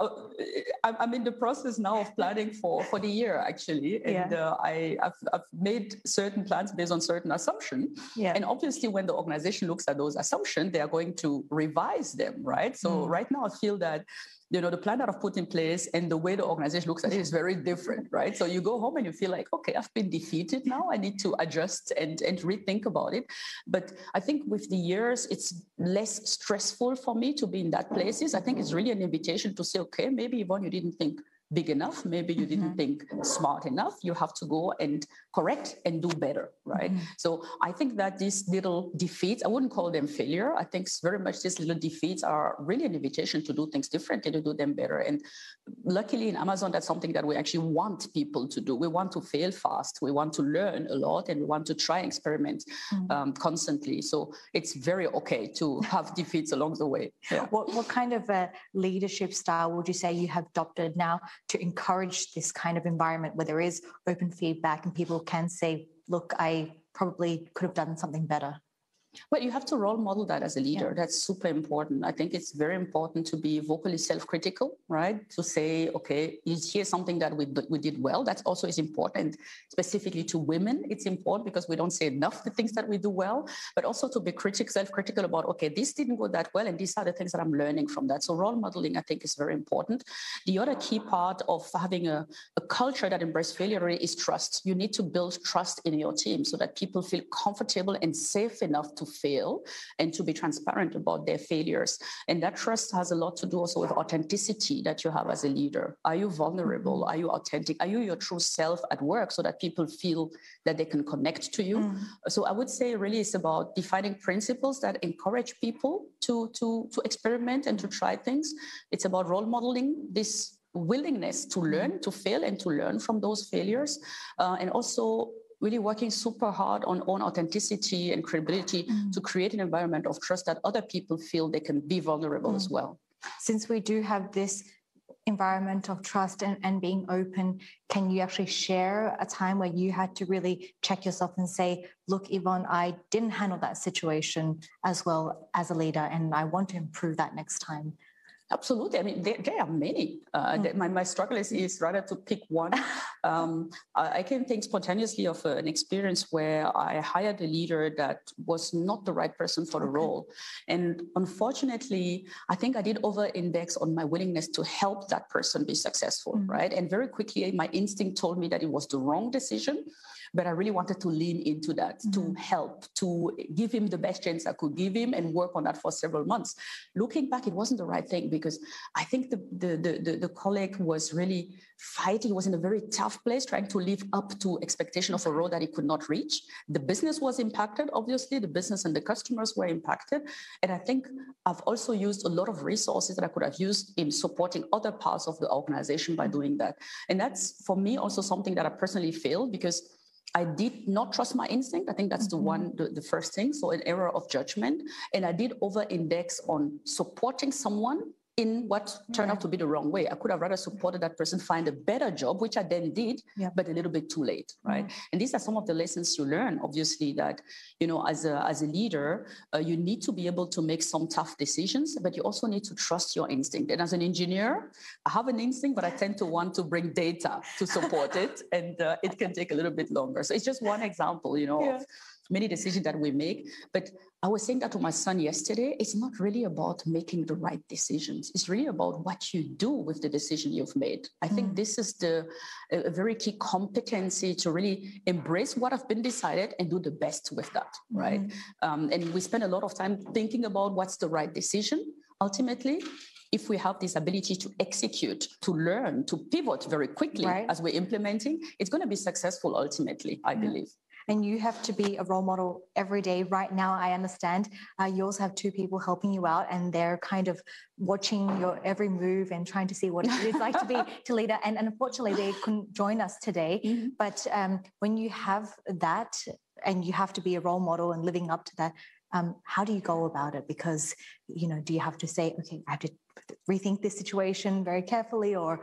Speaker 8: I'm in the process now of planning for the year, actually. And I've made certain plans based on certain assumptions. Yeah. And obviously, when the organization looks at those assumptions, they are going to revise them, right? So right now, I feel that the plan that I've put in place and the way the organization looks at it is very different, right? So you go home and you feel like, okay, I've been defeated now. I need to adjust and rethink about it. But I think with the years, it's less stressful for me to be in that places. I think it's really an invitation to say, okay, maybe Yvonne, you didn't think big enough. Maybe you didn't think smart enough. You have to go and correct and do better, right? So I think that these little defeats, I wouldn't call them failure. I think very much these little defeats are really an invitation to do things differently, to do them better. And luckily in Amazon, that's something that we actually want people to do. We want to fail fast. We want to learn a lot, and we want to try and experiment constantly. So it's very okay to have defeats along the way. Yeah.
Speaker 4: What kind of a leadership style would you say you have adopted now to encourage this kind of environment where there is open feedback and people can say, look, I probably could have done something better?
Speaker 8: Well, you have to role model that as a leader. That's super important. I think it's very important to be vocally self-critical, right? To say, okay, here's something that we did well. That also is important. Specifically to women, it's important because we don't say enough the things that we do well, but also to be self-critical about, okay, this didn't go that well, and these are the things that I'm learning from that. So role modeling, I think, is very important. The other key part of having a culture that embraces failure is trust. You need to build trust in your team so that people feel comfortable and safe enough to fail and to be transparent about their failures. And that trust has a lot to do also with authenticity that you have as a leader. Are you vulnerable? Are you authentic? Are you your true self at work so that people feel that they can connect to you? So I would say really it's about defining principles that encourage people to experiment and to try things. It's about role modeling this willingness to learn, to fail, and to learn from those failures, and also really working super hard on own authenticity and credibility to create an environment of trust that other people feel they can be vulnerable as well.
Speaker 4: Since we do have this environment of trust and being open, can you actually share a time where you had to really check yourself and say, look, Yvonne, I didn't handle that situation as well as a leader, and I want to improve that next time?
Speaker 8: Absolutely. I mean, there are many. My struggle is rather to pick one. I can think spontaneously of an experience where I hired a leader that was not the right person for the role. And unfortunately, I think I did over-index on my willingness to help that person be successful, right? And very quickly, my instinct told me that it was the wrong decision. But I really wanted to lean into that, to help, to give him the best chance I could give him and work on that for several months. Looking back, it wasn't the right thing because I think the colleague was really fighting. He was in a very tough place, trying to live up to expectation of a role that he could not reach. The business was impacted, obviously. The business and the customers were impacted. And I think I've also used a lot of resources that I could have used in supporting other parts of the organization by doing that. And that's, for me, also something that I personally failed because I did not trust my instinct. I think that's the first thing. So an error of judgment. And I did over-index on supporting someone in what turned out to be the wrong way. I could have rather supported that person find a better job, which I then did, but a little bit too late, right? And these are some of the lessons you learn, obviously, that, you know, as a leader, you need to be able to make some tough decisions, but you also need to trust your instinct. And as an engineer, I have an instinct, but I tend to want to bring data to support it, and it can take a little bit longer. So it's just one example, you know, of many decisions that we make. But I was saying that to my son yesterday. It's not really about making the right decisions. It's really about what you do with the decision you've made. I think this is a very key competency to really embrace what has been decided and do the best with that, right? And we spend a lot of time thinking about what's the right decision. Ultimately, if we have this ability to execute, to learn, to pivot very quickly as we're implementing, it's going to be successful ultimately, I believe.
Speaker 4: And you have to be a role model every day. Right now, I understand you also have two people helping you out, and they're kind of watching your every move and trying to see what it is like to be to leader. And unfortunately, they couldn't join us today. But when you have that, and you have to be a role model and living up to that, how do you go about it? Because, you know, do you have to say, okay, I have to rethink this situation very carefully, or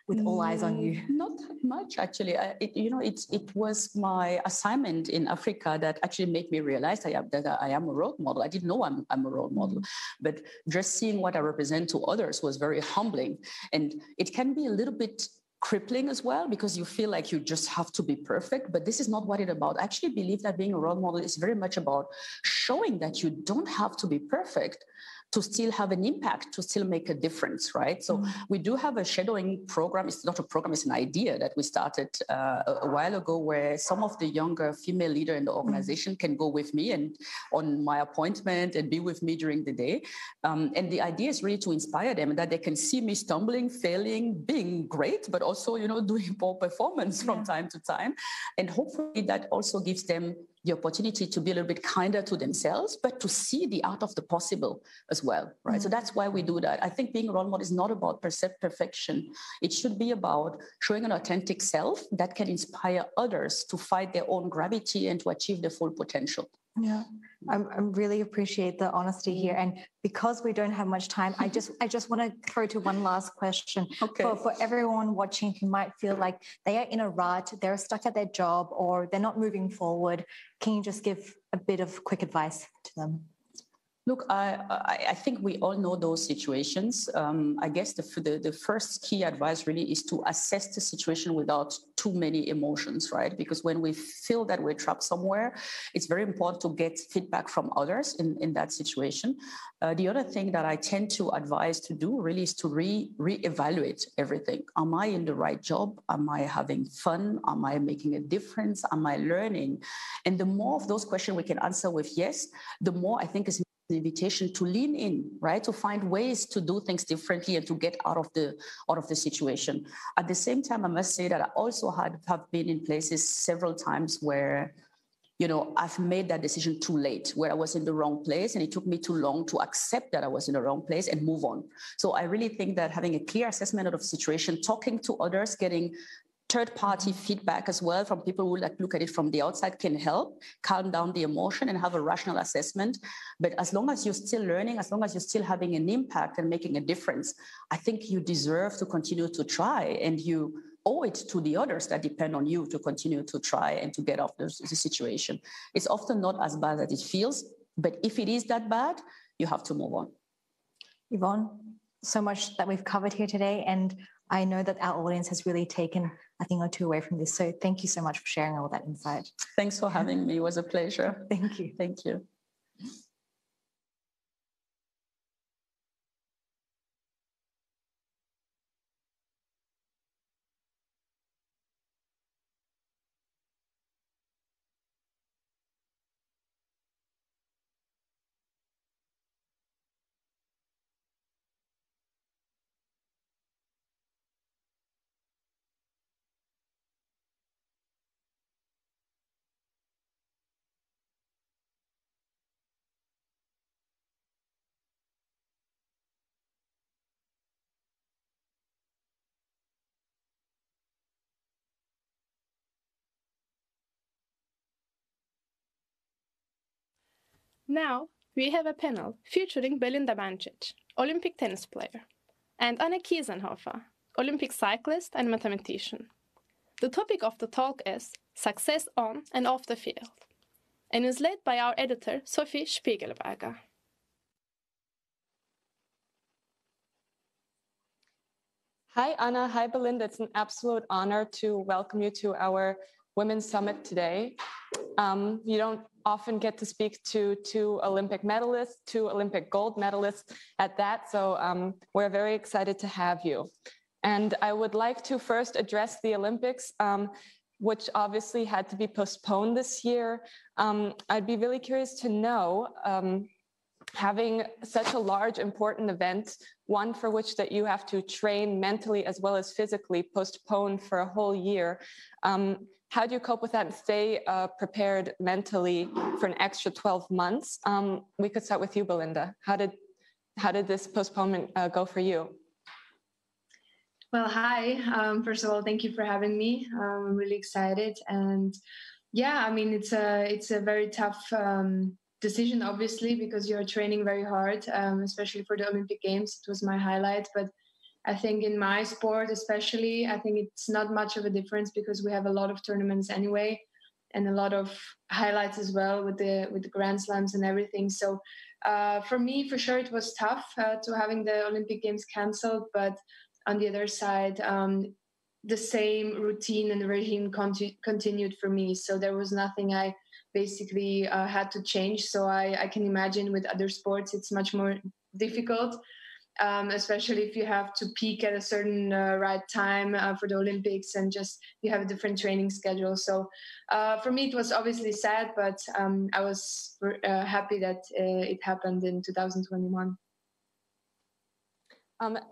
Speaker 4: with all eyes on you?
Speaker 8: Not much, actually. It was my assignment in Africa that actually made me realize that I am a role model. I didn't know I'm a role model, but just seeing what I represent to others was very humbling. And it can be a little bit crippling as well, because you feel like you just have to be perfect, but this is not what it's about. I actually believe that being a role model is very much about showing that you don't have to be perfect to still have an impact, to still make a difference, right? So we do have a shadowing program. It's not a program, it's an idea that we started a while ago, where some of the younger female leaders in the organization can go with me and on my appointment and be with me during the day. And the idea is really to inspire them, that they can see me stumbling, failing, being great, but also, you know, doing poor performance from time to time. And hopefully that also gives them the opportunity to be a little bit kinder to themselves, but to see the art of the possible as well, right? So that's why we do that. I think being a role model is not about perfection. It should be about showing an authentic self that can inspire others to fight their own gravity and to achieve their full potential.
Speaker 4: Yeah, I really appreciate the honesty here. And because we don't have much time, I just want to throw to one last question.
Speaker 8: Okay.
Speaker 4: For everyone watching who might feel like they are in a rut, they're stuck at their job, or they're not moving forward, can you just give a bit of quick advice to them?
Speaker 8: Look, I think we all know those situations. I guess the first key advice really is to assess the situation without too many emotions, right? Because when we feel that we're trapped somewhere, it's very important to get feedback from others in that situation. The other thing that I tend to advise to do really is to reevaluate everything. Am I in the right job? Am I having fun? Am I making a difference? Am I learning? And the more of those questions we can answer with yes, the more I think is an invitation to lean in, right? To find ways to do things differently and to get out of the situation. At the same time, I must say that I also have been in places several times where, you know, I've made that decision too late, where I was in the wrong place, and it took me too long to accept that I was in the wrong place and move on. So I really think that having a clear assessment of the situation, talking to others, getting third-party feedback as well from people who look at it from the outside can help calm down the emotion and have a rational assessment. But as long as you're still learning, as long as you're still having an impact and making a difference, I think you deserve to continue to try, and you owe it to the others that depend on you to continue to try and to get off the situation. It's often not as bad as it feels, but if it is that bad, you have to move on.
Speaker 4: Yvonne, so much that we've covered here today, and I know that our audience has really taken a thing or two away from this. So thank you so much for sharing all that insight.
Speaker 8: Thanks for having me. It was a pleasure.
Speaker 4: Thank you.
Speaker 8: Thank you.
Speaker 1: Now, we have a panel featuring Belinda Bencic, Olympic tennis player, and Anne Kiesenhofer, Olympic cyclist and mathematician. The topic of the talk is success on and off the field, and is led by our editor, Sophie Spiegelberger.
Speaker 2: Hi, Anna. Hi, Belinda. It's an absolute honor to welcome you to our Women's Summit today. You don't often get to speak to two Olympic medalists, two Olympic gold medalists at that, so we're very excited to have you. And I would like to first address the Olympics, which obviously had to be postponed this year. I'd be really curious to know, having such a large, important event, one for which that you have to train mentally as well as physically, postponed for a whole year. How do you cope with that and stay prepared mentally for an extra 12 months? We could start with you, Belinda. How did this postponement go for you?
Speaker 23: Well, hi. First of all, thank you for having me. I'm really excited. And yeah, I mean, it's a very tough decision, obviously, because you're training very hard, especially for the Olympic Games. It was my highlight. But I think in my sport, especially, I think it's not much of a difference because we have a lot of tournaments anyway, and a lot of highlights as well with the Grand Slams and everything. So for me, for sure, it was tough to having the Olympic Games canceled. But on the other side, the same routine and regime continued for me. So there was nothing I basically had to change. So I can imagine with other sports, it's much more difficult. Especially if you have to peak at a certain right time for the Olympics and just you have a different training schedule. So for me, it was obviously sad, but I was happy that it happened in 2021.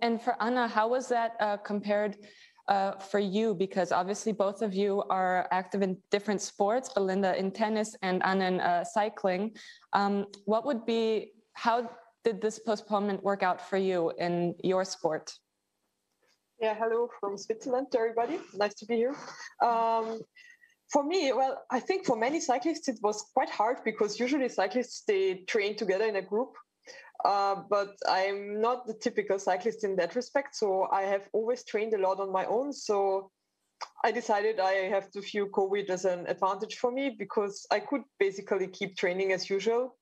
Speaker 2: And for Anna, how was that compared for you? Because obviously both of you are active in different sports, Belinda in tennis and Anna in cycling. How did this postponement work out for you in your sport?
Speaker 9: Yeah, hello from Switzerland to everybody. Nice to be here. For me, well, I think for many cyclists it was quite hard because usually cyclists, they train together in a group. But I'm not the typical cyclist in that respect. So I have always trained a lot on my own. So I decided I have to view COVID as an advantage for me because I could basically keep training as usual.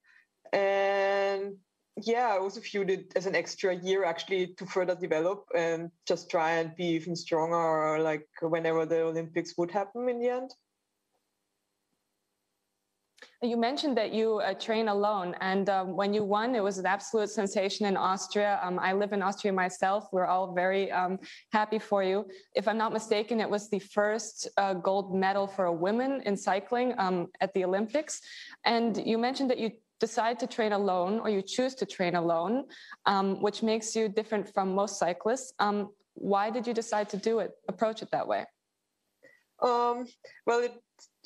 Speaker 9: And yeah, I also viewed it as an extra year actually to further develop and just try and be even stronger, like whenever the Olympics would happen in the end.
Speaker 2: You mentioned that you train alone, and when you won, it was an absolute sensation in Austria. I live in Austria myself. We're all very happy for you. If I'm not mistaken, it was the first gold medal for a woman in cycling at the Olympics. And you mentioned that you decide to train alone, or you choose to train alone, which makes you different from most cyclists. Why did you decide to approach it that way?
Speaker 9: Well,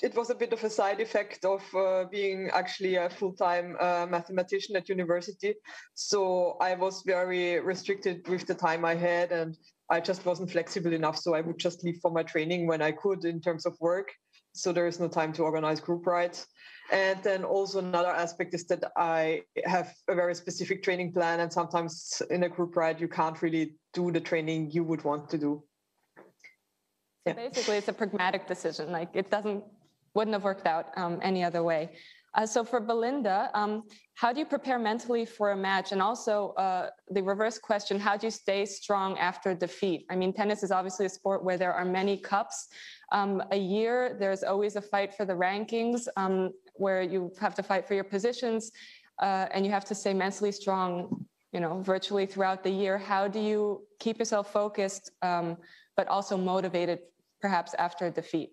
Speaker 9: it was a bit of a side effect of being actually a full-time mathematician at university. So I was very restricted with the time I had, and I just wasn't flexible enough. So I would just leave for my training when I could in terms of work. So there is no time to organize group rides. And then also another aspect is that I have a very specific training plan. And sometimes in a group ride, you can't really do the training you would want to do.
Speaker 2: So basically, it's a pragmatic decision. Like wouldn't have worked out any other way. So for Belinda, how do you prepare mentally for a match? And also the reverse question, how do you stay strong after defeat? I mean, tennis is obviously a sport where there are many cups a year. There's always a fight for the rankings where you have to fight for your positions and you have to stay mentally strong, virtually throughout the year. How do you keep yourself focused, but also motivated perhaps after a defeat?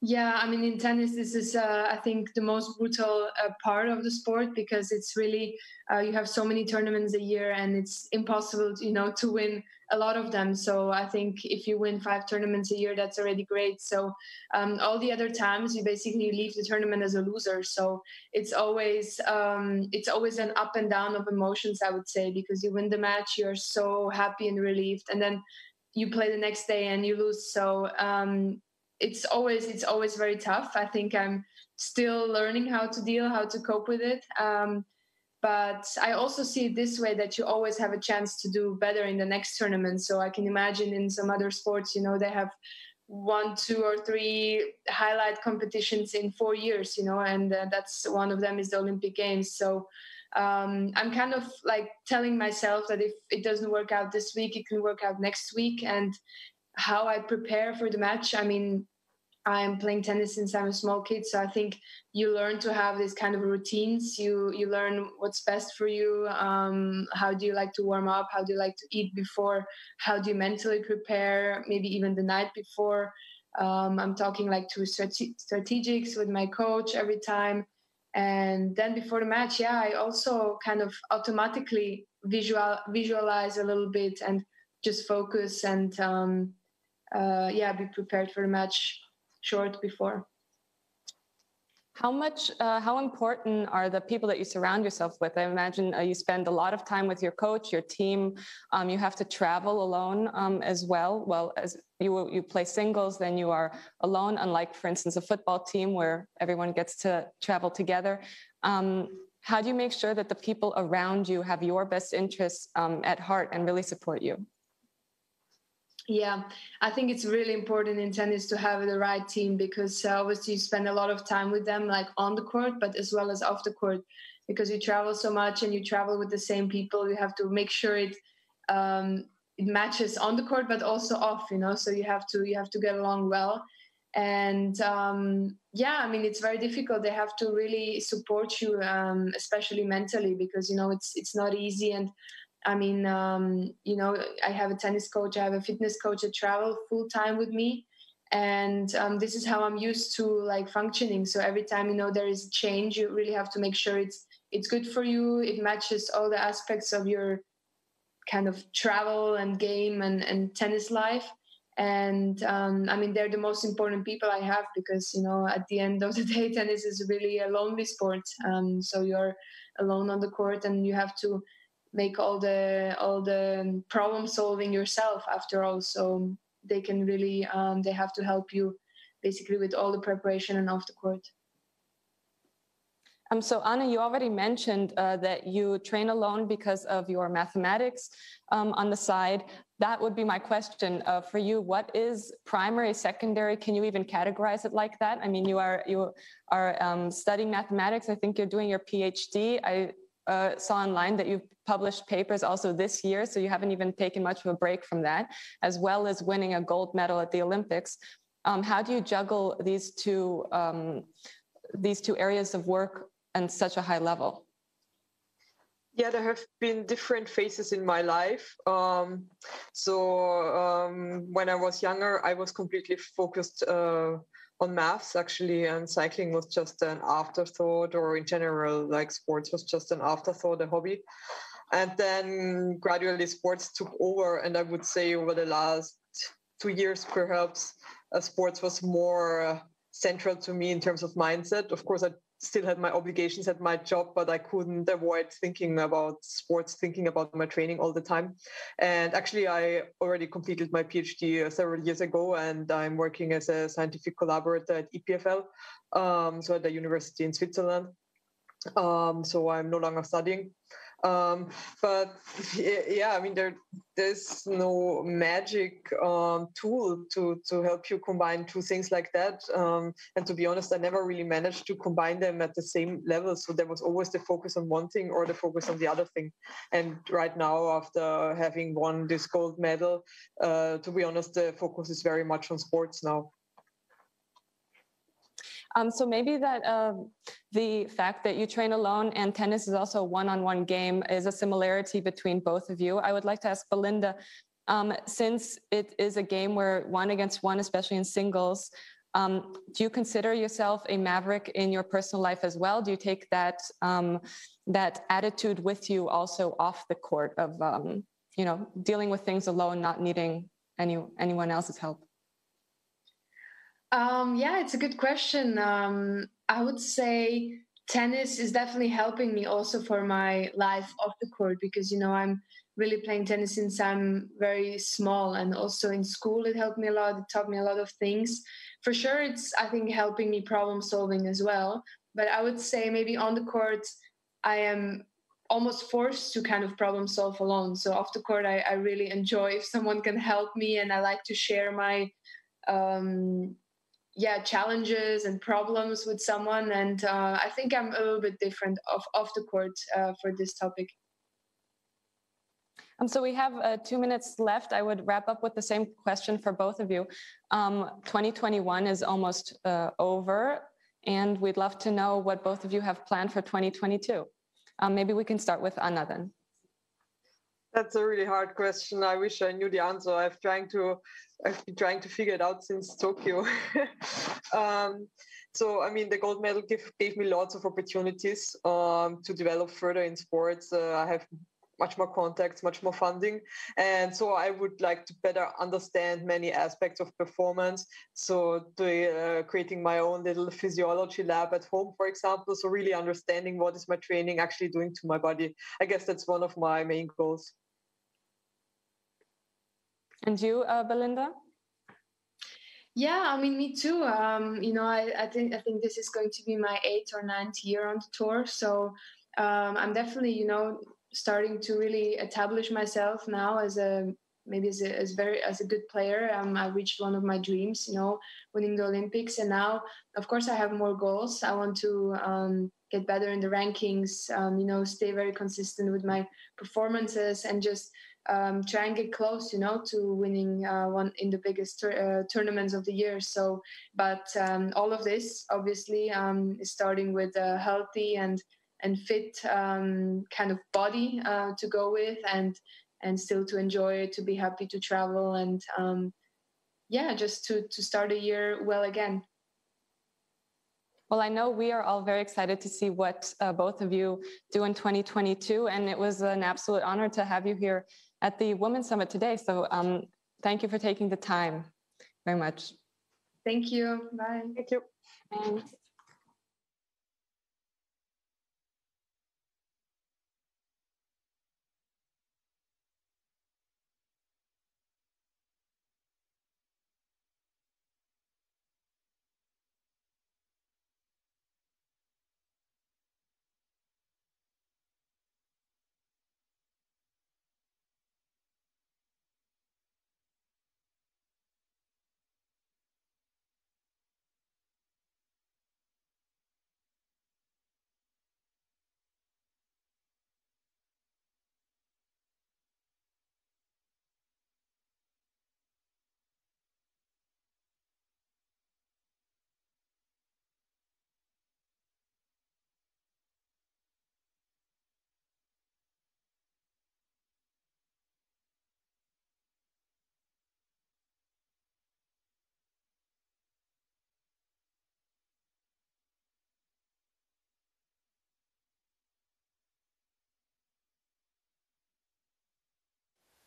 Speaker 10: Yeah, I mean, in tennis, this is, I think, the most brutal part of the sport because it's really, you have so many tournaments a year and it's impossible, to win a lot of them. So I think if you win 5 tournaments a year, that's already great. So all the other times, you basically leave the tournament as a loser. So it's always an up and down of emotions, I would say, because you win the match, you're so happy and relieved, and then you play the next day and you lose. So it's always very tough. I think I'm still learning how to cope with it. But I also see it this way, that you always have a chance to do better in the next tournament. So I can imagine in some other sports, they have 1, 2, or 3 highlight competitions in 4 years, and that's one of them is the Olympic Games. So I'm kind of like telling myself that if it doesn't work out this week, it can work out next week. And how I prepare for the match, I mean, I'm playing tennis since I'm a small kid, so I think you learn to have these kind of routines. You learn what's best for you. How do you like to warm up? How do you like to eat before? How do you mentally prepare? Maybe even the night before. I'm talking like to strategics with my coach every time. And then before the match, I also kind of automatically visualize a little bit and just focus and be prepared for the match short before.
Speaker 2: How important are the people that you surround yourself with? I imagine you spend a lot of time with your coach, your team. You have to travel alone as well. Well, as you play singles, then you are alone, unlike, for instance, a football team where everyone gets to travel together. How do you make sure that the people around you have your best interests at heart and really support you?
Speaker 10: Yeah, I think it's really important in tennis to have the right team because obviously you spend a lot of time with them, like on the court, but as well as off the court, because you travel so much and you travel with the same people. You have to make sure it matches on the court, but also off. So you have to get along well. And I mean, it's very difficult. They have to really support you, especially mentally, because it's not easy. And I mean, I have a tennis coach, I have a fitness coach that travel full time with me. And this is how I'm used to like functioning. So every time, there is a change, you really have to make sure it's good for you. It matches all the aspects of your kind of travel and game and tennis life. And I mean, they're the most important people I have because, at the end of the day, tennis is really a lonely sport. So you're alone on the court and you have to make all the problem solving yourself after all. So they can really, they have to help you basically with all the preparation and off the court.
Speaker 2: So Anna, you already mentioned that you train alone because of your mathematics on the side. That would be my question for you. What is primary, secondary? Can you even categorize it like that? I mean, you are studying mathematics. I think you're doing your PhD. I saw online that you've published papers also this year, so you haven't even taken much of a break from that, as well as winning a gold medal at the Olympics. How do you juggle these two areas of work and such a high level?
Speaker 9: Yeah, there have been different phases in my life. When I was younger, I was completely focused on maths, actually, and cycling was just an afterthought, or in general, like sports was just an afterthought, a hobby. And then gradually sports took over, and I would say over the last 2 years, perhaps, sports was more central to me in terms of mindset. Of course, I still had my obligations at my job, but I couldn't avoid thinking about sports, thinking about my training all the time. And actually, I already completed my PhD several years ago, and I'm working as a scientific collaborator at EPFL, so at the university in Switzerland. So I'm no longer studying. But yeah, I mean, there's no magic tool to help you combine two things like that. And to be honest, I never really managed to combine them at the same level. So there was always the focus on one thing or the focus on the other thing. And right now, after having won this gold medal, to be honest, the focus is very much on sports now.
Speaker 2: So maybe that the fact that you train alone and tennis is also a one-on-one game is a similarity between both of you. I would like to ask Belinda, since it is a game where one against one, especially in singles, do you consider yourself a maverick in your personal life as well? Do you take that that attitude with you also off the court of dealing with things alone, not needing anyone else's help?
Speaker 10: Yeah, it's a good question. I would say tennis is definitely helping me also for my life off the court, because, I'm really playing tennis since I'm very small, and also in school it helped me a lot. It taught me a lot of things. For sure, it's, I think, helping me problem solving as well. But I would say maybe on the court, I am almost forced to kind of problem solve alone. So off the court, I really enjoy if someone can help me, and I like to share my challenges and problems with someone. And I think I'm a little bit different off the court for this topic.
Speaker 2: So we have 2 minutes left. I would wrap up with the same question for both of you. 2021 is almost over, and we'd love to know what both of you have planned for 2022. Maybe we can start with Anna then.
Speaker 9: That's a really hard question. I wish I knew the answer. I've been trying to figure it out since Tokyo. So, I mean, the gold medal gave me lots of opportunities to develop further in sports. I have much more contacts, much more funding. And so I would like to better understand many aspects of performance. So creating my own little physiology lab at home, for example. So really understanding what is my training actually doing to my body. I guess that's one of my main goals.
Speaker 2: And you, Belinda?
Speaker 10: Yeah, I mean, me too. I think this is going to be my 8th or 9th year on the tour. So I'm definitely, starting to really establish myself now as a good player. I reached one of my dreams, winning the Olympics, and now, of course, I have more goals. I want to get better in the rankings, stay very consistent with my performances, and just try and get close, to winning one in the biggest tournaments of the year. So, but all of this obviously is starting with a healthy and fit kind of body to go with, and still to enjoy it, to be happy to travel, and just to start a year well again.
Speaker 2: Well, I know we are all very excited to see what both of you do in 2022, and it was an absolute honor to have you here at the Women's Summit today. So thank you for taking the time very much.
Speaker 10: Thank you. Bye.
Speaker 9: Thank you.
Speaker 2: Thanks.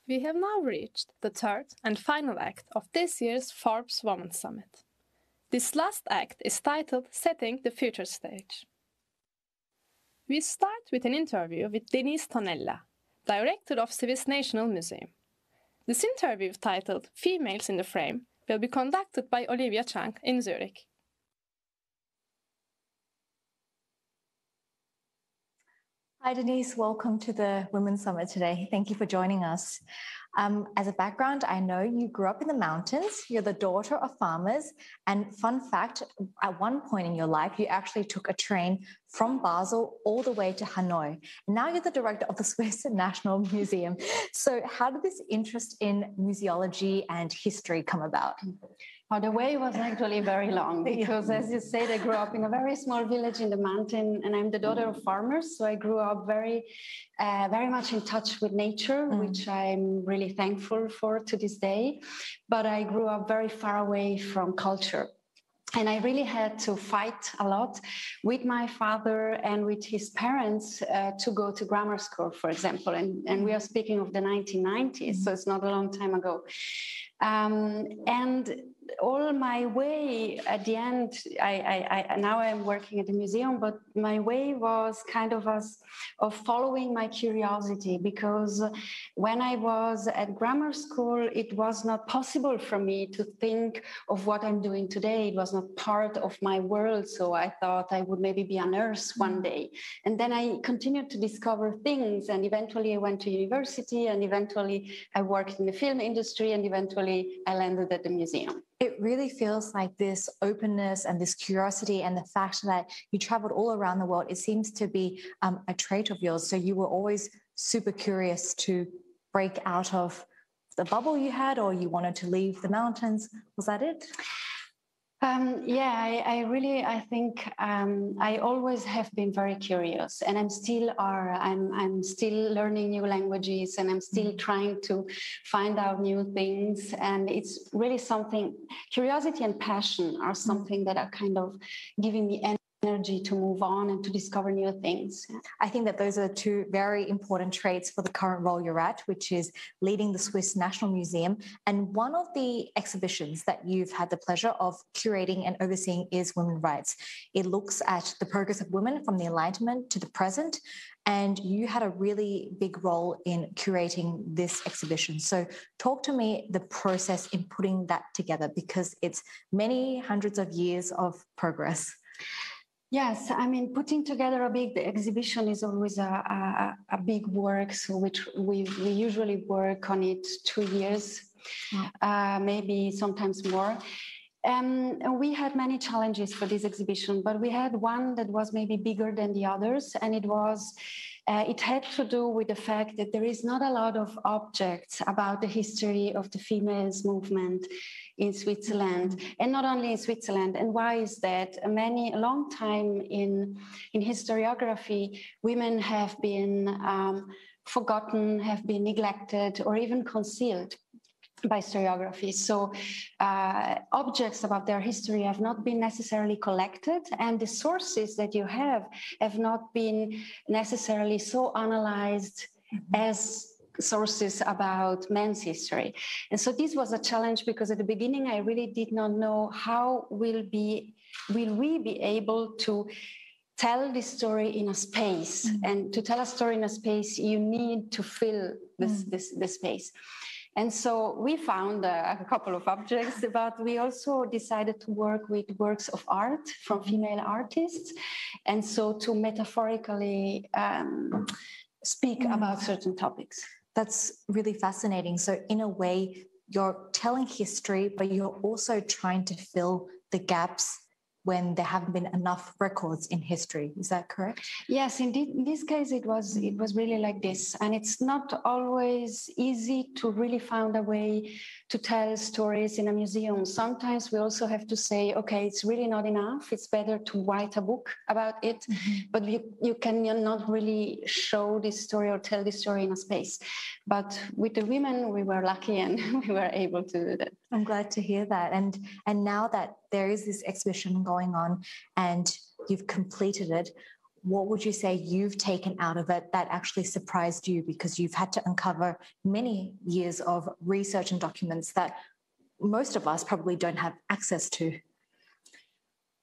Speaker 1: We have now reached the third and final act of this year's Forbes Women Summit. This last act is titled Setting the Future Stage. We start with an interview with Denise Tonella, director of Swiss National Museum. This interview, titled Females in the Frame, will be conducted by Olivia Chang in Zurich.
Speaker 4: Hi Denise, welcome to the Women's Summit today. Thank you for joining us. As a background, I know you grew up in the mountains, you're the daughter of farmers, and fun fact, at one point in your life, you actually took a train from Basel all the way to Hanoi. Now you're the director of the Swiss National Museum. So how did this interest in museology and history come about?
Speaker 11: Oh, the way was actually very long because, as you said, I grew up in a very small village in the mountain, and I'm the daughter of farmers. So I grew up very much in touch with nature, which I'm really thankful for to this day. But I grew up very far away from culture. And I really had to fight a lot with my father and with his parents to go to grammar school, for example. And we are speaking of the 1990s, so it's not a long time ago. And all my way at the end, now I'm working at the museum, but my way was kind of following my curiosity, because when I was at grammar school, it was not possible for me to think of what I'm doing today. It was not part of my world. So I thought I would maybe be a nurse one day. And then I continued to discover things. And eventually I went to university, and eventually I worked in the film industry, and eventually I landed at the museum.
Speaker 4: It really feels like this openness and this curiosity, and the fact that you traveled all around the world, it seems to be a trait of yours. So you were always super curious to break out of the bubble you had, or you wanted to leave the mountains. Was that it?
Speaker 11: I think I always have been very curious, and I'm still learning new languages, and I'm still trying to find out new things. And it's really something, curiosity and passion are something that are kind of giving me energy to move on and to discover new things.
Speaker 4: I think that those are two very important traits for the current role you're at, which is leading the Swiss National Museum. And one of the exhibitions that you've had the pleasure of curating and overseeing is Women's Rights. It looks at the progress of women from the Enlightenment to the present, and you had a really big role in curating this exhibition. So talk to me the process in putting that together, because it's many hundreds of years of progress.
Speaker 11: Yes, I mean, putting together a big exhibition is always a big work, so which we usually work on it 2 years, maybe sometimes more. And we had many challenges for this exhibition, but we had one that was maybe bigger than the others, and it had to do with the fact that there is not a lot of objects about the history of the females movement in Switzerland, and not only in Switzerland. And why is that? A long time in historiography, women have been forgotten, have been neglected, or even concealed by historiography. So objects about their history have not been necessarily collected, and the sources that you have not been necessarily so analyzed as sources about men's history. And so this was a challenge, because at the beginning I really did not know how will we be able to tell this story in a space. And to tell a story in a space, you need to fill this space. And so we found a couple of objects, but we also decided to work with works of art from female artists, and so to metaphorically speak about certain topics.
Speaker 4: That's really fascinating. So in a way, you're telling history, but you're also trying to fill the gaps when there haven't been enough records in history. Is that correct?
Speaker 11: Yes, indeed. In this case, it was really like this. And it's not always easy to really find a way to tell stories in a museum. Sometimes we also have to say, okay, it's really not enough. It's better to write a book about it. But you cannot really show this story or tell this story in a space. But with the women, we were lucky, and we were able to do that.
Speaker 4: I'm glad to hear that. And now that there is this exhibition going on and you've completed it, what would you say you've taken out of it that actually surprised you, because you've had to uncover many years of research and documents that most of us probably don't have access to?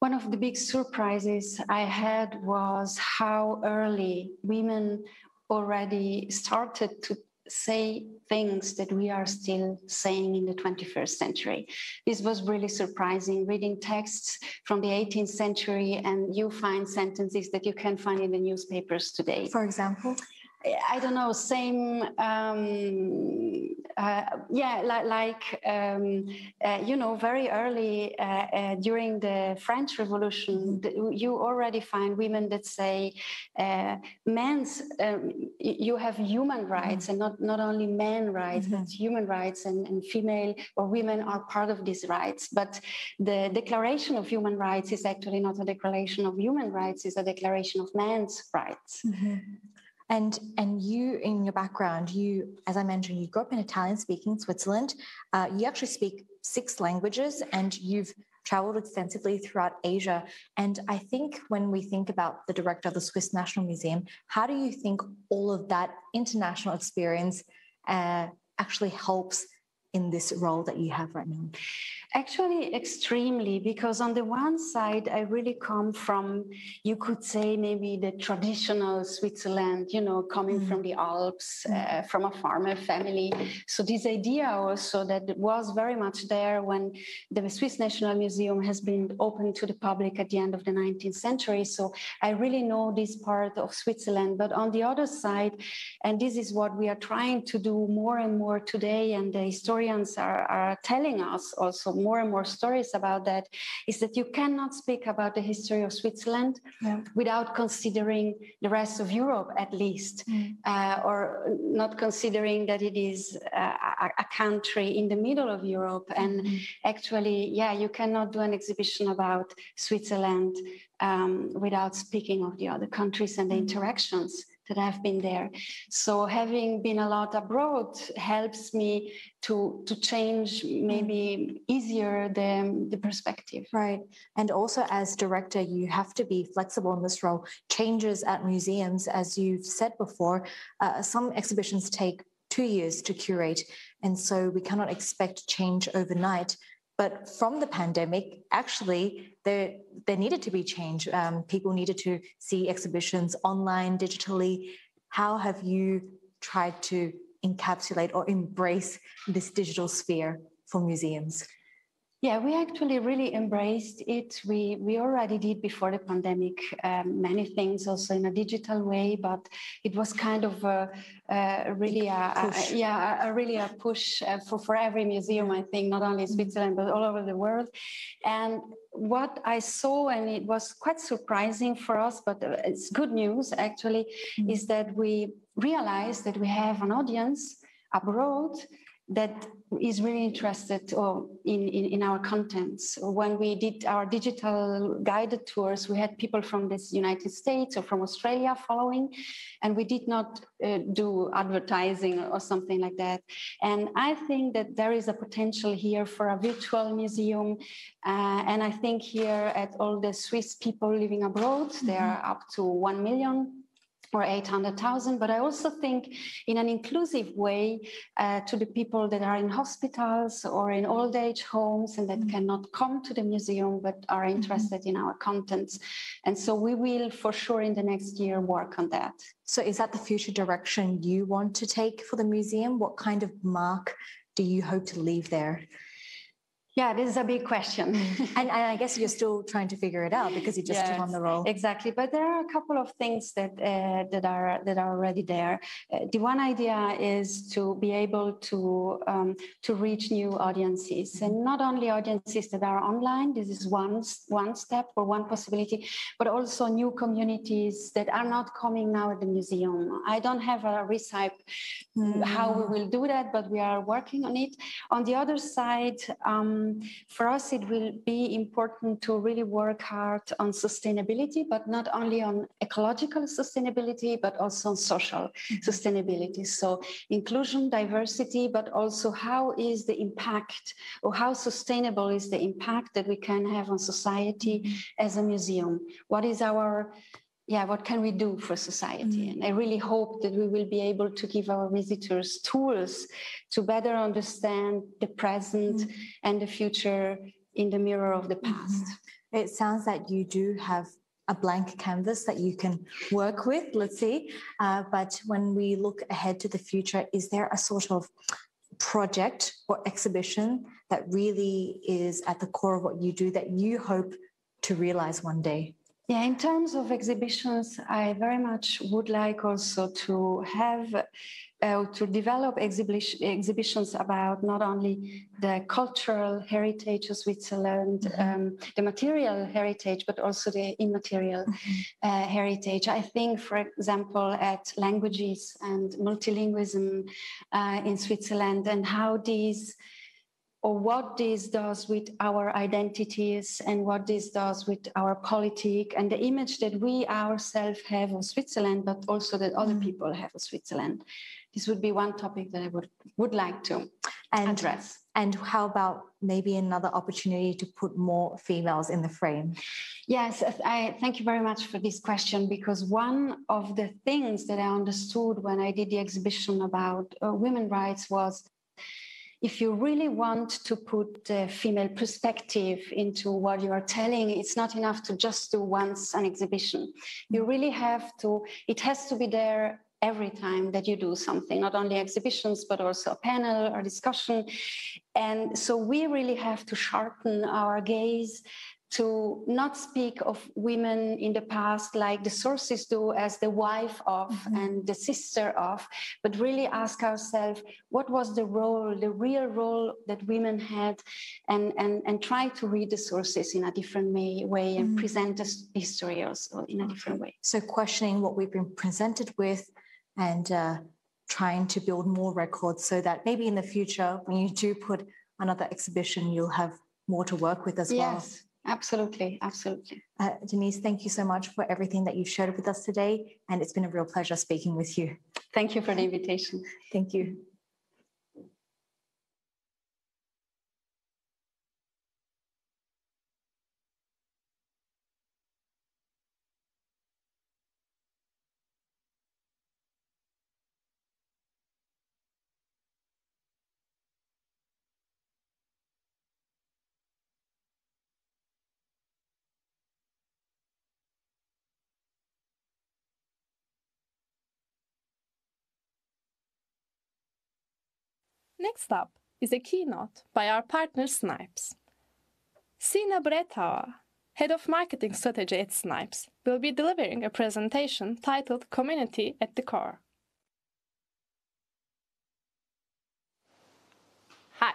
Speaker 11: One of the big surprises I had was how early women already started to say things that we are still saying in the 21st century. This was really surprising, reading texts from the 18th century, and you find sentences that you can find in the newspapers today.
Speaker 4: For example?
Speaker 11: I don't know, same, very early during the French Revolution, you already find women that say, you have human rights, and not only men rights, but human rights, and female or women are part of these rights. But the Declaration of Human Rights is actually not a declaration of human rights, it's a declaration of men's rights.
Speaker 4: And you, in your background, you, as I mentioned, you grew up in Italian-speaking Switzerland. You actually speak 6 languages, and you've traveled extensively throughout Asia. And I think when we think about the director of the Swiss National Museum, how do you think all of that international experience actually helps in this role that you have right now?
Speaker 11: Actually, extremely, because on the one side, I really come from, you could say, maybe the traditional Switzerland, coming from the Alps, from a farmer family. So this idea also that was very much there when the Swiss National Museum has been opened to the public at the end of the 19th century. So I really know this part of Switzerland. But on the other side, and this is what we are trying to do more and more today, and the historians are telling us also more and more stories about that, is that you cannot speak about the history of Switzerland without considering the rest of Europe, at least, or not considering that it is a country in the middle of Europe. And actually, you cannot do an exhibition about Switzerland without speaking of the other countries and the interactions that have been there. So having been a lot abroad helps me to change maybe easier the perspective.
Speaker 4: Right. And also as director, you have to be flexible in this role. Changes at museums, as you've said before, some exhibitions take 2 years to curate. And so we cannot expect change overnight. But from the pandemic, actually, there needed to be change. People needed to see exhibitions online, digitally. How have you tried to encapsulate or embrace this digital sphere for museums?
Speaker 11: Yeah, we actually really embraced it. We already did before the pandemic many things also in a digital way, but it was kind of really a push for every museum, I think, not only in Switzerland, but all over the world. And what I saw, and it was quite surprising for us, but it's good news actually, is that we realized that we have an audience abroad that is really interested in our contents. When we did our digital guided tours, we had people from the United States or from Australia following, and we did not do advertising or something like that. And I think that there is a potential here for a virtual museum. And I think here at all the Swiss people living abroad, they are up to 1 million. Or 800,000, but I also think in an inclusive way to the people that are in hospitals or in old age homes and that cannot come to the museum but are interested in our contents. And so we will for sure in the next year work on that.
Speaker 4: So is that the future direction you want to take for the museum? What kind of mark do you hope to leave there?
Speaker 11: Yeah, this is a big question.
Speaker 4: And I guess you're still trying to figure it out because you just took on the role.
Speaker 11: Exactly. But there are a couple of things that are already there. The one idea is to be able to reach new audiences, and not only audiences that are online. This is one step or one possibility, but also new communities that are not coming now at the museum. I don't have a recipe how we will do that, but we are working on it. On the other side, for us, it will be important to really work hard on sustainability, but not only on ecological sustainability, but also on social sustainability. So inclusion, diversity, but also how is the impact or how sustainable is the impact that we can have on society as a museum? What is our what can we do for society? And I really hope that we will be able to give our visitors tools to better understand the present and the future in the mirror of the past.
Speaker 4: It sounds like you do have a blank canvas that you can work with, let's see. But when we look ahead to the future, is there a sort of project or exhibition that really is at the core of what you do that you hope to realize one day?
Speaker 11: Yeah, in terms of exhibitions, I very much would like also to have to develop exhibitions about not only the cultural heritage of Switzerland, the material heritage, but also the immaterial heritage. I think, for example, at languages and multilingualism in Switzerland, and how these, or what this does with our identities and what this does with our politics and the image that we ourselves have of Switzerland, but also that other people have of Switzerland. This would be one topic that I would like to address.
Speaker 4: And how about maybe another opportunity to put more females in the frame?
Speaker 11: Yes, I thank you very much for this question, because one of the things that I understood when I did the exhibition about women's rights was, if you really want to put the female perspective into what you are telling, it's not enough to just do once an exhibition. You really have to, it has to be there every time that you do something, not only exhibitions, but also a panel or discussion. And so we really have to sharpen our gaze to not speak of women in the past like the sources do as the wife of and the sister of, but really ask ourselves, what was the role, the real role that women had, and try to read the sources in a different way and present the history also in a different way.
Speaker 4: So questioning what we've been presented with and trying to build more records so that maybe in the future, when you do put another exhibition, you'll have more to work with as well.
Speaker 11: Yes. Absolutely, absolutely.
Speaker 4: Denise, thank you so much for everything that you've shared with us today. And it's been a real pleasure speaking with you.
Speaker 11: Thank you for the invitation.
Speaker 4: Thank you. Next up is a keynote by our partner Snipes. Sina Bretauer, Head of Marketing Strategy at Snipes, will be delivering a presentation titled Community at the Core.
Speaker 12: Hi,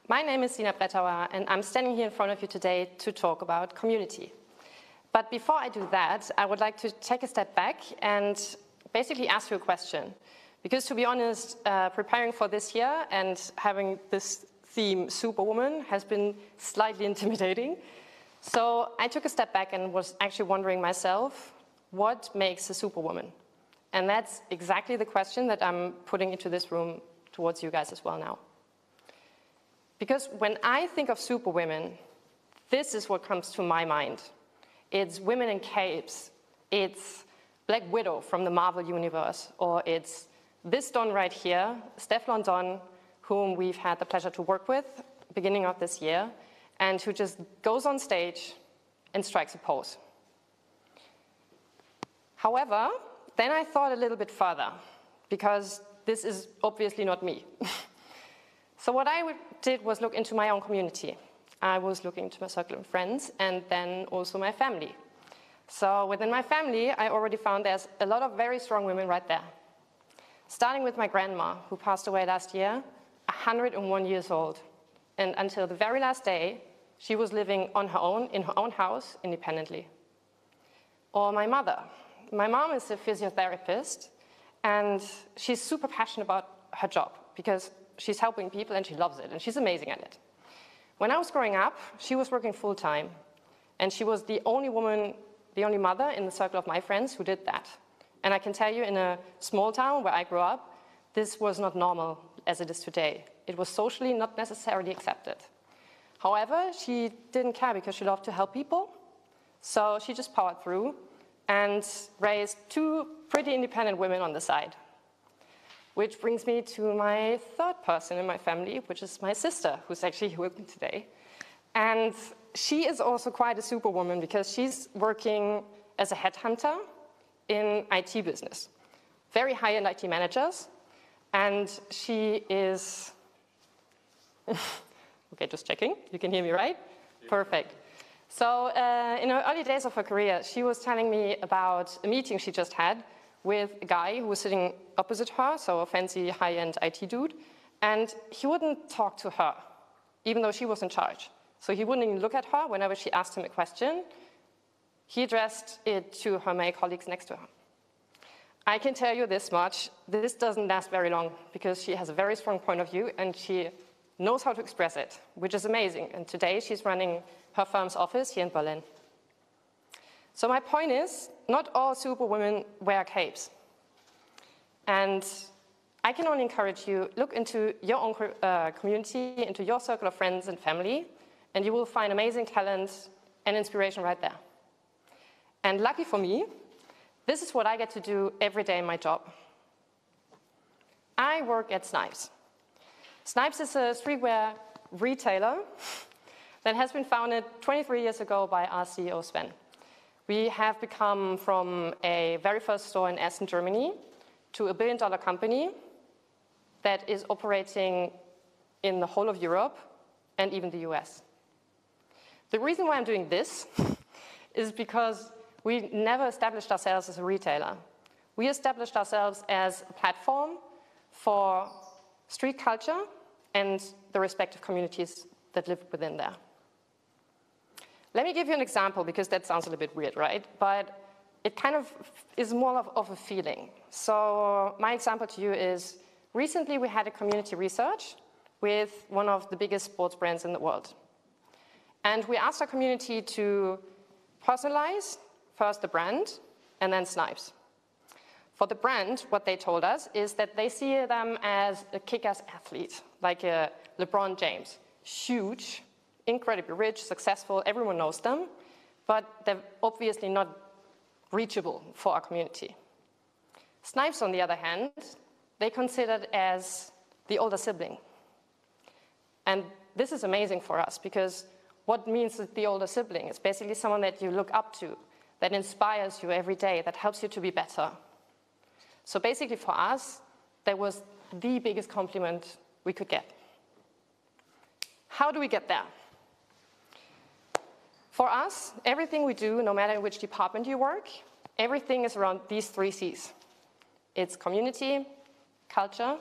Speaker 12: my name is Sina Bretauer and I'm standing here in front of you today to talk about community. But before I do that, I would like to take a step back and basically ask you a question. Because to be honest, preparing for this year and having this theme, Superwoman, has been slightly intimidating. So I took a step back and was actually wondering myself, what makes a Superwoman? And that's exactly the question that I'm putting into this room towards you guys as well now. Because when I think of Superwomen, this is what comes to my mind. It's women in capes, it's Black Widow from the Marvel Universe, or it's this Don right here, Stefflon Don, whom we've had the pleasure to work with beginning of this year, and who just goes on stage and strikes a pose. However, then I thought a little bit further, because this is obviously not me. So what I did was look into my own community. I was looking into my circle of friends and then also my family. So within my family, I already found there's a lot of very strong women right there. Starting with my grandma, who passed away last year, 101 years old. And until the very last day, she was living on her own, in her own house, independently. Or my mother. My mom is a physiotherapist, and she's super passionate about her job because she's helping people and she loves it, and she's amazing at it. When I was growing up, she was working full-time, and she was the only woman, the only mother in the circle of my friends who did that. And I can tell you, in a small town where I grew up, this was not normal as it is today. It was socially not necessarily accepted. However, she didn't care because she loved to help people. So she just powered through and raised 2 pretty independent women on the side. Which brings me to my third person in my family, which is my sister, who's actually here with me today. And she is also quite a superwoman because she's working as a headhunter in IT business. Very high-end IT managers. And she is, okay, just checking. You can hear me, right? Yeah. Perfect. So in her early days of her career, she was telling me about a meeting she just had with a guy who was sitting opposite her, so a fancy high-end IT dude, and he wouldn't talk to her, even though she was in charge. So he wouldn't even look at her whenever she asked him a question. He addressed it to her male colleagues next to her. I can tell you this much, this doesn't last very long because she has a very strong point of view and she knows how to express it, which is amazing. And today she's running her firm's office here in Berlin. So my point is, not all superwomen wear capes. And I can only encourage you, look into your own community, into your circle of friends and family, and you will find amazing talent and inspiration right there. And lucky for me, this is what I get to do every day in my job. I work at Snipes. Snipes is a streetwear retailer that has been founded 23 years ago by our CEO, Sven. We have become from a very first store in Essen, Germany, to a $1 billion company that is operating in the whole of Europe and even the US. The reason why I'm doing this is because we never established ourselves as a retailer. We established ourselves as a platform for street culture and the respective communities that live within there. Let me give you an example, because that sounds a little bit weird, right? But it kind of is more of a feeling. So my example to you is, recently we had a community research with one of the biggest sports brands in the world. And we asked our community to personalize first the brand and then Snipes. For the brand, what they told us is that they see them as a kick-ass athlete, like a LeBron James, huge, incredibly rich, successful, everyone knows them, but they're obviously not reachable for our community. Snipes, on the other hand, they considered as the older sibling. And this is amazing for us, because what means the older sibling? It's basically someone that you look up to, that inspires you every day, that helps you to be better. So basically for us, that was the biggest compliment we could get. How do we get there? For us, everything we do, no matter in which department you work, everything is around these 3 C's. It's community, culture,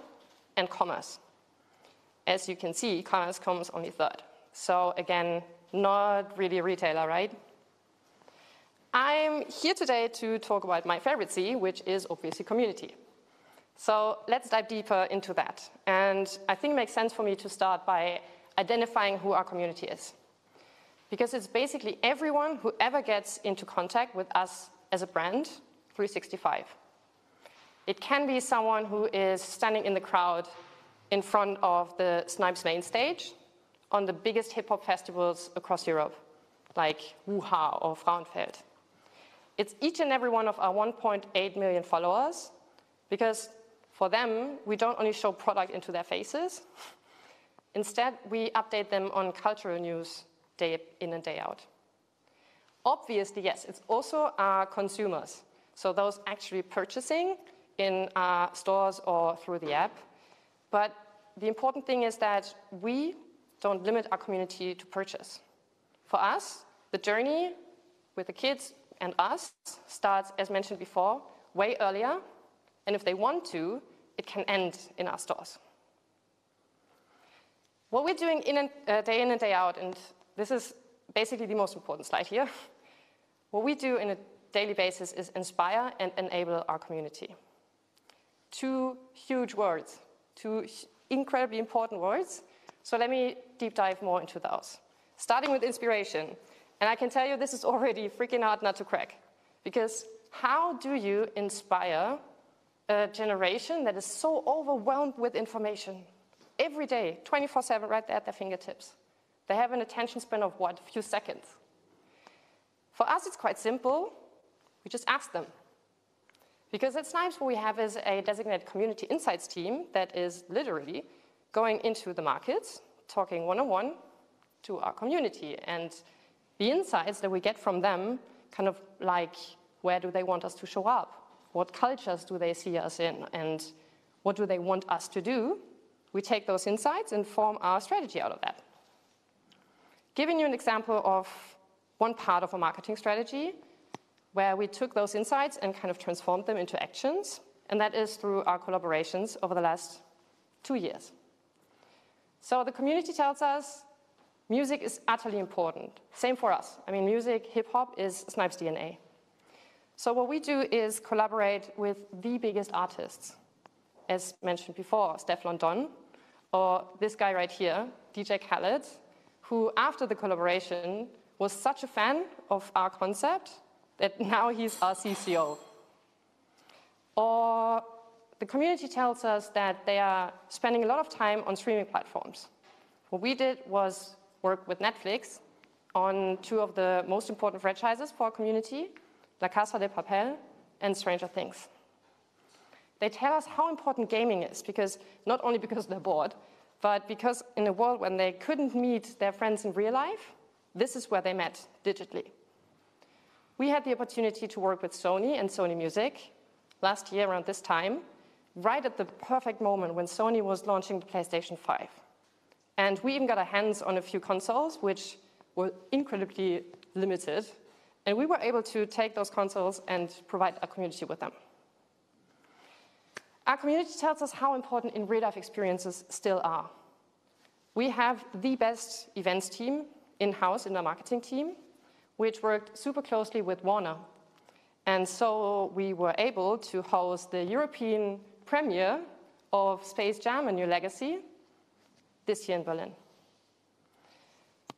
Speaker 12: and commerce. As you can see, commerce comes only third. So again, not really a retailer, right? I'm here today to talk about my favorite C, which is obviously community. So let's dive deeper into that. And I think it makes sense for me to start by identifying who our community is. Because it's basically everyone who ever gets into contact with us as a brand, 365. It can be someone who is standing in the crowd in front of the Snipes main stage on the biggest hip-hop festivals across Europe, like Wuha or Frauenfeld. It's each and every one of our 1.8 million followers, because for them, we don't only show product into their faces. Instead, we update them on cultural news day in and day out. Obviously, yes, it's also our consumers. So those actually purchasing in our stores or through the app. But the important thing is that we don't limit our community to purchase. For us, the journey with the kids and us starts, as mentioned before, way earlier. And if they want to, it can end in our stores. What we're doing in and day out, and this is basically the most important slide here. What we do on a daily basis is inspire and enable our community. 2 huge words, 2 incredibly important words. So let me deep dive more into those. Starting with inspiration. And I can tell you this is already freaking hard not to crack. Because how do you inspire a generation that is so overwhelmed with information? Every day, 24/7, right there at their fingertips. They have an attention span of what? A few seconds. For us, it's quite simple. We just ask them. Because at Snipes, what we have is a designated community insights team that is literally going into the markets, talking one-on-one to our community. And the insights that we get from them, kind of like, where do they want us to show up? What cultures do they see us in? And what do they want us to do? We take those insights and form our strategy out of that. Giving you an example of one part of a marketing strategy where we took those insights and kind of transformed them into actions, and that is through our collaborations over the last 2 years. So the community tells us music is utterly important. Same for us. I mean, music, hip-hop is Snipes' DNA. So what we do is collaborate with the biggest artists, as mentioned before, Steph London, or this guy right here, DJ Khaled, who after the collaboration was such a fan of our concept that now he's our CCO. Or the community tells us that they are spending a lot of time on streaming platforms. What we did was work with Netflix on 2 of the most important franchises for our community, La Casa de Papel and Stranger Things. They tell us how important gaming is, because not only because they're bored, but because in a world when they couldn't meet their friends in real life, this is where they met digitally. We had the opportunity to work with Sony and Sony Music last year around this time, right at the perfect moment when Sony was launching the PlayStation 5. And we even got our hands on a few consoles, which were incredibly limited. And we were able to take those consoles and provide our community with them. Our community tells us how important in real-life experiences still are. We have the best events team in-house in our marketing team, which worked super closely with Warner. And so we were able to host the European premiere of Space Jam: A New Legacy this year in Berlin.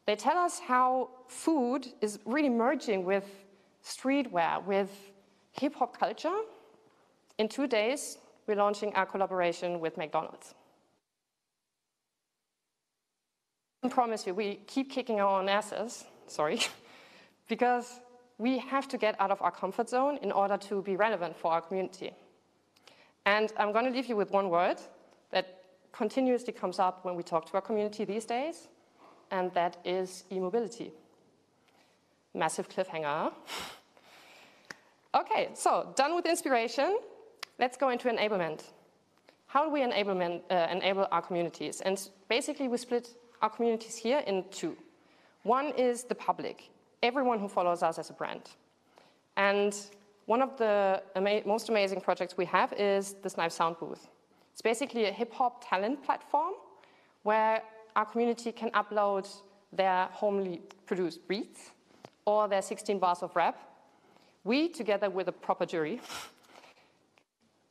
Speaker 12: They tell us how food is really merging with streetwear, with hip-hop culture. In 2 days, we're launching our collaboration with McDonald's. I promise you, we keep kicking our own asses, sorry, because we have to get out of our comfort zone in order to be relevant for our community. And I'm going to leave you with one word that continuously comes up when we talk to our community these days, and that is e-mobility. Massive cliffhanger. Okay, so done with inspiration. Let's go into enablement. How do we enable our communities? And basically, we split our communities here in 2. One is the public, everyone who follows us as a brand. And one of the most amazing projects we have is the Snipes Sound Booth. It's basically a hip-hop talent platform where our community can upload their homely produced beats or their 16 bars of rap. We, together with a proper jury,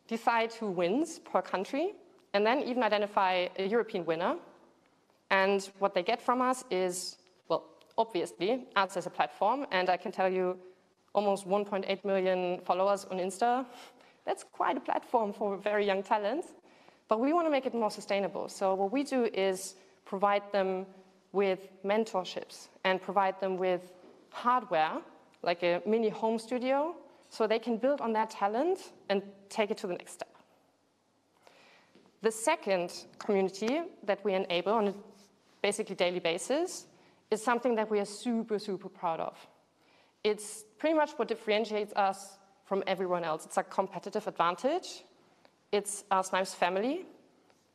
Speaker 12: decide who wins per country, and then even identify a European winner. And what they get from us is, well, obviously, us as a platform, and I can tell you almost 1.8 million followers on Insta. That's quite a platform for very young talent, but we want to make it more sustainable. So what we do is provide them with mentorships and provide them with hardware, like a mini home studio, so they can build on that talent and take it to the next step. The second community that we enable on a basically daily basis is something that we are super, super proud of. It's pretty much what differentiates us from everyone else. It's a competitive advantage. It's our Snipes family,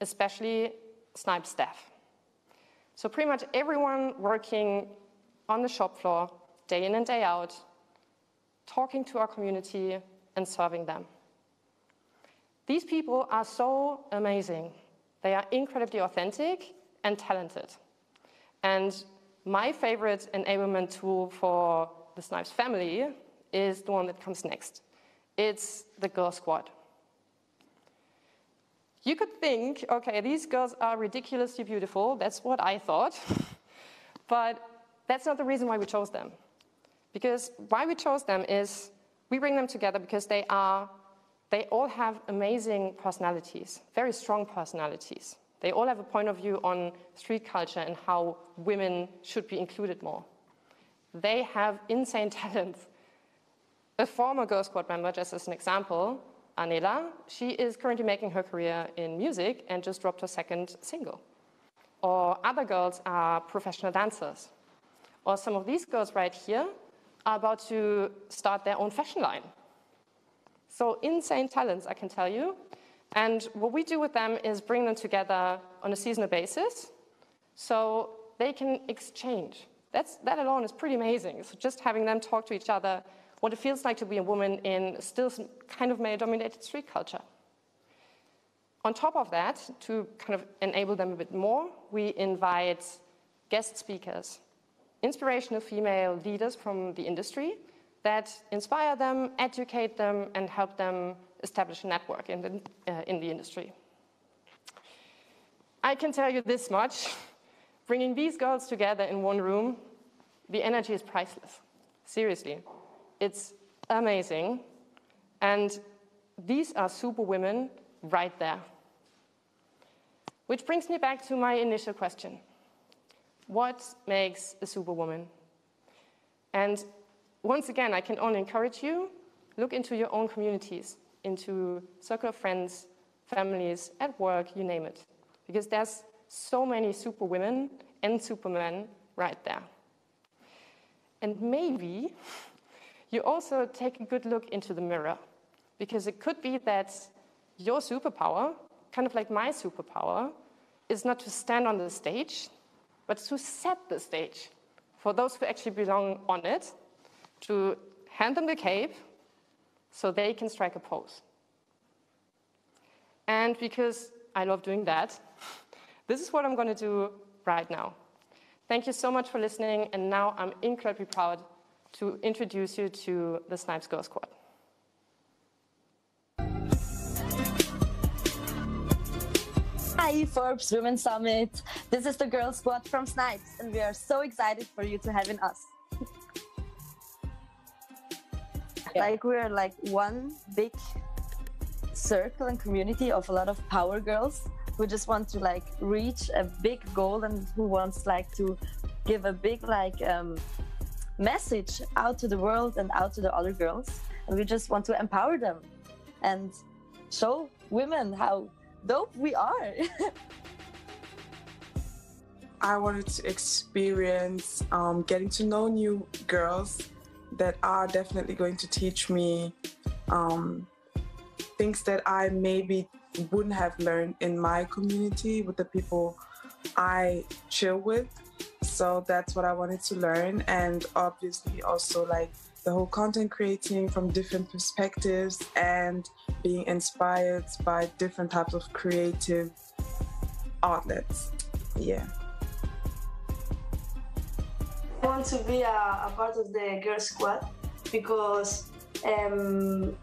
Speaker 12: especially Snipes staff. So pretty much everyone working on the shop floor, day in and day out, talking to our community and serving them. These people are so amazing. They are incredibly authentic and talented. And my favorite enablement tool for the Snipes family is the one that comes next. It's the Girl Squad. You could think, okay, these girls are ridiculously beautiful. That's what I thought. But that's not the reason why we chose them. Because why we chose them is we bring them together because they all have amazing personalities, very strong personalities. They all have a point of view on street culture and how women should be included more. They have insane talents. A former Girl Squad member, just as an example, Anela, she is currently making her career in music and just dropped her second single. Or other girls are professional dancers. Or some of these girls right here are about to start their own fashion line. So insane talents, I can tell you. And what we do with them is bring them together on a seasonal basis so they can exchange. That alone is pretty amazing. So just having them talk to each other, what it feels like to be a woman in still some kind of male-dominated street culture. On top of that, to kind of enable them a bit more, we invite guest speakers, inspirational female leaders from the industry that inspire them, educate them, and help them establish a network in the industry. I can tell you this much, bringing these girls together in one room, the energy is priceless. Seriously, it's amazing. And these are superwomen right there. Which brings me back to my initial question. What makes a superwoman? And once again, I can only encourage you, look into your own communities, into circle of friends, families, at work, you name it. Because there's so many superwomen and supermen right there. And maybe you also take a good look into the mirror, because it could be that your superpower, kind of like my superpower, is not to stand on the stage, but to set the stage for those who actually belong on it, to hand them the cape so they can strike a pose. And because I love doing that, this is what I'm going to do right now. Thank you so much for listening, and now I'm incredibly proud to introduce you to the Snipes Girl Squad.
Speaker 3: Hi, Forbes Women Summit. This is the Girl Squad from Snipes, and we are so excited for you to having us. Like we're like one big circle and community of a lot of power girls who just want to like reach a big goal and who wants like to give a big like message out to the world and out to the other girls. And we just want to empower them and show women how dope we are.
Speaker 13: I wanted to experience getting to know new girls that are definitely going to teach me things that I maybe wouldn't have learned in my community with the people I chill with. So that's what I wanted to learn, and obviously also like the whole content creating from different perspectives and being inspired by different types of creative outlets. Yeah.
Speaker 14: I want to be a part of the Girl Squad because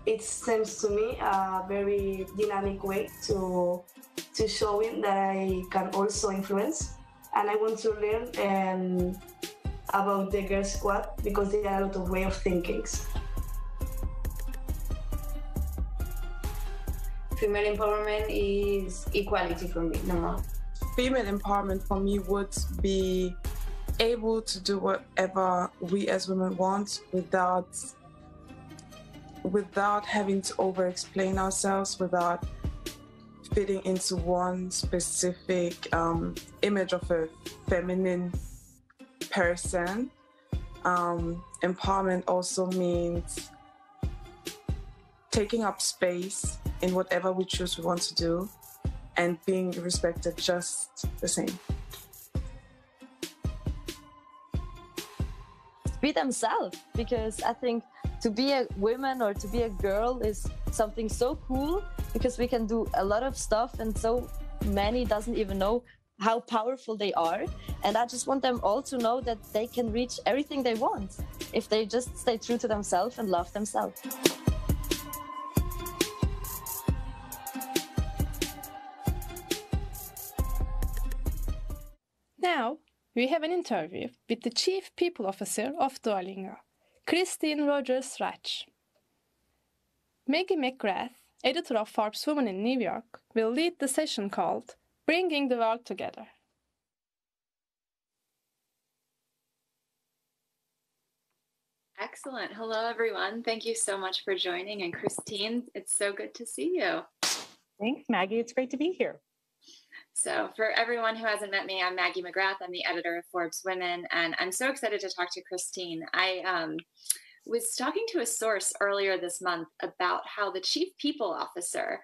Speaker 14: it seems to me a very dynamic way to showing that I can also influence, and I want to learn about the Girl Squad because there are a lot of way of thinking.
Speaker 24: Female empowerment is equality for me, no.
Speaker 13: Female empowerment for me would be able to do whatever we as women want without having to over-explain ourselves, without fitting into one specific image of a feminine person. Empowerment also means taking up space in whatever we choose we want to do and being respected just the same.
Speaker 3: Be themselves, because I think to be a woman or to be a girl is something so cool because we can do a lot of stuff and so many doesn't even know how powerful they are. And I just want them all to know that they can reach everything they want if they just stay true to themselves and love themselves.
Speaker 1: Now, we have an interview with the Chief People Officer of Duolingo, Christine Rogers-Raetsch. Maggie McGrath, editor of Forbes Women in New York, will lead the session called Bringing the World Together.
Speaker 5: Excellent. Hello, everyone. Thank you so much for joining. And Christine, it's so good to see you.
Speaker 15: Thanks, Maggie. It's great to be here.
Speaker 5: So for everyone who hasn't met me, I'm Maggie McGrath. I'm the editor of Forbes Women, and I'm so excited to talk to Christine. I was talking to a source earlier this month about how the chief people officer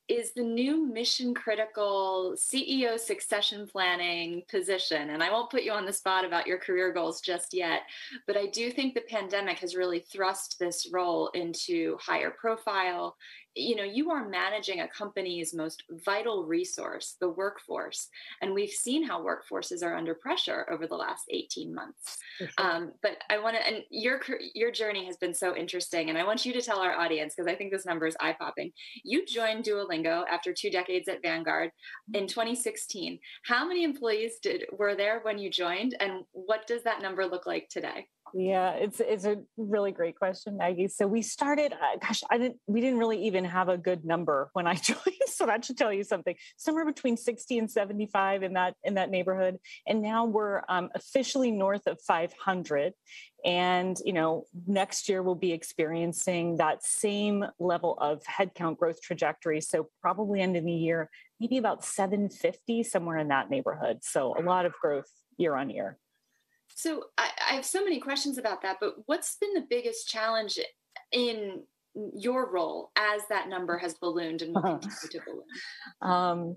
Speaker 5: is the new mission critical CEO succession planning position. And I won't put you on the spot about your career goals just yet, but I do think the pandemic has really thrust this role into higher profile. You know, you are managing a company's most vital resource, the workforce. And we've seen how workforces are under pressure over the last 18 months. Sure. But I want to, and your journey has been so interesting. And I want you to tell our audience, because I think this number is eye-popping. You joined Duolingo after 2 decades at Vanguard in 2016. How many employees were there when you joined? And what does that number look like today?
Speaker 15: Yeah, it's a really great question, Maggie. So we started, we didn't really even have a good number when I joined. So that should tell you something. Somewhere between 60 and 75 in that neighborhood. And now we're officially north of 500. And, you know, next year we'll be experiencing that same level of headcount growth trajectory. So probably end of the year, maybe about 750, somewhere in that neighborhood. So a lot of growth year on year.
Speaker 5: So I have so many questions about that, but what's been the biggest challenge in your role as that number has ballooned and will continue to balloon?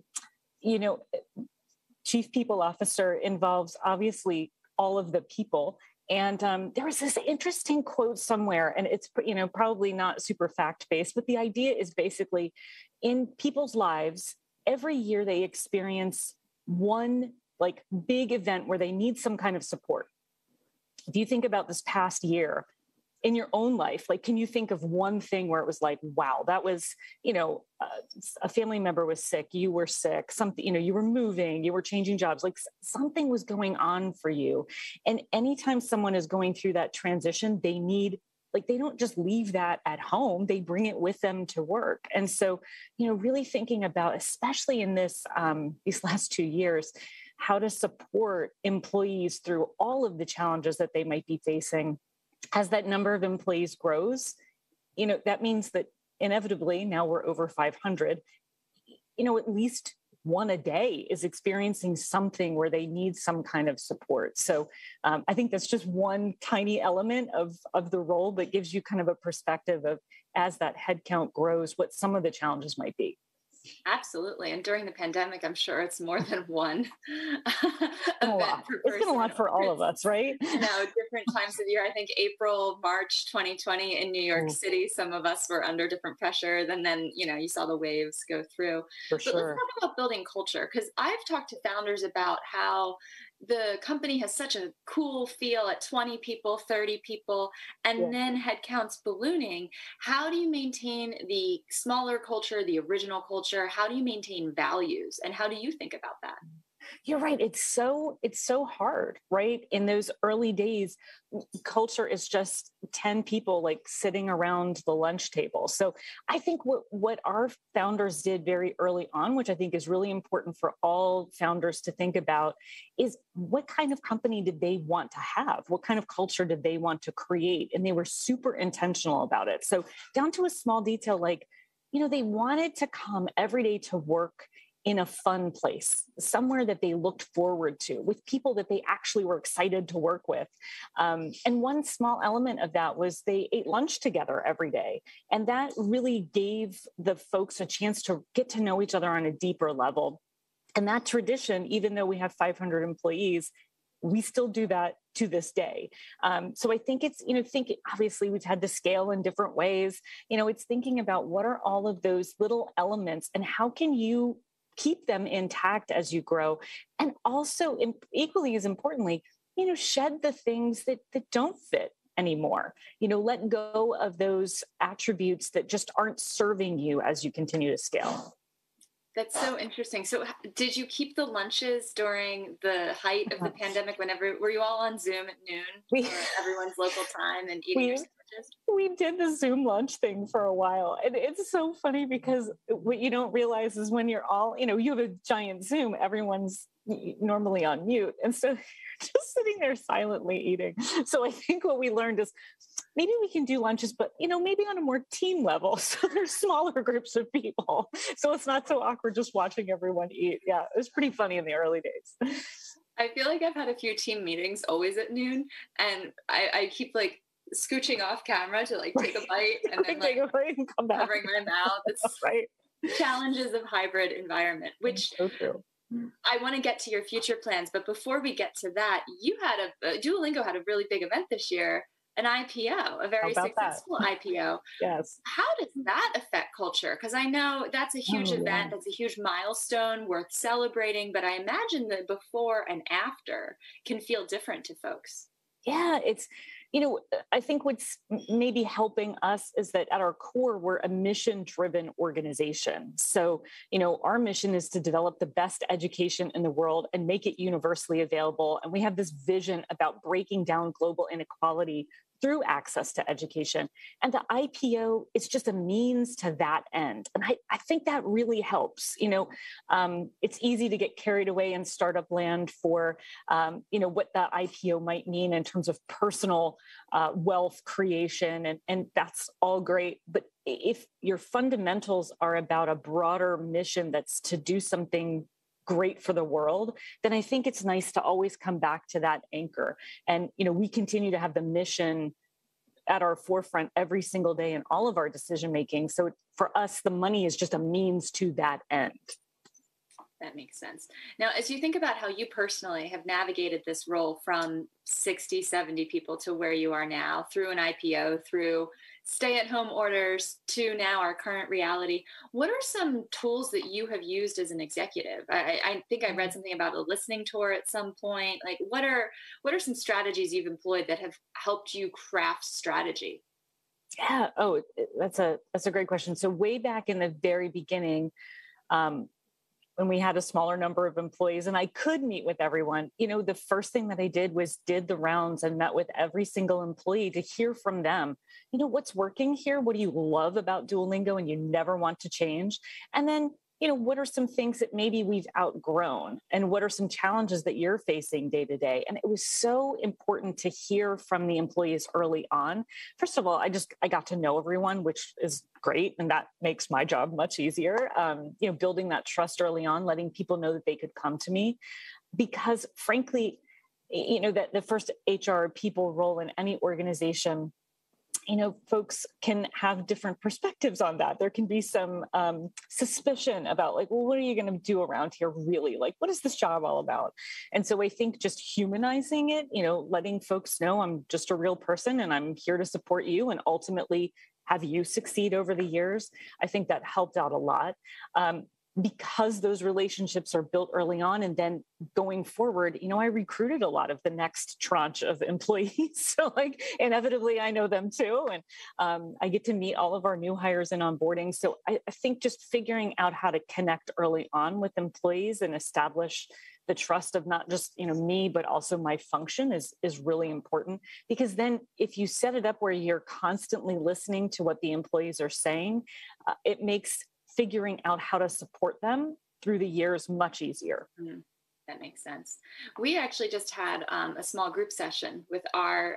Speaker 15: You know, chief people officer involves obviously all of the people. And there was this interesting quote somewhere, and it's, you know, probably not super fact-based, but the idea is basically in people's lives, every year they experience one like big event where they need some kind of support. If you think about this past year in your own life, like, can you think of one thing where it was like, wow, that was, you know, a family member was sick, you were sick, something, you know, you were moving, you were changing jobs, like something was going on for you. And anytime someone is going through that transition, they need, like, they don't just leave that at home, they bring it with them to work. And so, you know, really thinking about, especially in this, these last 2 years, how to support employees through all of the challenges that they might be facing. As that number of employees grows, you know, that means that inevitably now we're over 500, you know, at least one a day is experiencing something where they need some kind of support. So I think that's just one tiny element of the role that gives you kind of a perspective of, as that headcount grows, what some of the challenges might be.
Speaker 5: Absolutely. And during the pandemic, I'm sure it's more than one
Speaker 15: event per person. It's been a lot for all of us, right?
Speaker 5: No, different times of year. I think April, March 2020 in New York City, some of us were under different pressure. And then, you know, you saw the waves go through. But let's talk about building culture, because I've talked to founders about how the company has such a cool feel at 20 people, 30 people, and then headcounts ballooning. How do you maintain the smaller culture, the original culture? How do you maintain values? And how do you think about that?
Speaker 15: You're right. It's so hard, right? In those early days, culture is just 10 people like sitting around the lunch table. So I think what our founders did very early on, which I think is really important for all founders to think about, is what kind of company did they want to have? What kind of culture did they want to create? And they were super intentional about it. So down to a small detail, like, you know, they wanted to come every day to work in a fun place, somewhere that they looked forward to, with people that they actually were excited to work with. And one small element of that was they ate lunch together every day. And that really gave the folks a chance to get to know each other on a deeper level. And that tradition, even though we have 500 employees, we still do that to this day. So I think it's, you know, obviously we've had to scale in different ways. You know, it's thinking about what are all of those little elements and how can you keep them intact as you grow. And also, equally as importantly, you know, shed the things that don't fit anymore. You know, let go of those attributes that just aren't serving you as you continue to scale.
Speaker 5: That's so interesting. So did you keep the lunches during the height of the pandemic? Were you all on Zoom at noon for everyone's local time and eating your sandwiches?
Speaker 15: We did the Zoom lunch thing for a while. And it's so funny because what you don't realize is when you're all, you know, you have a giant Zoom, everyone's normally on mute. And so you're just sitting there silently eating. So I think what we learned is maybe we can do lunches, but, maybe on a more team level. So there's smaller groups of people. So it's not so awkward just watching everyone eat. Yeah, it was pretty funny in the early days.
Speaker 5: I feel like I've had a few team meetings always at noon, and I keep like scooching off camera to like take a bite and then like
Speaker 15: take a bite and come back.
Speaker 5: Covering my mouth. It's
Speaker 15: right.
Speaker 5: Challenges of hybrid environment, which
Speaker 15: so true.
Speaker 5: I want to get to your future plans, but before we get to that, you had Duolingo had a really big event this year, an IPO, a very successful IPO.
Speaker 15: Yes.
Speaker 5: How does that affect culture? Because I know that's a huge event, that's a huge milestone worth celebrating, but I imagine the before and after can feel different to folks.
Speaker 15: Yeah, it's, I think what's maybe helping us is that at our core, we're a mission-driven organization. So, our mission is to develop the best education in the world and make it universally available. And we have this vision about breaking down global inequality through access to education. And the IPO is just a means to that end. And I think that really helps. It's easy to get carried away in startup land for, what that IPO might mean in terms of personal wealth creation. And that's all great. But if your fundamentals are about a broader mission that's to do something great for the world, then I think it's nice to always come back to that anchor. And, we continue to have the mission at our forefront every single day in all of our decision making. So for us, the money is just a means to that end.
Speaker 5: That makes sense. Now, as you think about how you personally have navigated this role from 60, 70 people to where you are now, through an IPO, through stay-at-home orders, to now our current reality, what are some tools that you have used as an executive? I think I read something about a listening tour at some point. Like, what are some strategies you've employed that have helped you craft strategy?
Speaker 15: Yeah. Oh, that's a great question. So way back in the very beginning, when we had a smaller number of employees and I could meet with everyone, the first thing that I did was did the rounds and met with every single employee to hear from them. What's working here? What do you love about Duolingo and you never want to change? And then, what are some things that maybe we've outgrown? And what are some challenges that you're facing day to day? And it was so important to hear from the employees early on. First of all, I got to know everyone, which is great. And that makes my job much easier. Building that trust early on, letting people know that they could come to me, because frankly, that the first HR people role in any organization, folks can have different perspectives on that. There can be some suspicion about like, well, what are you going to do around here really? Like, what is this job all about? And so I think just humanizing it, letting folks know I'm just a real person and I'm here to support you and ultimately have you succeed over the years. I think that helped out a lot. Because those relationships are built early on, and then going forward, I recruited a lot of the next tranche of employees. So like inevitably I know them too. And I get to meet all of our new hires in onboarding. So I think just figuring out how to connect early on with employees and establish the trust of not just, me, but also my function is really important, because then if you set it up where you're constantly listening to what the employees are saying, it makes figuring out how to support them through the years much easier.
Speaker 5: Mm, that makes sense. We actually just had a small group session with our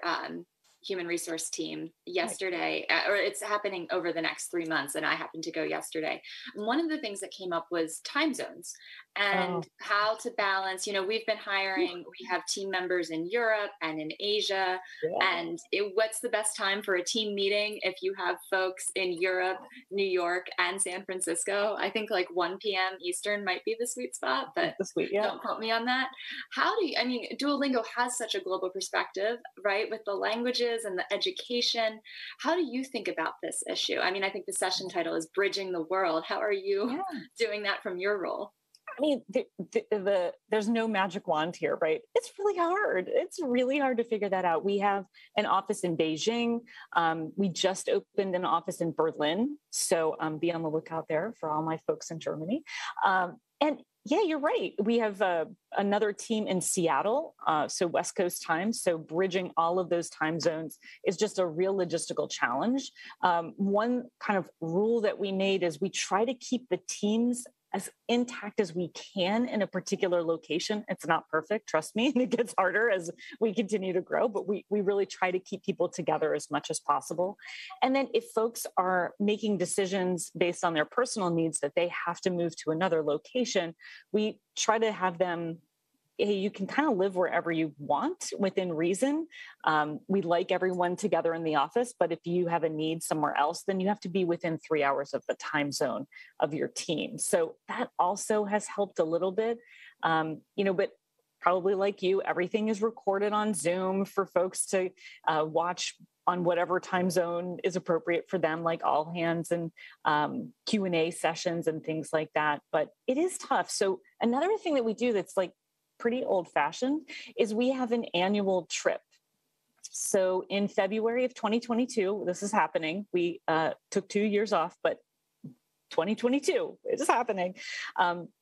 Speaker 5: human resource team yesterday, or it's happening over the next 3 months, and I happened to go yesterday. And one of the things that came up was time zones and how to balance. We've been hiring, we have team members in Europe and in Asia, and what's the best time for a team meeting if you have folks in Europe, New York, and San Francisco? I think like 1 p.m. Eastern might be the sweet spot, but don't quote me on that. Duolingo has such a global perspective, right, with the languages and the education. How do you think about this issue? I think the session title is Bridging the World. How are you doing that from your role?
Speaker 15: There's no magic wand here, right? It's really hard. It's really hard to figure that out. We have an office in Beijing. We just opened an office in Berlin. So be on the lookout there for all my folks in Germany. And yeah, you're right. We have another team in Seattle, so West Coast time. So bridging all of those time zones is just a real logistical challenge. One kind of rule that we made is we try to keep the teams as intact as we can in a particular location. It's not perfect, trust me, and it gets harder as we continue to grow, but we really try to keep people together as much as possible. And then if folks are making decisions based on their personal needs that they have to move to another location, we try to have them, hey, you can kind of live wherever you want within reason. We like everyone together in the office, but if you have a need somewhere else, then you have to be within 3 hours of the time zone of your team. So that also has helped a little bit, but probably like you, everything is recorded on Zoom for folks to watch on whatever time zone is appropriate for them, like all hands and Q&A sessions and things like that. But it is tough. So another thing that we do that's like pretty old-fashioned is we have an annual trip. So in February of 2022, this is happening. We took 2 years off, but 2022 is happening.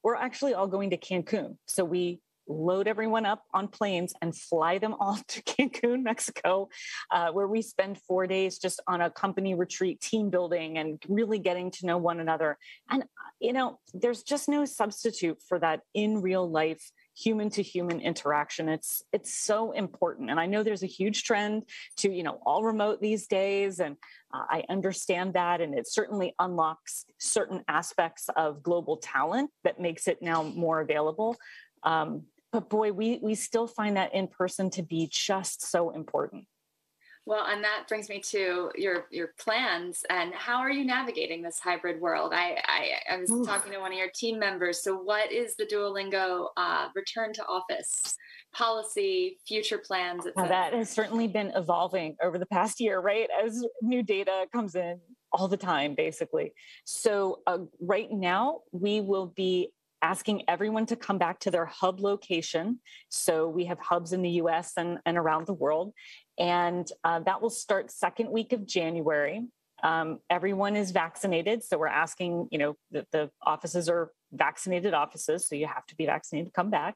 Speaker 15: We're actually all going to Cancun. So we load everyone up on planes and fly them all to Cancun, Mexico, where we spend 4 days just on a company retreat, team building, and really getting to know one another. And, there's just no substitute for that in real life, human to human interaction. It's so important. And I know there's a huge trend to, all remote these days. And I understand that. And it certainly unlocks certain aspects of global talent that makes it now more available. But boy, we still find that in person to be just so important.
Speaker 5: Well, and that brings me to your plans and how are you navigating this hybrid world? I was talking to one of your team members. So what is the Duolingo return to office policy, future plans, etc.?
Speaker 15: That has certainly been evolving over the past year, right? As new data comes in all the time, basically. So right now we will be asking everyone to come back to their hub location. So we have hubs in the US and around the world. And that will start second week of January. Everyone is vaccinated. So we're asking, the offices are vaccinated offices. So you have to be vaccinated to come back.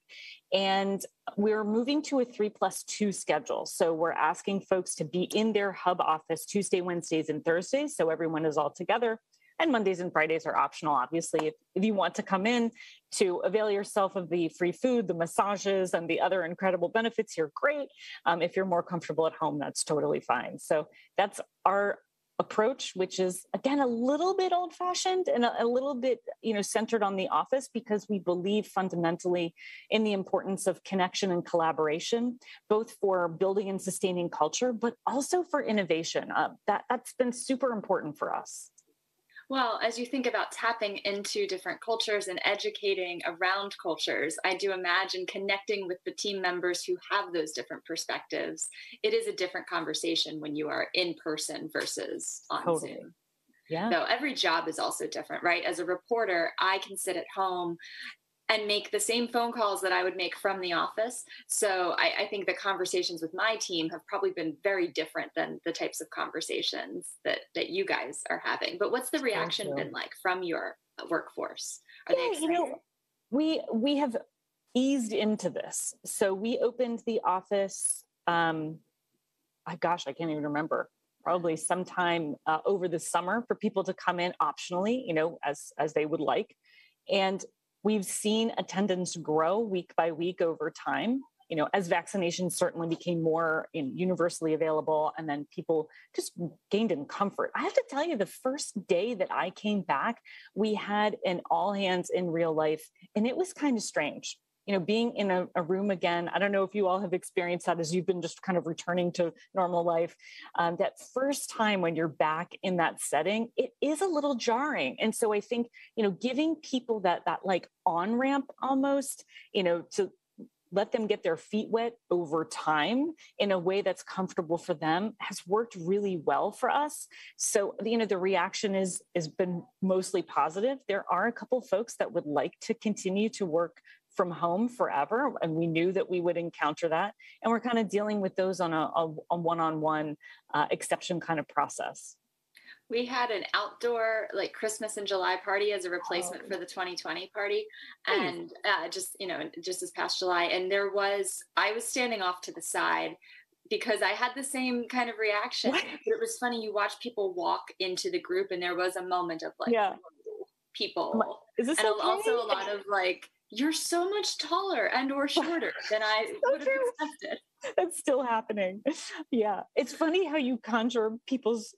Speaker 15: And we're moving to a 3+2 schedule. So we're asking folks to be in their hub office Tuesday, Wednesdays, and Thursdays. So everyone is all together. And Mondays and Fridays are optional, obviously. If you want to come in to avail yourself of the free food, the massages, and the other incredible benefits here, great. If you're more comfortable at home, that's totally fine. So that's our approach, which is, again, a little bit old-fashioned and a little bit, centered on the office, because we believe fundamentally in the importance of connection and collaboration, both for building and sustaining culture, but also for innovation. That's been super important for us.
Speaker 5: Well, as you think about tapping into different cultures and educating around cultures, I do imagine connecting with the team members who have those different perspectives. It is a different conversation when you are in person versus on Zoom.
Speaker 15: Yeah.
Speaker 5: So every job is also different, right? As a reporter, I can sit at home and make the same phone calls that I would make from the office. So I think the conversations with my team have probably been very different than the types of conversations that you guys are having. But what's the reaction been like from your workforce? Are they excited?
Speaker 15: We have eased into this. So we opened the office, I can't even remember, probably sometime over the summer for people to come in optionally, as they would like. And we've seen attendance grow week by week over time, as vaccinations certainly became more universally available, and then people just gained in comfort. I have to tell you, the first day that I came back, we had an all hands in real life, and it was kind of strange. Being in a room again. I don't know if you all have experienced that as you've been just kind of returning to normal life. That first time when you're back in that setting, it is a little jarring. And so I think, giving people that like on-ramp almost, to let them get their feet wet over time in a way that's comfortable for them has worked really well for us. So, the reaction has been mostly positive. There are a couple folks that would like to continue to work from home forever. And we knew that we would encounter that. And we're kind of dealing with those on a one-on-one exception kind of process.
Speaker 5: We had an outdoor Christmas in July party as a replacement for the 2020 party. And just this past July. And I was standing off to the side because I had the same kind of reaction. But it was funny, you watch people walk into the group and there was a moment of people. And okay? Also a lot of like, you're so much taller and or shorter than I would have expected.
Speaker 15: That's still happening. Yeah. It's funny how you conjure people's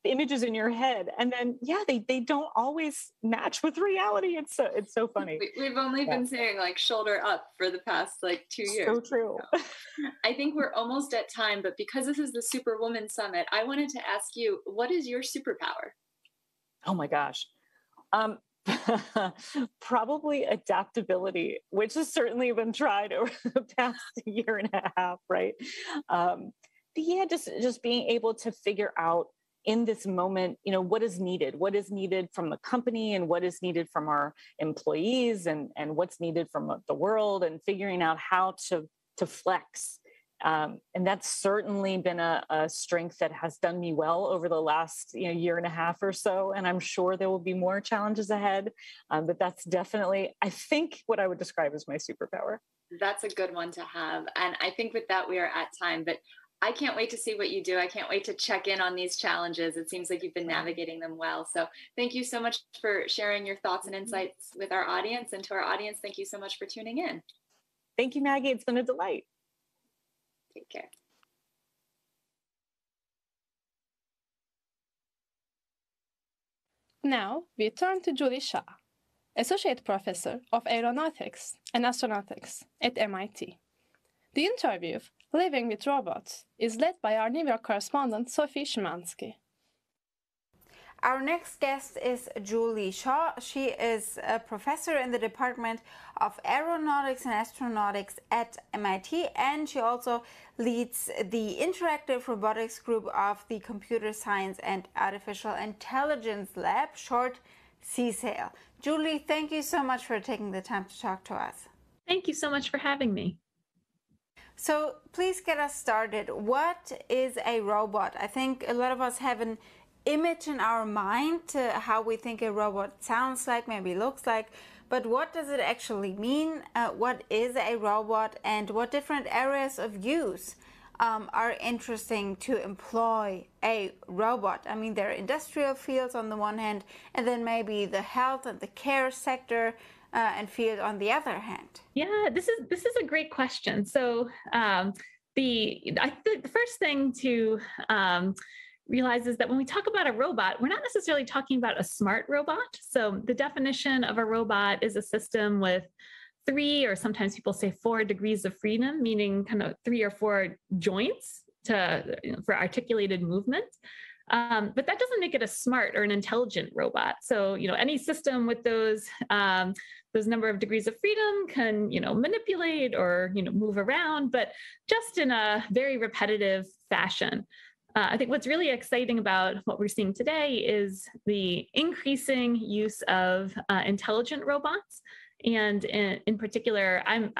Speaker 15: images in your head, and then they don't always match with reality. It's so funny.
Speaker 5: We've only been saying like shoulder up for the past like 2 years.
Speaker 15: So true.
Speaker 5: I think we're almost at time, but because this is the Superwomen Summit, I wanted to ask you, what is your superpower?
Speaker 15: Oh my gosh. Probably adaptability, which has certainly been tried over the past year and a half, right? But yeah, just being able to figure out in this moment, what is needed from the company and what is needed from our employees and what's needed from the world, and figuring out how to flex. And that's certainly been a strength that has done me well over the last year and a half or so. And I'm sure there will be more challenges ahead. But that's definitely, I think, what I would describe as my superpower.
Speaker 5: That's a good one to have. And I think with that, we are at time. But I can't wait to see what you do. I can't wait to check in on these challenges. It seems like you've been navigating them well. So thank you so much for sharing your thoughts and insights with our audience. And to our audience, thank you so much for tuning in.
Speaker 15: Thank you, Maggie. It's been a delight.
Speaker 5: Take care.
Speaker 1: Now we turn to Julie Shaw, Associate Professor of Aeronautics and Astronautics at MIT. The interview, Living with Robots, is led by our New York correspondent, Sophie Szymanski.
Speaker 20: Our next guest is Julie Shaw. She is a professor in the Department of Aeronautics and Astronautics at MIT, and she also leads the Interactive Robotics Group of the Computer Science and Artificial Intelligence Lab, short CSAIL. Julie, thank you so much for taking the time to talk to us.
Speaker 17: Thank you so much for having me.
Speaker 20: So please get us started. What is a robot? I think a lot of us have an image in our mind how we think a robot sounds like, maybe looks like, but what does it actually mean? What is a robot, and what different areas of use are interesting to employ a robot? I mean, there are industrial fields on the one hand, and then maybe the health and the care sector and field on the other hand.
Speaker 17: Yeah, this is a great question. So I think the first thing to realize is that when we talk about a robot, we're not necessarily talking about a smart robot. So the definition of a robot is a system with 3, or sometimes people say 4 degrees of freedom, meaning kind of 3 or 4 joints for articulated movement. But that doesn't make it a smart or an intelligent robot. So, any system with those number of degrees of freedom can, manipulate or, move around, but just in a very repetitive fashion. I think what's really exciting about what we're seeing today is the increasing use of intelligent robots. And in particular, I'm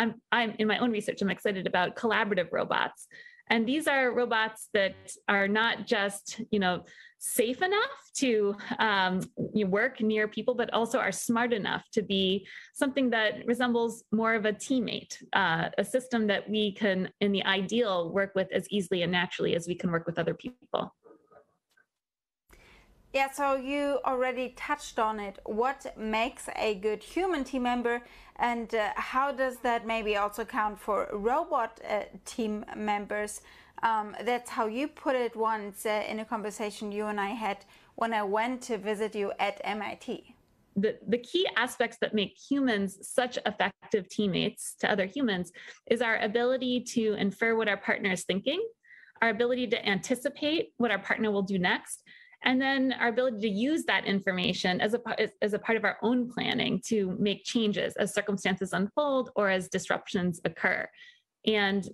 Speaker 17: in my own research, I'm excited about collaborative robots. And these are robots that are not just, safe enough to work near people, but also are smart enough to be something that resembles more of a teammate, a system that we can, in the ideal, work with as easily and naturally as we can work with other people.
Speaker 20: Yeah, so you already touched on it. What makes a good human team member, and how does that maybe also count for robot team members? That's how you put it once in a conversation you and I had when I went to visit you at MIT.
Speaker 17: The key aspects that make humans such effective teammates to other humans is our ability to infer what our partner is thinking, our ability to anticipate what our partner will do next, and then our ability to use that information as a part of our own planning to make changes as circumstances unfold or as disruptions occur. And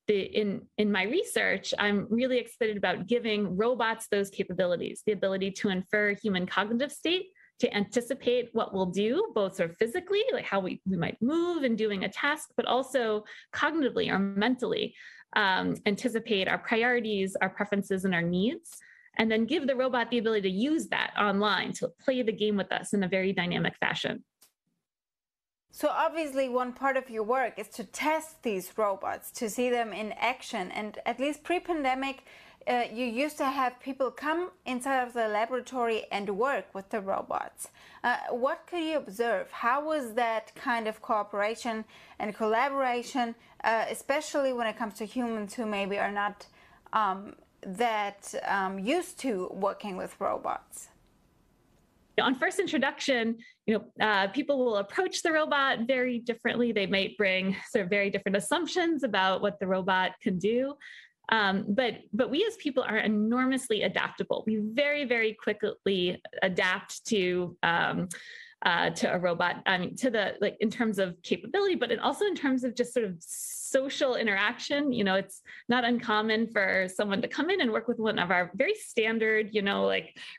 Speaker 17: in my research, I'm really excited about giving robots those capabilities, the ability to infer human cognitive state, to anticipate what we'll do, both sort of physically, like how we might move in doing a task, but also cognitively or mentally anticipate our priorities, our preferences, and our needs, and then give the robot the ability to use that online to play the game with us in a very dynamic fashion.
Speaker 20: So obviously one part of your work is to test these robots, to see them in action. And at least pre-pandemic, you used to have people come inside of the laboratory and work with the robots. What could you observe? How was that kind of cooperation and collaboration, especially when it comes to humans who maybe are not that used to working with robots?
Speaker 17: On first introduction, people will approach the robot very differently. They might bring sort of very different assumptions about what the robot can do. But we as people are enormously adaptable. We very, very quickly adapt to a robot, in terms of capability, but also in terms of just sort of social interaction. It's not uncommon for someone to come in and work with one of our very standard,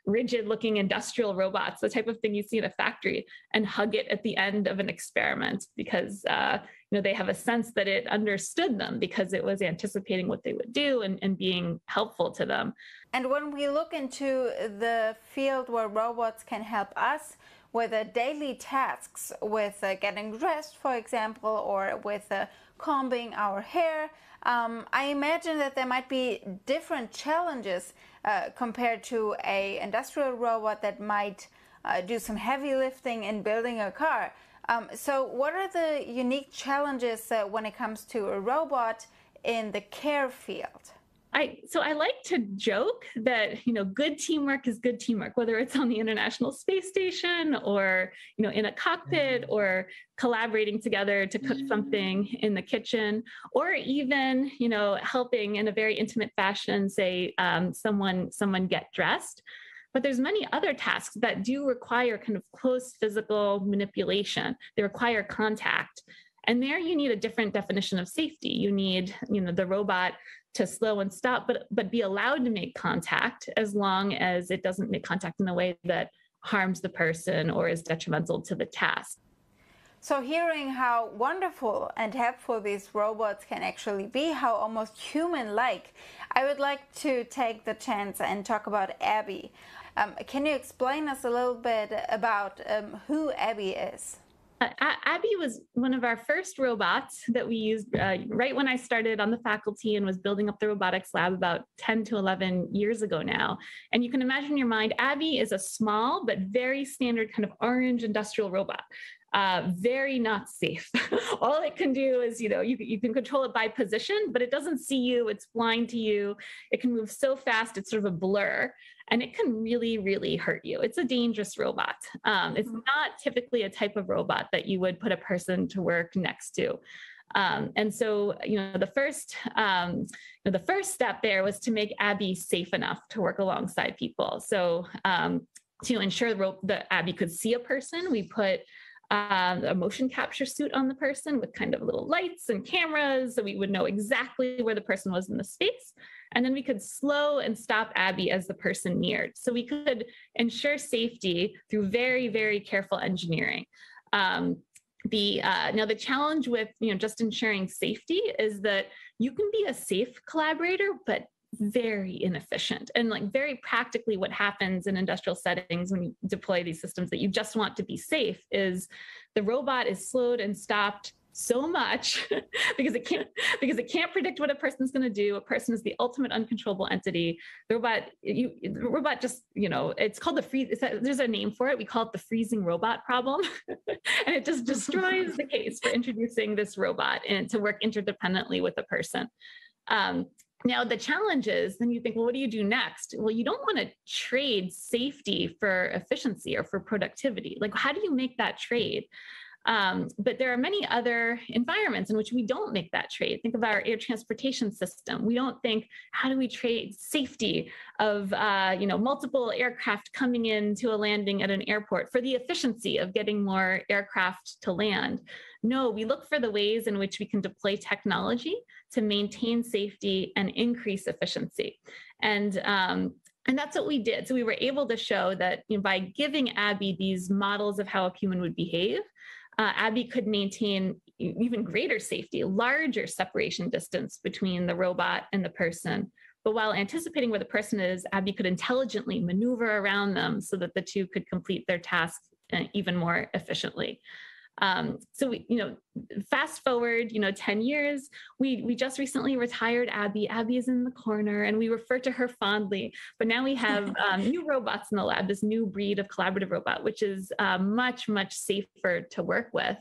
Speaker 17: rigid looking industrial robots, the type of thing you see in a factory, and hug it at the end of an experiment because, they have a sense that it understood them because it was anticipating what they would do and being helpful to them.
Speaker 20: And when we look into the field where robots can help us with daily tasks, with getting dressed, for example, or with combing our hair, I imagine that there might be different challenges compared to an industrial robot that might do some heavy lifting in building a car. So what are the unique challenges when it comes to a robot in the care field?
Speaker 17: So I like to joke that, good teamwork is good teamwork, whether it's on the International Space Station or, in a cockpit or collaborating together to cook something in the kitchen, or even, helping in a very intimate fashion, say, someone get dressed. But there's many other tasks that do require kind of close physical manipulation. They require contact. And there you need a different definition of safety. You need, the robot to slow and stop, but be allowed to make contact as long as it doesn't make contact in a way that harms the person or is detrimental to the task.
Speaker 20: So hearing how wonderful and helpful these robots can actually be, how almost human-like, I would like to take the chance and talk about Abby. Can you explain us a little bit about who Abby is?
Speaker 17: Abby was one of our first robots that we used right when I started on the faculty and was building up the robotics lab about 10 to 11 years ago now. And you can imagine in your mind, Abby is a small but very standard kind of orange industrial robot. Very not safe. All it can do is, you can control it by position, but it doesn't see you. It's blind to you. It can move so fast, it's sort of a blur, and it can really, really hurt you. It's a dangerous robot. It's not typically a type of robot that you would put a person to work next to. And so, the first step there was to make Abby safe enough to work alongside people. So to ensure that Abby could see a person, we put a motion capture suit on the person with kind of little lights and cameras so we would know exactly where the person was in the space. And then we could slow and stop Abby as the person neared. So we could ensure safety through very, very careful engineering. Now the challenge with just ensuring safety is that you can be a safe collaborator, but very inefficient. And very practically what happens in industrial settings when you deploy these systems that you just want to be safe is the robot is slowed and stopped so much because it can't predict what a person's going to do. A person is the ultimate uncontrollable entity. The robot just, it's called the freeze. There's a name for it. We call it the freezing robot problem. And it just destroys the case for introducing this robot and to work interdependently with a person. Now, the challenge is, then you think, well, what do you do next? Well, you don't want to trade safety for efficiency or for productivity. How do you make that trade? But there are many other environments in which we don't make that trade. Think of our air transportation system. We don't think, how do we trade safety of multiple aircraft coming into a landing at an airport for the efficiency of getting more aircraft to land? No, we look for the ways in which we can deploy technology to maintain safety and increase efficiency. And that's what we did. So we were able to show that by giving Abby these models of how a human would behave, Abby could maintain even greater safety, larger separation distance between the robot and the person. But while anticipating where the person is, Abby could intelligently maneuver around them so that the two could complete their task even more efficiently. So we, fast forward, 10 years, we just recently retired Abby. Abby is in the corner and we refer to her fondly, but now we have new robots in the lab, this new breed of collaborative robot, which is much, much safer to work with.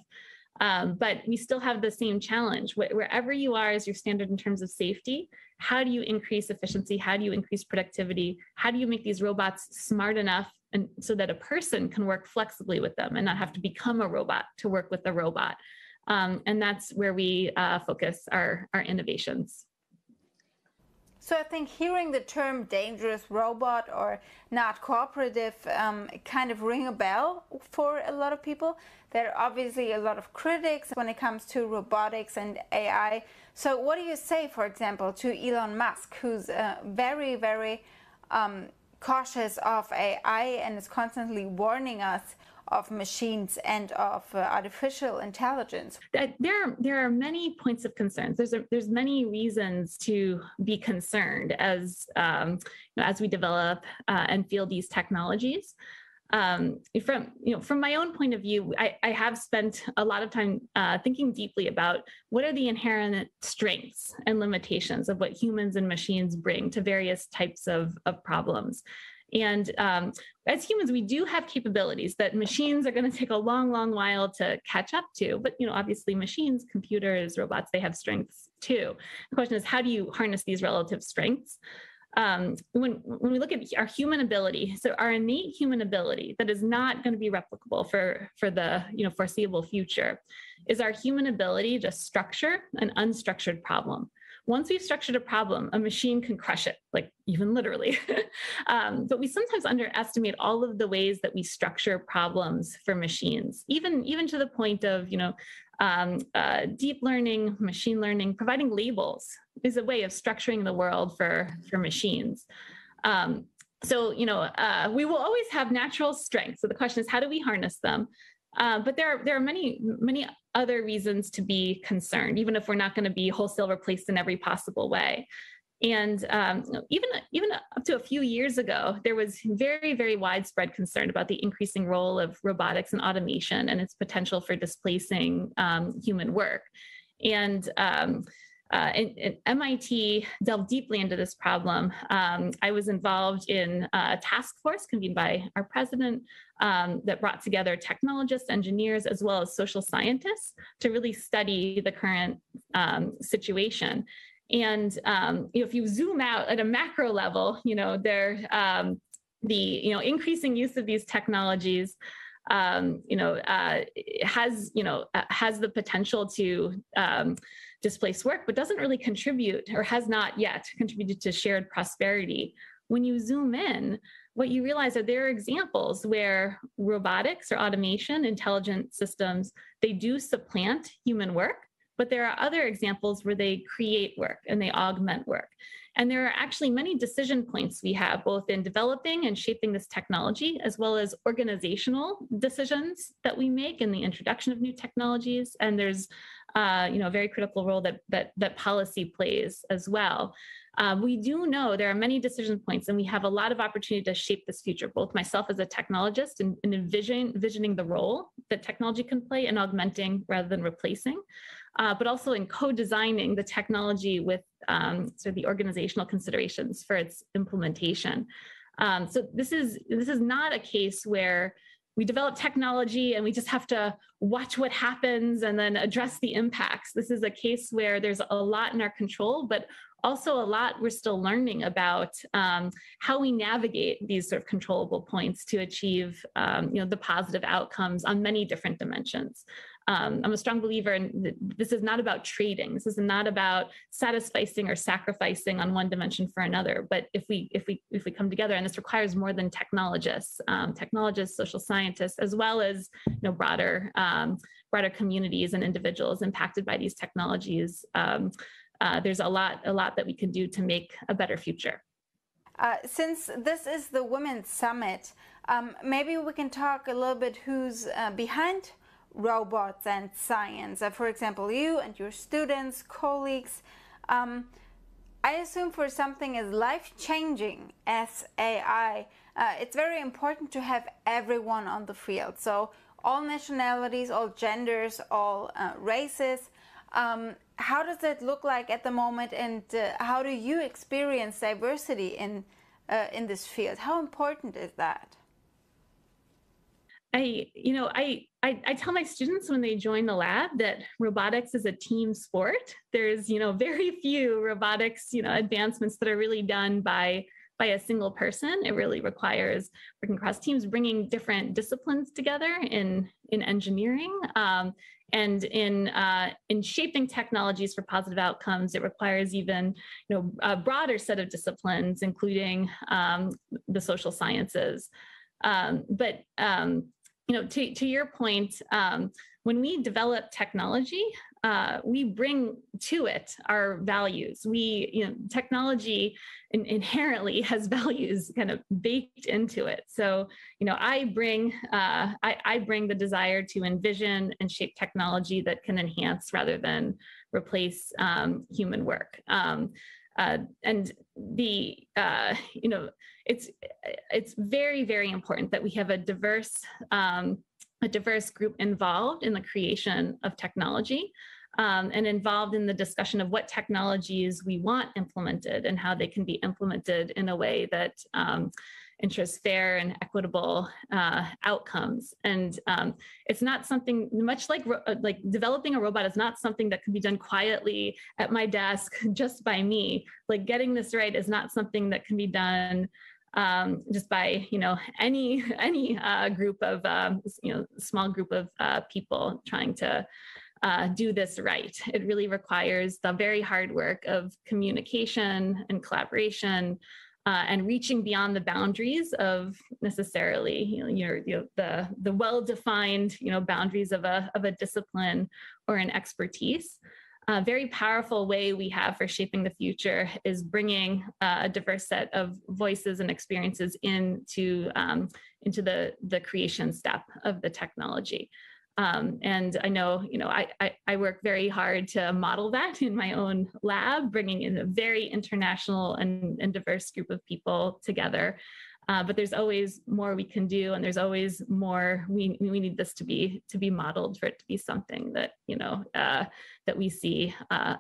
Speaker 17: But we still have the same challenge. Wherever you are as your standard in terms of safety, how do you increase efficiency? How do you increase productivity? How do you make these robots smart enough and so that a person can work flexibly with them and not have to become a robot to work with the robot? And that's where we focus our innovations.
Speaker 20: So I think hearing the term dangerous robot or not cooperative kind of ring a bell for a lot of people. There are obviously a lot of critics when it comes to robotics and AI. So what do you say, for example, to Elon Musk, who's very, very cautious of AI and is constantly warning us of machines and of artificial intelligence?
Speaker 17: There are many points of concern. There's many reasons to be concerned as we develop and field these technologies. From my own point of view, I have spent a lot of time thinking deeply about what are the inherent strengths and limitations of what humans and machines bring to various types of problems. And as humans, we do have capabilities that machines are going to take a long, long while to catch up to. But obviously, machines, computers, robots, they have strengths too. The question is, how do you harness these relative strengths? When we look at our human ability, so our innate human ability that is not going to be replicable for the foreseeable future, is our human ability to structure an unstructured problem. Once we've structured a problem, a machine can crush it, like even literally. But we sometimes underestimate all of the ways that we structure problems for machines, even to the point of deep learning, machine learning. Providing labels is a way of structuring the world for machines. We will always have natural strengths. So the question is, how do we harness them? But there are many other reasons to be concerned, even if we're not going to be wholesale replaced in every possible way. And even up to a few years ago, there was very, very widespread concern about the increasing role of robotics and automation and its potential for displacing human work. And MIT delved deeply into this problem. I was involved in a task force convened by our president that brought together technologists, engineers, as well as social scientists to really study the current situation. And if you zoom out at a macro level, the increasing use of these technologies has the potential to displace work, but doesn't really contribute, or has not yet contributed, to shared prosperity. When you zoom in, what you realize are there are examples where robotics or automation, intelligent systems, they do supplant human work, but there are other examples where they create work and they augment work. And there are actually many decision points we have, both in developing and shaping this technology, as well as organizational decisions that we make in the introduction of new technologies. And there's a very critical role that policy plays as well. We do know there are many decision points, and we have a lot of opportunity to shape this future, both myself as a technologist and envisioning the role that technology can play in augmenting rather than replacing, but also in co-designing the technology with sort of the organizational considerations for its implementation. So this is not a case where we develop technology and we just have to watch what happens and then address the impacts. This is a case where there's a lot in our control, but also a lot we're still learning about how we navigate these sort of controllable points to achieve the positive outcomes on many different dimensions. I'm a strong believer in this is not about trading. This is not about satisficing or sacrificing on one dimension for another. But if we come together, and this requires more than technologists, social scientists, as well as broader communities and individuals impacted by these technologies. There's a lot that we can do to make a better future.
Speaker 20: Since this is the Women's Summit, maybe we can talk a little bit who's behind robots and science. For example, you and your students, colleagues. I assume for something as life-changing as AI, it's very important to have everyone on the field. So all nationalities, all genders, all races. How does it look like at the moment, and how do you experience diversity in this field? How important is that?
Speaker 17: I tell my students when they join the lab that robotics is a team sport. There's, very few robotics, advancements that are really done by a single person. It really requires working across teams, bringing different disciplines together in engineering, and in shaping technologies for positive outcomes. It requires even, a broader set of disciplines, including the social sciences. To your point, when we develop technology, we bring to it our values. Technology inherently has values kind of baked into it. So, I bring the desire to envision and shape technology that can enhance rather than replace human work. It's very, very important that we have a diverse group involved in the creation of technology, and involved in the discussion of what technologies we want implemented and how they can be implemented in a way that ensures fair and equitable outcomes. And it's not something, much like developing a robot is not something that can be done quietly at my desk just by me. Like, getting this right is not something that can be done just by any group of small group of people trying to do this right. It really requires the very hard work of communication and collaboration, and reaching beyond the boundaries of necessarily the well-defined boundaries of a discipline or an expertise. A very powerful way we have for shaping the future is bringing a diverse set of voices and experiences into the creation step of the technology. And I know, I work very hard to model that in my own lab, bringing in a very international and diverse group of people together. But there's always more we can do, and there's always more we need this to be modeled for it to be something that that we see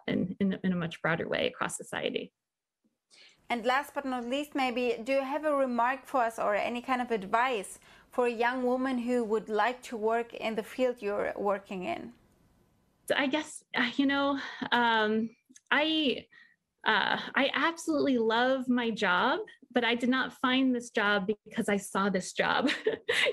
Speaker 17: in a much broader way across society.
Speaker 20: And last but not least, maybe, do you have a remark for us or any kind of advice for a young woman who would like to work in the field you're working in?
Speaker 17: So I guess, I absolutely love my job, but I did not find this job because I saw this job,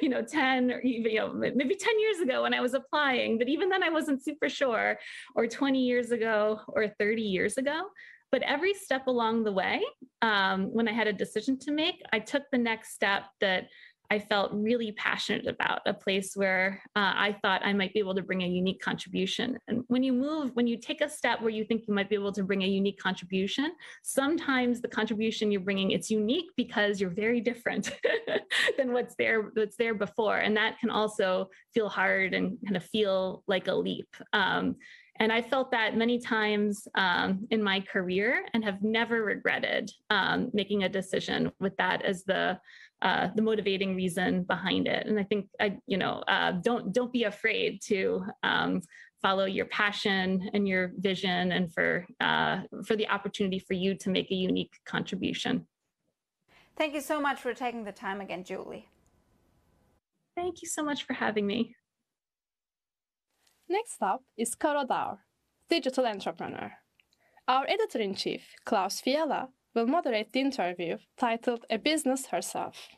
Speaker 17: 10 or even, maybe 10 years ago when I was applying, but even then I wasn't super sure, or 20 years ago or 30 years ago. But every step along the way, when I had a decision to make, I took the next step that I felt really passionate about, a place where I thought I might be able to bring a unique contribution. And when you take a step where you think you might be able to bring a unique contribution, sometimes the contribution you're bringing, it's unique because you're very different than what's there before. And that can also feel hard and kind of feel like a leap. And I felt that many times in my career, and have never regretted making a decision with that as the motivating reason behind it. And I think don't be afraid to follow your passion and your vision, and for the opportunity for you to make a unique contribution.
Speaker 20: Thank you so much for taking the time again, Julie.
Speaker 17: Thank you so much for having me.
Speaker 1: Next up is Caro Daur, digital entrepreneur. Our editor-in-chief, Klaus Fiala, will moderate the interview titled A Business Herself.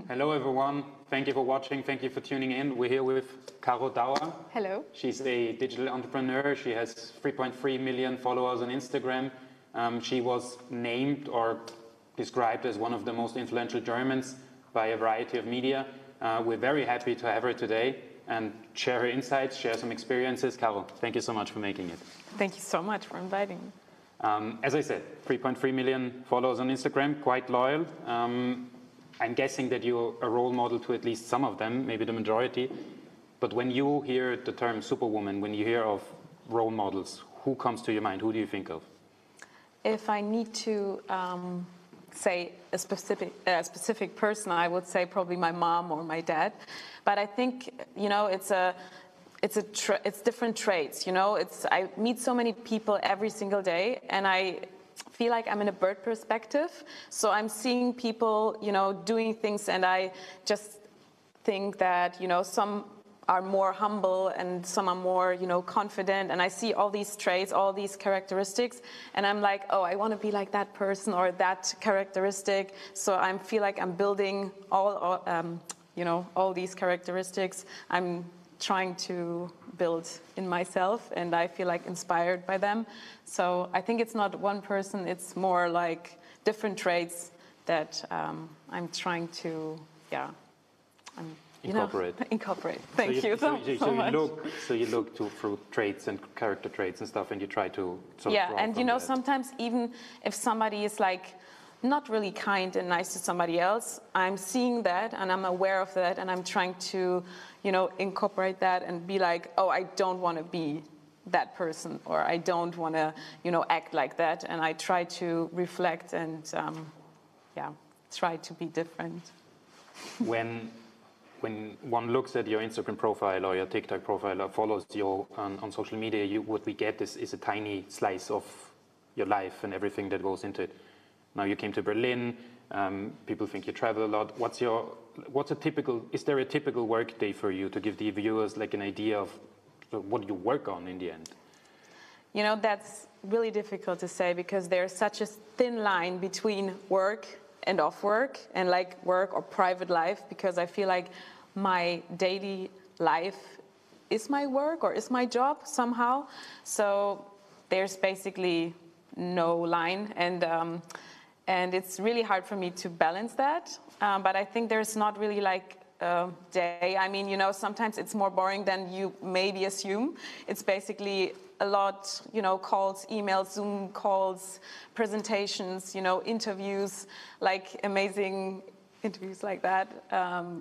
Speaker 18: Hello everyone, thank you for watching, thank you for tuning in. We're here with Caro Daur.
Speaker 7: Hello.
Speaker 18: She's a digital entrepreneur. She has 3.3 million followers on Instagram. She was named or described as one of the most influential Germans by a variety of media. We're very happy to have her today and share her insights, share some experiences. Caro, thank you so much for making it.
Speaker 7: Thank you so much for inviting me.
Speaker 18: As I said, 3.3 million followers on Instagram, quite loyal. I'm guessing that you're a role model to at least some of them, maybe the majority. But when you hear the term Superwoman, when you hear of role models, who comes to your mind? Who do you think of?
Speaker 7: If I need to
Speaker 16: say a specific person, I would say probably my mom or my dad. But I think, you know, it's different traits, you know. I meet so many people every single day, and I feel like I'm in a bird perspective. So I'm seeing people, you know, doing things, and I just think that, you know, some are more humble and some are more, you know, confident, and I see all these traits, all these characteristics, and I'm like, oh, I want to be like that person or that characteristic. So I feel like I'm building you know, all these characteristics. I'm trying to build in myself, and I feel like inspired by them. So I think it's not one person, it's more like different traits that I'm trying to,
Speaker 18: incorporate.
Speaker 16: Incorporate. Thank you so much.
Speaker 18: So you look through traits and character traits and stuff, and you try to sort of draw
Speaker 16: and you know,
Speaker 18: that.
Speaker 16: sometimes even if somebody is like not really kind and nice to somebody else, I'm seeing that and I'm aware of that, and I'm trying to, you know, incorporate that and be like, oh, I don't want to be that person, or I don't want to, you know, act like that, and I try to reflect and try to be different.
Speaker 18: When one looks at your Instagram profile or your TikTok profile or follows you on social media, what we get is a tiny slice of your life and everything that goes into it. Now you came to Berlin. People think you travel a lot. Is there a typical work day for you, to give the viewers like an idea of what you work on in the end?
Speaker 16: You know, that's really difficult to say, because there's such a thin line between work and off work, and like work or private life, because I feel like my daily life is my work or is my job somehow. So there's basically no line, and it's really hard for me to balance that. But I think there's not really like a day. I mean, you know, sometimes it's more boring than you maybe assume. It's basically a lot, you know, calls, emails, Zoom calls, presentations, you know, interviews, like amazing interviews like that,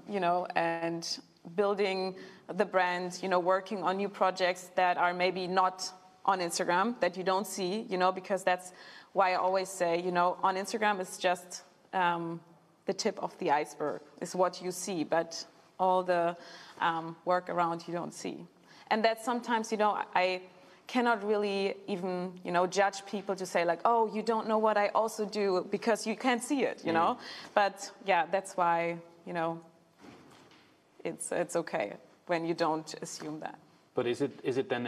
Speaker 16: you know, and building the brand, you know, working on new projects that are maybe not on Instagram, that you don't see, you know, because that's why I always say, you know, on Instagram it's just the tip of the iceberg is what you see, but all the work around you don't see. And that sometimes, you know, I cannot really even, you know, judge people to say like, oh, you don't know what I also do, because you can't see it, you know. But yeah, that's why, you know, it's okay when you don't assume that.
Speaker 18: But is it then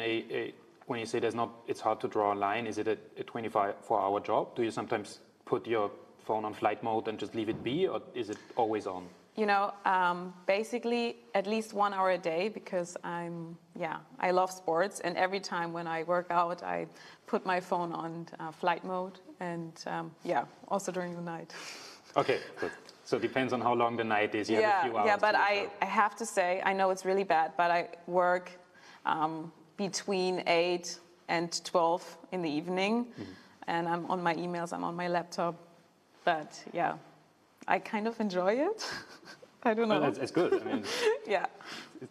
Speaker 18: when you say it's hard to draw a line, is it a 24-hour job? Do you sometimes put your phone on flight mode and just leave it be, or is it always on?
Speaker 16: You know, basically at least 1 hour a day, because I love sports, and every time when I work out, I put my phone on flight mode, and also during the night.
Speaker 18: Okay, good. So it depends on how long the night is. You have a few hours.
Speaker 16: Yeah, but I have to say, I know it's really bad, but I work between 8 and 12 in the evening, and I'm on my emails, I'm on my laptop, but yeah. I kind of enjoy it. I don't know.
Speaker 18: Well, it's good. I mean,
Speaker 16: yeah,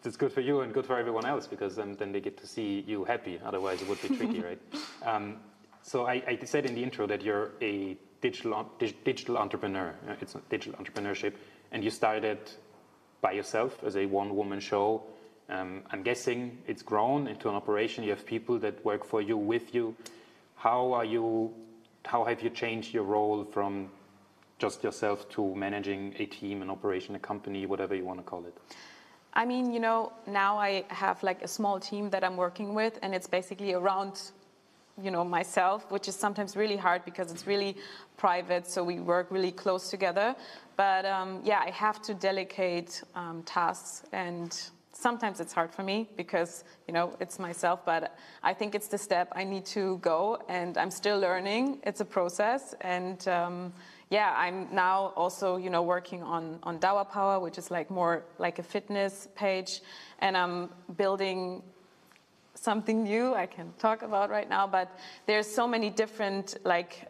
Speaker 18: it's good for you and good for everyone else, because then they get to see you happy. Otherwise, it would be tricky, right? So I said in the intro that you're a digital entrepreneur. It's digital entrepreneurship, and you started by yourself as a one-woman show. I'm guessing it's grown into an operation. You have people that work for you, with you. How have you changed your role from just yourself to managing a team, an operation, a company, whatever you want to call it?
Speaker 16: I mean, you know, now I have like a small team that I'm working with, and it's basically around, you know, myself, which is sometimes really hard because it's really private, so we work really close together. But I have to delegate tasks, and sometimes it's hard for me because, you know, it's myself, but I think it's the step I need to go, and I'm still learning. It's a process, and I'm now also, you know, working on Dauer Power, which is like more like a fitness page, and I'm building something new I can talk about right now, but there's so many different like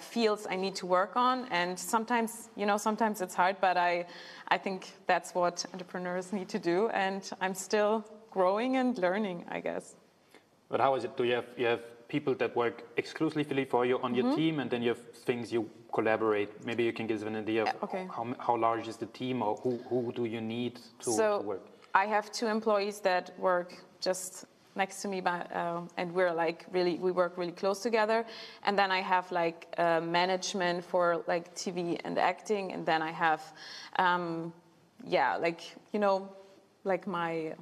Speaker 16: fields I need to work on, and sometimes it's hard, but I think that's what entrepreneurs need to do, and I'm still growing and learning, I guess.
Speaker 18: But how is it? Do you have people that work exclusively for you on your team, and then you have things you collaborate. Maybe you can give us an idea of how large is the team, or who do you need to work?
Speaker 16: I have 2 employees that work just next to me, and we're like we work really close together. And then I have like management for like TV and acting, and then I have, like my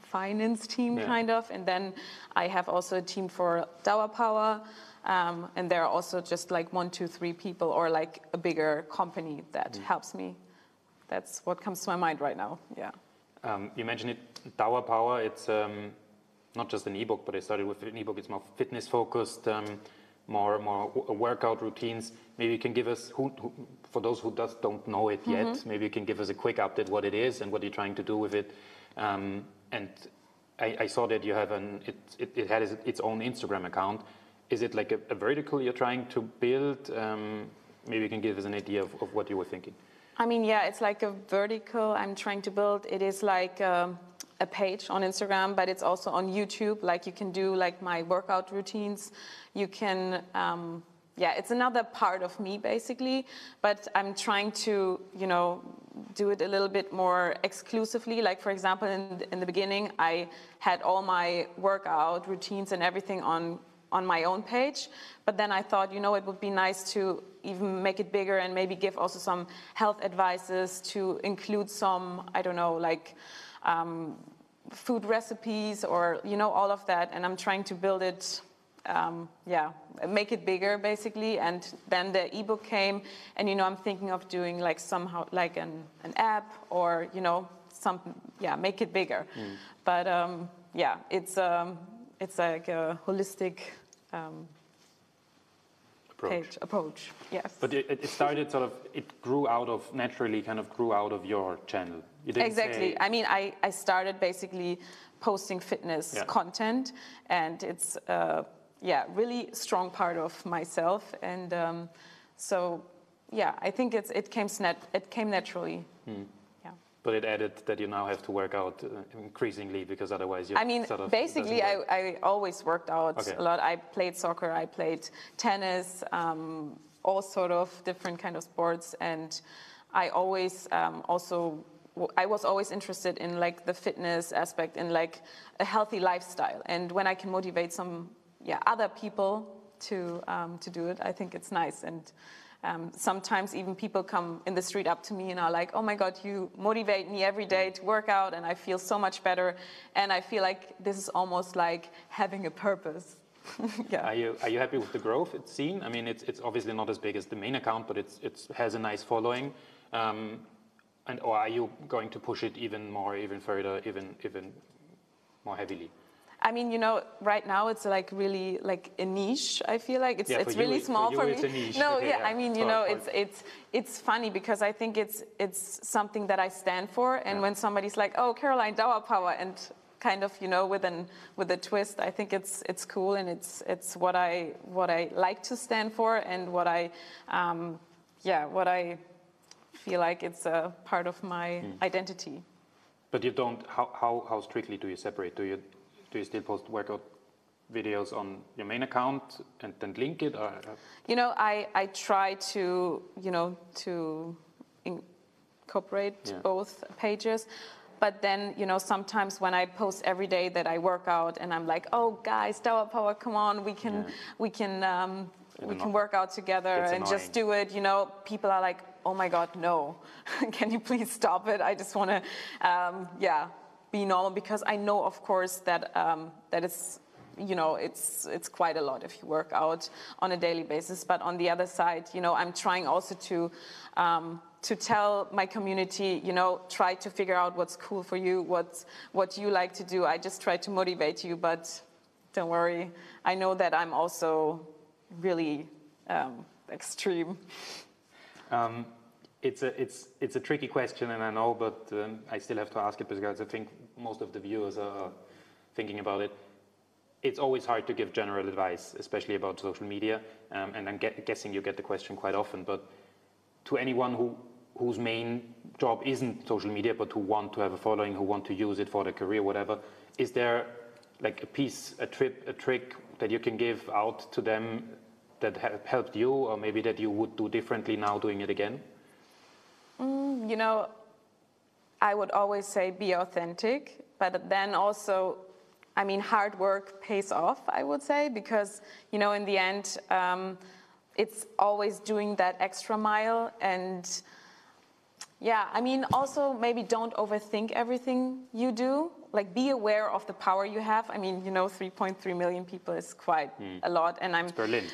Speaker 16: finance team kind of, and then I have also a team for Dauerpower, and there are also just like 1, 2, 3 people, or like a bigger company that helps me. That's what comes to my mind right now. Yeah.
Speaker 18: You mentioned it, Dauerpower. It's not just an ebook, but I started with an ebook. It's more fitness focused, more workout routines. Maybe you can give us, for those who don't know it yet, maybe you can give us a quick update what it is and what you're trying to do with it. And I saw that you have it has its own Instagram account. Is it like a vertical you're trying to build? Maybe you can give us an idea of what you were thinking.
Speaker 16: I mean, yeah, it's like a vertical I'm trying to build. It is like a page on Instagram, but it's also on YouTube. Like you can do like my workout routines. You can, it's another part of me basically, but I'm trying to, do it a little bit more exclusively. Like for example, in the beginning, I had all my workout routines and everything on my own page, but then I thought, it would be nice to even make it bigger and maybe give also some health advices, to include some, I don't know, like food recipes or, all of that. And I'm trying to build it, make it bigger basically. And then the ebook came, and, I'm thinking of doing like somehow like an app or, make it bigger. But it's like a holistic approach. Yes.
Speaker 18: But it started it grew naturally grew out of your channel. You didn't
Speaker 16: exactly. I mean, I started basically posting fitness content, and it's really strong part of myself. And I think it came naturally.
Speaker 18: But it added that you now have to work out increasingly, because otherwise you.
Speaker 16: I mean, basically, I always worked out a lot. I played soccer, I played tennis, all sort of different kind of sports, and I always I was always interested in like the fitness aspect and like a healthy lifestyle. And when I can motivate some other people to do it, I think it's nice. And sometimes even people come in the street up to me and are like, oh my God, you motivate me every day to work out, and I feel so much better. And I feel like this is almost like having a purpose.
Speaker 18: Are you happy with the growth it's seen? I mean, it's obviously not as big as the main account, but it has a nice following. Or are you going to push it even further, even more heavily?
Speaker 16: I mean, right now it's like really like a niche. I feel like it's really small for me.
Speaker 18: It's a niche.
Speaker 16: No, I mean, it's funny because I think it's something that I stand for. And when somebody's like, "Oh, Caroline Dauerpower," and kind of with a twist, I think it's cool, and it's what I like to stand for, and what I feel like it's a part of my identity.
Speaker 18: But you don't. How strictly do you separate? Do you still post workout videos on your main account and then link it? Or?
Speaker 16: I try to, to incorporate both pages. But then, sometimes when I post every day that I work out and I'm like, oh, guys, Dauerpower, come on, we can work out together and just do it. People are like, oh my God, no, can you please stop it? I just want to, be normal, because I know, of course, that it's, it's quite a lot if you work out on a daily basis. But on the other side, I'm trying also to tell my community, try to figure out what's cool for you, what you like to do. I just try to motivate you, but don't worry. I know that I'm also really extreme.
Speaker 18: It's a tricky question, and I know, but I still have to ask it because I think most of the viewers are thinking about it. It's always hard to give general advice, especially about social media, and I'm guessing you get the question quite often. But to anyone whose main job isn't social media, but who want to have a following, who want to use it for their career, whatever, is there like a piece, a trick that you can give out to them that helped you, or maybe that you would do differently now doing it again?
Speaker 16: You know, I would always say be authentic, but then also, I mean, hard work pays off, I would say, because, you know, in the end, it's always doing that extra mile. And yeah, I mean, also maybe don't overthink everything you do. Like, be aware of the power you have. I mean, you know, 3.3 million people is quite a lot, and
Speaker 18: It's Berlin.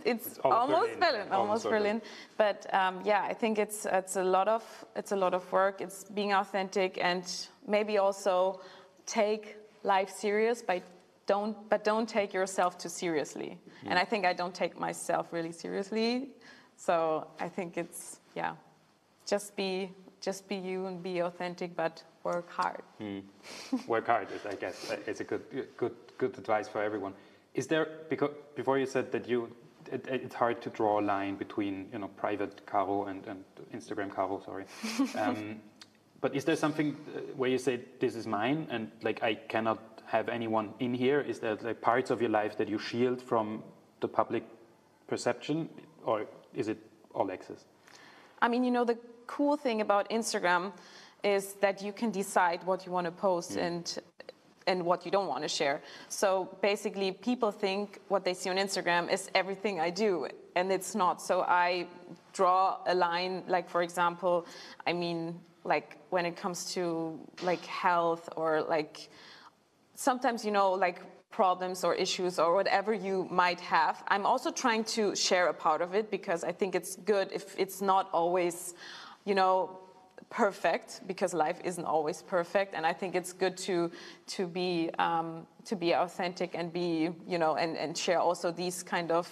Speaker 16: it's almost Berlin, almost Berlin. But yeah, I think it's a lot of work. It's being authentic, and maybe also take life serious, but don't take yourself too seriously. And I think I don't take myself really seriously. So I think it's, yeah, just be you and be authentic, but work hard.
Speaker 18: Work hard is, I guess, it's a good advice for everyone. Is there, because before you said that it's hard to draw a line between, you know, private Caro and Instagram Caro, sorry. But is there something where you say, this is mine, and like I cannot have anyone in here? Is there like parts of your life that you shield from the public perception, or is it all access?
Speaker 16: I mean, you know, the cool thing about Instagram is that you can decide what you want to post and what you don't want to share. So basically, people think what they see on Instagram is everything I do, and it's not. So I draw a line, like, for example, I mean, like when it comes to like health, or like sometimes, you know, like problems or issues or whatever you might have, I'm also trying to share a part of it, because I think it's good if it's not always, you know, perfect, because life isn't always perfect. And I think it's good to be authentic and be, you know, and share also these kind of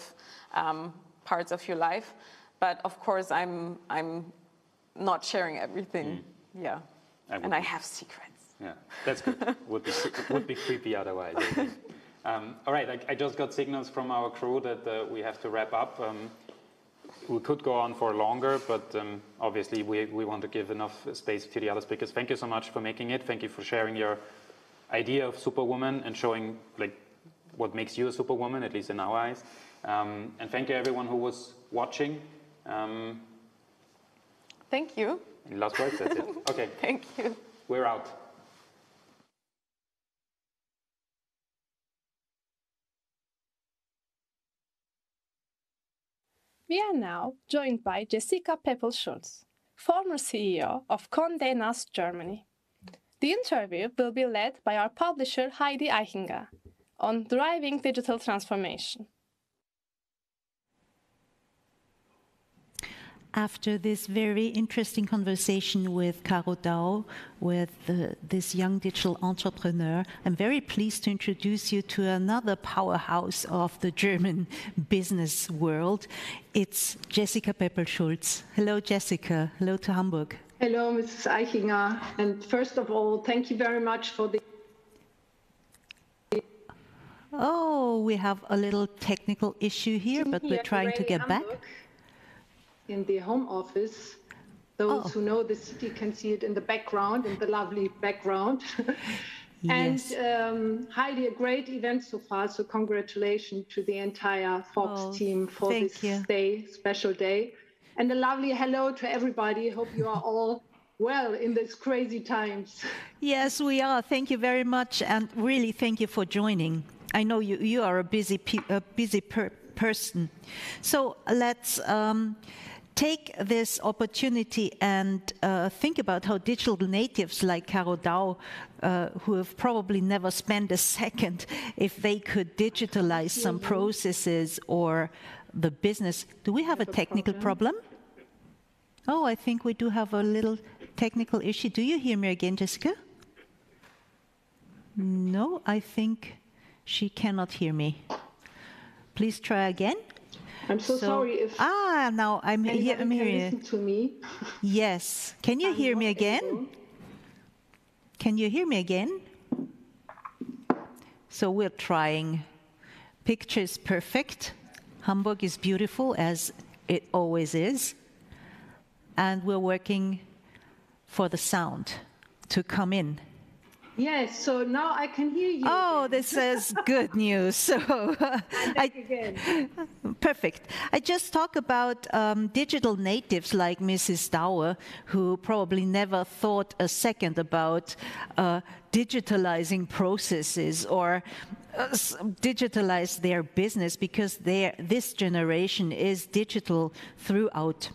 Speaker 16: parts of your life. But of course, I'm not sharing everything. Yeah, and I have secrets.
Speaker 18: Yeah, that's good. would be creepy otherwise. All right, I just got signals from our crew that we have to wrap up. We could go on for longer, but obviously we want to give enough space to the other speakers. Thank you so much for making it. Thank you for sharing your idea of Superwoman and showing like what makes you a Superwoman, at least in our eyes. And thank you everyone who was watching.
Speaker 16: Thank you.
Speaker 18: Any last words? That's it. Okay.
Speaker 16: Thank you.
Speaker 18: We're out.
Speaker 1: We are now joined by Jessica Peppel-Schulz, former CEO of Condé Nast Germany. The interview will be led by our publisher Heidi Eichinger on driving digital transformation.
Speaker 6: After this very interesting conversation with Caro Dau, with this young digital entrepreneur, I'm very pleased to introduce you to another powerhouse of the German business world. It's Jessica Peppel-Schulz. Hello, Jessica. Hello to Hamburg.
Speaker 19: Hello, Mrs. Eichinger. And first of all, thank you very much for the...
Speaker 6: Oh, we have a little technical issue here, but we're trying to get back.
Speaker 19: In the home office, those who know the city can see it in the background, in the lovely background.
Speaker 6: Yes.
Speaker 19: And Heidi, a great event so far, so congratulations to the entire Forbes team for this day, special day. And a lovely hello to everybody. Hope you are all well in these crazy times.
Speaker 6: Yes, we are. Thank you very much, and really thank you for joining. I know you are a busy person. So let's take this opportunity and think about how digital natives like Caro Dau, who have probably never spent a second, if they could digitalize some processes or the business. Do we have a technical problem? Oh, I think we do have a little technical issue. Do you hear me again, Jessica? No, I think she cannot hear me. Please try again.
Speaker 19: I'm so sorry if...
Speaker 6: now I'm hearing you.
Speaker 19: Listen to me.
Speaker 6: Yes. Can you hear me again? Can you hear me again? So we're trying. Picture is perfect. Hamburg is beautiful, as it always is. And we're working for the sound to come in.
Speaker 19: Yes, so now I can hear you.
Speaker 6: Oh, this is good news. So, perfect. I just talk about digital natives like Mrs. Dauer, who probably never thought a second about digitalizing processes or digitalize their business, because this generation is digital throughout.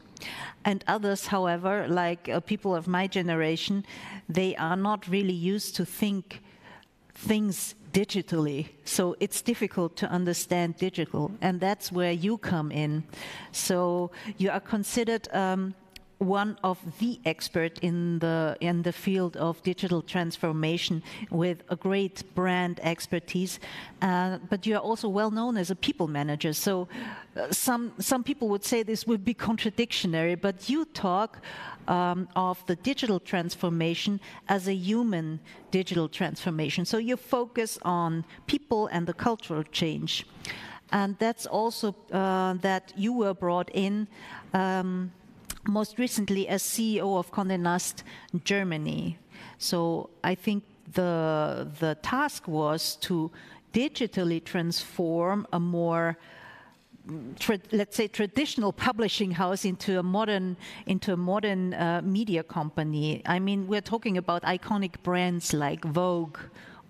Speaker 6: And others, however, like people of my generation, they are not really used to think things digitally. So it's difficult to understand digital, and that's where you come in. So you are considered one of the experts in the field of digital transformation with a great brand expertise, but you are also well known as a people manager. So some people would say this would be contradictory, but you talk of the digital transformation as a human digital transformation. So you focus on people and the cultural change, and that's also that you were brought in most recently as CEO of Condé Nast Germany. So I think the task was to digitally transform a more, let's say, traditional publishing house into a modern media company. I mean, we're talking about iconic brands like Vogue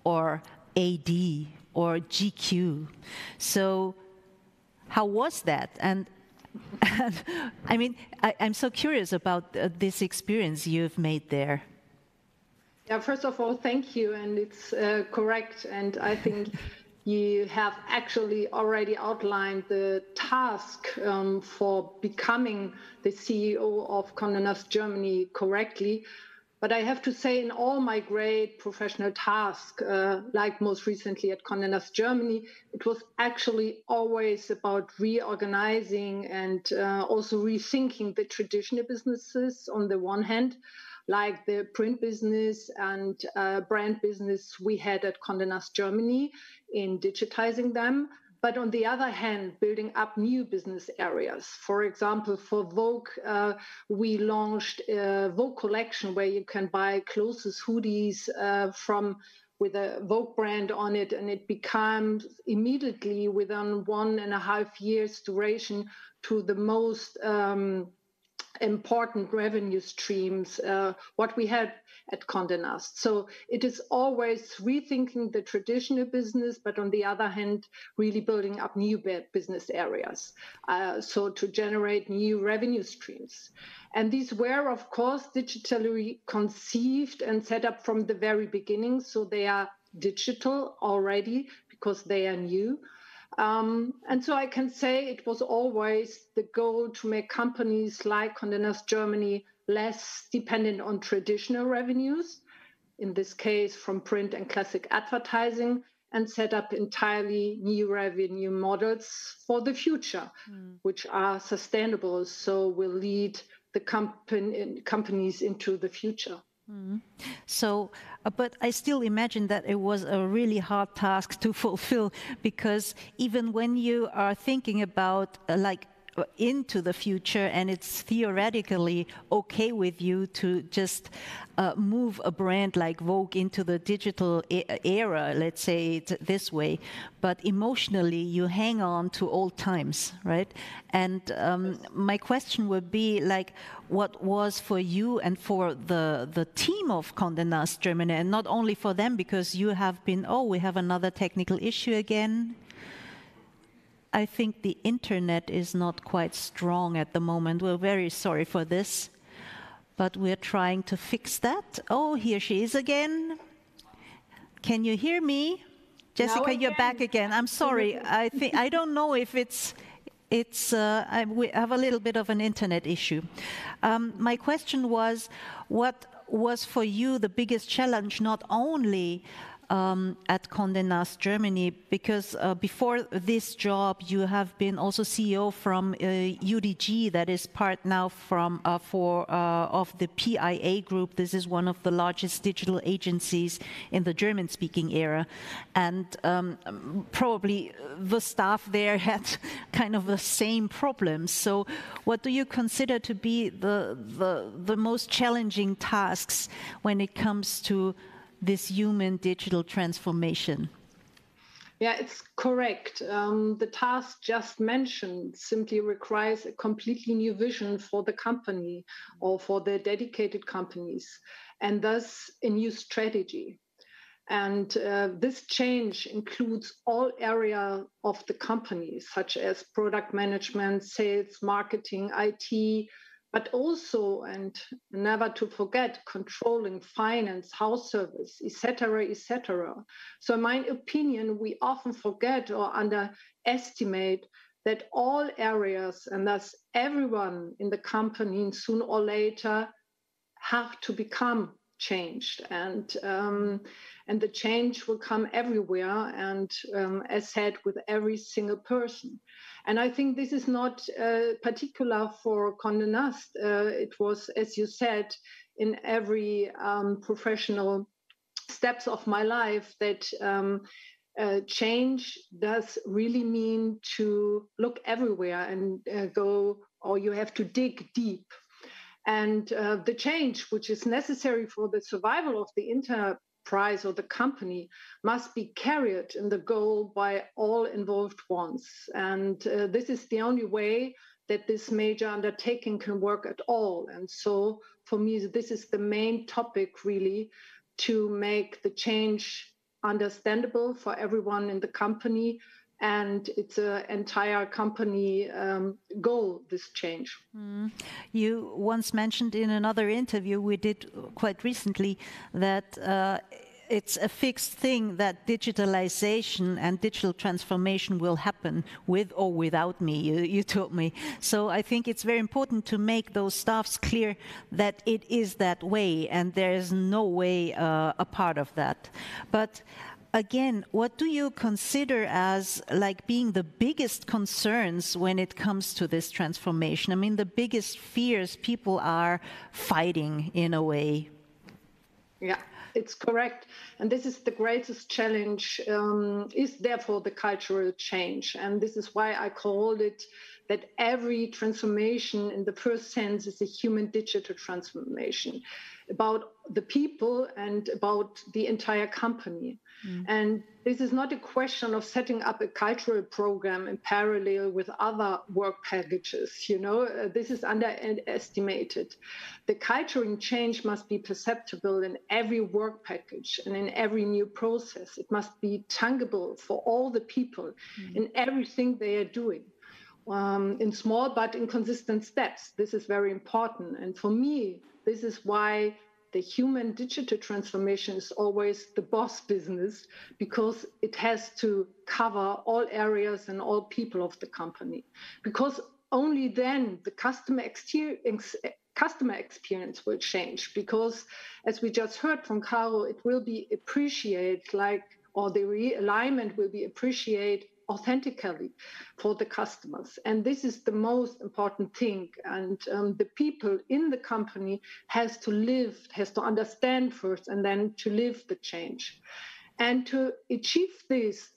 Speaker 6: or AD or GQ. So how was that? And I mean, I'm so curious about this experience you've made there.
Speaker 19: Yeah, first of all, thank you, and it's correct. And I think you have actually already outlined the task for becoming the CEO of Condé Nast Germany correctly. But I have to say, in all my great professional tasks, like most recently at Condé Nast Germany, it was actually always about reorganizing and also rethinking the traditional businesses on the one hand, like the print business and brand business we had at Condé Nast Germany, in digitizing them. But on the other hand, building up new business areas. For example, for Vogue, we launched a Vogue collection where you can buy clothes, hoodies with a Vogue brand on it, and it becomes immediately within 1.5 years duration to the most important revenue streams what we had at Condé Nast. So it is always rethinking the traditional business, but on the other hand, really building up new business areas, so to generate new revenue streams. And these were, of course, digitally conceived and set up from the very beginning. So they are digital already because they are new. And so I can say it was always the goal to make companies like Condé Nast Germany less dependent on traditional revenues, in this case from print and classic advertising, and set up entirely new revenue models for the future, which are sustainable, so will lead the companies into the future.
Speaker 6: So, but I still imagine that it was a really hard task to fulfill, because even when you are thinking about into the future and it's theoretically okay with you to just move a brand like Vogue into the digital era, let's say it this way, but emotionally you hang on to old times, right? And my question would be like, what was for you and for the team of Condé Nast Germany, and not only for them, because you have been, we have another technical issue again. I think the internet is not quite strong at the moment. We're very sorry for this, but we're trying to fix that. Oh, here she is again. Can you hear me? Jessica, you're back again. I'm sorry. I don't know if we have a little bit of an internet issue. My question was, what was for you the biggest challenge, not only at Condé Nast Germany, because before this job you have been also CEO from UDG, that is part now of the PIA group. This is one of the largest digital agencies in the German-speaking era, and probably the staff there had kind of the same problems. So what do you consider to be the most challenging tasks when it comes to this human digital transformation?
Speaker 19: Yeah, it's correct. The task just mentioned simply requires a completely new vision for the company or for the dedicated companies, and thus a new strategy. And this change includes all areas of the company, such as product management, sales, marketing, IT, but also, and never to forget, controlling finance, house service, etc., etc. So in my opinion, we often forget or underestimate that all areas, and thus everyone in the company, sooner or later, have to become changed, and the change will come everywhere, and as said, with every single person. And I think this is not particular for Condé Nast. It was, as you said, in every professional steps of my life that change does really mean to look everywhere and go, or you have to dig deep. And the change, which is necessary for the survival of the enterprise or the company, must be carried in the goal by all involved ones. And this is the only way that this major undertaking can work at all. And so for me, this is the main topic, really, to make the change understandable for everyone in the company. And it's an entire company goal, this change.
Speaker 6: You once mentioned in another interview we did quite recently that it's a fixed thing that digitalization and digital transformation will happen with or without me, you told me. So I think it's very important to make those staffs clear that it is that way and there is no way apart of that. But again, what do you consider as like being the biggest concerns when it comes to this transformation? I mean, the biggest fears people are fighting in a way.
Speaker 19: Yeah, it's correct. And this is the greatest challenge, is therefore the cultural change. And this is why I called it that every transformation in the first sense is a human digital transformation about the people and about the entire company. And this is not a question of setting up a cultural program in parallel with other work packages. You know, this is underestimated. The cultural change must be perceptible in every work package and in every new process. It must be tangible for all the people in everything they are doing. In small but in consistent steps. This is very important. And for me, this is why the human digital transformation is always the boss business, because it has to cover all areas and all people of the company. Because only then the customer experience will change. Because as we just heard from Caro, it will be appreciated or the realignment will be appreciated authentically for the customers. And this is the most important thing. And the people in the company has to understand first and then to live the change. And to achieve this,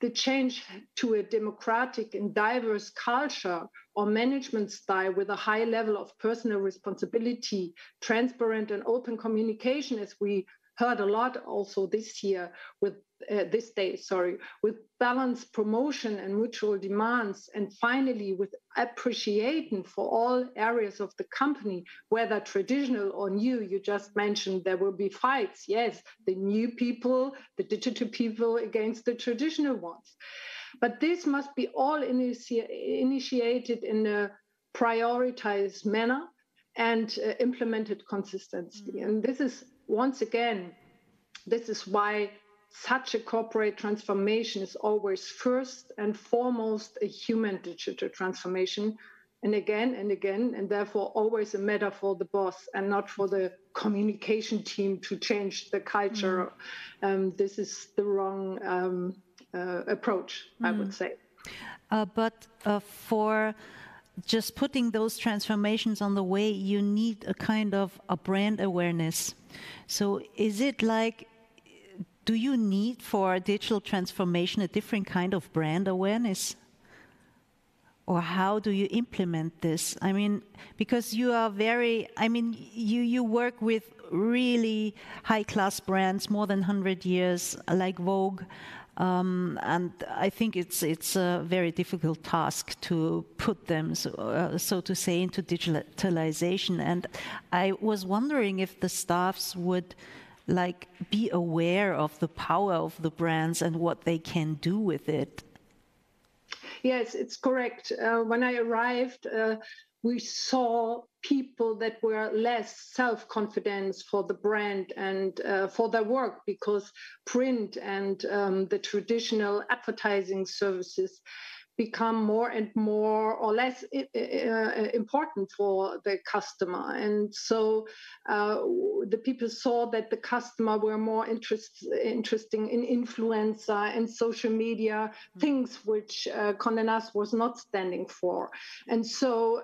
Speaker 19: the change to a democratic and diverse culture or management style with a high level of personal responsibility, transparent and open communication, as we heard a lot also this year with with balanced promotion and mutual demands, and finally with appreciation for all areas of the company, whether traditional or new. You just mentioned there will be fights. Yes, the new people, the digital people against the traditional ones. But this must be all initiated in a prioritized manner and implemented consistently. And this is, once again, this is why such a corporate transformation is always first and foremost a human digital transformation, and again, and therefore always a matter for the boss and not for the communication team to change the culture. This is the wrong approach, I would say.
Speaker 6: But for just putting those transformations on the way, you need a kind of a brand awareness. So is it like, do you need for digital transformation a different kind of brand awareness? or how do you implement this? I mean, because you are you work with really high-class brands, more than 100 years, like Vogue. And I think it's a very difficult task to put them, so to say, into digitalization. And I was wondering if the staffs would be aware of the power of the brands and what they can do with it.
Speaker 19: Yes, it's correct. When I arrived, we saw people that were less self-confident for the brand and for their work, because print and the traditional advertising services become more and more or less important for the customer. And so the people saw that the customer were more interesting in influencer and social media, things which Condé Nast was not standing for. And so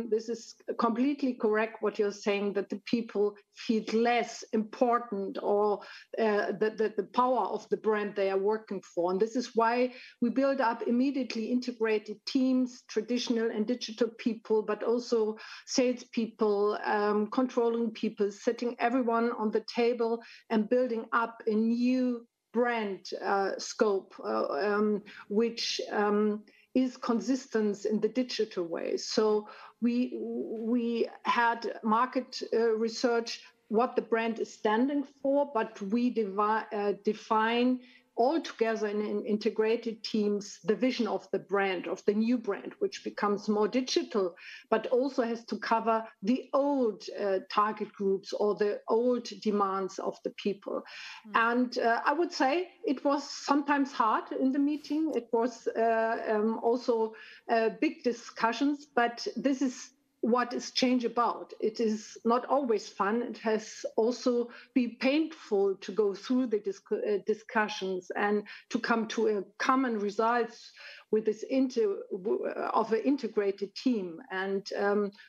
Speaker 19: this is completely correct what you're saying, that the people feel less important, or the power of the brand they are working for. And this is why we build up immediately integrated teams, traditional and digital people, but also salespeople, controlling people, sitting everyone on the table and building up a new brand scope, which is consistent in the digital way. So we had market research what the brand is standing for, but we define all together in integrated teams the vision of the brand, of the new brand, which becomes more digital, but also has to cover the old target groups or the old demands of the people. And I would say it was sometimes hard in the meeting. It was also big discussions, but this is what is change about. It is not always fun. It has also been painful to go through the discussions and to come to a common results with this of an integrated team. And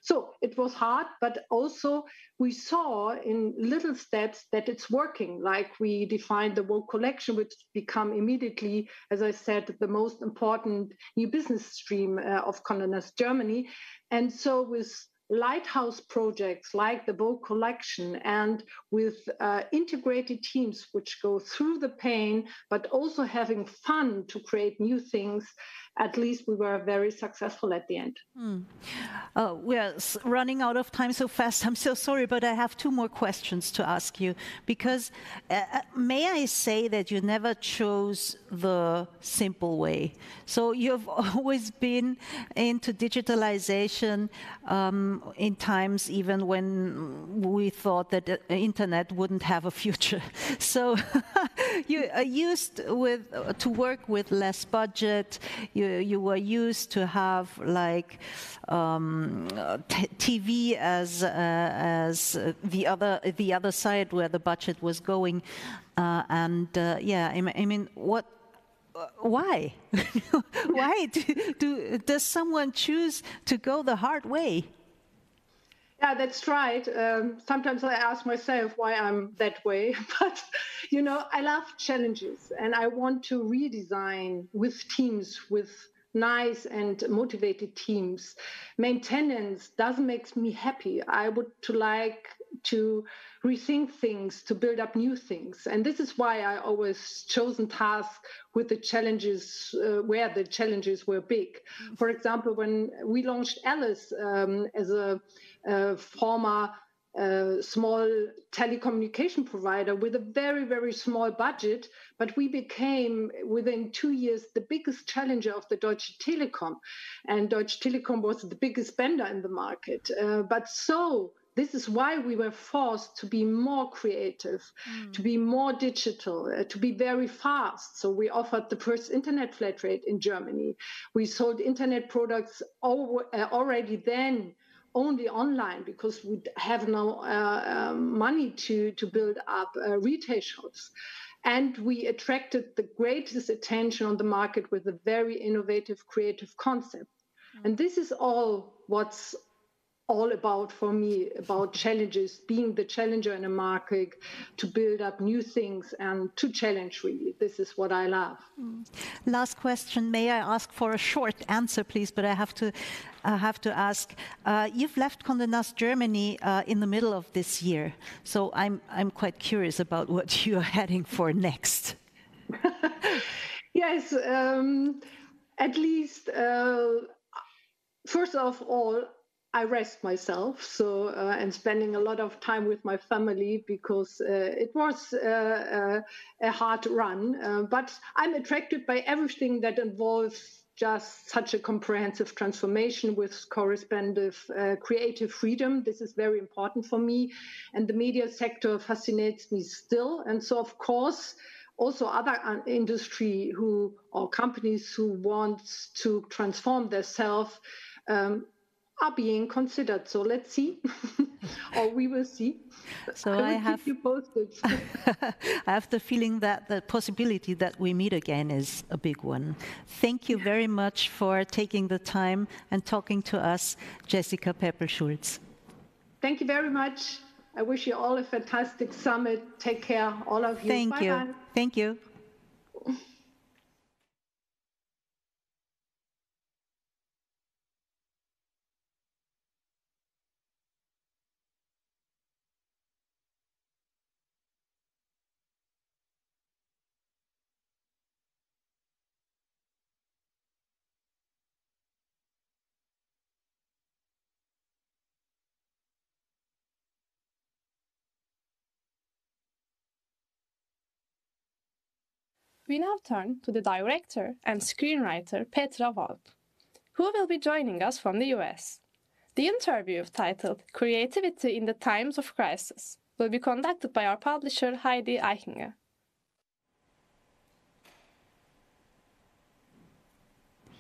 Speaker 19: so it was hard, but also we saw in little steps that it's working. Like we defined the Vogue collection, which become immediately, as I said, the most important new business stream of Condé Nast Germany. And so with lighthouse projects like the Vogue collection and with integrated teams which go through the pain, but also having fun to create new things, at least we were very successful at the end.
Speaker 6: We're running out of time so fast. I'm so sorry, but I have two more questions to ask you. Because may I say that you never chose the simple way? So you've always been into digitalization in times even when we thought that the internet wouldn't have a future. So you are used to work with less budget. You were used to have like TV as the other side where the budget was going, yeah. I mean, what? Why? Why does someone choose to go the hard way?
Speaker 19: Yeah, that's right. Sometimes I ask myself why I'm that way, but you know, I love challenges and I want to redesign with teams, with nice and motivated teams. Maintenance doesn't make me happy. I would like to rethink things, to build up new things. And this is why I always chosen tasks with the challenges, where the challenges were big. For example, when we launched ELIF as a former small telecommunication provider with a very, very small budget, but we became, within 2 years, the biggest challenger of the Deutsche Telekom. And Deutsche Telekom was the biggest spender in the market. This is why we were forced to be more creative, to be more digital, to be very fast. So we offered the first internet flat rate in Germany. We sold internet products already then only online because we have no money to build up retail shops. And we attracted the greatest attention on the market with a very innovative, creative concept. And this is all what's all about for me, about challenges, being the challenger in a market, to build up new things and to challenge really. This is what I love.
Speaker 6: Last question. May I ask for a short answer, please? But I have to ask. You've left Condé Nast Germany in the middle of this year, so I'm quite curious about what you are heading for next.
Speaker 19: Yes, at least first of all, I rest myself, so and spending a lot of time with my family because it was a hard run. But I'm attracted by everything that involves just such a comprehensive transformation with corresponding creative freedom. This is very important for me, and the media sector fascinates me still. And so, of course, also other industry or companies who want to transform themselves are being considered. So let's see, or we will see.
Speaker 6: So
Speaker 19: I will keep you posted.
Speaker 6: I have the feeling that the possibility that we meet again is a big one. Thank you very much for taking the time and talking to us, Jessica Peppel-Schulz.
Speaker 19: Thank you very much. I wish you all a fantastic summit. Take care, all of you.
Speaker 6: Thank you.
Speaker 19: Bye-bye.
Speaker 6: Thank you.
Speaker 1: We now turn to the director and screenwriter Petra Wolf, who will be joining us from the US. The interview, titled Creativity in the Times of Crisis, will be conducted by our publisher Heidi Eichinger.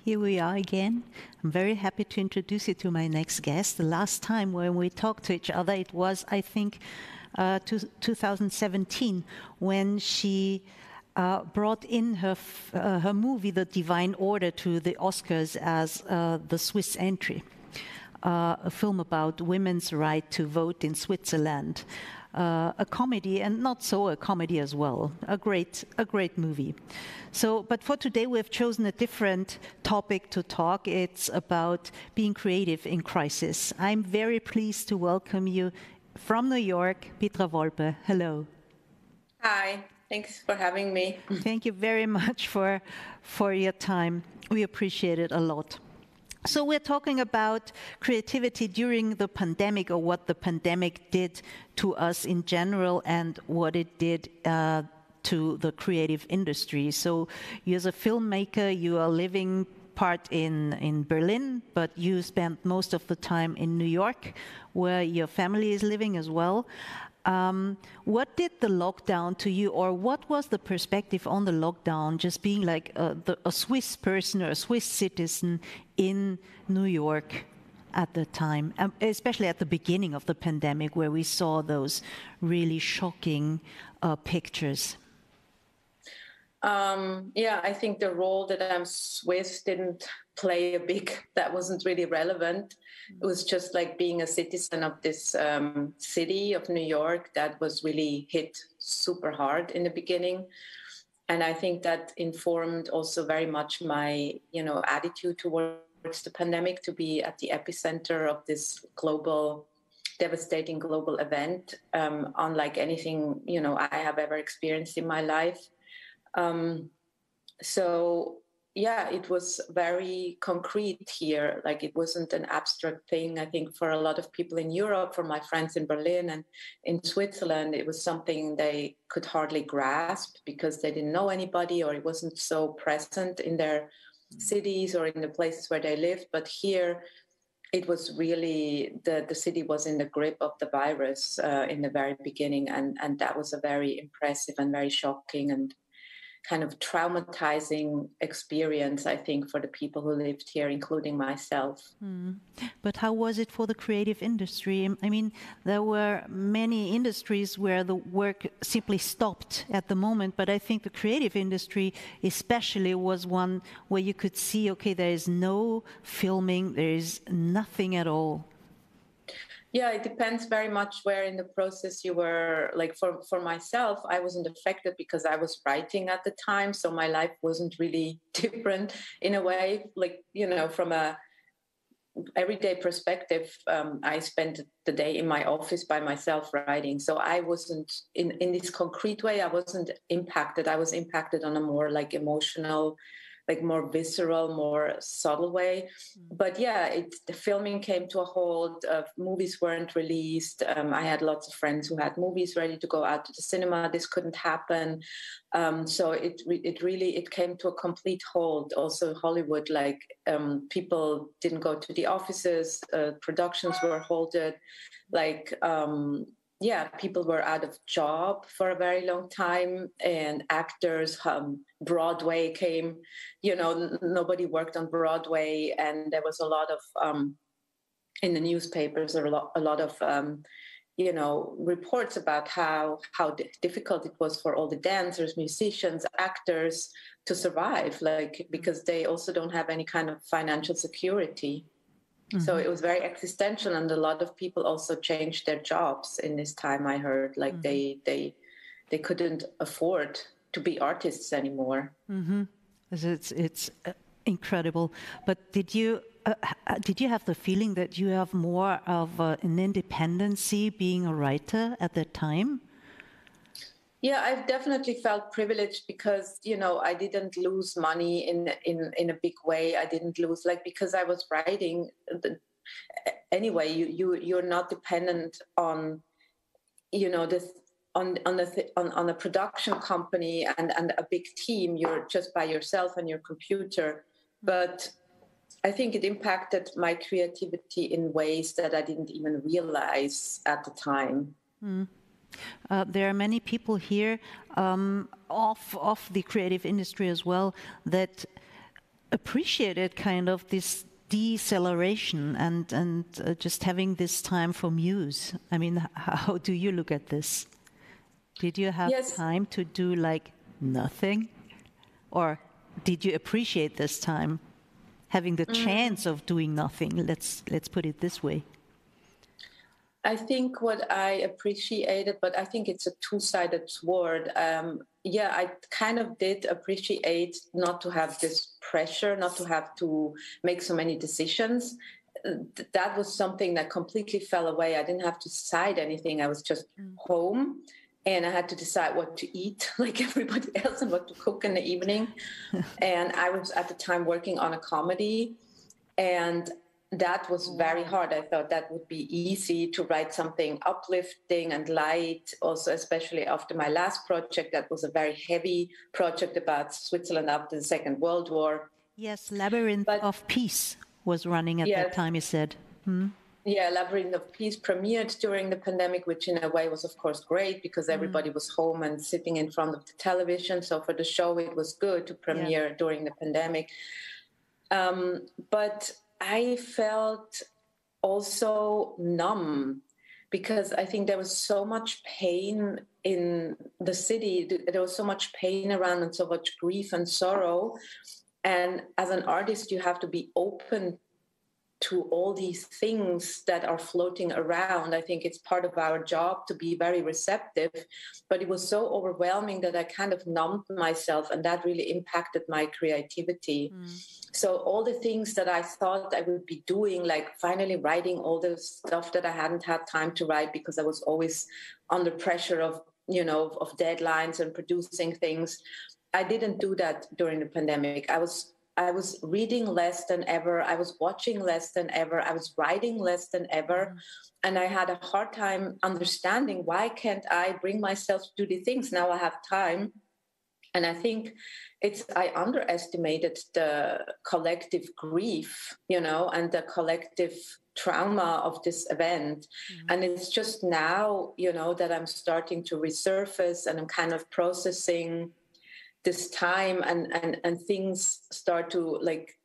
Speaker 6: Here we are again. I'm very happy to introduce you to my next guest. The last time when we talked to each other, it was, I think, 2017, when she brought in her movie, The Divine Order, to the Oscars as the Swiss entry, a film about women's right to vote in Switzerland, a comedy, and not so a comedy as well, a great movie. So, but for today we have chosen a different topic to talk. It's about being creative in crisis. I'm very pleased to welcome you from New York, Petra Wolpe. Hello.
Speaker 8: Hi. Thanks for having me.
Speaker 6: Thank you very much for your time. We appreciate it a lot. So we're talking about creativity during the pandemic, or what the pandemic did to us in general and what it did to the creative industry. So you, as a filmmaker, you are living part in Berlin, but you spent most of the time in New York, where your family is living as well. What did the lockdown to you, or what was the perspective on the lockdown, just being like a Swiss person or a Swiss citizen in New York at the time, especially at the beginning of the pandemic, where we saw those really shocking pictures?
Speaker 8: Yeah, I think the role that I'm Swiss didn't play that wasn't really relevant. It was just like being a citizen of this city of New York that was really hit super hard in the beginning. And I think that informed also very much my, attitude towards the pandemic, to be at the epicenter of this devastating global event, unlike anything, I have ever experienced in my life. So yeah, it was very concrete here. Like, it wasn't an abstract thing. I think for a lot of people in Europe, for my friends in Berlin and in Switzerland, it was something they could hardly grasp because they didn't know anybody, or it wasn't so present in their cities or in the places where they lived. But here, it was really, the city was in the grip of the virus in the very beginning. And that was a very impressive and very shocking and kind of traumatizing experience, I think, for the people who lived here, including myself.
Speaker 6: But how was it for the creative industry? I mean, there were many industries where the work simply stopped at the moment, but I think the creative industry especially was one where you could see, okay, there is no filming, there is nothing at all.
Speaker 8: Yeah, it depends very much where in the process you were. Like for myself, I wasn't affected because I was writing at the time. So my life wasn't really different in a way, like, you know, from a everyday perspective. I spent the day in my office by myself writing. So I wasn't in this concrete way, I wasn't impacted. I was impacted on a more like emotional, like more visceral, more subtle way. But yeah, the filming came to a halt. Movies weren't released. I had lots of friends who had movies ready to go out to the cinema. This couldn't happen. So it really came to a complete halt. Also Hollywood, like people didn't go to the offices. Productions were halted. Like yeah, people were out of job for a very long time, and actors, Broadway came, you know, nobody worked on Broadway, and there was a lot of, in the newspapers, a lot of, you know, reports about how difficult it was for all the dancers, musicians, actors to survive, like, because they also don't have any kind of financial security. Mm-hmm. So it was very existential, and a lot of people also changed their jobs in this time. I heard, like, they couldn't afford to be artists anymore.
Speaker 6: Mm-hmm. It's incredible. But did you have the feeling that you have more of an independency being a writer at that time?
Speaker 8: Yeah, I've definitely felt privileged because, you know, I didn't lose money in a big way. I didn't lose, like, because I was writing. Anyway, you're not dependent on, you know, this on a production company and a big team. You're just by yourself and your computer. But I think it impacted my creativity in ways that I didn't even realize at the time.
Speaker 6: Mm. There are many people here of the creative industry as well that appreciated kind of this deceleration and just having this time for muse. I mean, how do you look at this? Did you have time to do like nothing? Or did you appreciate this time, having the chance of doing nothing? Let's put it this way.
Speaker 8: I think what I appreciated, but I think it's a two-sided sword. Yeah, I kind of did appreciate not to have this pressure, not to have to make so many decisions. That was something that completely fell away. I didn't have to decide anything. I was just home, and I had to decide what to eat like everybody else and what to cook in the evening. And I was at the time working on a comedy, and that was very hard. I thought that would be easy to write something uplifting and light. Also, especially after my last project, that was a very heavy project about Switzerland after the Second World War.
Speaker 6: Yes, Labyrinth of Peace was running at that time, you said. Hmm?
Speaker 8: Yeah, Labyrinth of Peace premiered during the pandemic, which in a way was, of course, great because everybody was home and sitting in front of the television. So for the show, it was good to premiere during the pandemic. But I felt also numb because I think there was so much pain in the city. There was so much pain around and so much grief and sorrow. And as an artist, you have to be open to all these things that are floating around. I think it's part of our job to be very receptive, but it was so overwhelming that I kind of numbed myself, and that really impacted my creativity. So all the things that I thought I would be doing, like finally writing all the stuff that I hadn't had time to write because I was always under pressure of, you know, of deadlines and producing things. I didn't do that during the pandemic. I was reading less than ever. I was watching less than ever. I was writing less than ever. And I had a hard time understanding, why can't I bring myself to do the things? Now I have time. And I think I underestimated the collective grief, you know, and the collective trauma of this event. And it's just now, you know, that I'm starting to resurface and I'm kind of processing this time and things start to, like,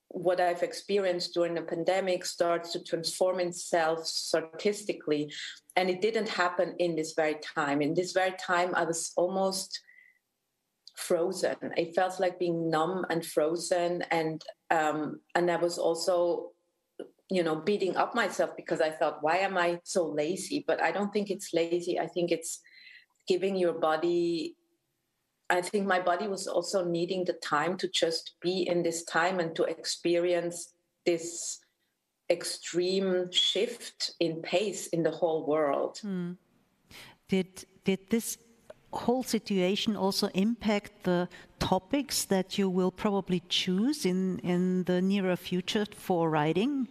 Speaker 8: what I've experienced during the pandemic starts to transform itself artistically. And it didn't happen in this very time. In this very time, I was almost frozen. It felt like being numb and frozen. And I was also beating up myself because I thought, why am I so lazy? But I don't think it's lazy. I think it's giving your body, I think my body was also needing the time to just be in this time and to experience this extreme shift in pace in the whole world.
Speaker 6: Did this whole situation also impact the topics that you will probably choose in the nearer future for writing?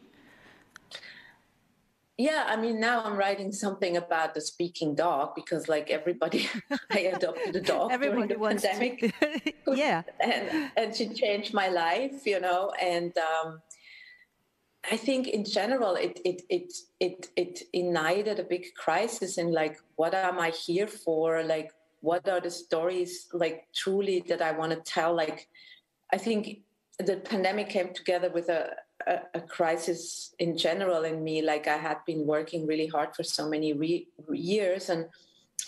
Speaker 8: Yeah, I mean, now I'm writing something about the speaking dog because, like everybody, I adopted a dog during the pandemic.
Speaker 6: Yeah,
Speaker 8: and she changed my life, and I think in general it ignited a big crisis in like, what am I here for? Like, what are the stories like truly that I want to tell? Like, I think the pandemic came together with a crisis in general in me. Like, I had been working really hard for so many years, and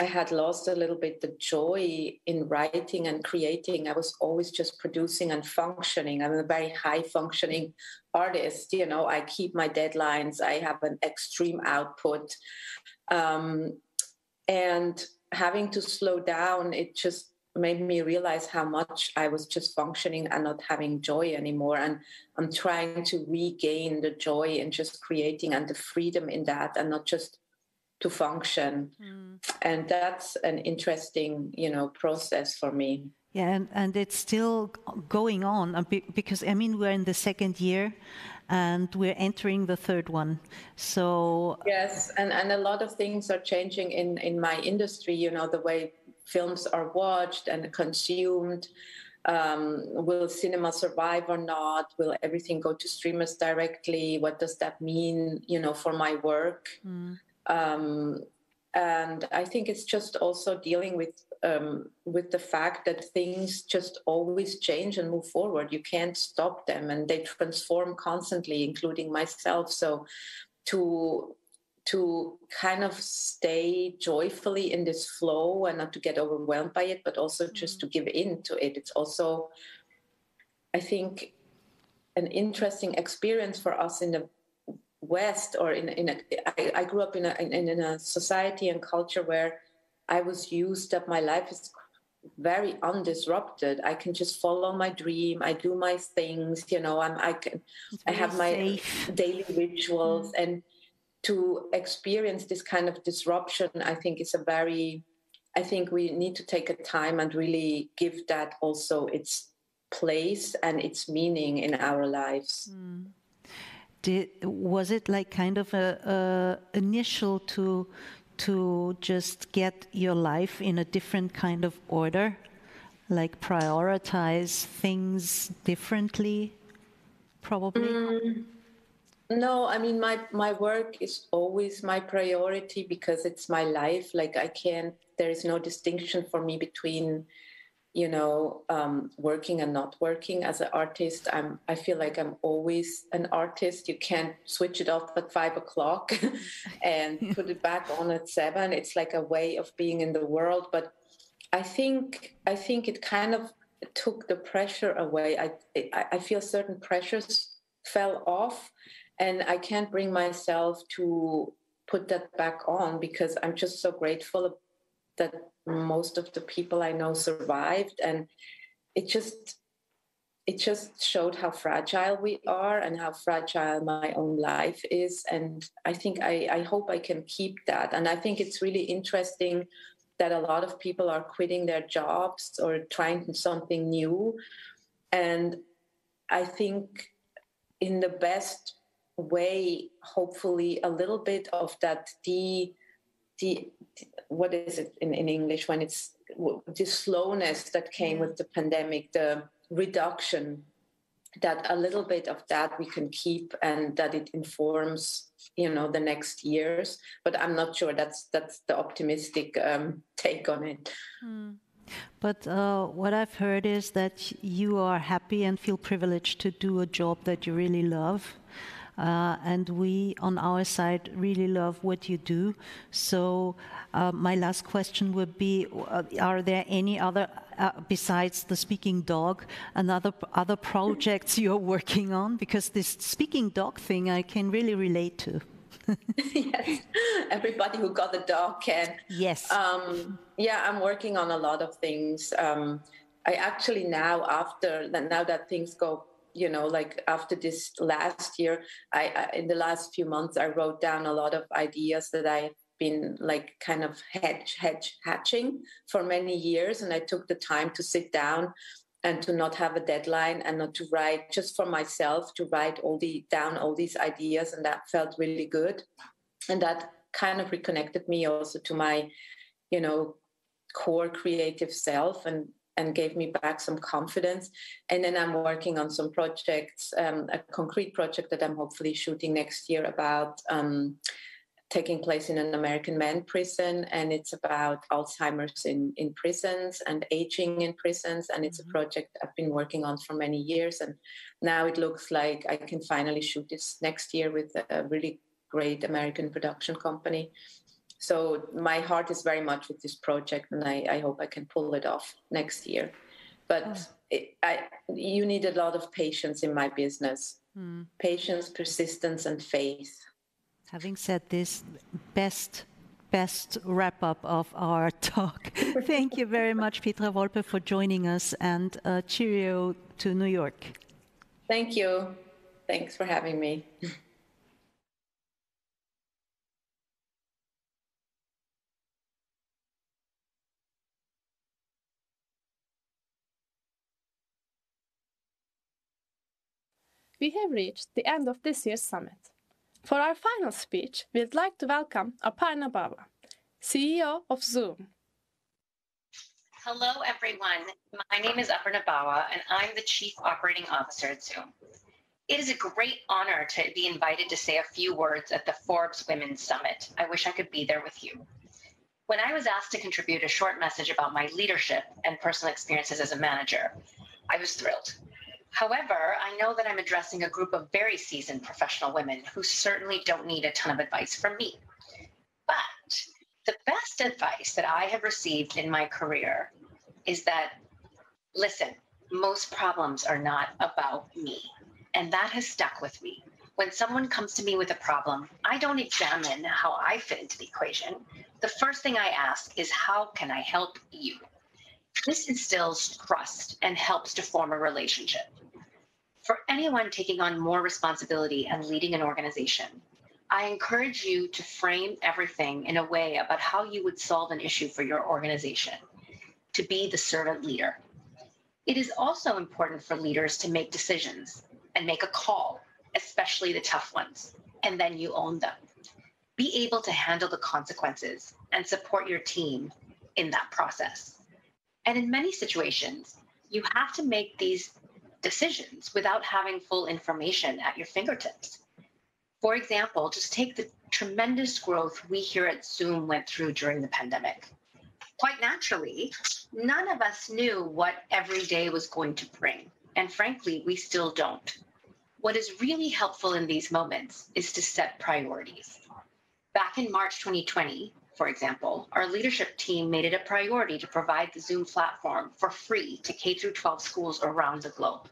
Speaker 8: I had lost a little bit the joy in writing and creating. I was always just producing and functioning. I'm a very high functioning artist. I keep my deadlines. I have an extreme output. And having to slow down, it just made me realize how much I was just functioning and not having joy anymore. And I'm trying to regain the joy in just creating and the freedom in that, and not just to function. And that's an interesting, process for me.
Speaker 6: Yeah, and it's still going on because, I mean, we're in the second year and we're entering the third one. So
Speaker 8: yes, and a lot of things are changing in my industry, the way films are watched and consumed. Will cinema survive or not? Will everything go to streamers directly? What does that mean, for my work? And I think it's just also dealing with the fact that things just always change and move forward. You can't stop them, and they transform constantly, including myself. So to kind of stay joyfully in this flow and not to get overwhelmed by it, but also just to give in to it. It's also, I think, an interesting experience for us in the West, or I grew up in a society and culture where I was used that my life is very undisrupted. I can just follow my dream. I do my things, I have my daily rituals, and to experience this kind of disruption, I think I think we need to take a time and really give that also its place and its meaning in our lives.
Speaker 6: Was it like kind of a initial to just get your life in a different kind of order, like prioritize things differently, probably?
Speaker 8: No, I mean, my work is always my priority because it's my life. Like, there is no distinction for me between, working and not working. As an artist, I feel like I'm always an artist. You can't switch it off at 5:00 and put it back on at 7. It's like a way of being in the world. But I think it kind of took the pressure away. I feel certain pressures fell off, and I can't bring myself to put that back on because I'm just so grateful that most of the people I know survived. And it just showed how fragile we are and how fragile my own life is. And I think I hope I can keep that. And I think it's really interesting that a lot of people are quitting their jobs or trying something new. And I think in the best way, hopefully a little bit of that what is it in English when it's the slowness that came with the pandemic, the reduction, that a little bit of that we can keep and that it informs, the next years. But I'm not sure that's the optimistic take on it.
Speaker 6: But what I've heard is that you are happy and feel privileged to do a job that you really love. and we on our side really love what you do. So my last question would be, are there any other, besides the speaking dog, and other projects you're working on? Because this speaking dog thing I can really relate to.
Speaker 8: Yes, everybody who got a dog can.
Speaker 6: Yes.
Speaker 8: Yeah, I'm working on a lot of things. I actually now that things go, you know, like after this last year, in the last few months, I wrote down a lot of ideas that I've been like kind of hatching for many years. And I took the time to sit down and to not have a deadline and not to write just for myself, to write down all these ideas. And that felt really good. And that kind of reconnected me also to my, you know, core creative self and gave me back some confidence. And then I'm working on some projects, a concrete project that I'm hopefully shooting next year about taking place in an American men prison. And it's about Alzheimer's in prisons and aging in prisons. And it's a project I've been working on for many years. And now it looks like I can finally shoot this next year with a really great American production company. So my heart is very much with this project, and I hope I can pull it off next year. But you need a lot of patience in my business. Patience, persistence, and faith.
Speaker 6: Having said this, best wrap up of our talk. Thank you very much, Petra Wolpe, for joining us, and cheerio to New York.
Speaker 8: Thank you. Thanks for having me.
Speaker 1: We have reached the end of this year's summit. For our final speech, we'd like to welcome Aparna Bawa, CEO of Zoom.
Speaker 10: Hello, everyone. My name is Aparna Bawa, and I'm the Chief Operating Officer at Zoom. It is a great honor to be invited to say a few words at the Forbes Women Summit. I wish I could be there with you. When I was asked to contribute a short message about my leadership and personal experiences as a manager, I was thrilled. However, I know that I'm addressing a group of very seasoned professional women who certainly don't need a ton of advice from me. But the best advice that I have received in my career is that, listen, most problems are not about me. And that has stuck with me. When someone comes to me with a problem, I don't examine how I fit into the equation. The first thing I ask is, how can I help you? This instills trust and helps to form a relationship. For anyone taking on more responsibility and leading an organization, I encourage you to frame everything in a way about how you would solve an issue for your organization, to be the servant leader. It is also important for leaders to make decisions and make a call, especially the tough ones, and then you own them. Be able to handle the consequences and support your team in that process. And in many situations, you have to make these decisions without having full information at your fingertips. For example, just take the tremendous growth we here at Zoom went through during the pandemic. Quite naturally, none of us knew what every day was going to bring, and frankly, we still don't. What is really helpful in these moments is to set priorities. Back in March 2020, for example, our leadership team made it a priority to provide the Zoom platform for free to K-12 schools around the globe.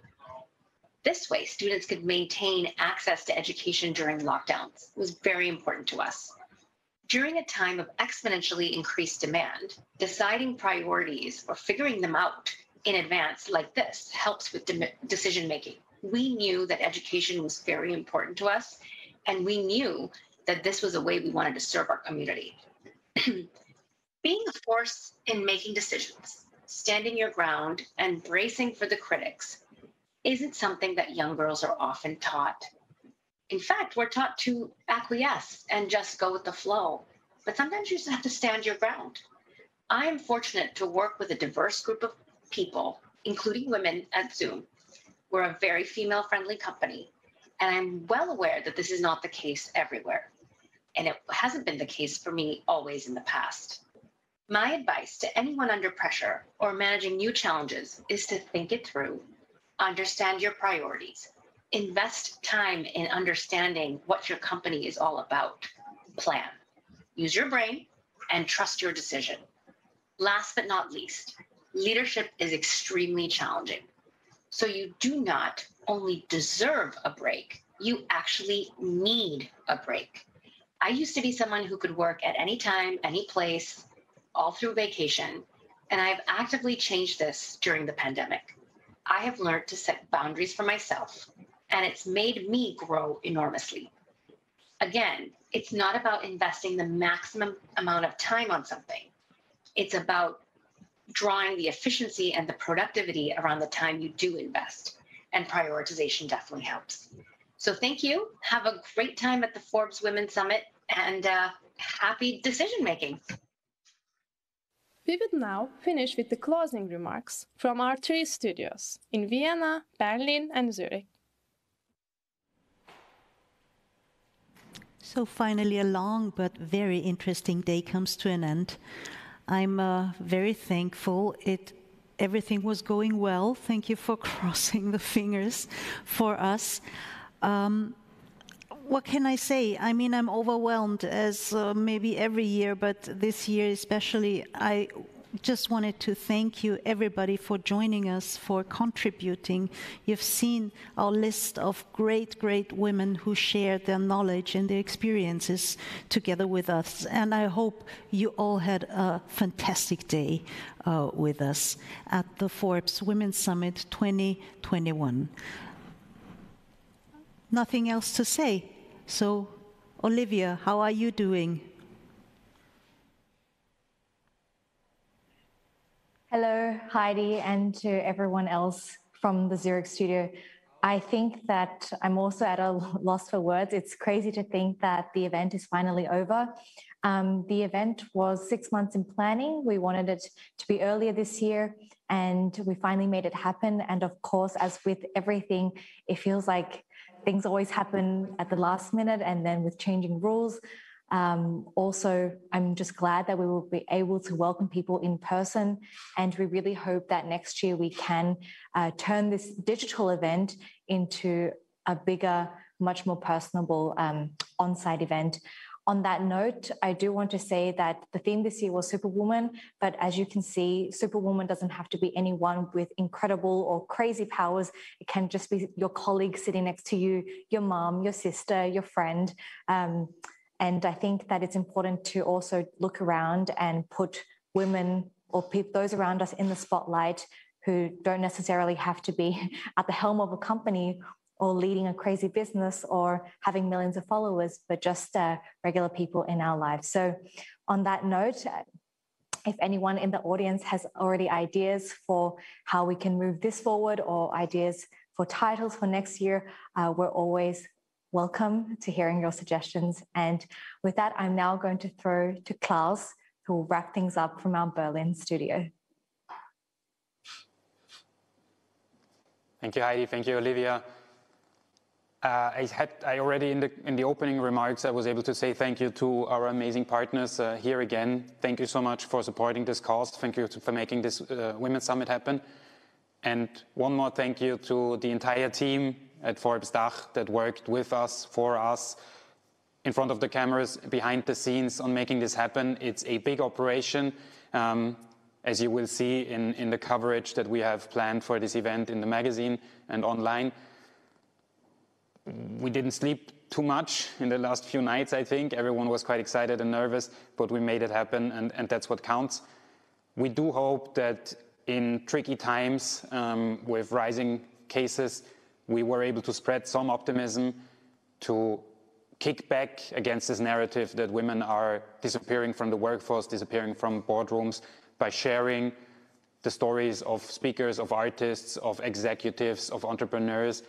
Speaker 10: This way, students could maintain access to education during lockdowns. It was very important to us. During a time of exponentially increased demand, deciding priorities or figuring them out in advance like this helps with decision-making. We knew that education was very important to us, and we knew that this was a way we wanted to serve our community. Being a force in making decisions, standing your ground, and bracing for the critics isn't something that young girls are often taught. In fact, we're taught to acquiesce and just go with the flow, but sometimes you just have to stand your ground. I am fortunate to work with a diverse group of people, including women at Zoom. We're a very female-friendly company, and I'm well aware that this is not the case everywhere. And it hasn't been the case for me always in the past. My advice to anyone under pressure or managing new challenges is to think it through, understand your priorities, invest time in understanding what your company is all about. Plan. Use your brain and trust your decision. Last but not least, leadership is extremely challenging. So you do not only deserve a break, you actually need a break. I used to be someone who could work at any time, any place, all through vacation, and I've actively changed this during the pandemic. I have learned to set boundaries for myself, and it's made me grow enormously. Again, it's not about investing the maximum amount of time on something. It's about drawing the efficiency and the productivity around the time you do invest, and prioritization definitely helps. So thank you. Have a great time at the Forbes Women Summit, and happy decision making.
Speaker 1: We would now finish with the closing remarks from our 3 studios in Vienna, Berlin, and Zurich.
Speaker 6: So finally, a long but very interesting day comes to an end. I'm very thankful. Everything was going well. Thank you for crossing the fingers for us. What can I say? I mean, I'm overwhelmed as maybe every year, but this year especially, I just wanted to thank you, everybody, for joining us, for contributing. You've seen our list of great, great women who shared their knowledge and their experiences together with us. And I hope you all had a fantastic day with us at the Forbes Women Summit 2021. Nothing else to say. So, Olivia, how are you doing?
Speaker 4: Hello, Heidi, and to everyone else from the Zurich studio. I think that I'm also at a loss for words. It's crazy to think that the event is finally over. The event was 6 months in planning. We wanted it to be earlier this year, and we finally made it happen. And of course, as with everything, it feels like things always happen at the last minute, and then with changing rules. Also, I'm just glad that we will be able to welcome people in person, and we really hope that next year we can turn this digital event into a bigger, much more personable on-site event. On that note, I do want to say that the theme this year was Superwoman, but as you can see, Superwoman doesn't have to be anyone with incredible or crazy powers. It can just be your colleague sitting next to you, your mom, your sister, your friend. And I think that it's important to also look around and put women or those around us in the spotlight who don't necessarily have to be at the helm of a company or leading a crazy business or having millions of followers, but just regular people in our lives. So on that note, if anyone in the audience has already ideas for how we can move this forward or ideas for titles for next year, we're always welcome to hearing your suggestions. And with that, I'm now going to throw to Klaus, who will wrap things up from our Berlin studio.
Speaker 18: Thank you, Heidi. Thank you, Olivia. I already in the opening remarks, I was able to say thank you to our amazing partners here again. Thank you so much for supporting this cause. Thank you for making this Women's Summit happen. And one more thank you to the entire team at Forbes Dach that worked with us, for us, in front of the cameras, behind the scenes on making this happen. It's a big operation, as you will see in the coverage that we have planned for this event in the magazine and online. We didn't sleep too much in the last few nights, I think. Everyone was quite excited and nervous, but we made it happen, and that's what counts. We do hope that in tricky times with rising cases, we were able to spread some optimism to kick back against this narrative that women are disappearing from the workforce, disappearing from boardrooms, by sharing the stories of speakers, of artists, of executives, of entrepreneurs.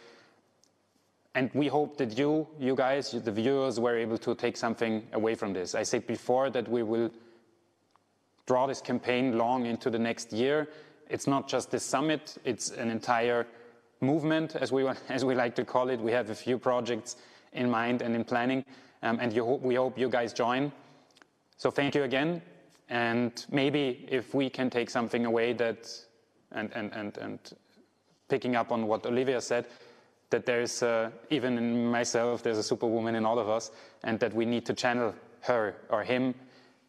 Speaker 18: And we hope that you guys, the viewers, were able to take something away from this. I said before that we will draw this campaign long into the next year. It's not just this summit, it's an entire movement, as we like to call it. We have a few projects in mind and in planning, and we hope you guys join. So thank you again, and maybe if we can take something away that, and picking up on what Olivia said, that there's, even in myself, there's a superwoman in all of us, and that we need to channel her or him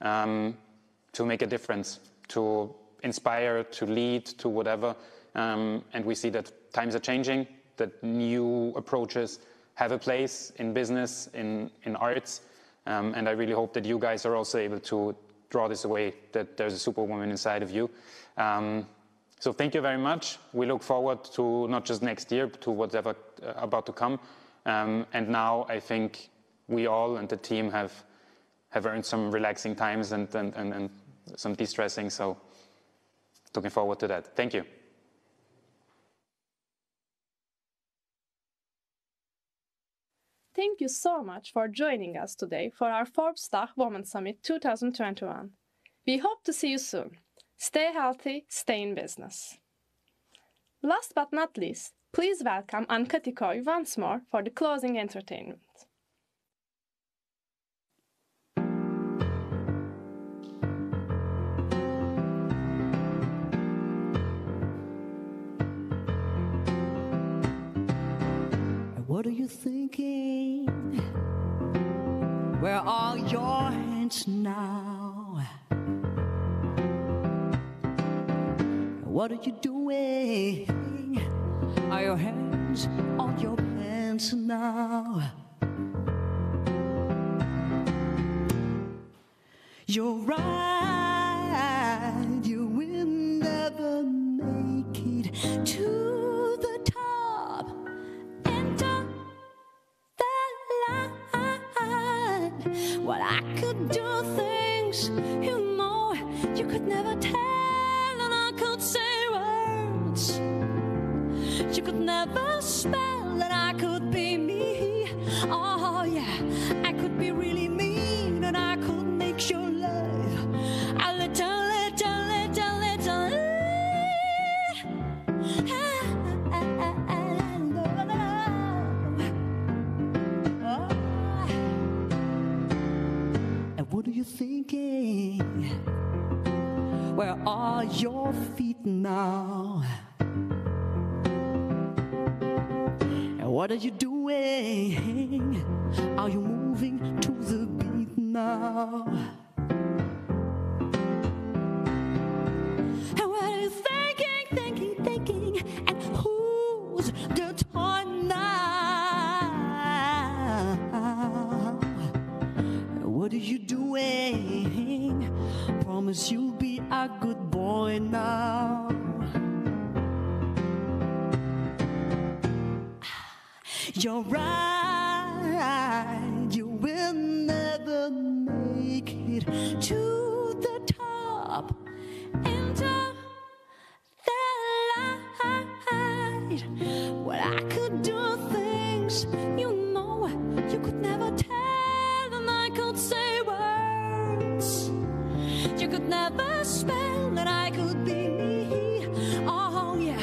Speaker 18: to make a difference, to inspire, to lead, to whatever. And we see that times are changing, that new approaches have a place in business, in arts. And I really hope that you guys are also able to draw this away, that there's a superwoman inside of you. So thank you very much. We look forward to not just next year, but to whatever about to come. And now I think we all and the team have earned some relaxing times and some de-stressing. So looking forward to that. Thank you.
Speaker 1: Thank you so much for joining us today for our Forbes Dach Women Summit 2021. We hope to see you soon. Stay healthy, stay in business. Last but not least, please welcome Ankathie Koi once more for the closing entertainment.
Speaker 9: What are you thinking? Where are your hands now? What are you doing? Are your hands on your pants now? You're right, you will never make it to the top. Enter the line. Well, I could do things you know you could never tell. Say words you could never spell, and I could be me. Oh yeah, I could be really mean, and I could make your life a little, little, little, little. And what are you thinking? Where are your feet now? And what are you doing? Are you moving to the beat now? And what are you thinking, and who's the time now? And what are you doing? Promise you'll be a good boy now. You're right, you will never make it to the top. Enter the light. Well, I could do things you know you could never tell, and I could say words you could never spell, and I could be me. Oh yeah,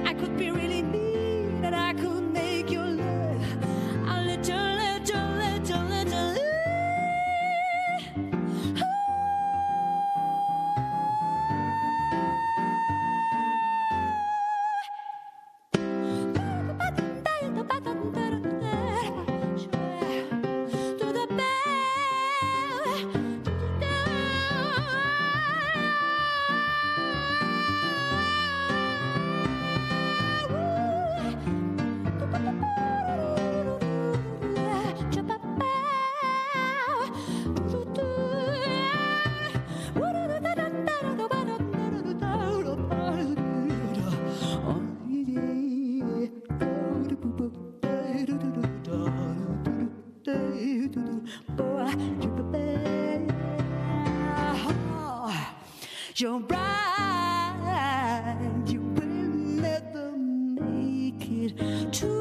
Speaker 9: I could be really mean, and I could make your life a little, little, little, little. You're right, you will never make it to